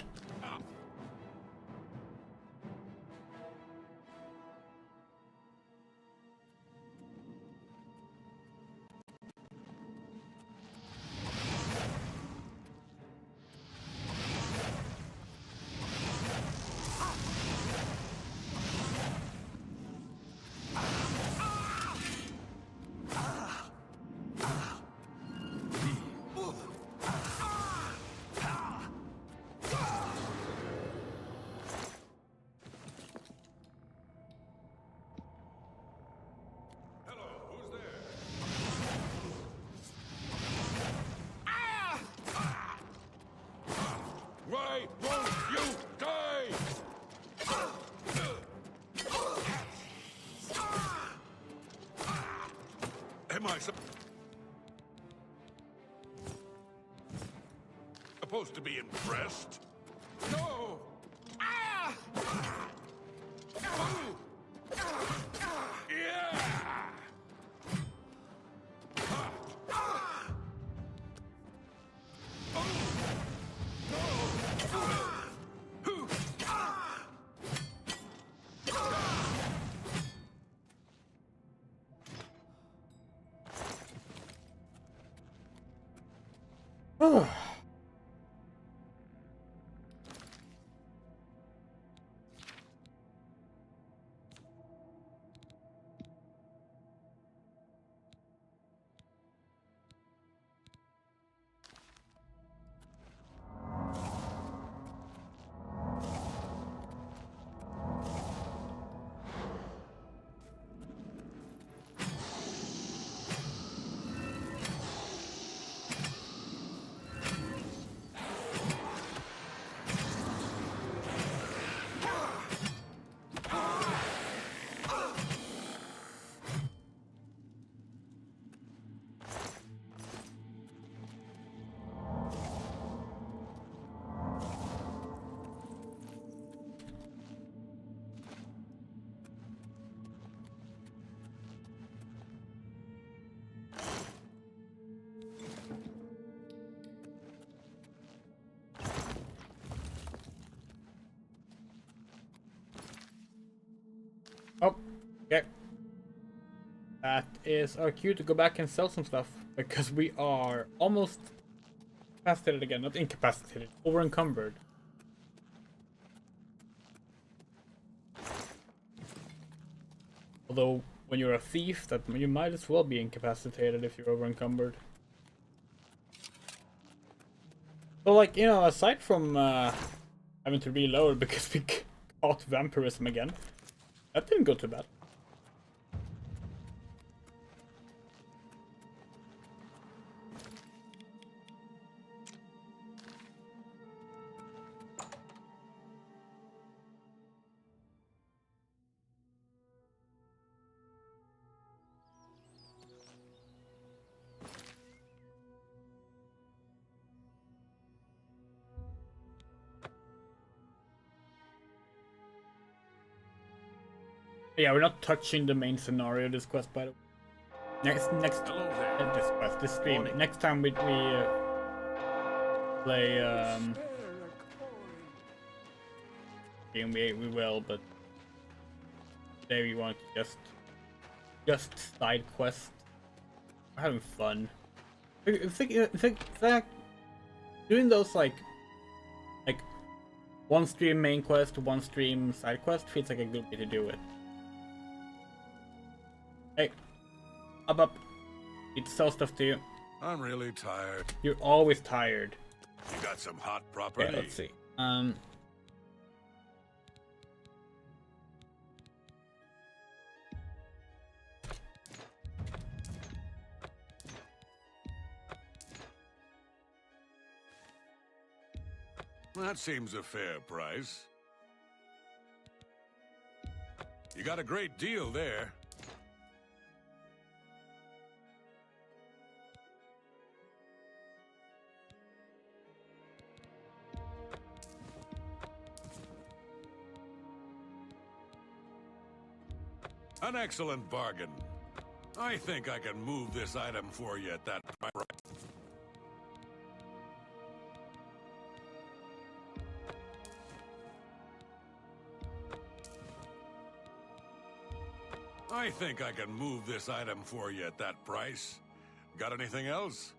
Why won't you die? Am I supposed to be impressed? No! Okay. That is our cue to go back and sell some stuff, because we are almost incapacitated again. Not incapacitated, over encumbered. Although, when you're a thief, that you might as well be incapacitated if you're over encumbered. But like, you know, aside from having to reload because we caught vampirism again, that didn't go too bad. Yeah, we're not touching the main scenario of this quest, by the way. This stream. Morning. Next time we play game we will, but today we want to just side quest. We're having fun. I think doing those like one stream main quest, one stream side quest feels like a good way to do it. Hey, up. It's sell stuff to you. I'm really tired. You're always tired. You got some hot property? Yeah, let's see. That seems a fair price. You got a great deal there. An excellent bargain. I think I can move this item for you at that price. I think I can move this item for you at that price. Got anything else?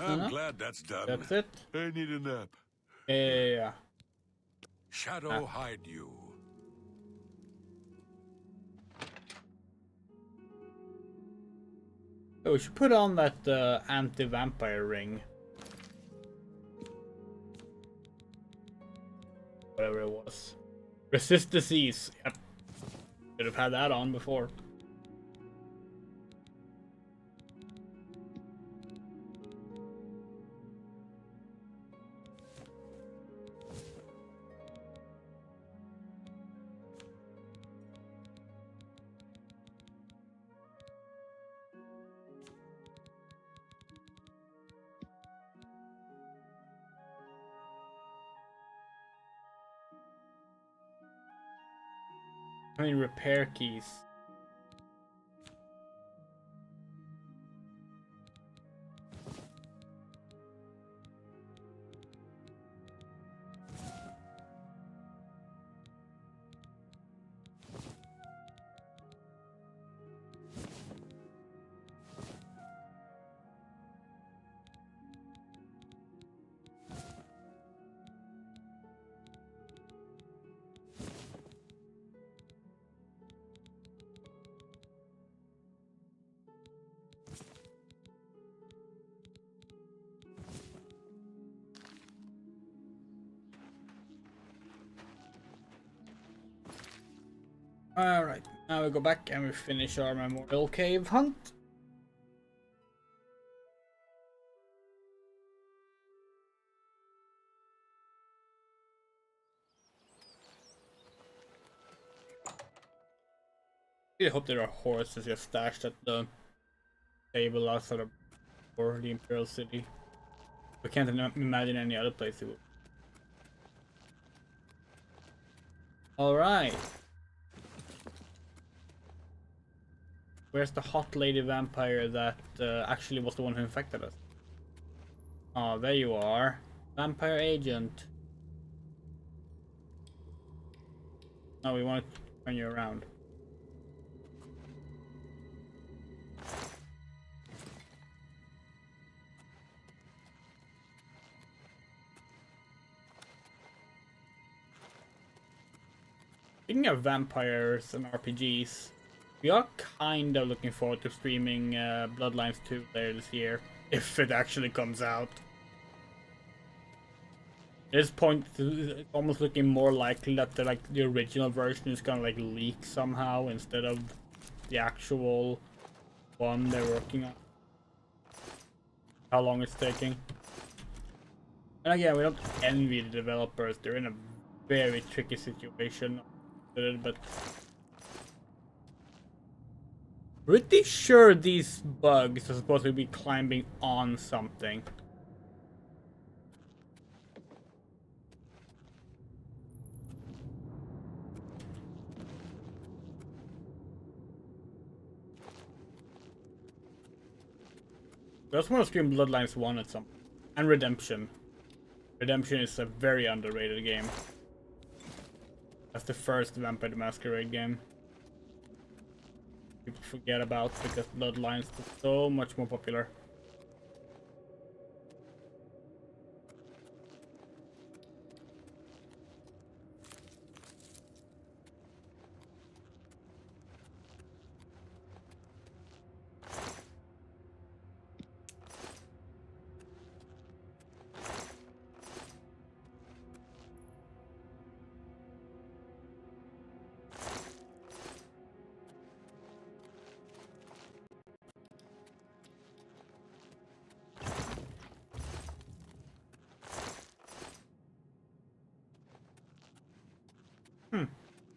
I'm glad that's done. That's it? I need a nap. Yeah. Shadow hide you. Oh, we should put on that anti-vampire ring. Whatever it was. Resist disease. Yep. Should have had that on before. How many repair keys? Alright, now we go back and we finish our Memorial Cave hunt. I hope there are horses just stashed at the table outside of the Imperial City. We can't imagine any other place it would. Alright. Where's the hot lady vampire that actually was the one who infected us? Oh, there you are. Vampire agent. No, we want to turn you around. Speaking of vampires and RPGs, we are kind of looking forward to streaming Bloodlines 2 later this year, if it actually comes out. At this point, it's almost looking more likely that the original version is gonna like leak somehow instead of the actual one they're working on. How long it's taking. And again, we don't envy the developers. They're in a very tricky situation, but pretty sure these bugs are supposed to be climbing on something. I just want to stream Bloodlines 1 at some point. And Redemption. Redemption is a very underrated game. That's the first Vampire the Masquerade game. People forget about because Bloodlines was so much more popular.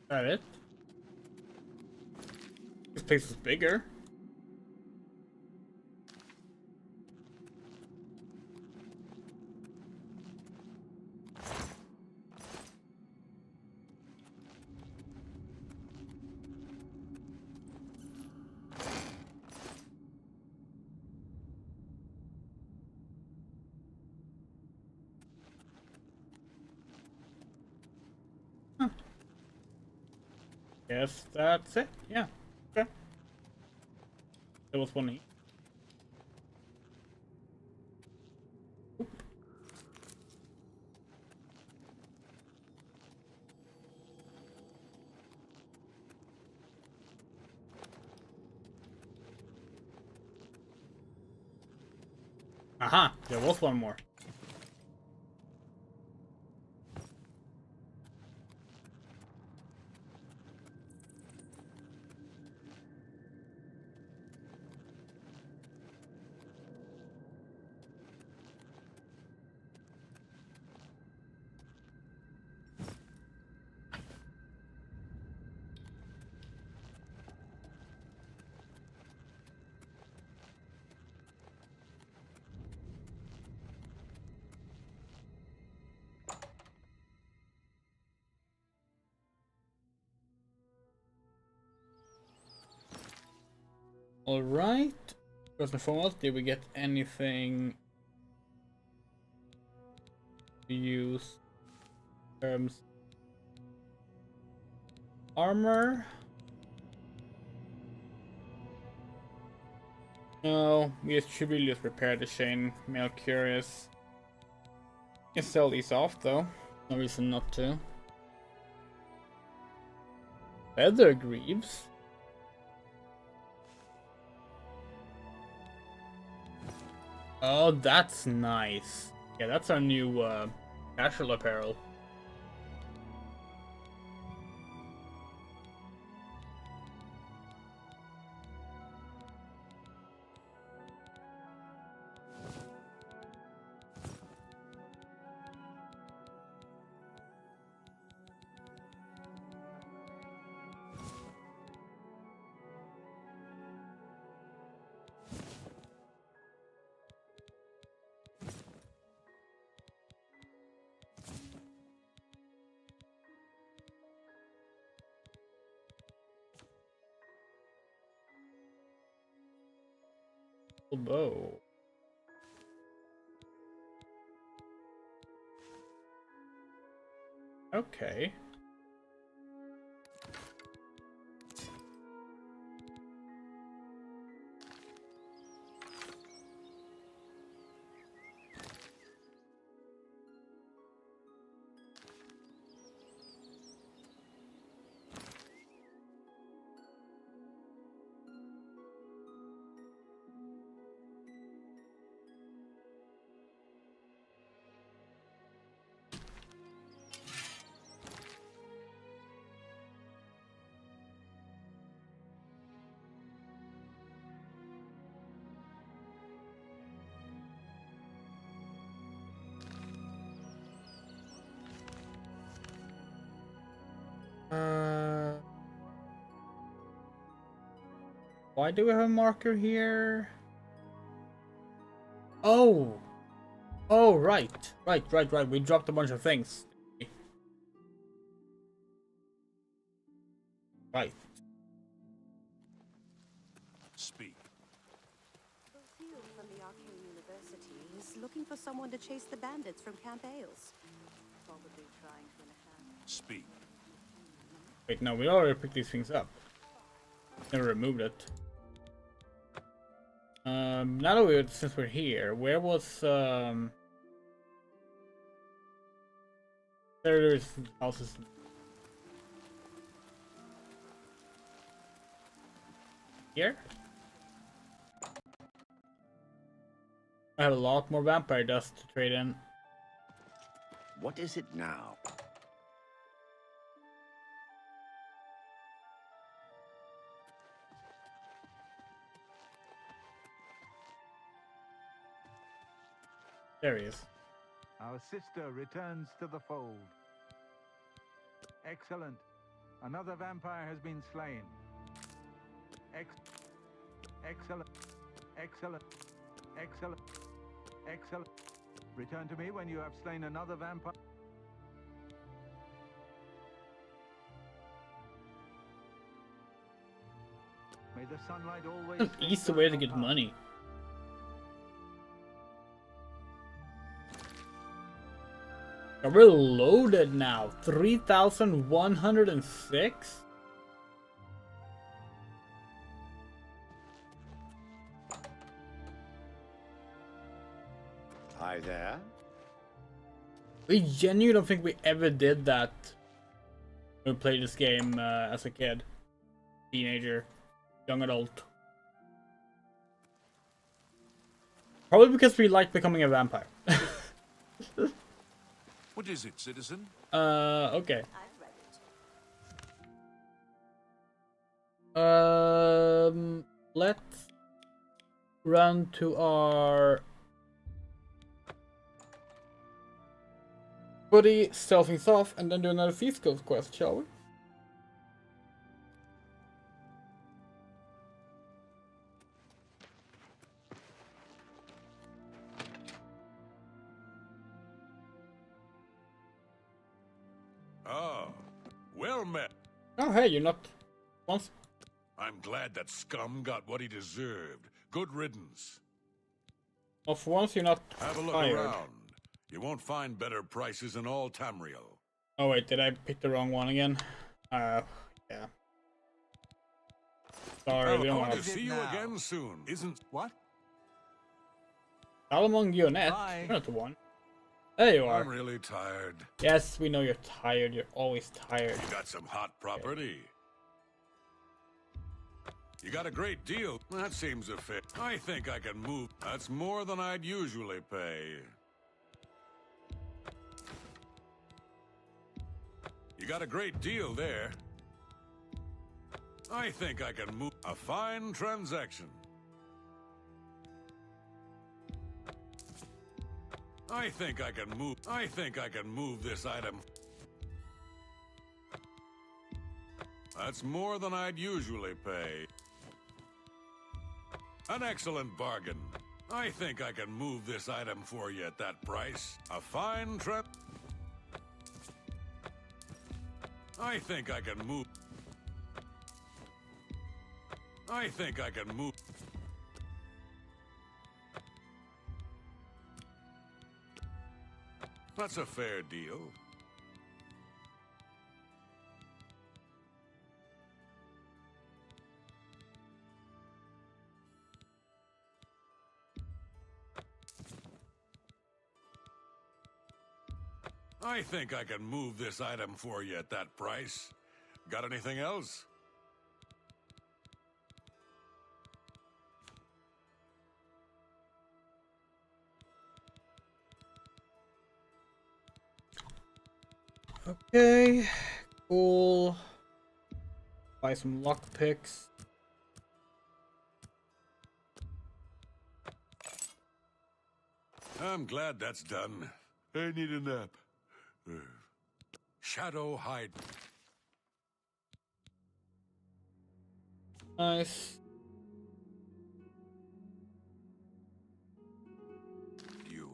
That it? This place is bigger. Guess that's it. Yeah. Okay. There was one here. Aha! There was one more. Alright. First and foremost, did we get anything to use in terms of armor? No, we should really just repair the chain mail curious. Can sell these off though. No reason not to. Feather greaves. Oh, that's nice. Yeah, that's our new casual apparel. Bow. Okay. Why do we have a marker here? Oh! Oh, right. Right. We dropped a bunch of things. Right. Speak. Lucille from the Arcane University is looking for someone to chase the bandits from Camp Ailes. Probably trying to enhance. Speak. Wait, no, we already picked these things up. Never removed it. Now that since we're here, where was there's houses. Here? I have a lot more vampire dust to trade in. What is it now? There he is. Our sister returns to the fold. Excellent. Another vampire has been slain. Excellent. Return to me when you have slain another vampire. May the sunlight always... An easy way to get money. We're loaded now. 3,106? Hi there. We genuinely don't think we ever did that when we played this game as a kid. Teenager. Young adult. Probably because we like becoming a vampire. What is it, citizen? Okay. Let's run to our buddy, sell things off, and then do another Thieves Guild quest, shall we? Oh, well met. Oh, hey, you're not once. I'm glad that scum got what he deserved. Good riddance. Well, for once, you're not Have a look tired. around. You won't find better prices in all Tamriel. Oh wait, did I pick the wrong one again? Yeah. Sorry, we I don't want to have... see you again soon. Isn't what? Salamon Guionet. Bye. You're not the one. There you are. I'm really tired. Yes, we know you're tired. You're always tired. You got some hot property. You got a great deal. That seems a fit. I think I can move. That's more than I'd usually pay. You got a great deal there. I think I can move. A fine transaction. I think I can move this item. That's more than I'd usually pay. An excellent bargain. I think I can move this item for you at that price. A fine trip. I think I can move. I think I can move. That's a fair deal. I think I can move this item for you at that price. Got anything else? Okay, cool. Buy some lockpicks. I'm glad that's done. I need a nap. Shadow hide. Nice. You.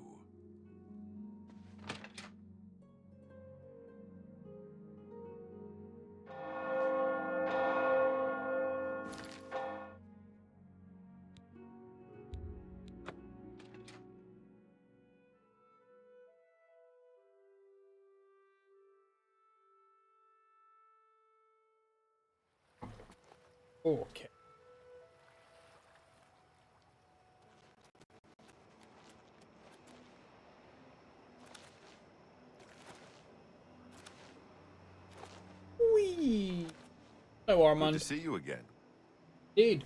Okay. Whee! Hello, Armand. Good to see you again. Indeed.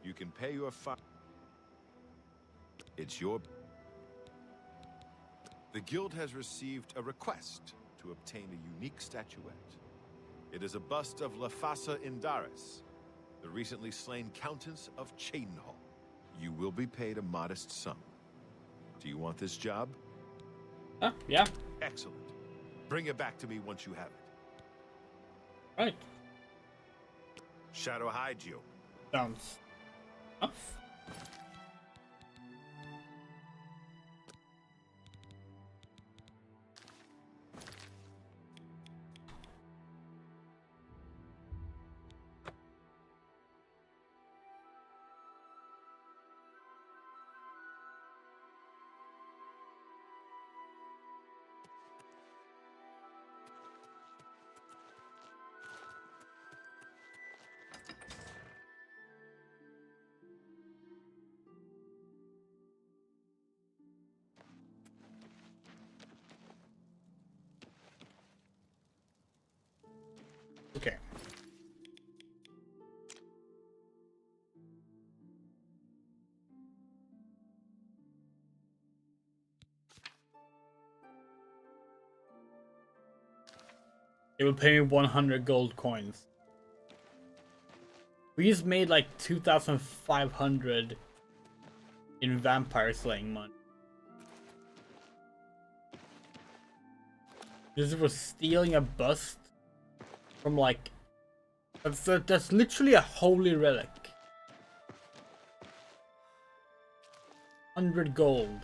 You can pay your fine. It's your... The guild has received a request to obtain a unique statuette. It is a bust of Lefasa Indaris, the recently slain Countess of Chadenhall. You will be paid a modest sum. Do you want this job? Yeah. Excellent. Bring it back to me once you have it. Right. Shadow hide you. Sounds tough. Okay. They will pay me 100 gold coins. We just made like 2,500 in vampire slaying money. This was stealing a bust from like... That's literally a holy relic. 100 gold.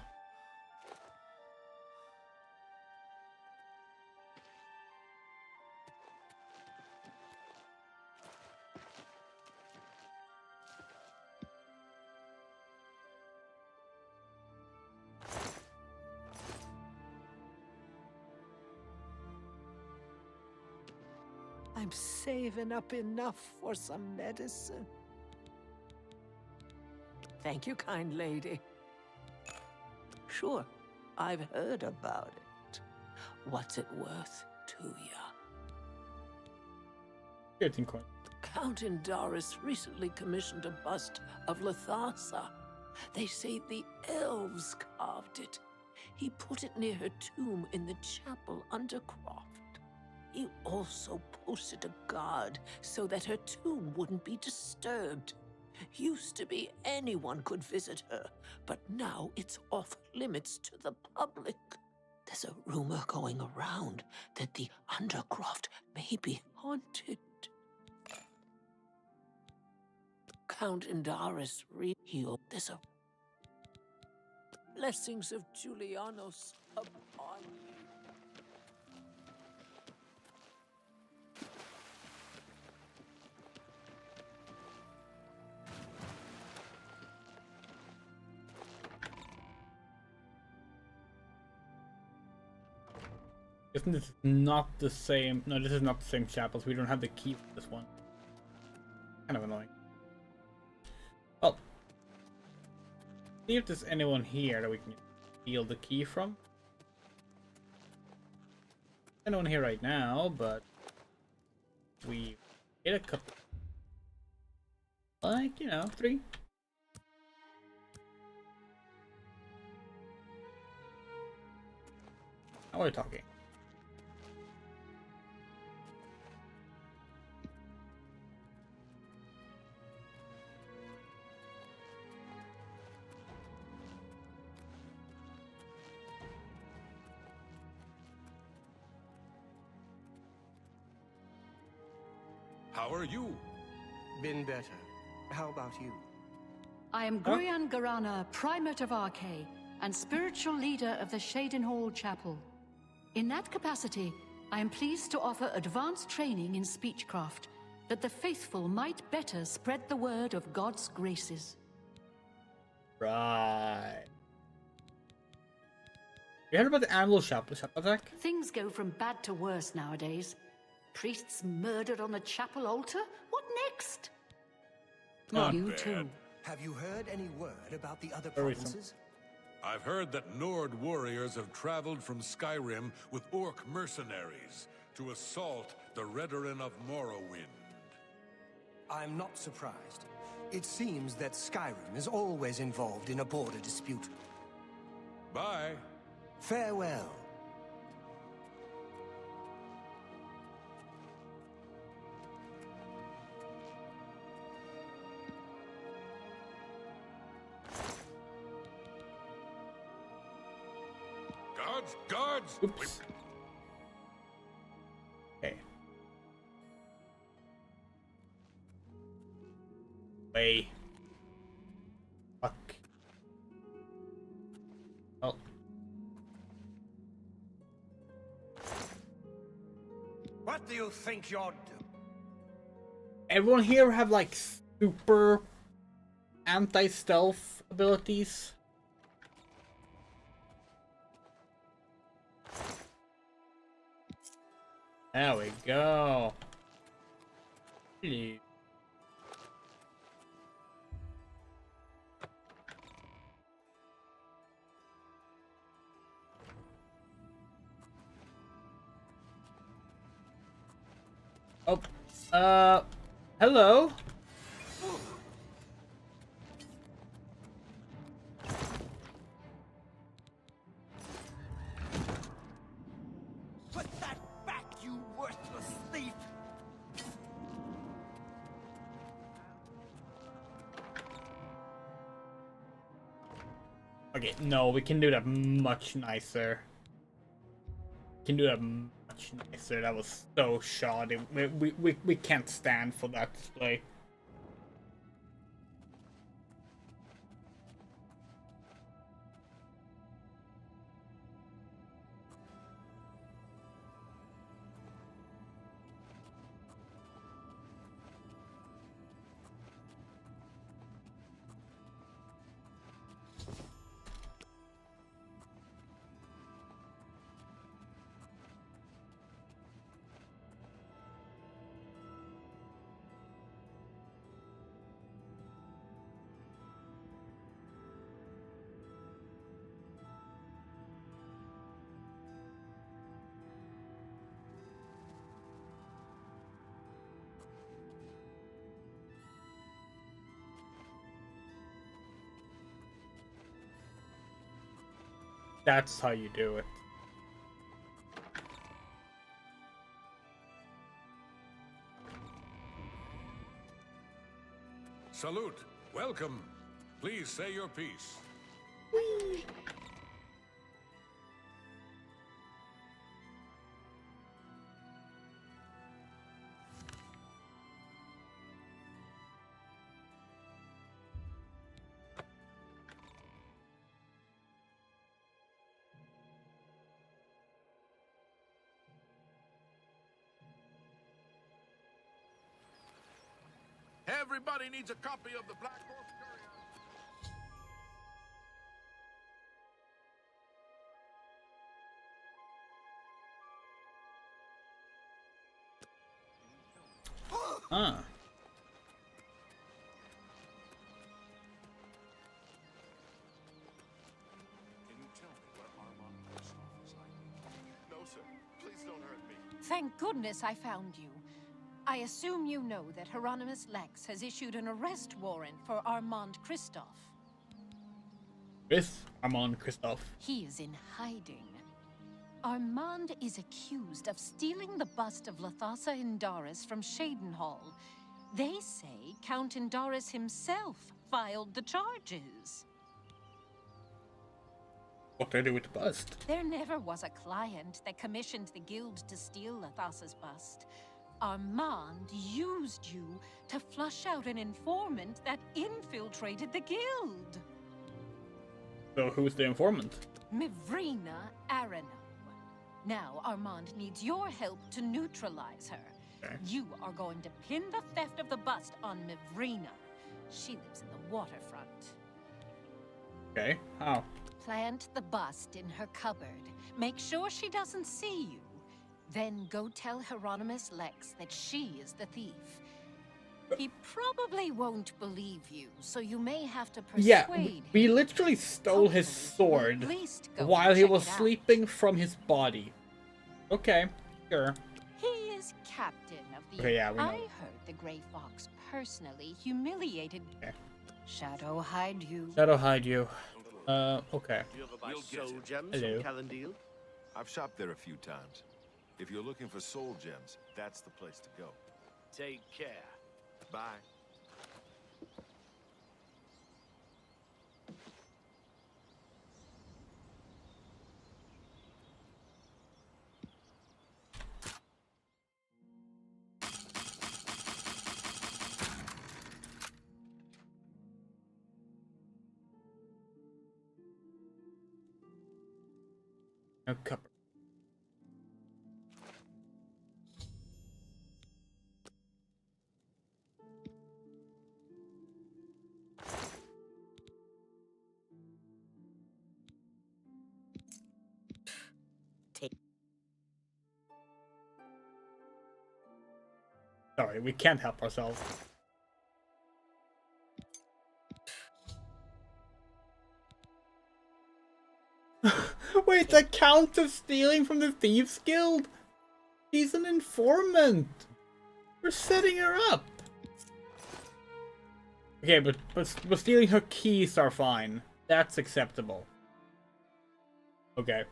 I'm saving up enough for some medicine. Thank you, kind lady. Sure, I've heard about it. What's it worth to ya? 13 coins. Count Indaris recently commissioned a bust of Lethasa. They say the elves carved it. He put it near her tomb in the chapel undercroft. He also posted a guard so that her tomb wouldn't be disturbed. Used to be anyone could visit her, but now it's off limits to the public. There's a rumor going around that the undercroft may be haunted. Count Indaris healed. There's a blessings of Julianos upon you. Isn't this not the same? No, this is not the same chapels. We don't have the key for this one. Kind of annoying. Well, see if there's anyone here that we can steal the key from. Anyone here right now, but we get a couple. Like, you know, 3. Now we're talking. How are you? Been better. How about you? I am Gruyan Garana, Primate of Arkay, and spiritual leader of the Shadenhall Chapel. In that capacity, I am pleased to offer advanced training in speechcraft, that the faithful might better spread the word of God's graces. Right. You heard about the animal shop attack? Things go from bad to worse nowadays. Priests murdered on the chapel altar? What next? Not you bad. too. Have you heard any word about the other Very provinces? I've heard that Nord warriors have traveled from Skyrim with orc mercenaries to assault the Redoran of Morrowind. I'm not surprised. It seems that Skyrim is always involved in a border dispute. Bye. Farewell. Guards! Oops. Okay. Way. Fuck. Oh. What do you think you're doing? Everyone here have like super anti-stealth abilities. There we go. Hello. Oh, hello. Put that back, you worthless thief! Okay, no, we can do that much nicer. We can do that much nicer. That was so shoddy. We can't stand for that display. That's how you do it. Salute. Welcome. Please say your piece. Everybody needs a copy of the Black Horse Courier. Thank goodness I found you. I assume you know that Hieronymus Lex has issued an arrest warrant for Armand Christoph. Armand Christoph. He is in hiding. Armand is accused of stealing the bust of Lathasa Indaris from Shadenhall. They say Count Indaris himself filed the charges. What do I do with the bust? There never was a client that commissioned the guild to steal Lathasa's bust. Armand used you to flush out an informant that infiltrated the guild. So who's the informant? Mivrina Arano. Now Armand needs your help to neutralize her. Okay. You are going to pin the theft of the bust on Mivrina. She lives in the waterfront. Okay, how? Plant the bust in her cupboard. Make sure she doesn't see you. Then go tell Hieronymus Lex that she is the thief. He probably won't believe you, so you may have to persuade Yeah, him. we literally stole his sword at least go while and he check was it out. sleeping from his body. Okay, sure. He is captain of the... Okay, yeah, we know. I heard the Grey Fox personally humiliated... Shadow hide you. That'll hide you. Okay. Do you ever buy soul gems Hello. from Calendil? I've shopped there a few times. If you're looking for soul gems, that's the place to go. Take care. Bye. No cupboard. Sorry, we can't help ourselves. Wait, the Count of stealing from the Thieves Guild? She's an informant. We're setting her up. Okay, but stealing her keys are fine. That's acceptable. Okay.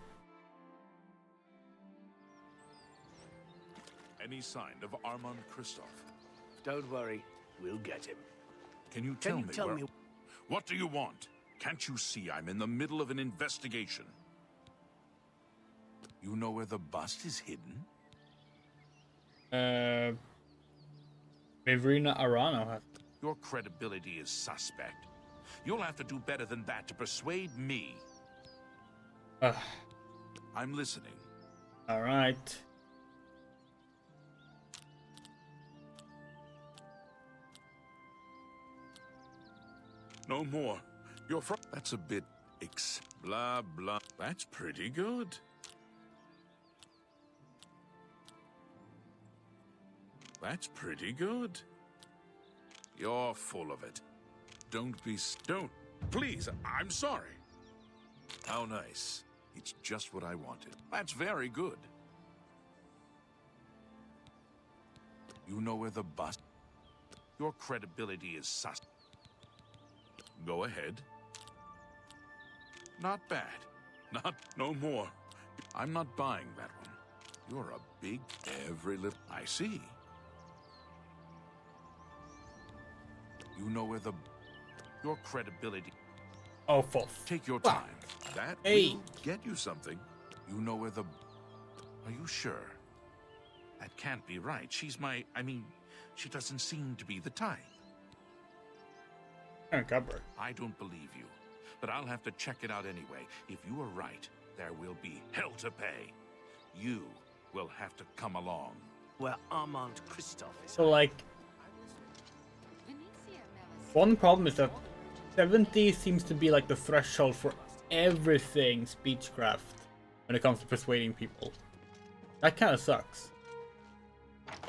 Any sign of Armand Christoph? Don't worry, we'll get him. Can you Can tell you me tell me- What do you want? Can't you see I'm in the middle of an investigation? You know where the bust is hidden? Mivrina Arano has... Your credibility is suspect. You'll have to do better than that to persuade me. I'm listening. Alright. No more. You're from... That's a bit... blah, blah. That's pretty good. That's pretty good. You're full of it. Don't be... Don't. Please, I'm sorry. How nice. It's just what I wanted. That's very good. You know where the bust... Your credibility is sus... Go ahead. Not bad. No more. I'm not buying that one. You're a big... Every little... I see. You know where the... Your credibility... Oh, false. Take your time. That will get you something. You know where the... Are you sure? That can't be right. She's my... I mean, she doesn't seem to be the type. I don't believe you, but I'll have to check it out anyway. If you are right, there will be hell to pay. You will have to come along. Where Armand Christoph is. So, like... One problem is that 70 seems to be like the threshold for everything speechcraft when it comes to persuading people. That kind of sucks.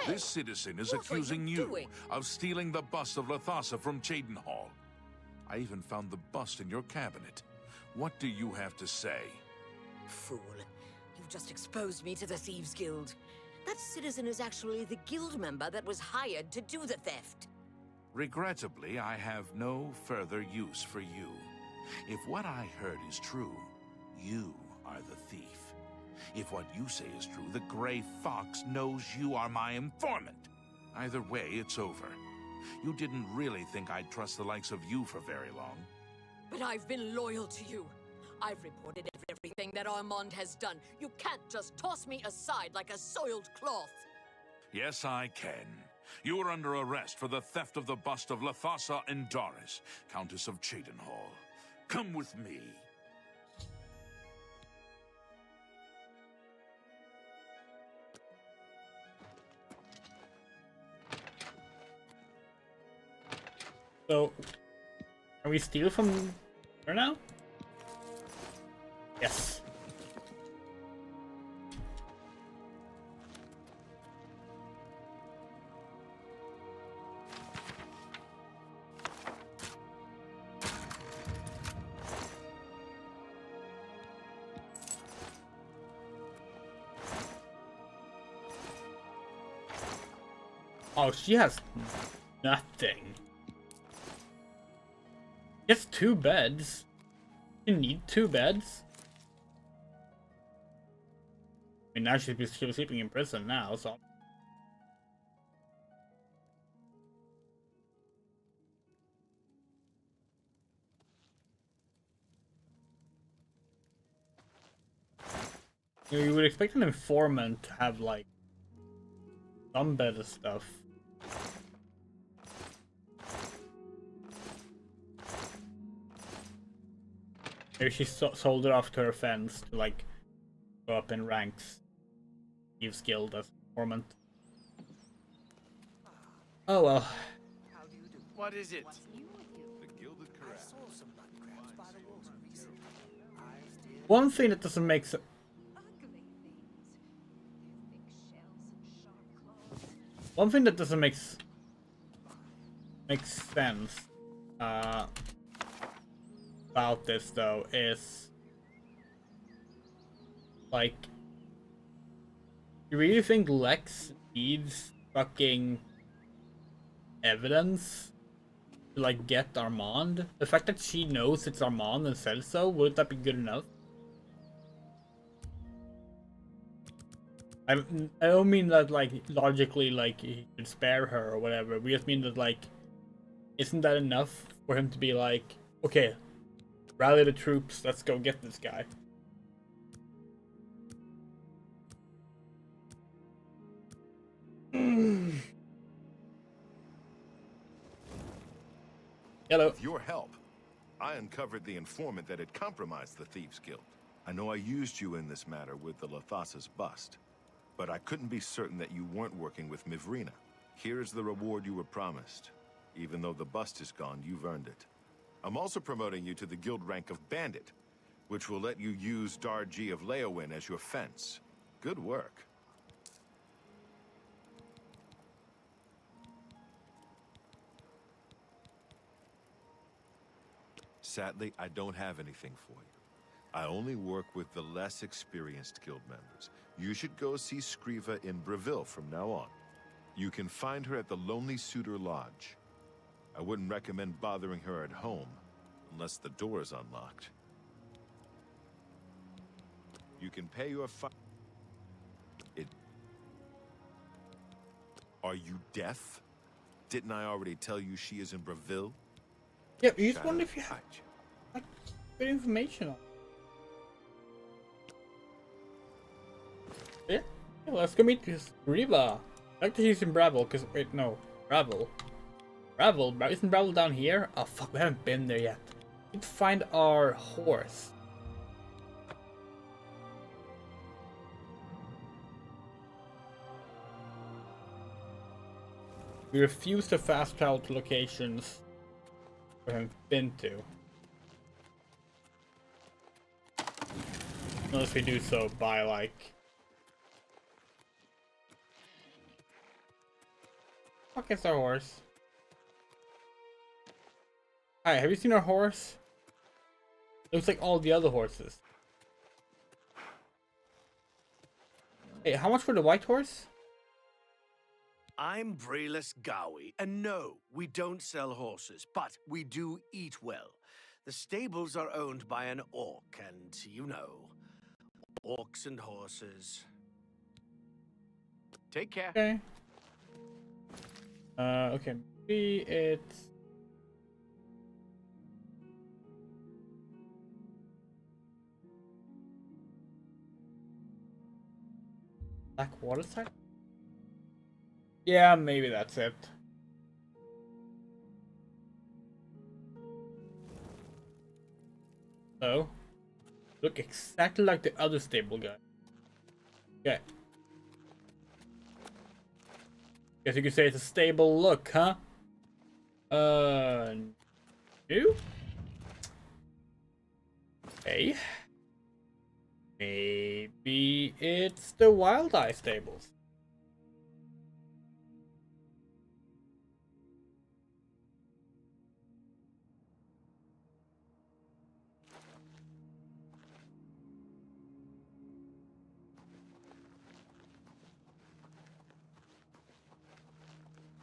This citizen is accusing you of stealing the bust of Lathasa from Chadenhall. I even found the bust in your cabinet. What do you have to say? Fool. You've just exposed me to the Thieves Guild. That citizen is actually the guild member that was hired to do the theft. Regrettably, I have no further use for you. If what I heard is true, you are the thief. If what you say is true, the Gray Fox knows you are my informant. Either way, it's over. You didn't really think I'd trust the likes of you for very long. But I've been loyal to you. I've reported everything that Armand has done. You can't just toss me aside like a soiled cloth. Yes, I can. You are under arrest for the theft of the bust of Lethasa Doris, Countess of Cheydinhall. Come with me. So, can we steal from her now? Yes. Oh, she has nothing. It's 2 beds. You need 2 beds? I mean, now she's sleeping in prison now, so... You would expect an informant to have, like, some better stuff. Maybe she sold it off to her friends to, like, go up in ranks. Thieves Guild as informant. Oh well. What is it? One thing that doesn't make sense. One thing that doesn't make sense about this though is like, you really think Lex needs fucking evidence to like get Armand? The fact that she knows it's Armand and says so, wouldn't that be good enough? I don't mean that like logically like he could spare her or whatever. We just mean that like, isn't that enough for him to be like, okay, rally the troops, let's go get this guy. Hello. With your help, I uncovered the informant that had compromised the Thieves Guild. I know I used you in this matter with the Lethasa's bust, but I couldn't be certain that you weren't working with Mivrina. Here is the reward you were promised. Even though the bust is gone, you've earned it. I'm also promoting you to the guild rank of Bandit, which will let you use Darji of Leowin as your fence. Good work. Sadly, I don't have anything for you. I only work with the less experienced guild members. You should go see Scriva in Breville from now on. You can find her at the Lonely Suitor Lodge. I wouldn't recommend bothering her at home, unless the door is unlocked. You can pay your Are you deaf? Didn't I already tell you she is in Breville? Yeah, you just wonder if you have like good information on. Yeah, let's go meet this Riva. I like that she's in Breville, because wait, no, Breville. Isn't Breville down here? Oh fuck, we haven't been there yet. We need to find our horse. We refuse to fast travel to locations we haven't been to. Unless we do so by like... Fuck, it's our horse. Hi, have you seen our horse? Looks like all the other horses. Hey, how much for the white horse? I'm Brayless Gowie, and no, we don't sell horses, but we do eat well. The stables are owned by an orc, and you know, orcs and horses. Take care. Okay. Okay, maybe it's... Black water side? Yeah, maybe that's it. So, look exactly like the other stable guy. Okay. Guess you could say it's a stable look, huh? New? Okay. Maybe it's the Wild Eye stables.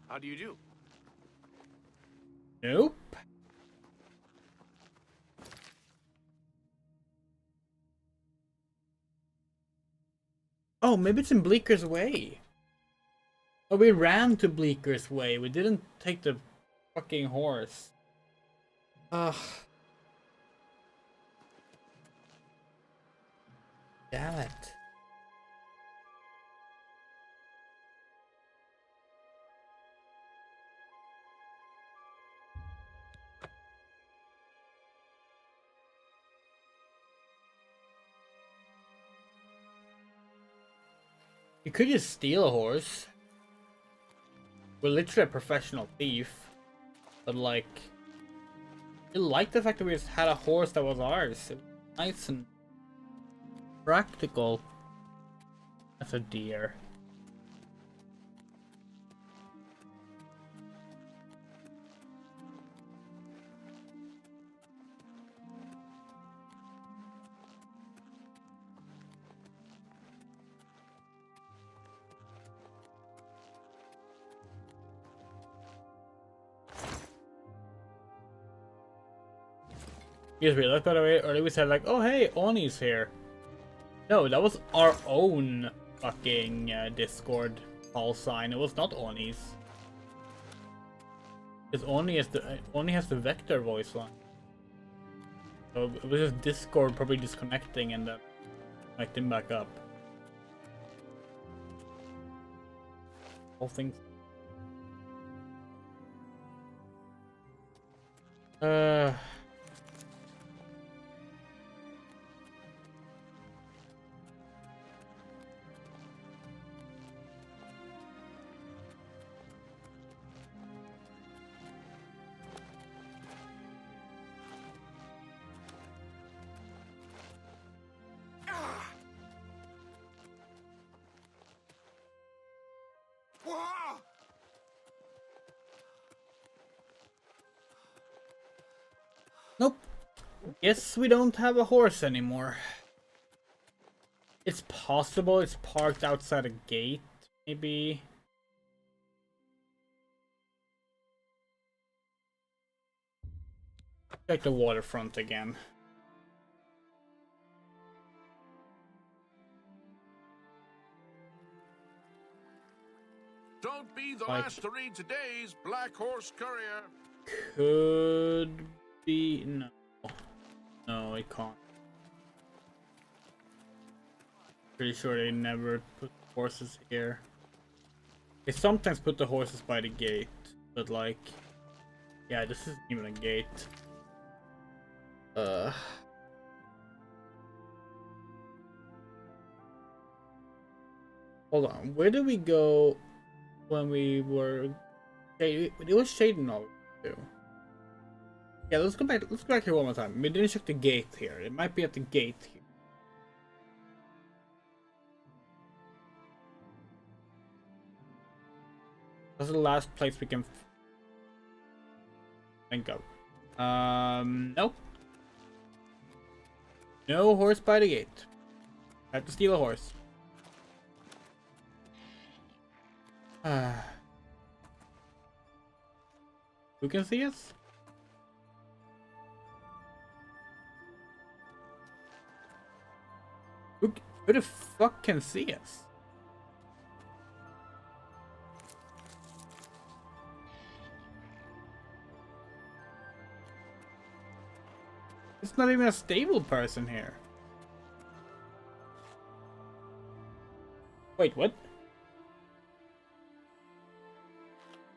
How do you do? Nope. Oh, maybe it's in Bleaker's Way. Oh, we ran to Bleaker's Way. We didn't take the fucking horse. Ugh. Damn it. You could just steal a horse. We're literally a professional thief. But like... I like the fact that we just had a horse that was ours. It was nice and practical. That's a deer. Yes, we looked by the way earlier. We said like, "Oh hey, Oni's here." No, that was our own fucking Discord call sign. It was not Oni's. Because Oni has the vector voice line. So it was just Discord probably disconnecting and then connecting back up. All things. Nope. Guess we don't have a horse anymore. It's possible it's parked outside a gate, maybe. Check the waterfront again. Don't be the Like- last to read today's Black Horse Courier. Could be... No. No, it can't. Pretty sure they never put horses here. They sometimes put the horses by the gate, but like... Yeah, this isn't even a gate. Hold on, where did we go when we were... It was Shaden all too. Yeah, let's go back here one more time. We didn't check the gate here. It might be at the gate here. That's the last place we can think of. Nope. No horse by the gate. Have to steal a horse. Who can see us? Who the fuck can see us? It's not even a stable person here. Wait, what?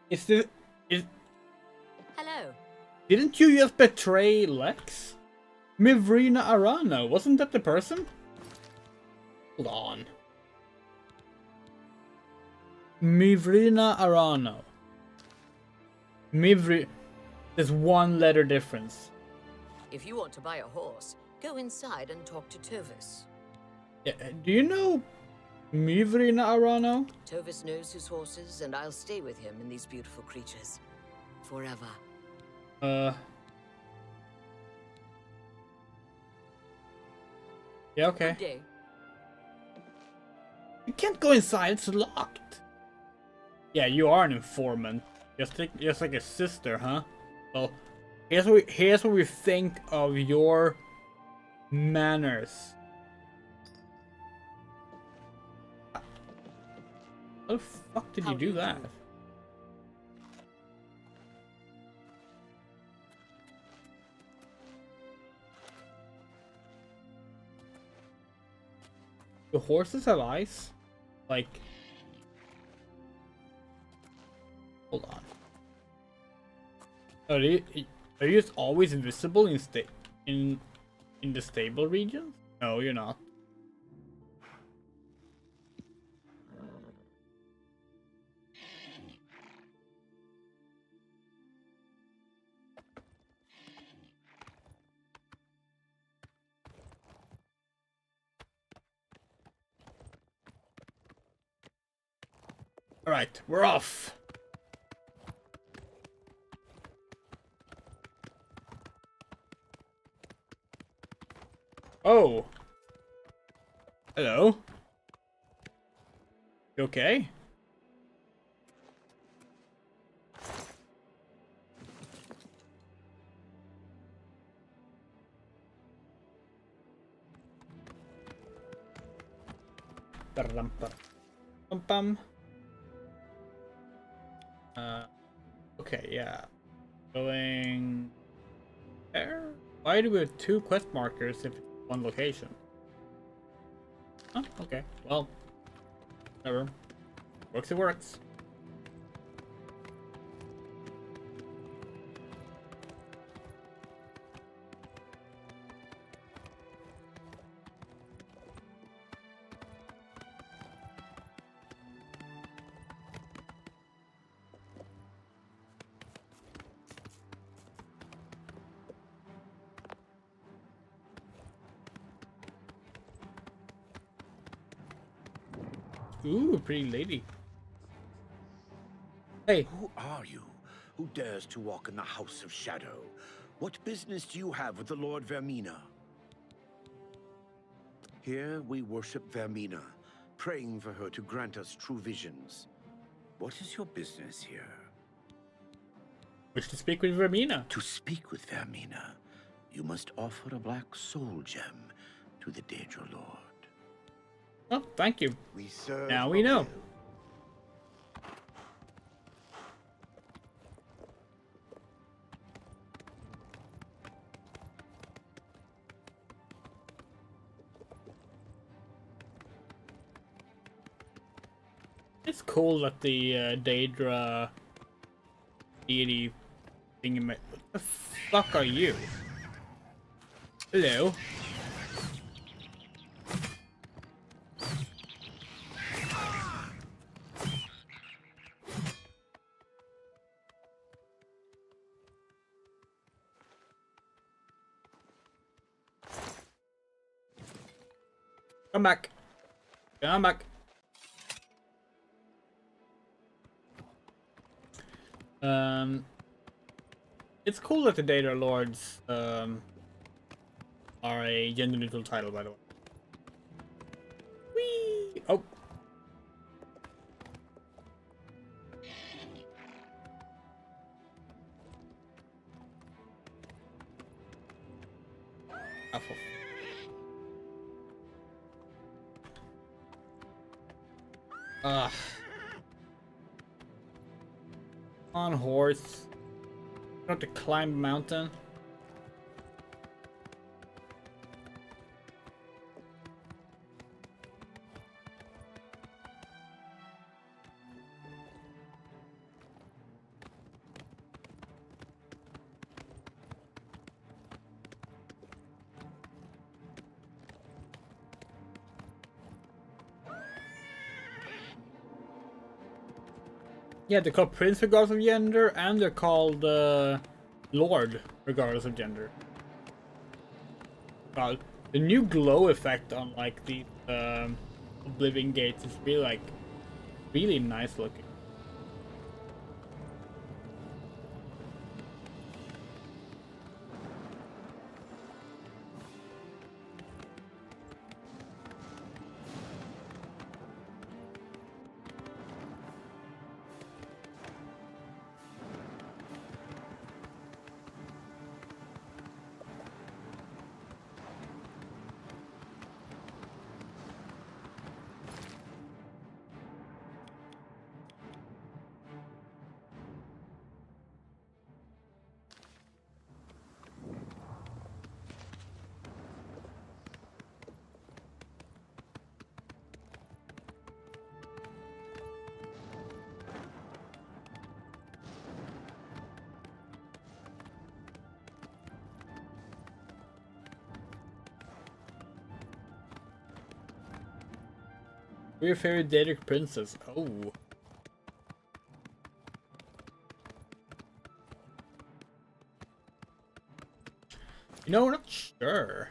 Is Hello. Didn't you just betray Lex? Mivrina Arano, wasn't that the person? Hold on. Mivrina Arano. There's one letter difference. If you want to buy a horse, go inside and talk to Tovis. Yeah, do you know Mivrina Arano? Tovis knows his horses, and I'll stay with him in these beautiful creatures. Forever. Yeah, okay. Good day. You can't go inside, it's locked. Yeah, you are an informant. Just like a sister, huh? Well, here's what we think of your manners. How the fuck did you do that? Do horses have eyes? Like... Hold on. Are you just always invisible in the stable regions? No, you're not. Alright, we're off. Oh. Hello. You okay? Pum. Okay, yeah. Going there? Why do we have two quest markers if it's one location? Oh, okay. Well, whatever. Works, it works. Ooh, pretty lady. Hey. Who are you? Who dares to walk in the House of Shadow? What business do you have with the Lord Vermina? Here we worship Vermina, praying for her to grant us true visions. What is your business here? Wish to speak with Vermina. To speak with Vermina, you must offer a black soul gem to the Daedra Lord. Oh, thank you. We serve now we know. It's cool that the Daedra deity thingy. What the fuck are you? Hello. Come back. Come back. It's cool that the Daedra Lords are a gender-neutral title, by the way. Whee! Oh. Ugh. On horse. You have to climb a mountain. Yeah, they're called Prince regardless of gender, and they're called Lord regardless of gender. Well, the new glow effect on like the Oblivion gates is really nice looking. Who's your favorite Daedric princess? Oh. You know, we're not sure.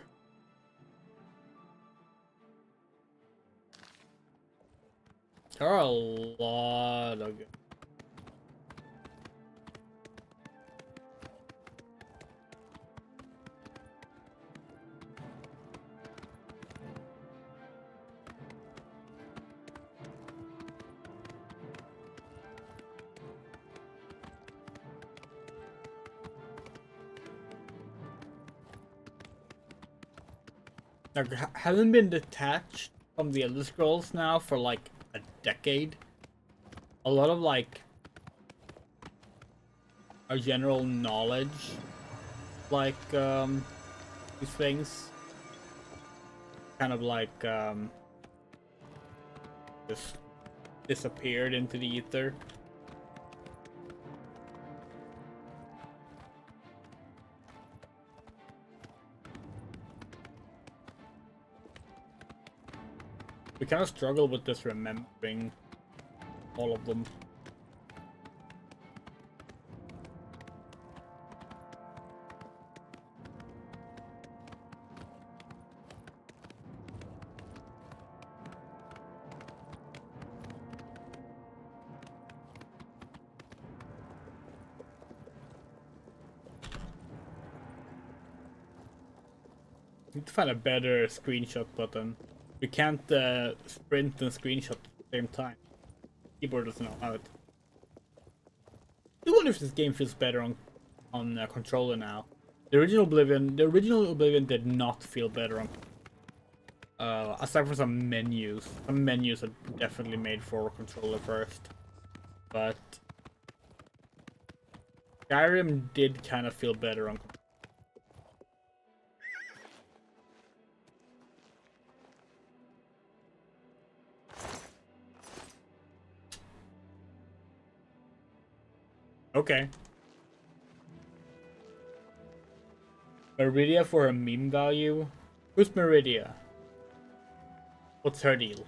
There are a lot of good. Like, haven't been detached from the Elder Scrolls now for like a decade. A lot of like our general knowledge, like these things, kind of like just disappeared into the ether. We kind of struggle with this remembering all of them. Need to find a better screenshot button. We can't sprint and screenshot at the same time. Keyboard doesn't allow it. I wonder if this game feels better on controller now. The original Oblivion did not feel better on. Aside from some menus are definitely made for controller first, but Skyrim did kind of feel better on. Okay. Meridia for her meme value? Who's Meridia? What's her deal?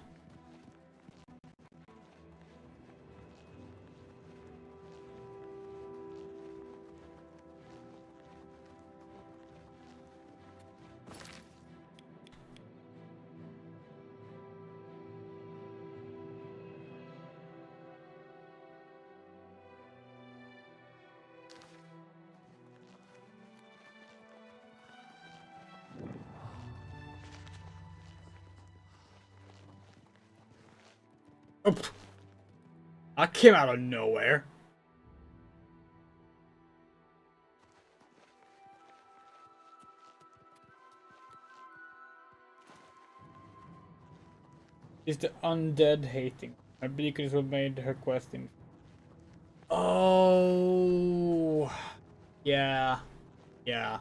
Oh, I came out of nowhere. Is the undead hating? My beacons were made her questing. Oh, yeah, yeah.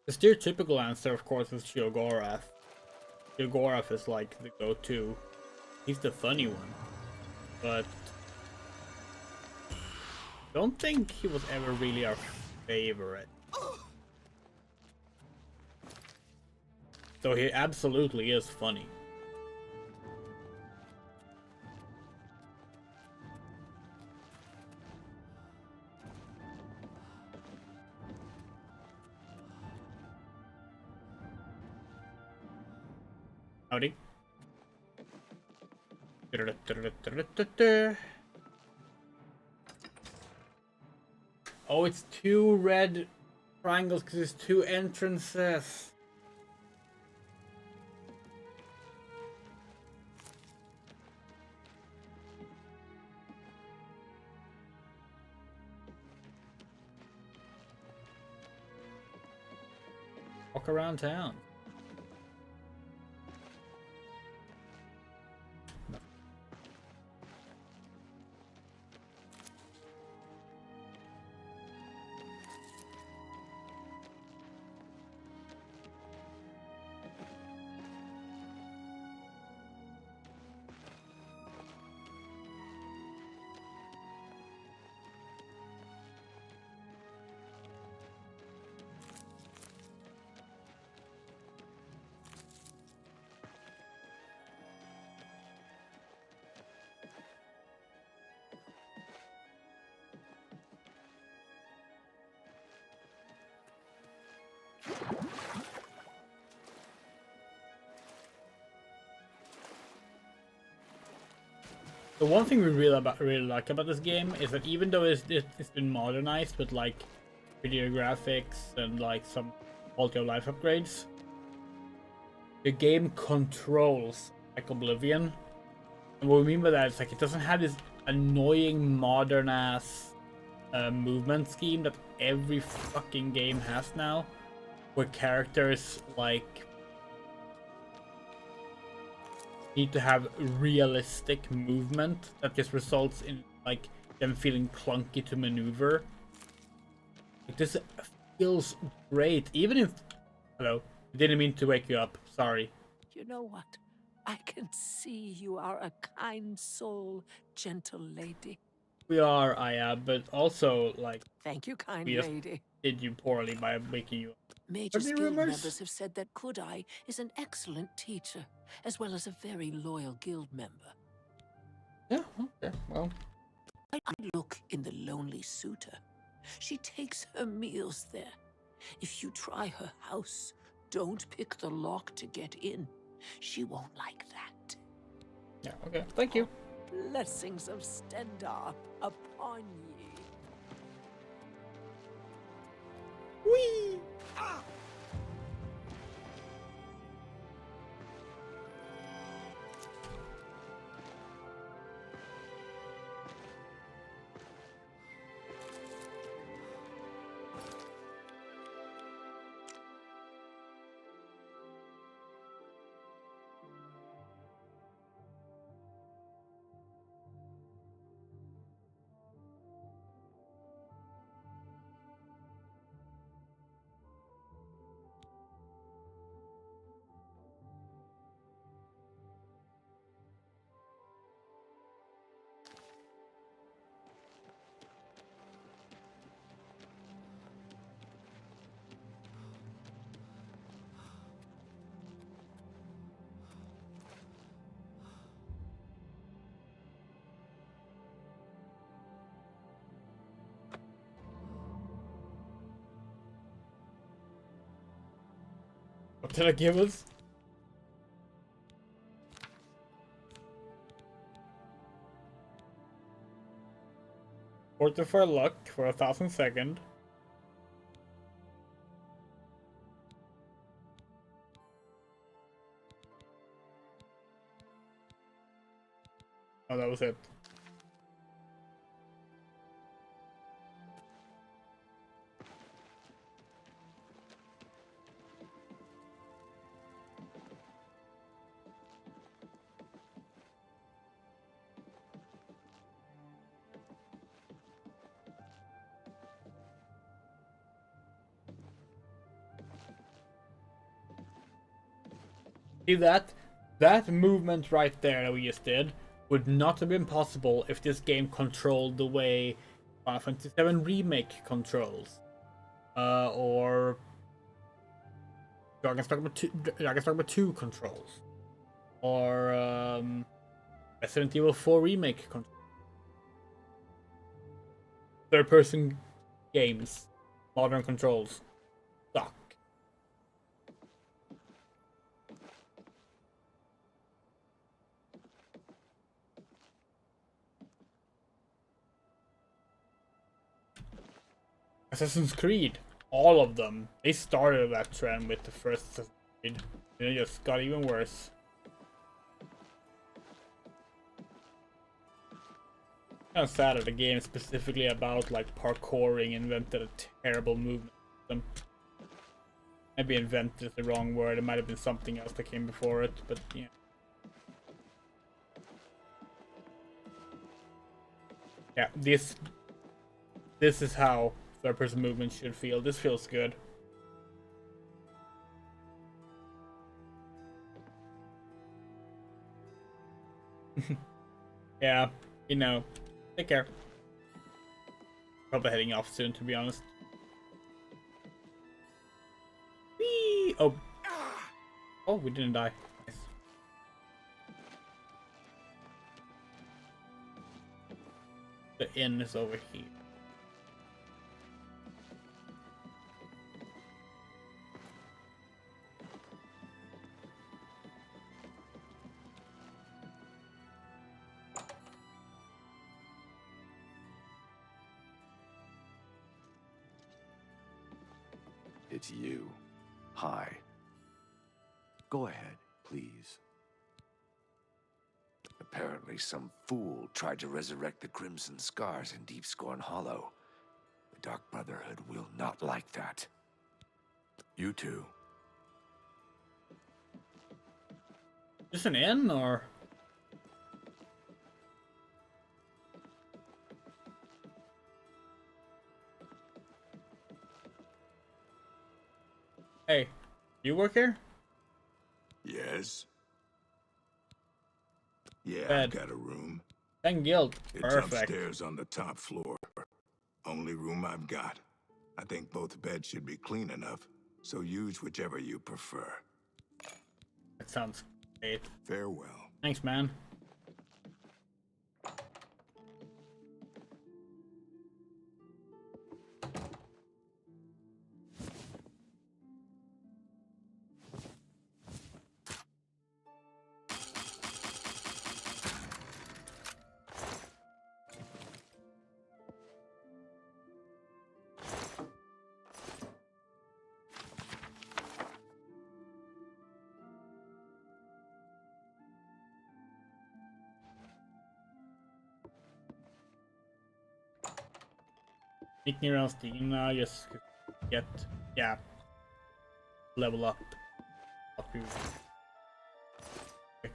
The stereotypical answer, of course, is Sheogorath. Sheogorath is like the go-to. He's the funny one. But don't think he was ever really our favorite. So he absolutely is funny. Howdy. Oh, it's 2 red triangles because it's 2 entrances. Walk around town. The one thing we really like about this game is that even though it's been modernized with like video graphics and like some quality of life upgrades, the game controls like Oblivion. And what we mean by that is like it doesn't have this annoying modern ass movement scheme that every fucking game has now, where characters like need to have realistic movement that just results in like them feeling clunky to maneuver. Like, this feels great, even if... Hello, didn't mean to wake you up, sorry. You know what? I can see you are a kind soul, gentle lady. We are, Aya, but also like... Thank you, kind we just lady. did you poorly by waking you up. Mage's Guild members have said that Kudai is an excellent teacher, as well as a very loyal guild member. Yeah, okay, well. I look in the Lonely Suitor. She takes her meals there. If you try her house, don't pick the lock to get in. She won't like that. Yeah, okay, thank you. Blessings of Stendar upon ye. Whee! Ah! What did it give us? Fortify luck for 1,000 second. Oh, that was it. See that movement right there that we just did would not have been possible if this game controlled the way Final Fantasy VII Remake controls. Or Dragon's Dogma 2 controls. Or Resident Evil 4 Remake controls. Third-person games, modern controls, suck. Assassin's Creed, all of them, they started that trend with the first Assassin's Creed, and it just got even worse. Kind of sad that the game specifically about like parkouring invented a terrible movement system. Maybe invented is the wrong word, it might have been something else that came before it, but yeah. Yeah, this is how third-person movement should feel. This feels good. Yeah, you know. Take care. Probably heading off soon, to be honest. Whee! Oh. Oh, we didn't die. Nice. The inn is over here. It's you. Hi. Go ahead, please. Apparently some fool tried to resurrect the Crimson Scars in Deep Scorn Hollow. The Dark Brotherhood will not like that. You too. Just an inn, or? Hey, you work here? Yes. Yeah, Bed. I've got a room. Thank Guild. It's Perfect. upstairs on the top floor. Only room I've got. I think both beds should be clean enough, so use whichever you prefer. That sounds great. Farewell. Thanks, man. Sneaking around Steam now, just get, yeah, level up. Up you quick.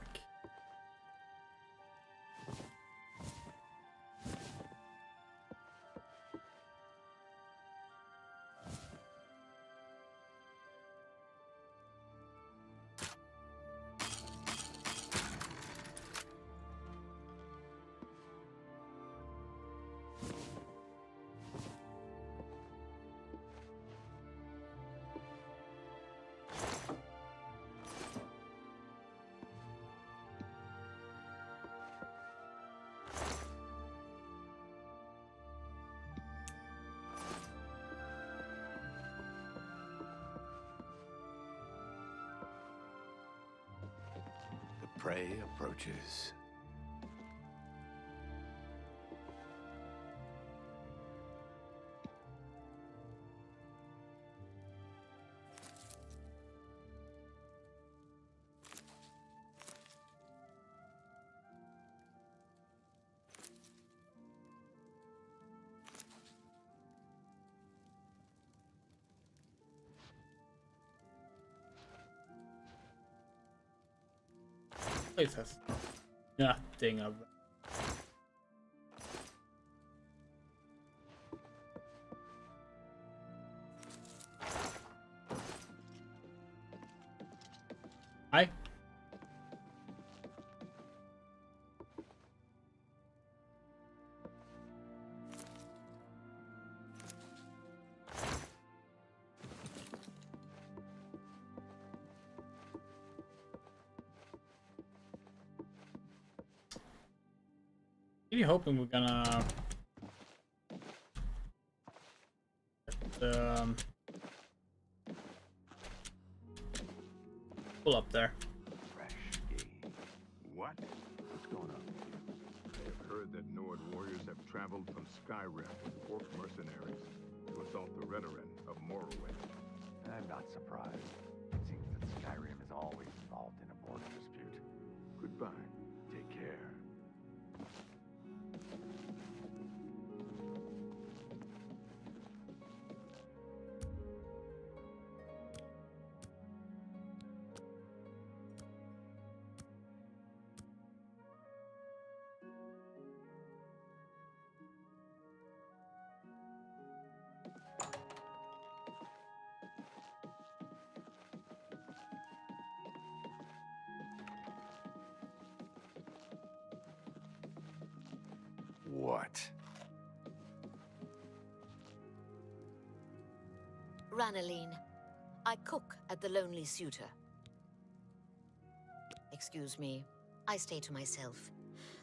prey approaches. Place has nothing of it. Hi. Really hoping we're gonna pull up there. What? What's going on? I've heard that Nord warriors have traveled from Skyrim with orc mercenaries to assault the Redoran of Morrowind. I'm not surprised. It seems that Skyrim is always involved in a border dispute. Goodbye. Take care. What? Ranaline, I cook at the Lonely Suitor. Excuse me, I stay to myself.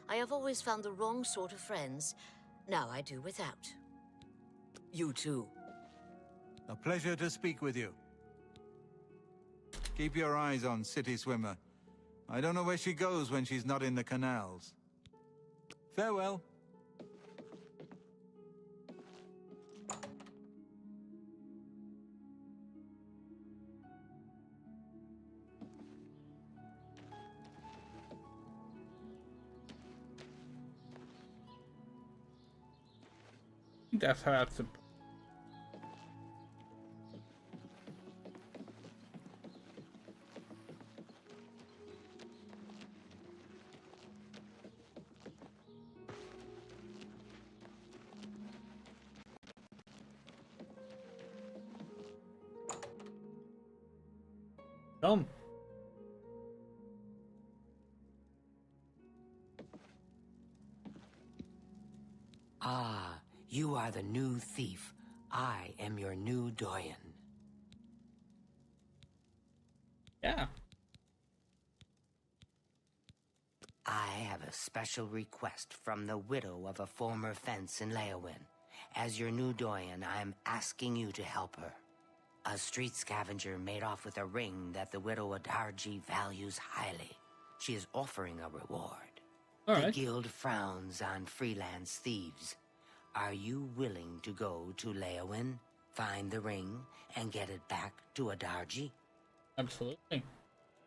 I have always found the wrong sort of friends. Now I do without. You too. A pleasure to speak with you. Keep your eyes on City Swimmer. I don't know where she goes when she's not in the canals. Farewell. That's how it's. Come. Ah, you are the new thief. I am your new doyen. Yeah. I have a special request from the widow of a former fence in Leowin. As your new doyen, I am asking you to help her. A street scavenger made off with a ring that the widow Adarji values highly. She is offering a reward. The guild frowns on freelance thieves. Are you willing to go to Leowin, find the ring, and get it back to Adarji? Absolutely.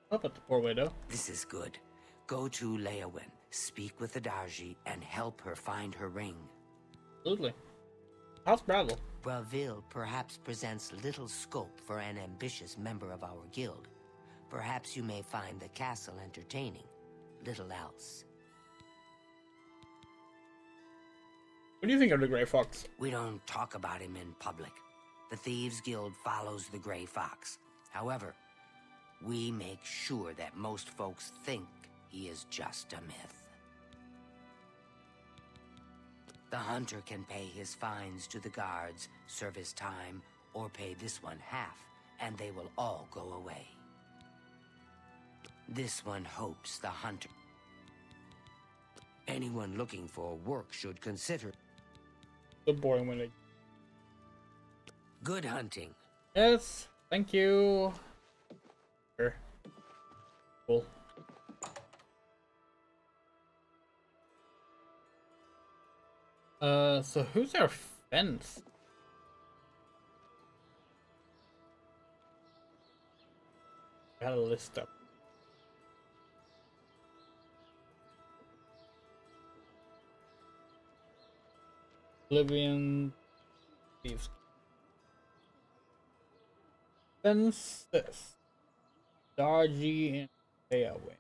Help at the poor widow. This is good. Go to Leowin, speak with Adarji, and help her find her ring. Absolutely. How's Bradley? Bravil perhaps presents little scope for an ambitious member of our guild. Perhaps you may find the castle entertaining. Little else. What do you think of the Grey Fox? We don't talk about him in public. The Thieves Guild follows the Grey Fox. However, we make sure that most folks think he is just a myth. The hunter can pay his fines to the guards, serve his time, or pay this one half, and they will all go away. This one hopes the hunter. Anyone looking for work should consider. The boring when they. Good hunting. Yes, thank you. Sure. Cool. So who's our fence? I had a list up. Oblivion, Thieves. Fences. Dargy and Fairway.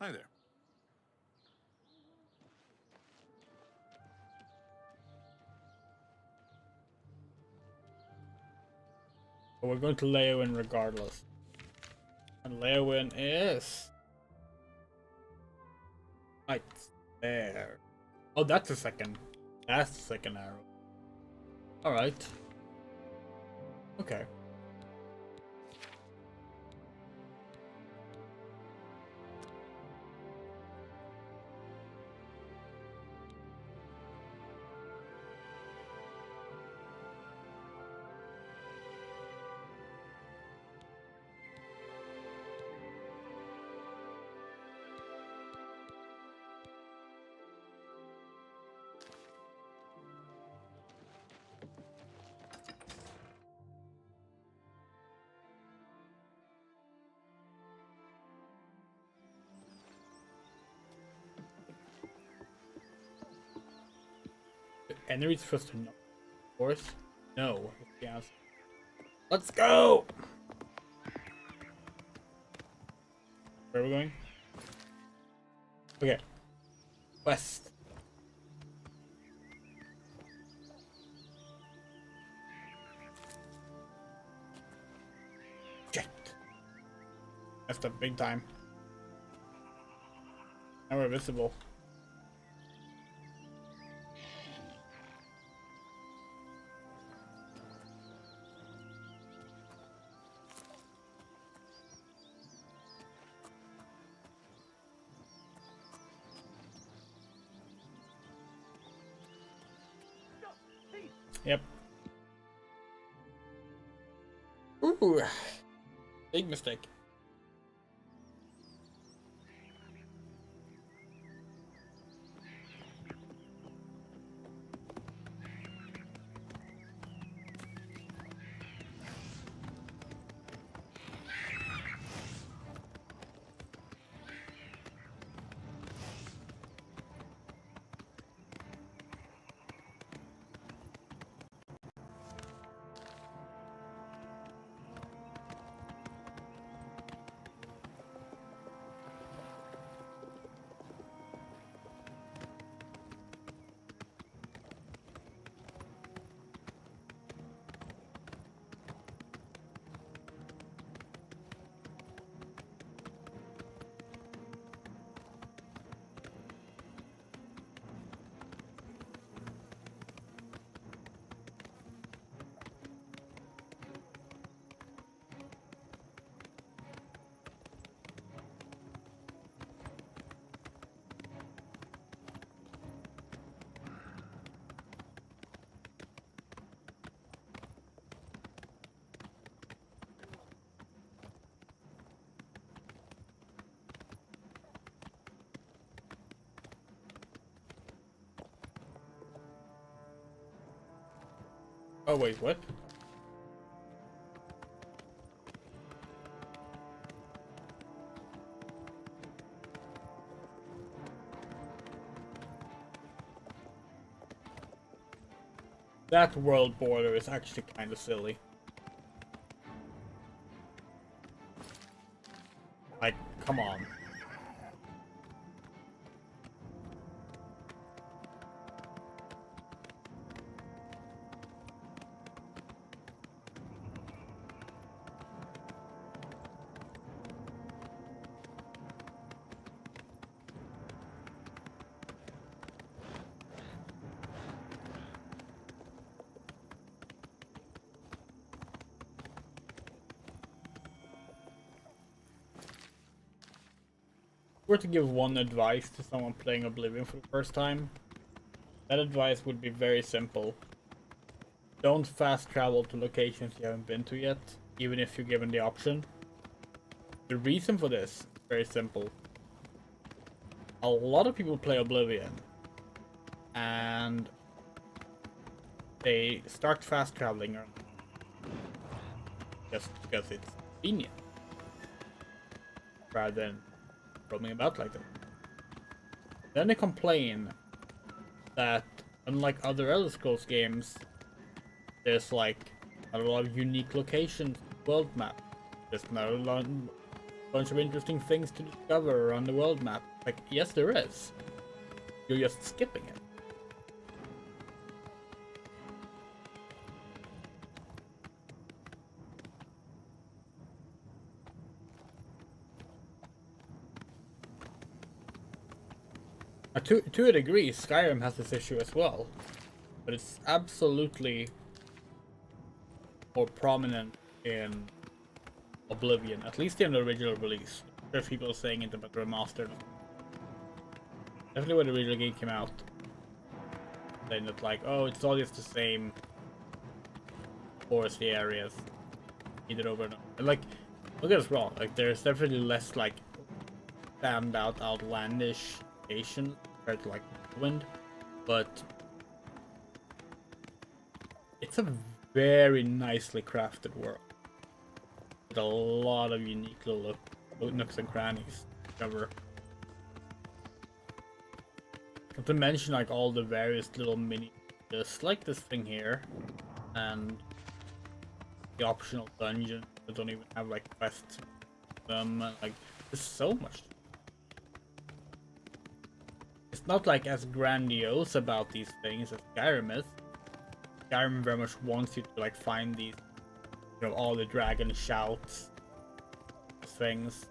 Hi there. But we're going to Leowin regardless. And Leowin is right there. Oh, that's the second. That's the second arrow. Alright. Okay. Enemies supposed to know. Of course. No. Yes. Let's go! Where are we going? Okay. West. Shit. That's the big time. Now we're visible. Yep. Ooh. Big mistake. Oh wait, what? That world border is actually kind of silly. Like, come on. Were to give one advice to someone playing Oblivion for the first time, that advice would be very simple. Don't fast travel to locations you haven't been to yet, even if you're given the option. The reason for this is very simple. A lot of people play Oblivion, and they start fast traveling around just because it's convenient, rather than roaming about like that. Then they complain that, unlike other Elder Scrolls games, there's like a lot of unique locations, world map. There's not a bunch of interesting things to discover on the world map. Like, yes, there is. You're just skipping it. To a degree, Skyrim has this issue as well, but it's absolutely more prominent in Oblivion, at least in the original release. There's people saying it about Remastered. Definitely when the original game came out, saying that like, oh, it's all just the same foresty areas, either over and over. And like, don't get us wrong, like there's definitely less like standout outlandish locations compared to like Wind, but it's a very nicely crafted world with a lot of unique little nooks and crannies to cover. Not to mention like all the various little mini, just like this thing here, and the optional dungeons that don't even have like quests. Like there's so much. It's not like as grandiose about these things as Skyrim is. Skyrim very much wants you to like find these, you know, all the dragon shouts things.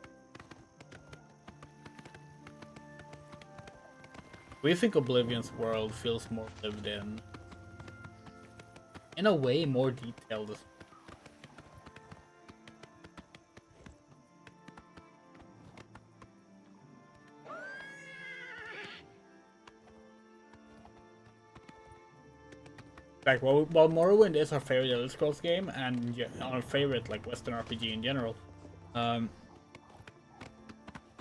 We think Oblivion's world feels more lived in a way more detailed. Like, while Morrowind is our favorite Elder Scrolls game, and yeah, our favorite like Western RPG in general, when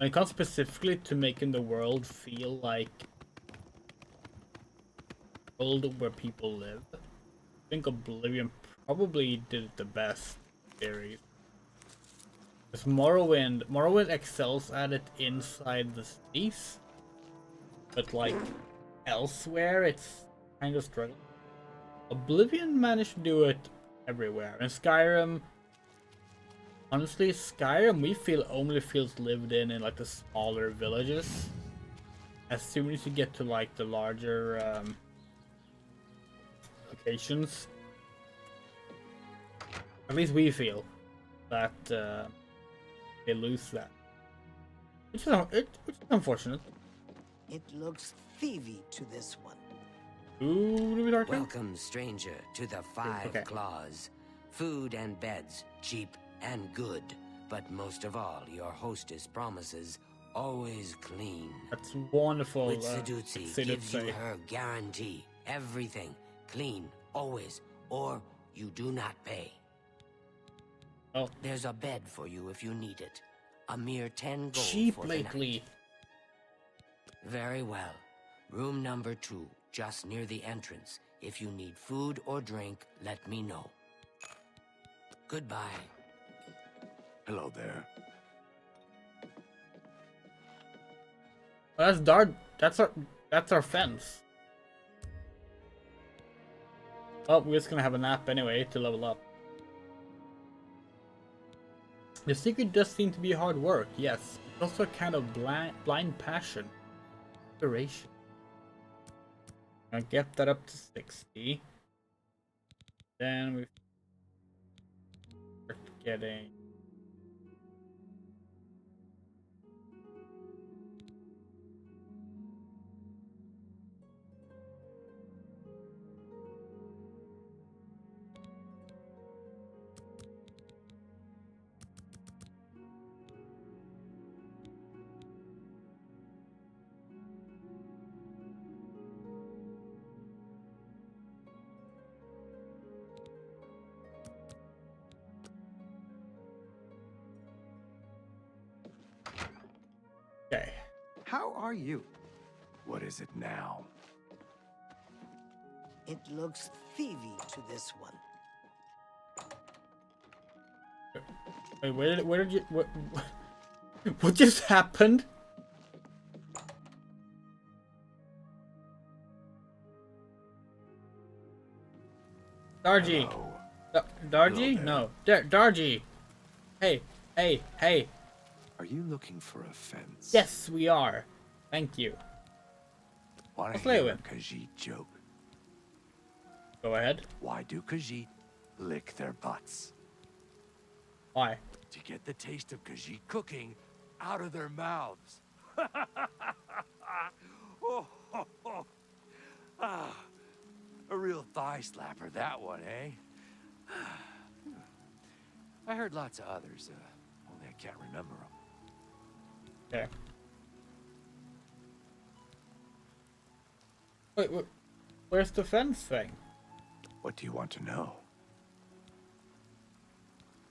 it comes specifically to making the world feel like a world where people live, I think Oblivion probably did it the best series. Because Morrowind excels at it inside the cities, but like elsewhere it's kind of struggling. Oblivion managed to do it everywhere. And Skyrim, honestly, Skyrim we feel only feels lived in like the smaller villages. As soon as you get to like the larger locations, at least we feel that they lose that, which is unfortunate. It looks thievy to this one. Welcome, stranger, to the Five Claws. Food and beds, cheap and good. But most of all, your hostess promises always clean. That's wonderful. With Sedutsi gives you her guarantee. Everything clean, always, or you do not pay. Oh. There's a bed for you if you need it. A mere 10 gold cheap for lately. The night. Very well. Room number 2. Just near the entrance. If you need food or drink, let me know. Goodbye. Hello there. Well, that's Dard. That's our fence. Oh, we're just gonna have a nap anyway to level up. The secret does seem to be hard work, yes. It's also a kind of blind passion. Inspiration. I'll get that up to 60. Then we start getting How are you? What is it now? It looks thievy to this one. Wait, where did you... What just happened? Dargy. Dargy? No. Dargy. Hey. Are you looking for a fence? Yes, we are. Thank you. Want to Let's hear a Khajiit joke? Go ahead. Why do Khajiit lick their butts? Why? To get the taste of Khajiit cooking out of their mouths. A real thigh slapper, that one, eh? I heard lots of others, only I can't remember them. Okay. Wait, where's the fence thing? What do you want to know?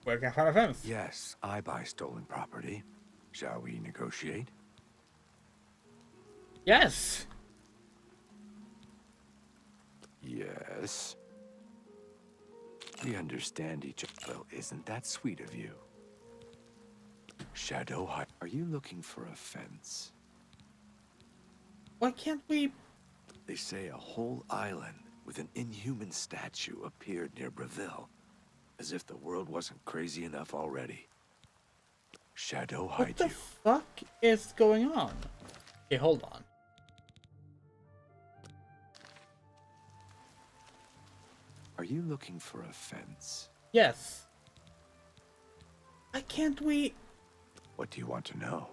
Where can I find a fence? Yes, I buy stolen property. Shall we negotiate? Yes. Yes. We understand each other. Well, isn't that sweet of you? Shadowhide, are you looking for a fence? Why can't we... They say a whole island with an inhuman statue appeared near Breville, as if the world wasn't crazy enough already. Shadowhide, What the fuck is going on? Okay, hold on. Are you looking for a fence? Yes. Why can't we... What do you want to know?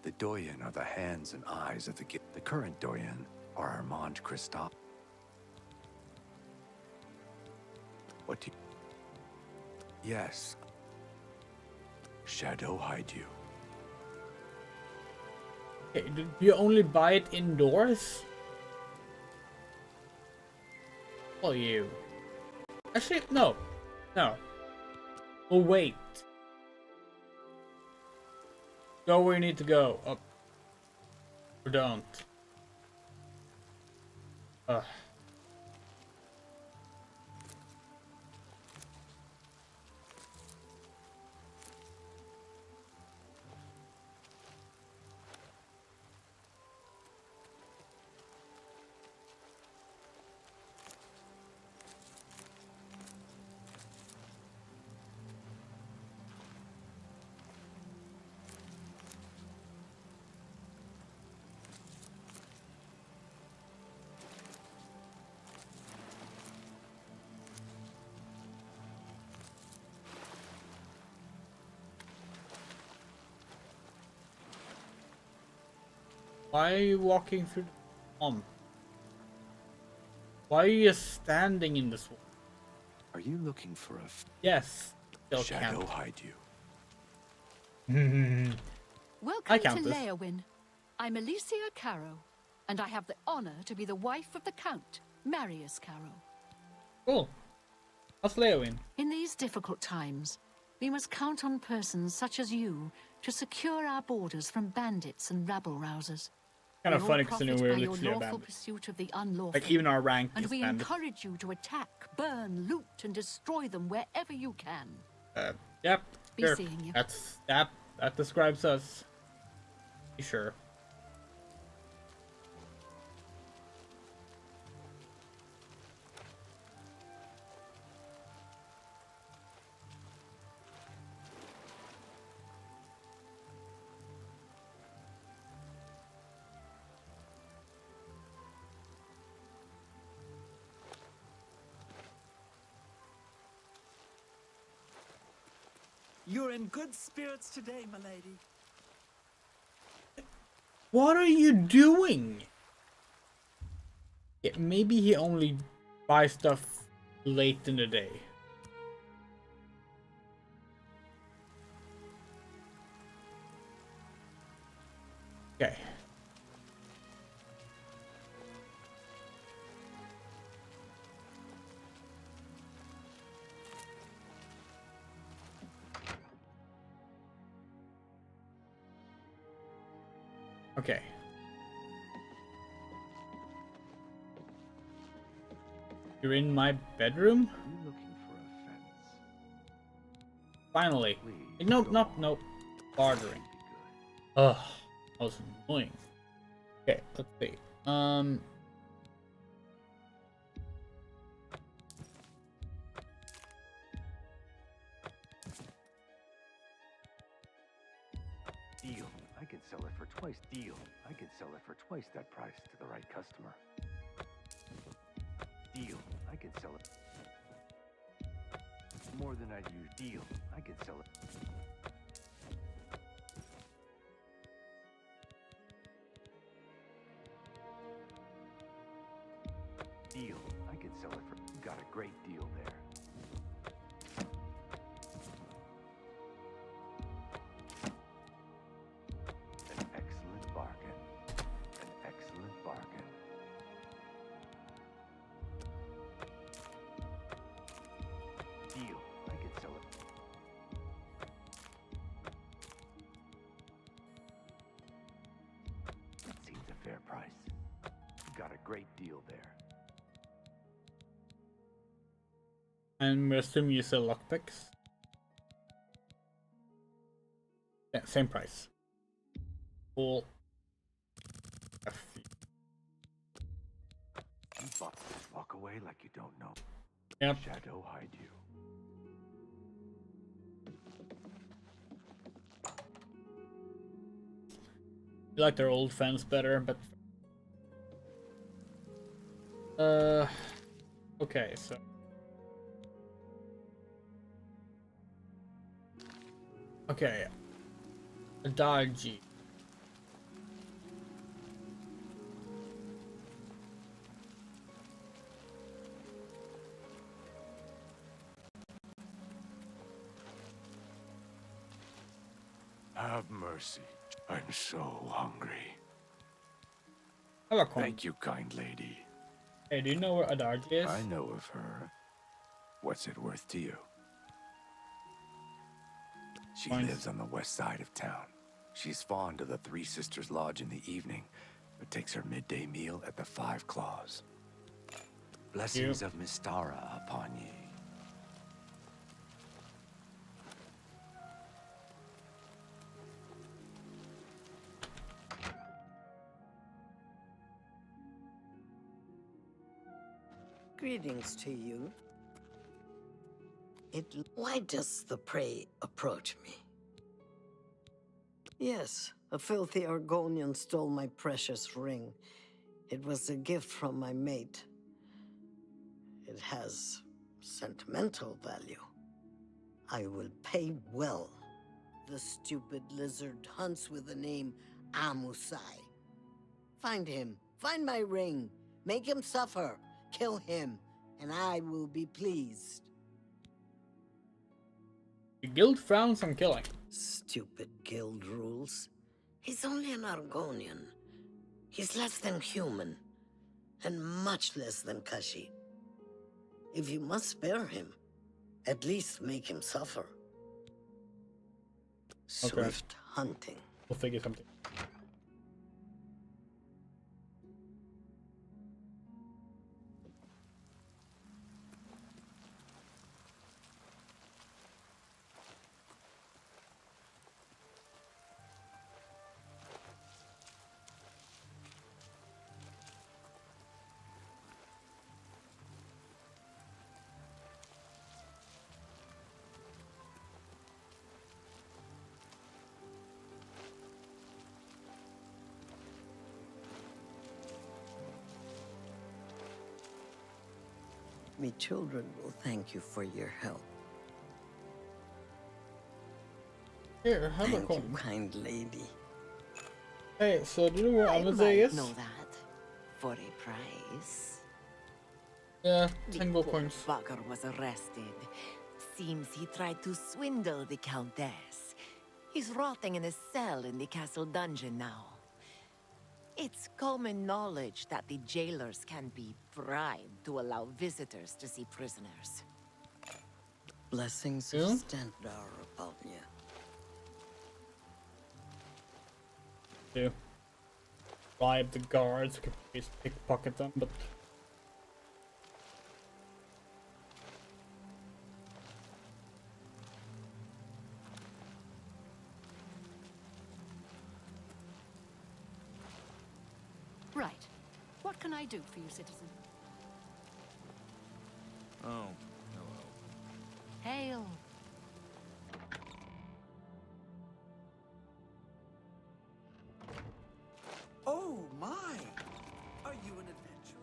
The Doyen are the hands and eyes of the gift. The current Doyen are Armand Christophe. What do you... Yes. Shadowhide you. Okay, do you only buy it indoors? Oh, you. Actually, no. No. We'll wait. Go where you need to go. Up. Or don't. Ugh. Why are you walking through the swamp? Why are you just standing in the swamp? Are you looking for a... Yes. Still Shadowhide you. Welcome to Leowin. I'm Alicia Caro, and I have the honor to be the wife of the Count, Marius Caro. Cool. How's Leowin? In these difficult times, we must count on persons such as you to secure our borders from bandits and rabble-rousers. Kind of We funny all because I knew profit we were by your literally a lawful bandit. pursuit of the unlawful. Like even our rank And is we bandit. encourage you to attack, burn, loot, and destroy them wherever you can. Yep. Be Sure. seeing you. That describes us. Be sure. You're in good spirits today, milady. What are you doing? Yeah, maybe he only buys stuff late in the day. Okay. Okay. You're in my bedroom? Are you looking for a fence? Finally. Please, Nope, go nope, on. nope. Bartering. Ugh, that was annoying. Okay, let's see. Deal. I could sell it for twice. Deal. I could sell it for twice that price to the right customer. Deal. I could sell it more than I'd use. Deal. I could sell it. Deal. I could sell it for. Got a great deal there. An excellent bargain. An excellent bargain. Deal. I could sell it. That seems a fair price. Got a great deal there. And we assume you sell lockpicks. Yeah, same price. Cool. You boxers walk away like you don't know. Yep. Shadow hide you. I like their old fans better, but okay, so okay. Adagi. Have mercy. I'm so hungry. Hello, Con. Thank you, kind lady. Hey, do you know where Adargi is? I know of her. What's it worth to you? She lives on the west side of town. She's fond of the Three Sisters Lodge in the evening, but takes her midday meal at the Five Claws. Blessings of Mystara upon ye. Greetings to you. Why does the prey approach me? Yes, a filthy Argonian stole my precious ring. It was a gift from my mate. It has sentimental value. I will pay well. The stupid lizard hunts with the name Amusai. Find him. Find my ring. Make him suffer. Kill him, and I will be pleased. The guild frowns on killing. Stupid guild rules. He's only an Argonian. He's less than human, and much less than Kashi. If you must spare him, at least make him suffer. Swift hunting. We'll figure something. Me children will thank you for your help. Here, have a Thank you, coin. kind lady. Hey, so do you know where I Amaze might is? know that. For a price. Yeah, The 10 gold poor coins. bugger was arrested. Seems he tried to swindle the Countess. He's rotting in a cell in the castle dungeon now. It's common knowledge that the jailers can be bribed to allow visitors to see prisoners. Blessings of Stendar upon you. To bribe the guards, could just pickpocket them, but Right. What can I do for you, citizen? Oh, hello. Hail. Oh my! Are you an adventurer?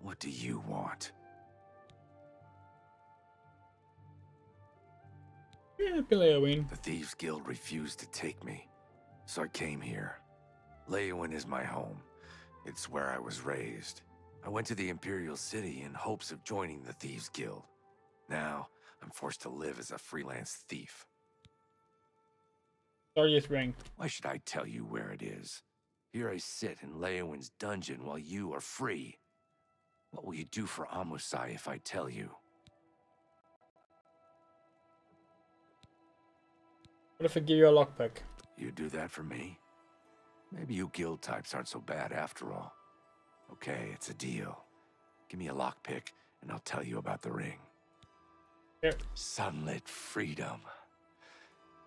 What do you want? Yeah, Leowyn. The Thieves Guild refused to take me, so I came here. Leowyn is my home. It's where I was raised. I went to the Imperial City in hopes of joining the Thieves Guild. Now, I'm forced to live as a freelance thief. Darius ring. Why should I tell you where it is? Here I sit in Leowyn's dungeon while you are free. What will you do for Amusai if I tell you? What if I give you a lockpick? You do that for me? Maybe you guild types aren't so bad after all. Okay, it's a deal. Give me a lockpick, and I'll tell you about the ring. Here. Sunlit freedom.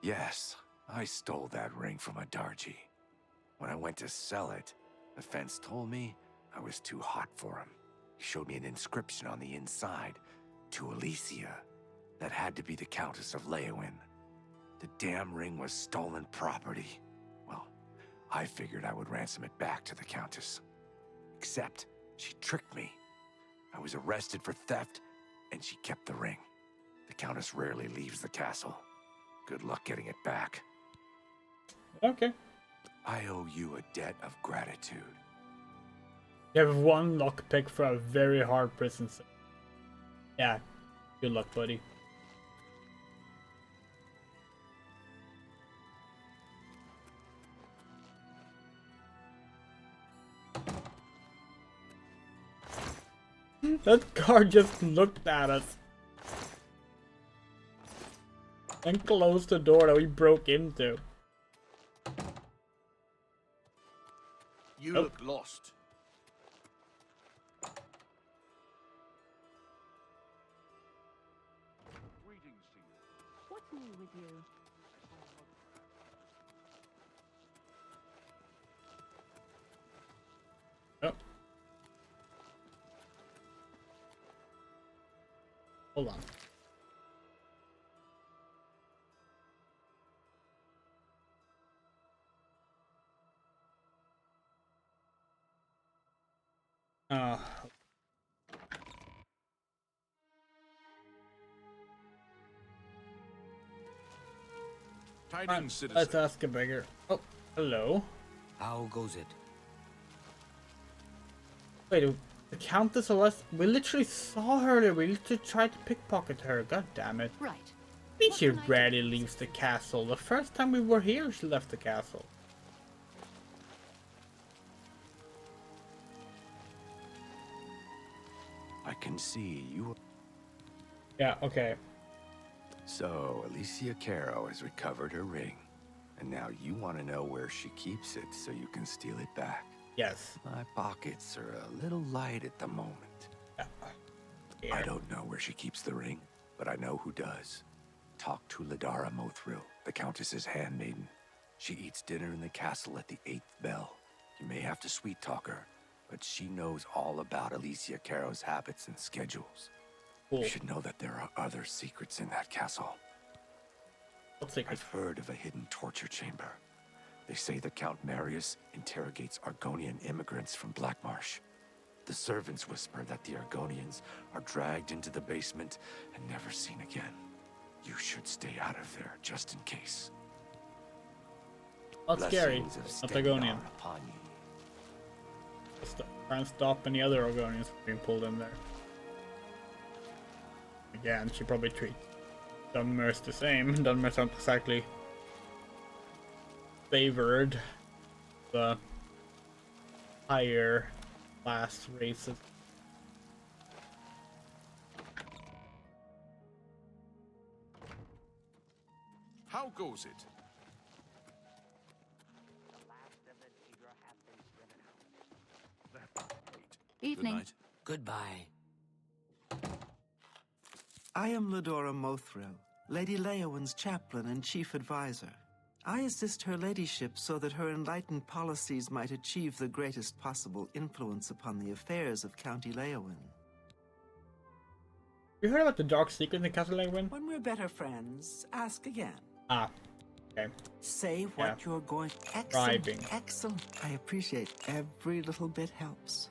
Yes, I stole that ring from a Darji. When I went to sell it, the fence told me I was too hot for him. He showed me an inscription on the inside, to Alicia. That had to be the Countess of Leowyn. The damn ring was stolen property. Well, I figured I would ransom it back to the Countess. Except, she tricked me. I was arrested for theft, and she kept the ring. The Countess rarely leaves the castle. Good luck getting it back. Okay. I owe you a debt of gratitude. You have one lockpick for a very hard prison set. Yeah. Good luck, buddy. That guard just looked at us. And closed the door that we broke into. You look lost. Greetings to you. What's new with you? Oh. Hold on. Tidings, citizen. Let's ask a beggar. Oh, hello. How goes it? Wait, the Countess Celeste? We literally saw her there. We literally tried to pickpocket her. God damn it. Right. I mean, she rarely leaves the castle. The first time we were here, she left the castle. I can see you. Yeah, okay. So, Alicia Caro has recovered her ring. And now you want to know where she keeps it so you can steal it back. Yes. My pockets are a little light at the moment. Yeah. I don't know where she keeps the ring, but I know who does. Talk to Ladara Mothril, the Countess's handmaiden. She eats dinner in the castle at the 8th bell. You may have to sweet-talk her, but she knows all about Alicia Caro's habits and schedules. Cool. You should know that there are other secrets in that castle. What secret? I've heard of a hidden torture chamber. They say the Count Marius interrogates Argonian immigrants from Blackmarsh. The servants whisper that the Argonians are dragged into the basement and never seen again. You should stay out of there, just in case. Not scary. Blessings of Not Argonian. Stendarr upon you. try and stop any other Argonians from being pulled in there. Again, she probably treats Dunmers the same. Dunmers aren't exactly favored the higher class races. How goes it? Evening. Good night. Goodbye. I am Ladora Mothril, Lady Leowyn's chaplain and chief advisor. I assist her ladyship so that her enlightened policies might achieve the greatest possible influence upon the affairs of County Leowyn. You heard about the dark secret in Castle Leowyn? When we're better friends, ask again. Ah, okay. Say what you're going. Excellent, Driving. excellent. I appreciate every little bit helps.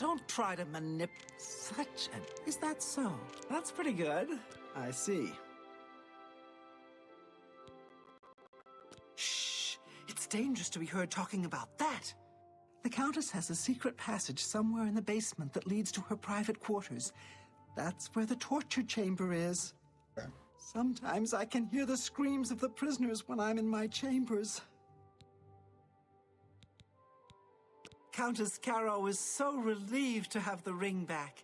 Don't try to such an... Is that so? That's pretty good. I see. Shh! It's dangerous to be heard talking about that. The Countess has a secret passage somewhere in the basement that leads to her private quarters. That's where the torture chamber is. Sometimes I can hear the screams of the prisoners when I'm in my chambers. Countess Caro is so relieved to have the ring back.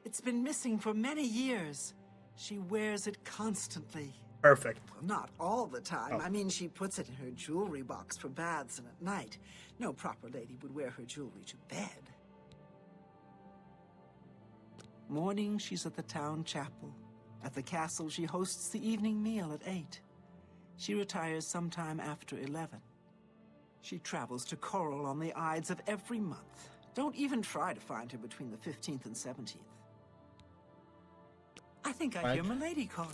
It's been missing for many years. She wears it constantly. Perfect. Well, not all the time. Oh. I mean, she puts it in her jewelry box for baths and at night. No proper lady would wear her jewelry to bed. Morning, she's at the town chapel. At the castle, she hosts the evening meal at 8. She retires sometime after 11. She travels to Coral on the Ides of every month. Don't even try to find her between the 15th and 17th. I think I hear Milady calling.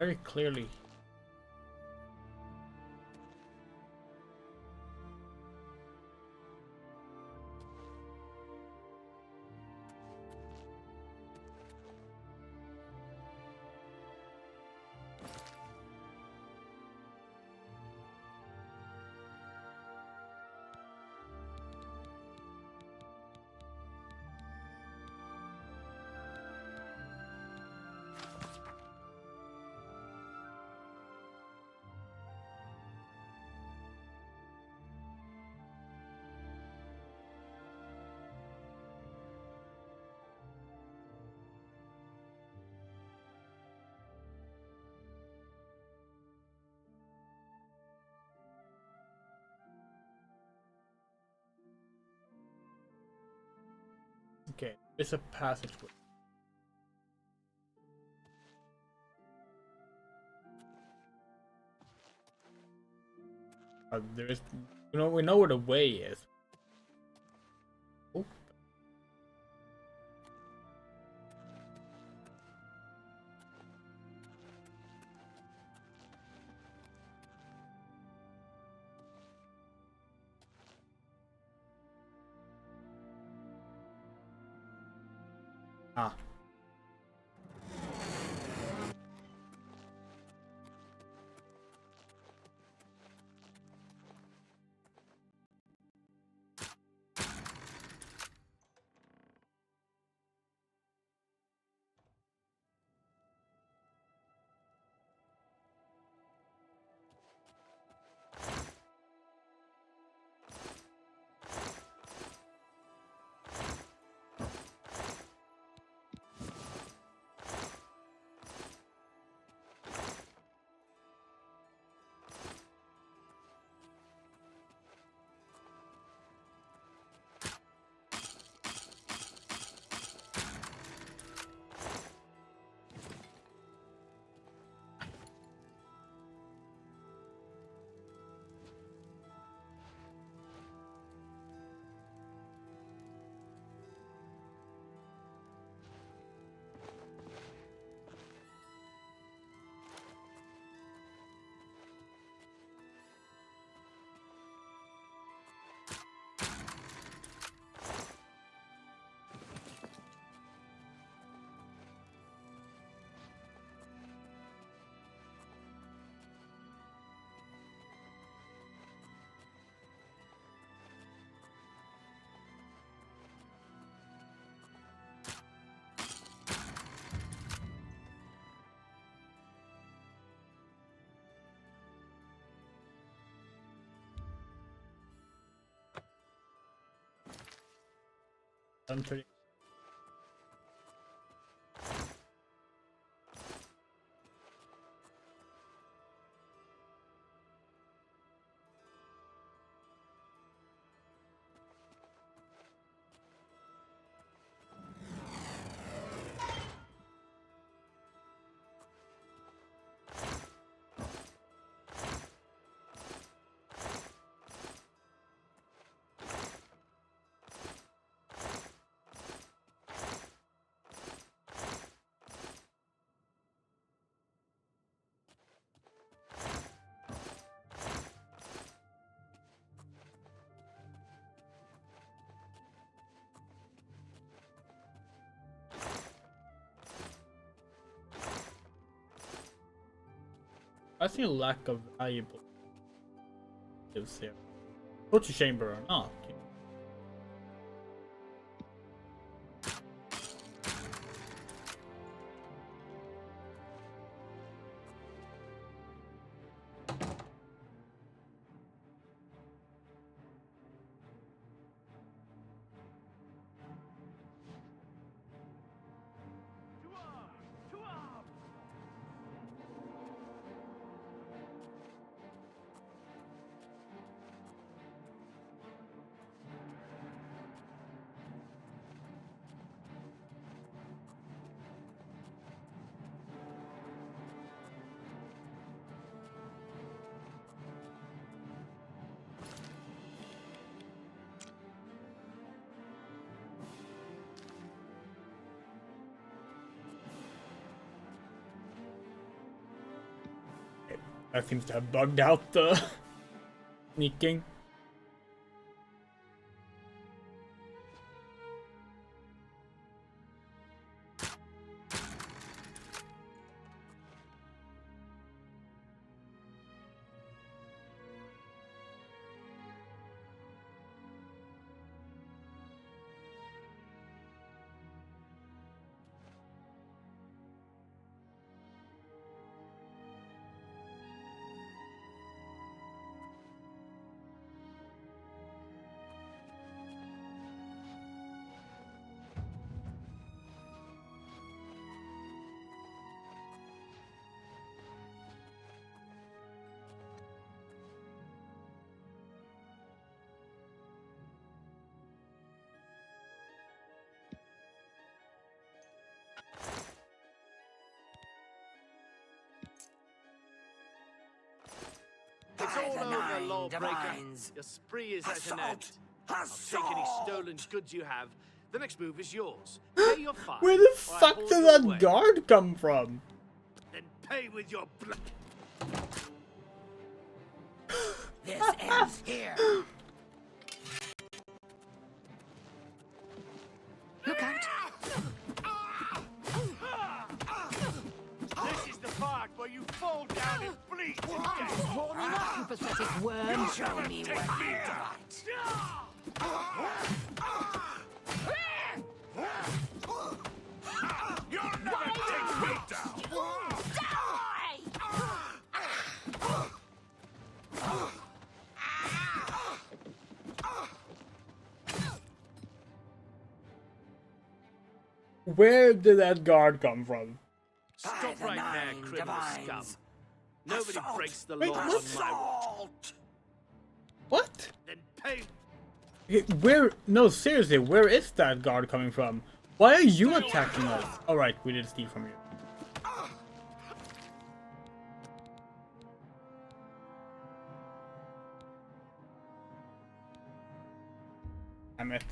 Very clearly. Okay, it's a passageway. There is, we know where the way is. Oh. Ah. I'm pretty. I see a lack of valuable items here. Torture chamber or not? That seems to have bugged out the sneaking. all the over, nine lawbreaker. divines. Your spree is at an end. Assault! I'll take any stolen goods you have. The next move is yours. Pay your fine. Where the or I fuck haul did you that away. guard come from? Then pay with your blood. This ends here. Look out! This is the part where you fall down and bleed to death. Warming up, you pathetic worm! Show me what you got. You'll never take me down! Where did that guard come from? Stop right there, criminal scum. Nobody breaks the Wait, law what? on my watch. What? Then pay. Where? No, seriously, where is that guard coming from? Why are you attacking us? Alright, we did steal from you. Damn it.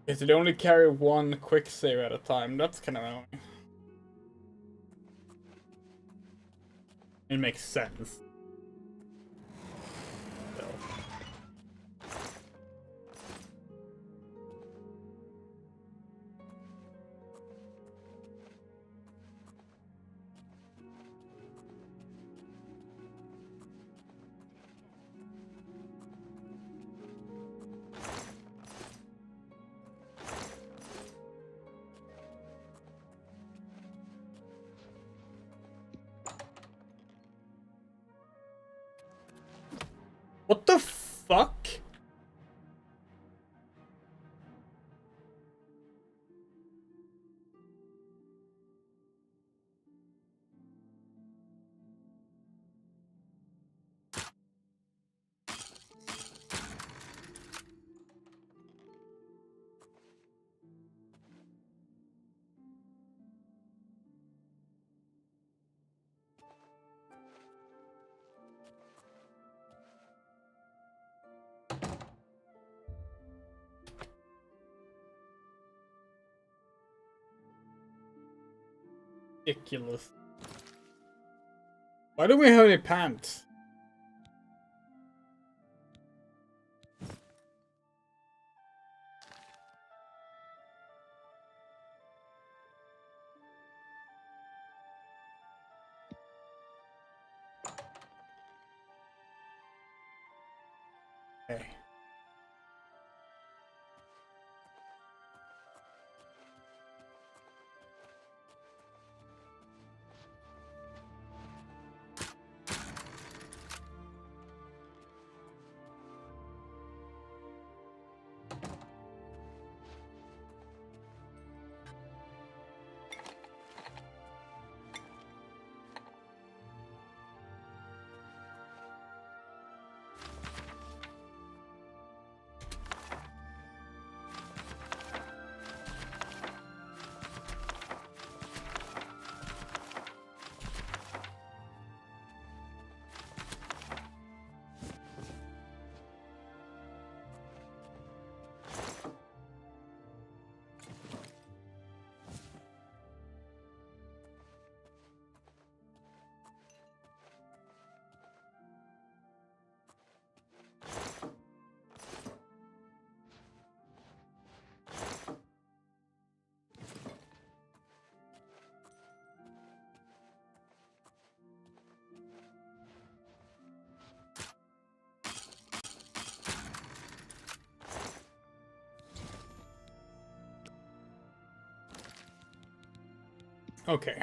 Yes, they only carry one quick save at a time. That's kind of annoying. It makes sense. So. What the fuck? Ridiculous. Why don't we have any pants? Okay. Okay.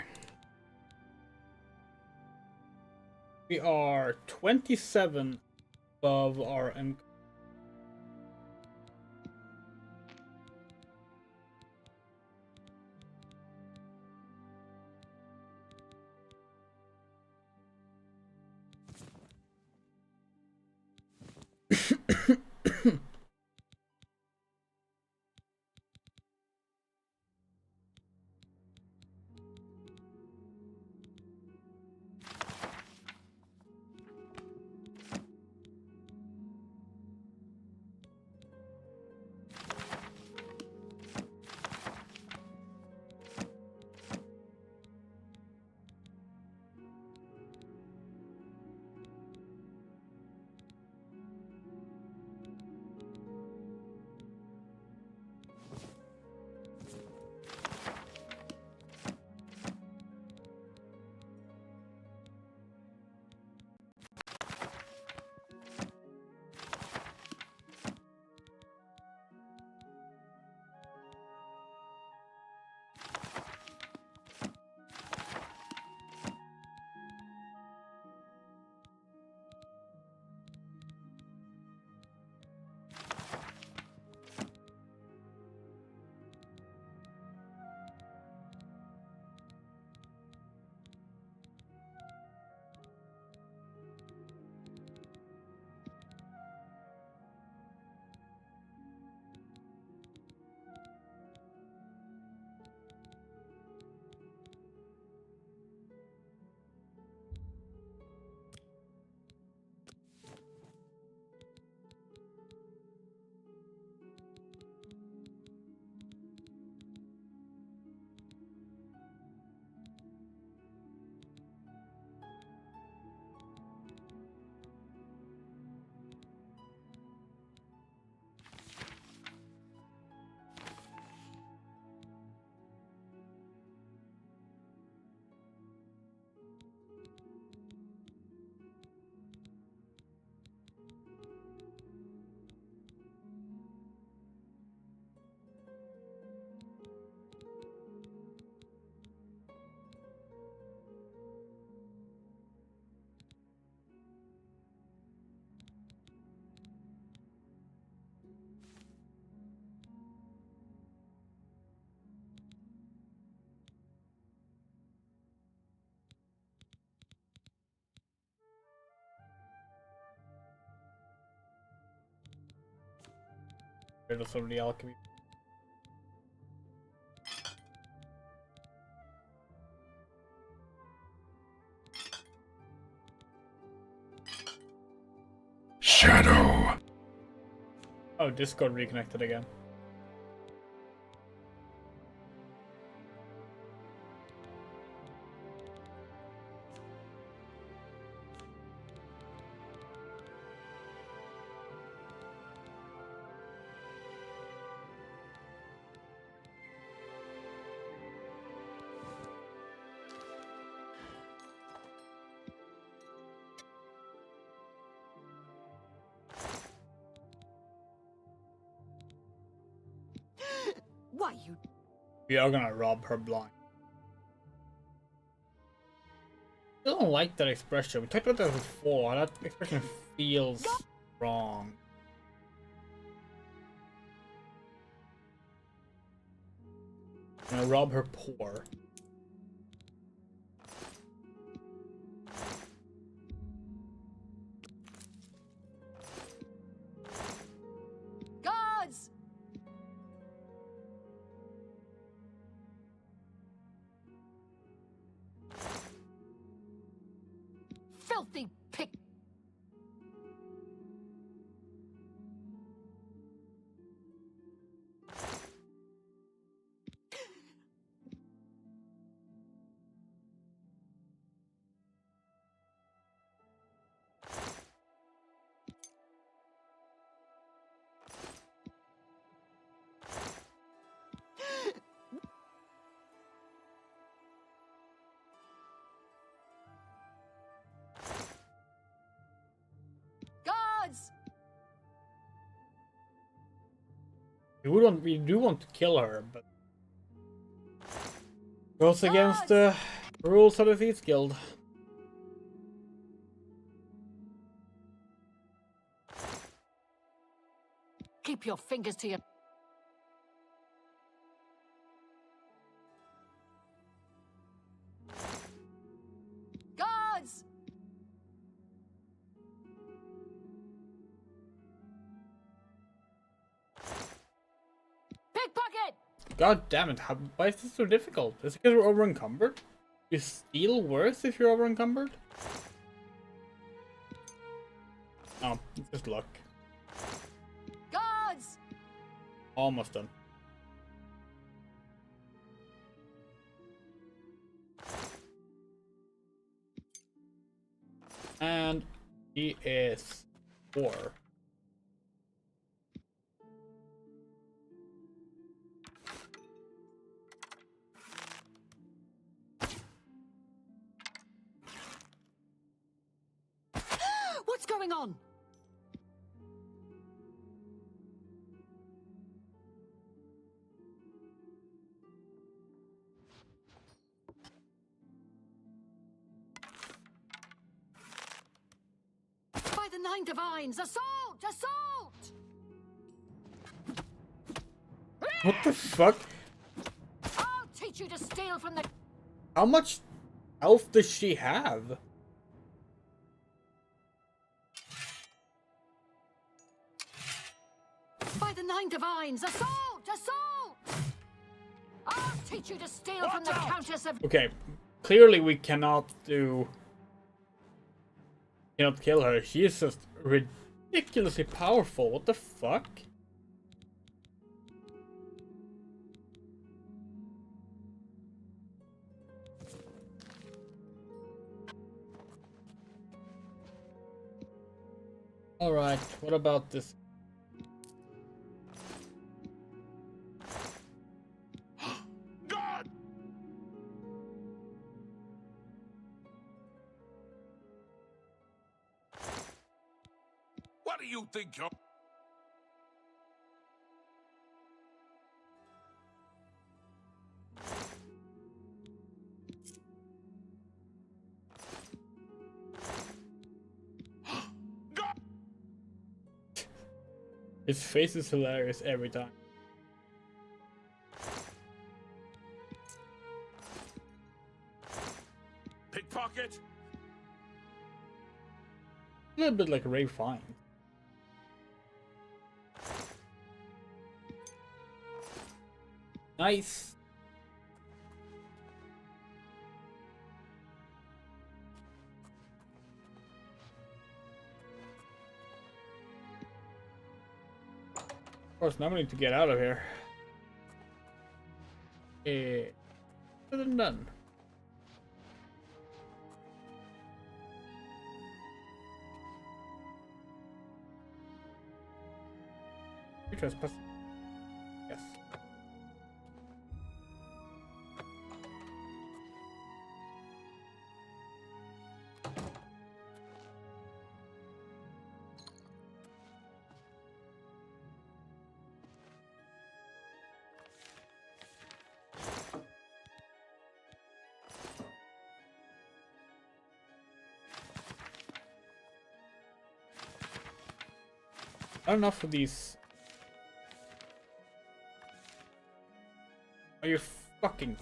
We are 27 above our income. rid of some of the alchemy. Shadow. Oh, Discord reconnected again. Why you? We are gonna rob her blind. I don't like that expression. We talked about that before. That expression feels wrong. I'm gonna rob her poor. Guards! Filthy pig! Guards! We do want to kill her, but goes against the rules of the Thieves Guild. Keep your fingers to your... Guards! Pickpocket! God damn it, why is this so difficult? Is it because we're over encumbered? You steal worse if you're over encumbered? Oh, it's just luck. Guards! Almost done. And he is 4. What's going on? By the Nine Divines! Assault! Assault! What the fuck? I'll teach you to steal from the... How much health does she have? By the Nine Divines! Assault! Assault! I'll teach you to steal from the Countess of... Okay, clearly we cannot kill her. She is just ridiculously powerful. What the fuck? Alright, what about this? God! What do you think you're... His face is hilarious every time. Pickpocket? A little bit like Ray Fine. Nice. Of course, now we need to get out of here. Other than done. Trespass. Yes. Not enough of these. Are you fucking...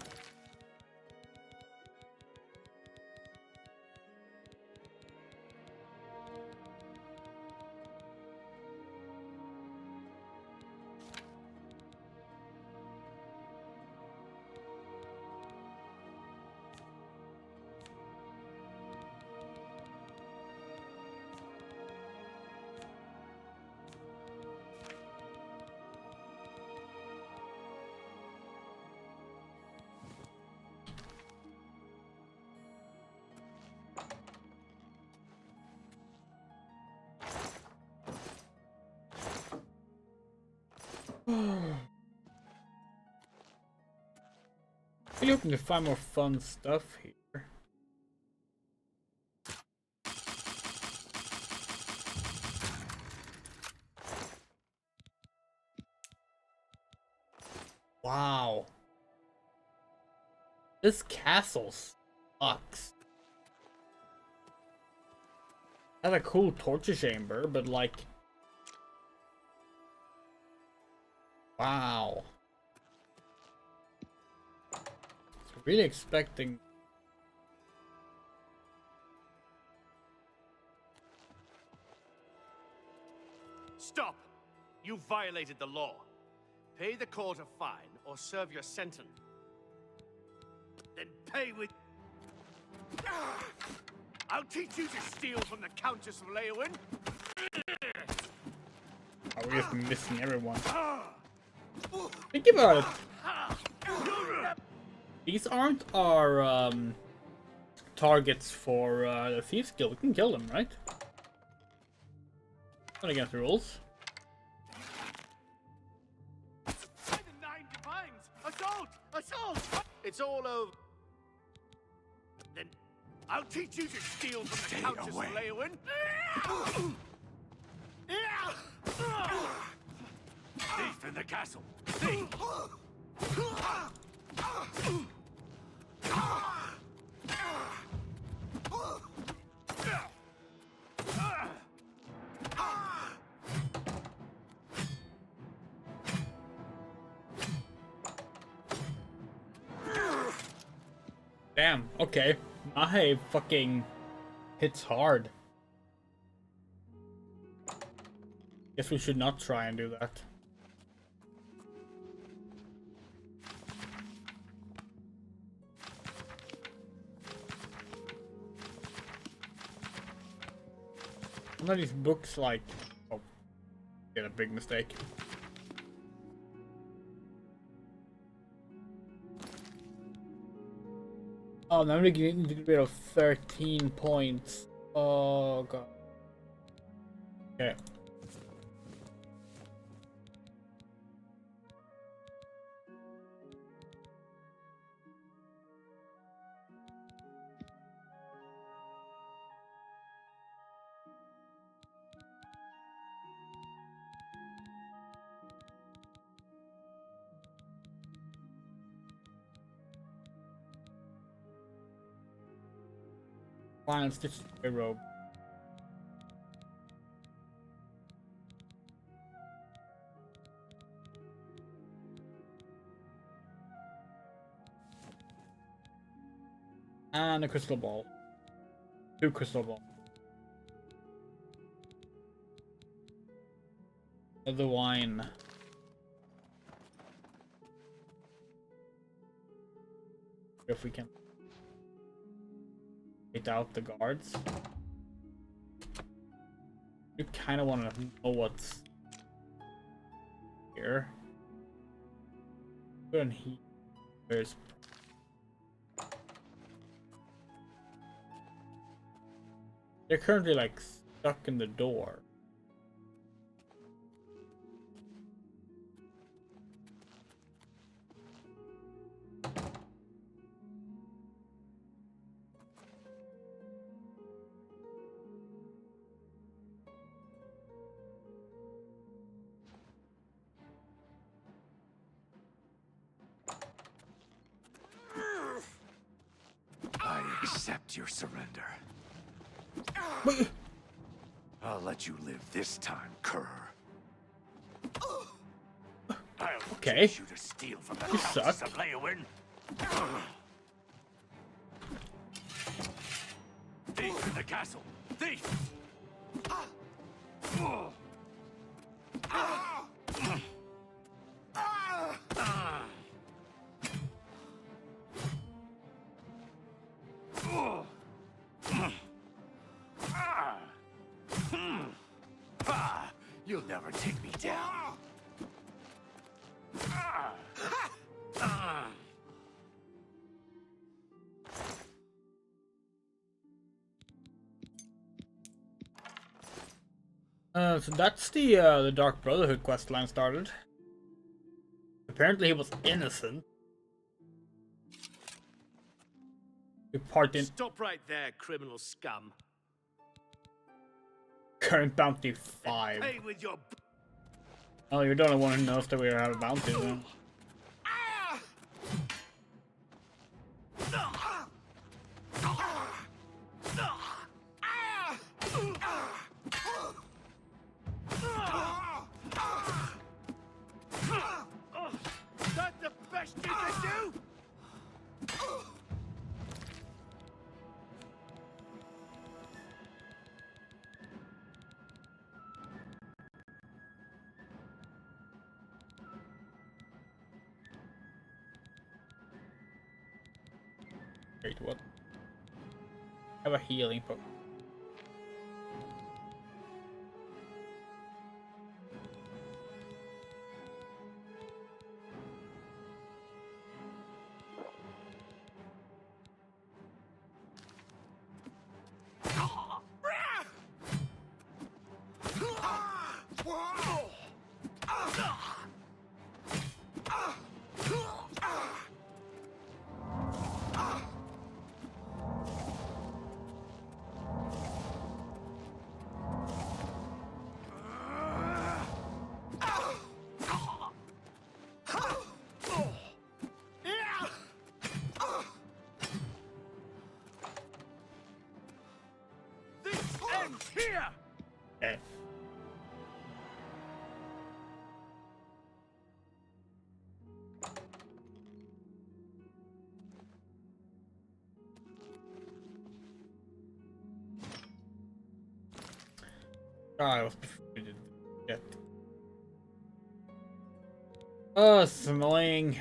Really hoping to find more fun stuff here. Wow. This castle sucks. Has a cool torture chamber, but like... Wow. Really expecting... Stop! You violated the law. Pay the court a fine or serve your sentence. Then pay with... I'll teach you to steal from the Countess of Leowin. Oh, we're just missing everyone. Think about it. These aren't our targets for the Thieves Guild. We can kill them, right? Not against the rules. Assault! Assault! It's all over. Then I'll teach you to steal from the Countess of Leowin. Thief in the castle. Thief! Damn, okay. My fucking hits hard. Guess we should not try and do that. One of these books like... Oh, did a big mistake. Oh, now I'm gonna get rid of 13 points. Oh god. Okay. Fine, stitch a robe. And a crystal ball. 2 crystal balls. The wine. If we can take out the guards. You kind of want to know what's here. Good, he there's. They're currently like stuck in the door. I accept your surrender. I'll let you live this time, cur. Okay. You to steal from the You Countess suck. of Leowin. Thief in the castle. Thief. You'll never take me down. So that's the Dark Brotherhood questline started. Apparently he was innocent. We part in Stop right there, criminal scum. current bounty 5. Pay with your. Oh, you're the only one who knows that we have a bounty then. That's the best you can do. Wait, what? I have a healing potion. Here! Okay. I was defeated yet. Oh, it's annoying.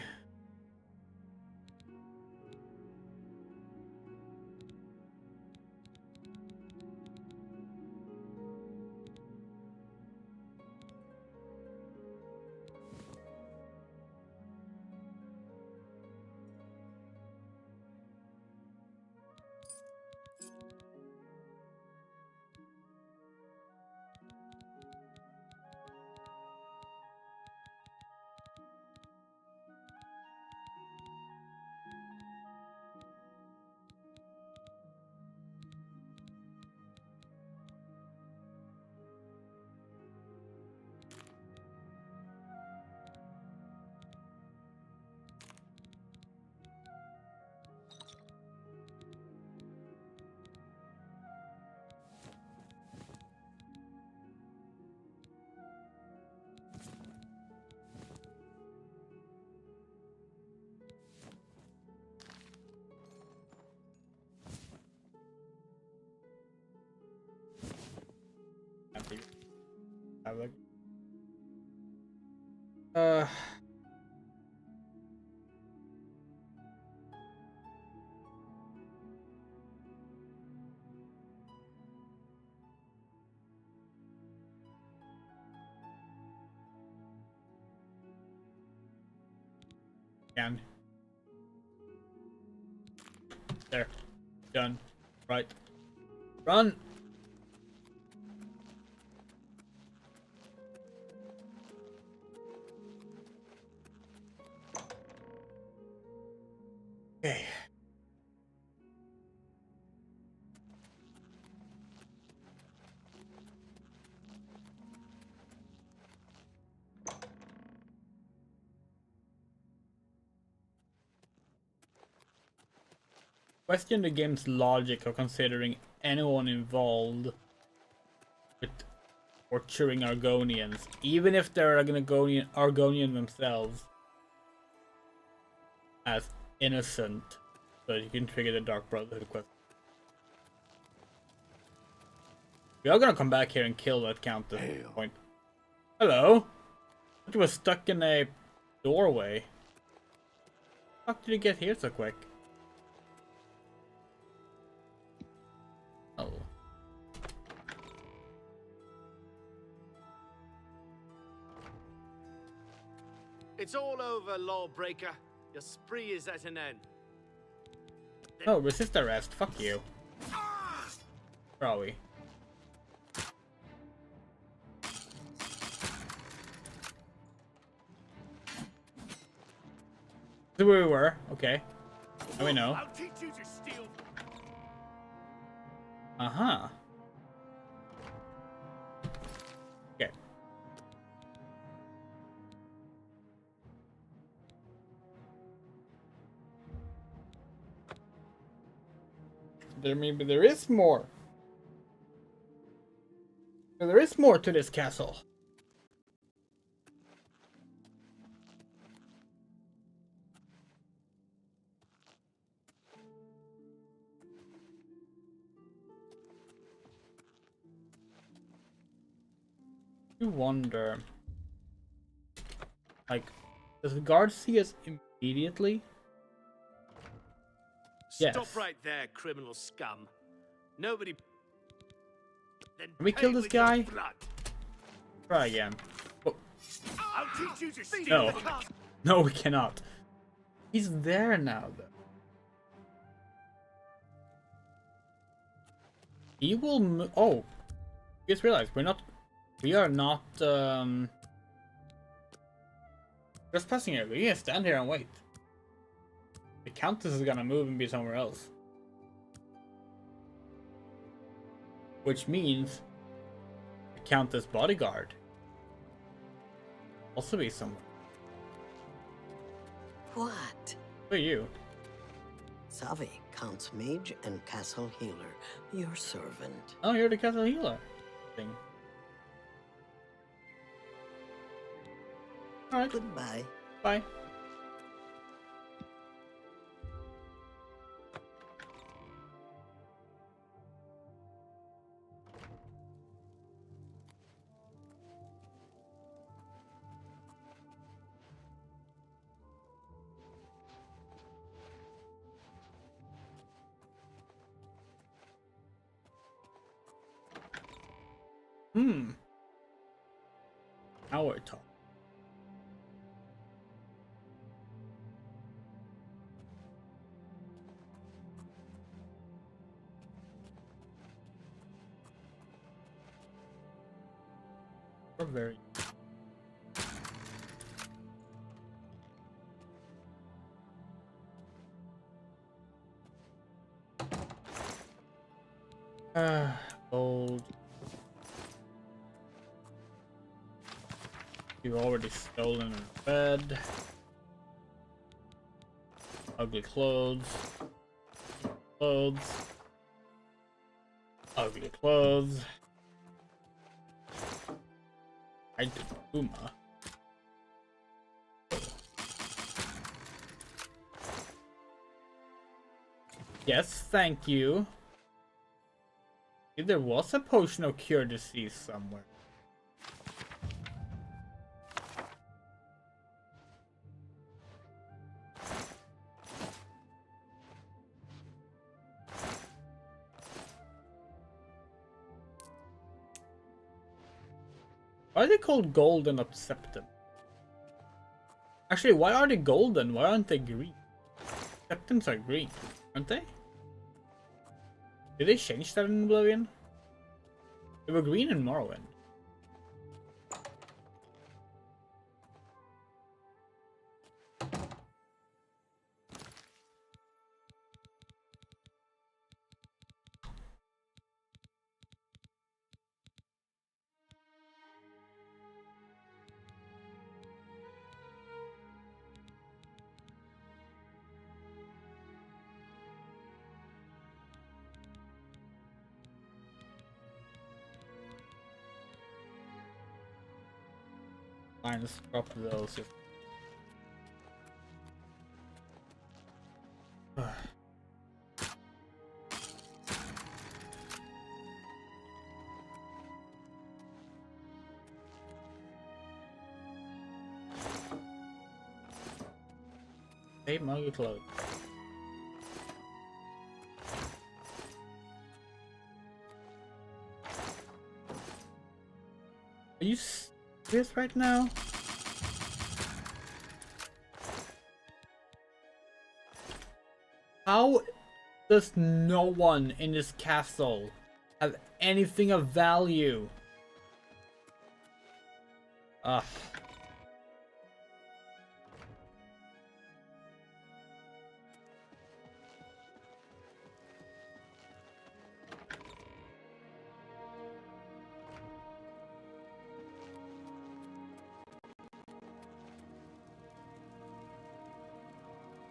Have a Can. There. Done. Right. Run! Okay. Question the game's logic of considering anyone involved with torturing Argonians, even if they're Argonian themselves, as innocent, so you can trigger the Dark Brotherhood quest. We are gonna come back here and kill that count at this point. Hello? He was stuck in a doorway. How did you get here so quick? Oh. It's all over, lawbreaker. Your spree is at an end. No, resist arrest. Fuck you. Where are we? This is where we were. Okay. Now we know. I'll teach you to steal. Uh-huh. Okay. Maybe there is more. There is more to this castle. You wonder, like, does the guard see us immediately? Yes. Stop right there, criminal scum. Nobody. Then Can we kill pay this with your guy? blood. Try again. Oh. I'll teach you to steal No. the castle. No, we cannot. He's there now, though. He will oh. You just realized we are not, trespassing here. We can stand here and wait. The Countess is gonna move and be somewhere else. Which means the Countess bodyguard also be somewhere. What? Who are you? Savi, Count's mage and castle healer. Your servant. Oh, you're the castle healer thing. Alright. Goodbye. Bye. Now we're talking. We're very. Gold. You've already stolen a bed. Ugly clothes. Clothes. Ugly clothes. I did Puma. Yes, thank you. There was a potion of cure disease somewhere. Why are they called gold and not septum? Actually, why are they golden? Why aren't they green? Captains are green, aren't they? Did they change that in Oblivion? They were green in Morrowind. Fine, let's drop those. Hey, muggy clothes. Are you serious right now? How does no one in this castle have anything of value? Ugh.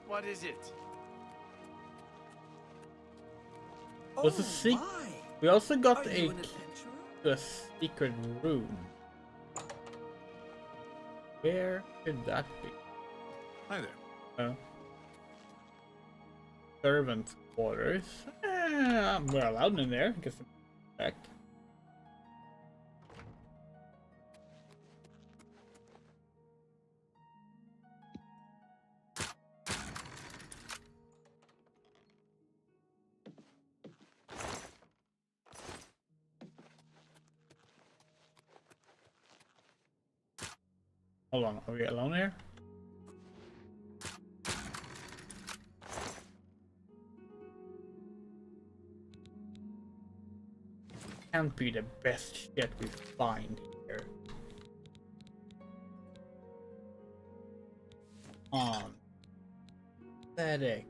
What is it? Was a secret? We also got a secret room. Where could that be? Hi there. Servant quarters. We're allowed in there. I guess back. Hold on, are we alone here? Can't be the best shit we find here. Pathetic.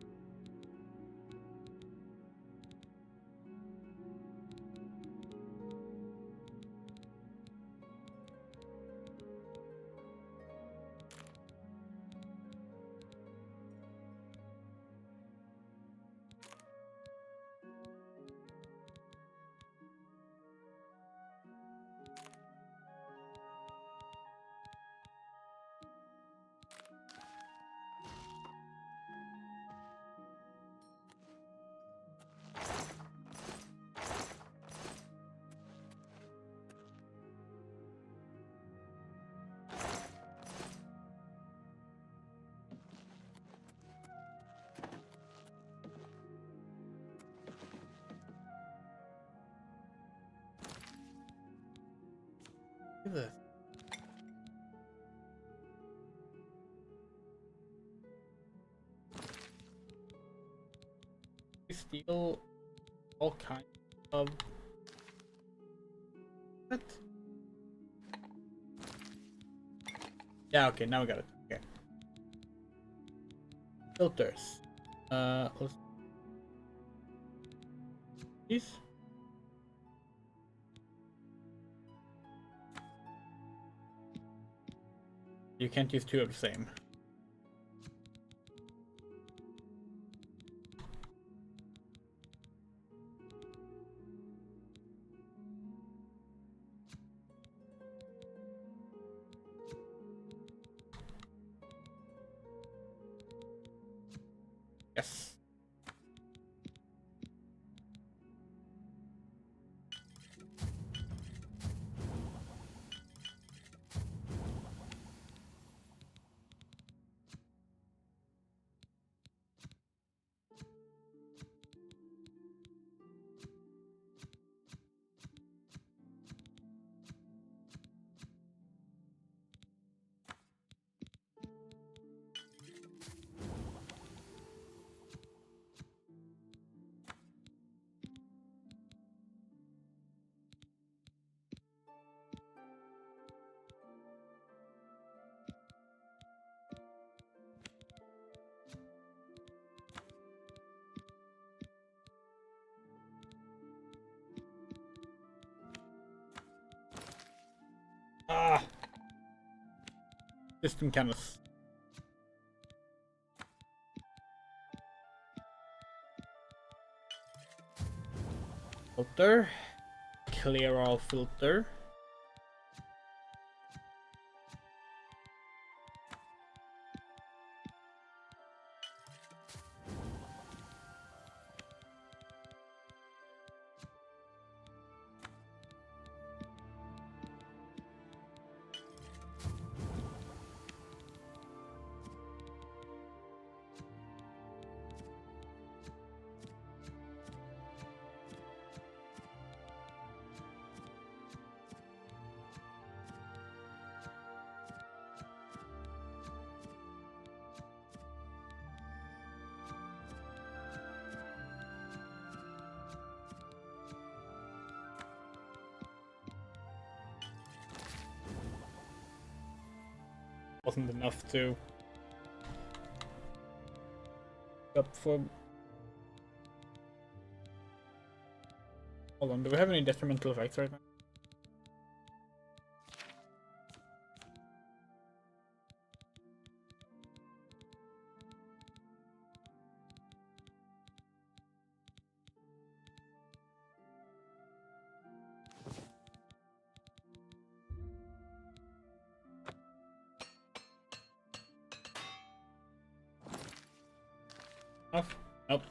Look at this. We steal all kinds of... What? Yeah, okay, now we got it. Okay. Filters. Let's... These? You can't use two of the same. Yes. system kind of filter, clear all filter. Wasn't enough to up for. Hold on, do we have any detrimental effects right now? Nope.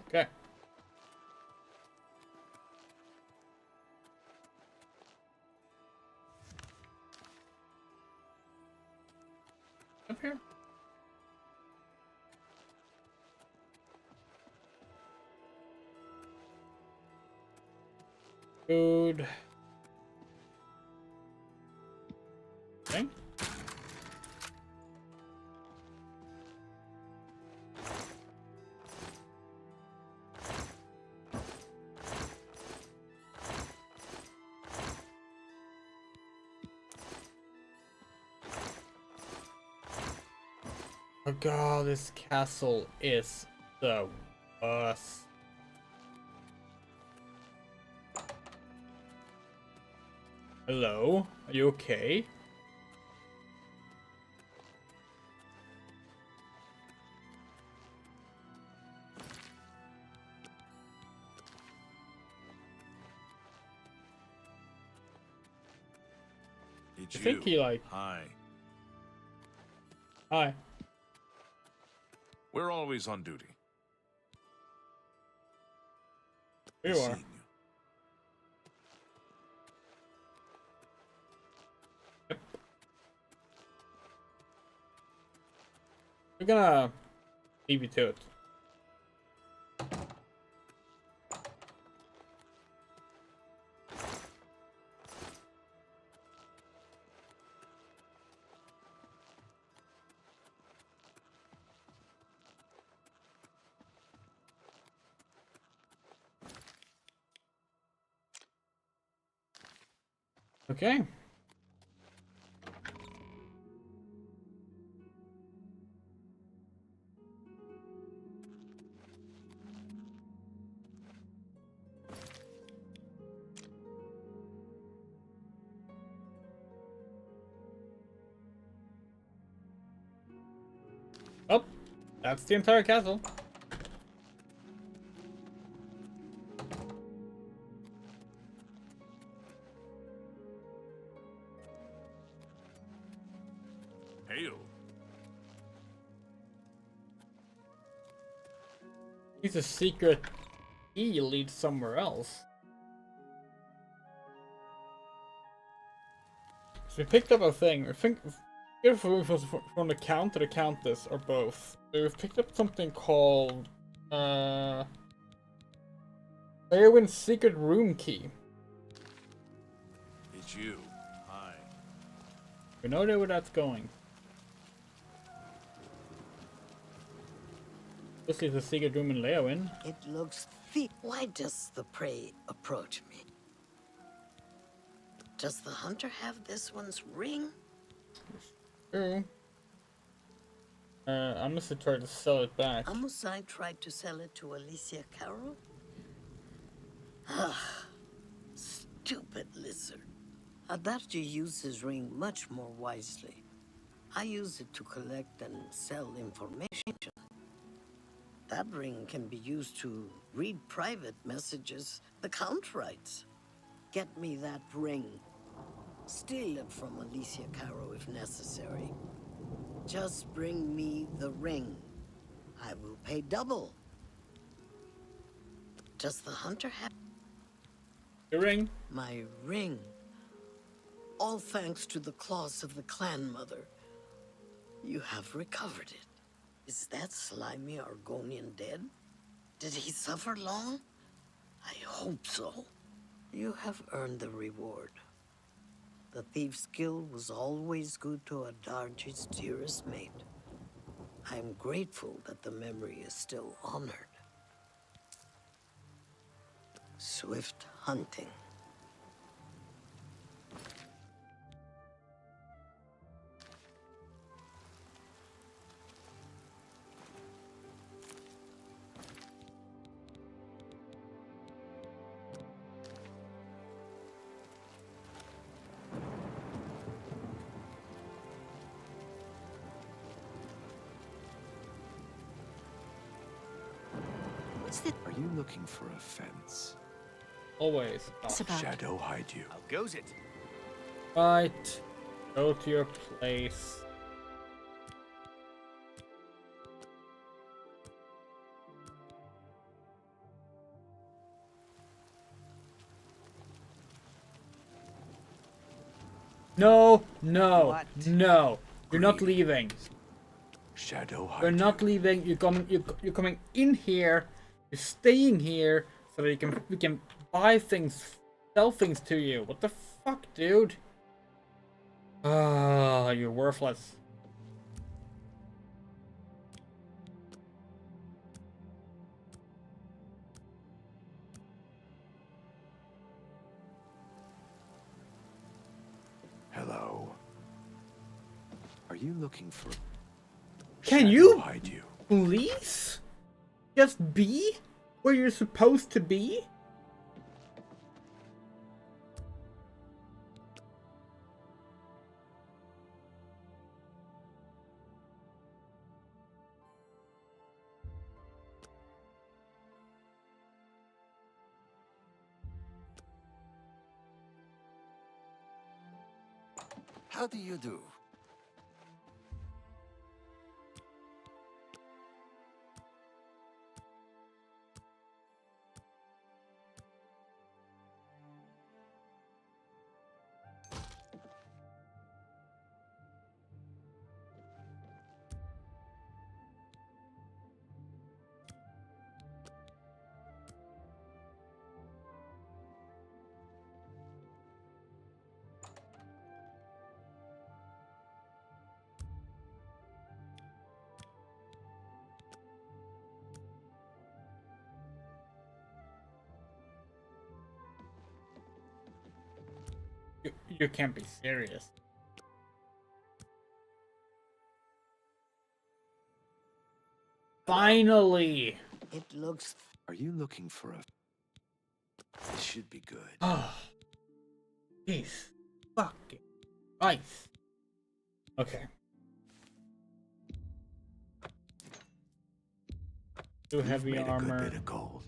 Okay. Up here. Food. Okay. Oh god, this castle is the worst. Hello? Are you okay? It's I think he like... Hi. Hi. We're always on duty. You Nice are. seeing you. Yep. We're gonna leave you to it. Okay. Oh, that's the entire castle. Hail. He's a secret key leads somewhere else. So we picked up a thing. I think If it was from the Count or the Countess, or both. We've picked up something called Leowin's Secret Room Key. It's you. Hi. We know where that's going. This is the secret room in Leowin. It looks thick. Why does the prey approach me? Does the hunter have this one's ring? True. I must have tried to sell it back. Amusai tried to sell it to Alicia Carroll? Ah, stupid lizard. Adachi used his ring much more wisely. I use it to collect and sell information. That ring can be used to read private messages the Count writes. Get me that ring. Steal it from Alicia Caro if necessary. Just bring me the ring. I will pay double. Does the hunter have... Your ring? My ring. All thanks to the claws of the clan mother. You have recovered it. Is that slimy Argonian dead? Did he suffer long? I hope so. You have earned the reward. The Thief's Guild was always good to Adarji's dearest mate. I am grateful that the memory is still honored. Swift hunting. Are you looking for a fence? Always. It's about- Shadow hide you. How goes it? Right. Go to your place. No, no, What? no. You're not leaving. Shadow hide You're not leaving. You're coming in here. You're staying here so that we can buy things, sell things to you. What the fuck, dude? Ah, you're worthless. Hello. Are you looking for... Can Shadow you hide you? please just be where you're supposed to be? How do you do? You can't be serious. Finally! It looks... Are you looking for a... This should be good. Oh. Jeez. Fucking Christ. Okay. Too You've heavy made a good armor. bit of gold.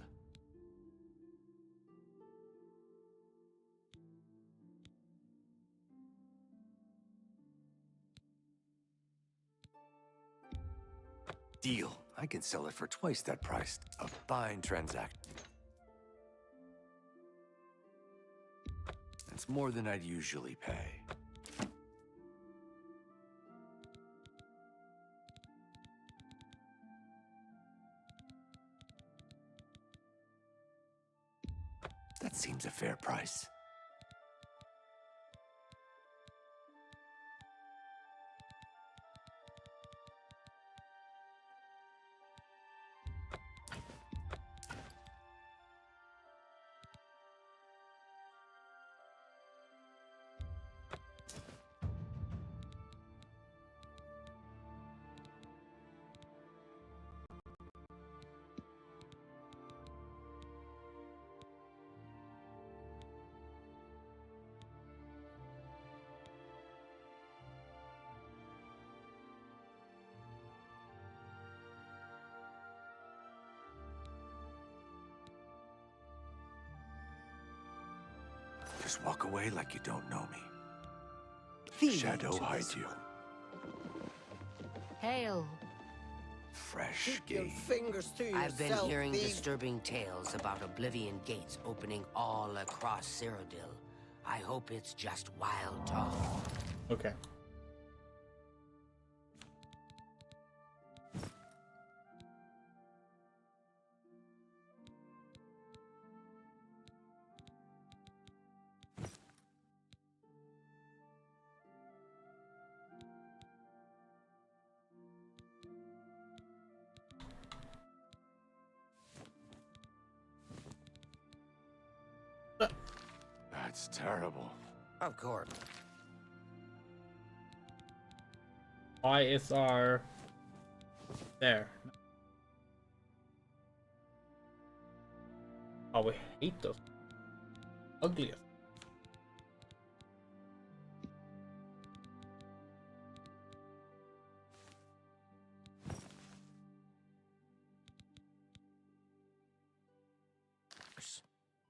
Deal. I can sell it for twice that price. A fine transaction. That's more than I'd usually pay. That seems a fair price. Just walk away like you don't know me. Shadow hides you. Hail. Fresh Keep your game. fingers to yourself. I've been hearing thief. disturbing tales about Oblivion gates opening all across Cyrodiil. I hope it's just wild talk. Okay. That's terrible. Of course. Why is our... There. Oh, we hate those. Ugliest.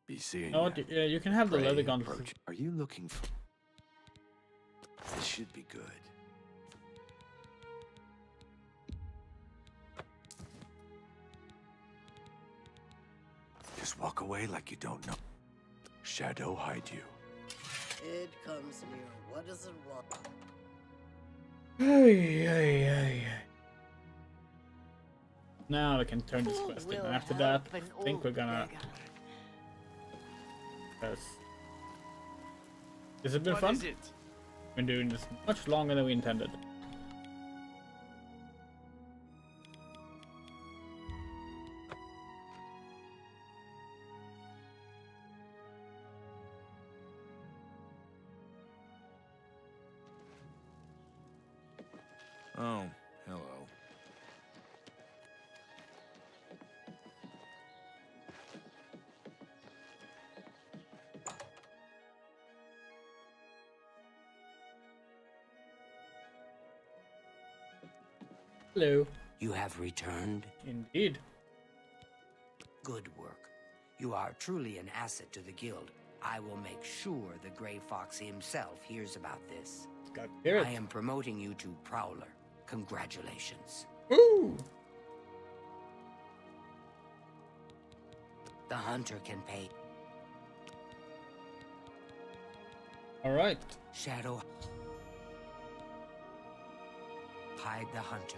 Be seeing No, ya. yeah, you can have the Prey leather guns. approach. Are you looking for... This should be good. Just walk away like you don't know. Shadow hide you. It comes near. What does it want? Ay, ay, ay, ay. Now we can turn this quest in. And after that, I think we're gonna... Yes. Has it been fun? Been doing this much longer than we intended. Oh, hello. Hello. You have returned? Indeed. Good work. You are truly an asset to the guild. I will make sure the Grey Fox himself hears about this. I am promoting you to Prowler. Congratulations. Woo! The hunter can pay. All right. Shadow. Hide the hunter.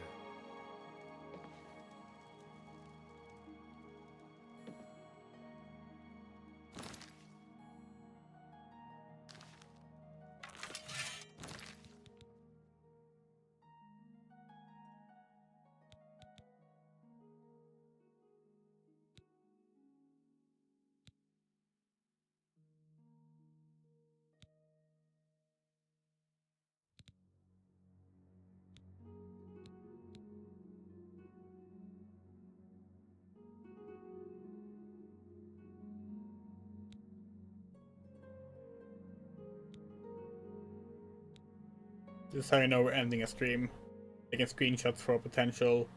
This is how you know we're ending a stream. Taking screenshots for a potential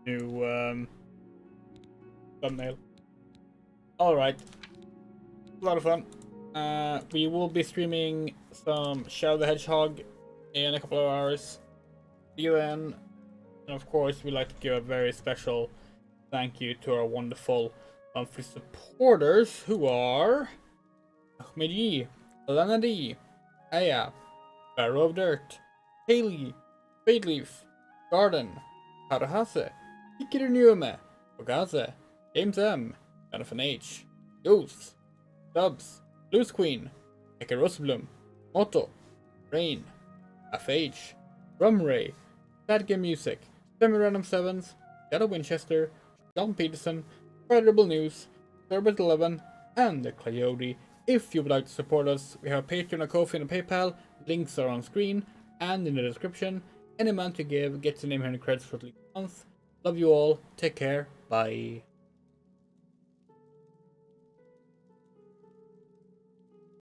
new thumbnail. Alright. A lot of fun. We will be streaming some Shadow the Hedgehog in a couple of hours. See you then. And of course, we'd like to give a very special thank you to our wonderful monthly supporters who are Ahmedi, Alana D, Aya, Barrow of Dirt, Haley, Fadeleaf, Garden, Karahase, Ikiru Nyume, Ogaze, James M, Jonathan H, Ghost, Dubs, Blues Queen, Eke Roseblum, Otto, Rain, FH, Rumray, Sad Game Music, Semi-Random Sevens, Shadow Winchester, John Peterson, Credible News, Turbot11, and the Coyote. If you would like to support us, we have a Patreon, a Ko-fi, and a PayPal. Links are on screen and in the description. Any amount you give gets your name here in the credits for at least a month. Love you all. Take care. Bye.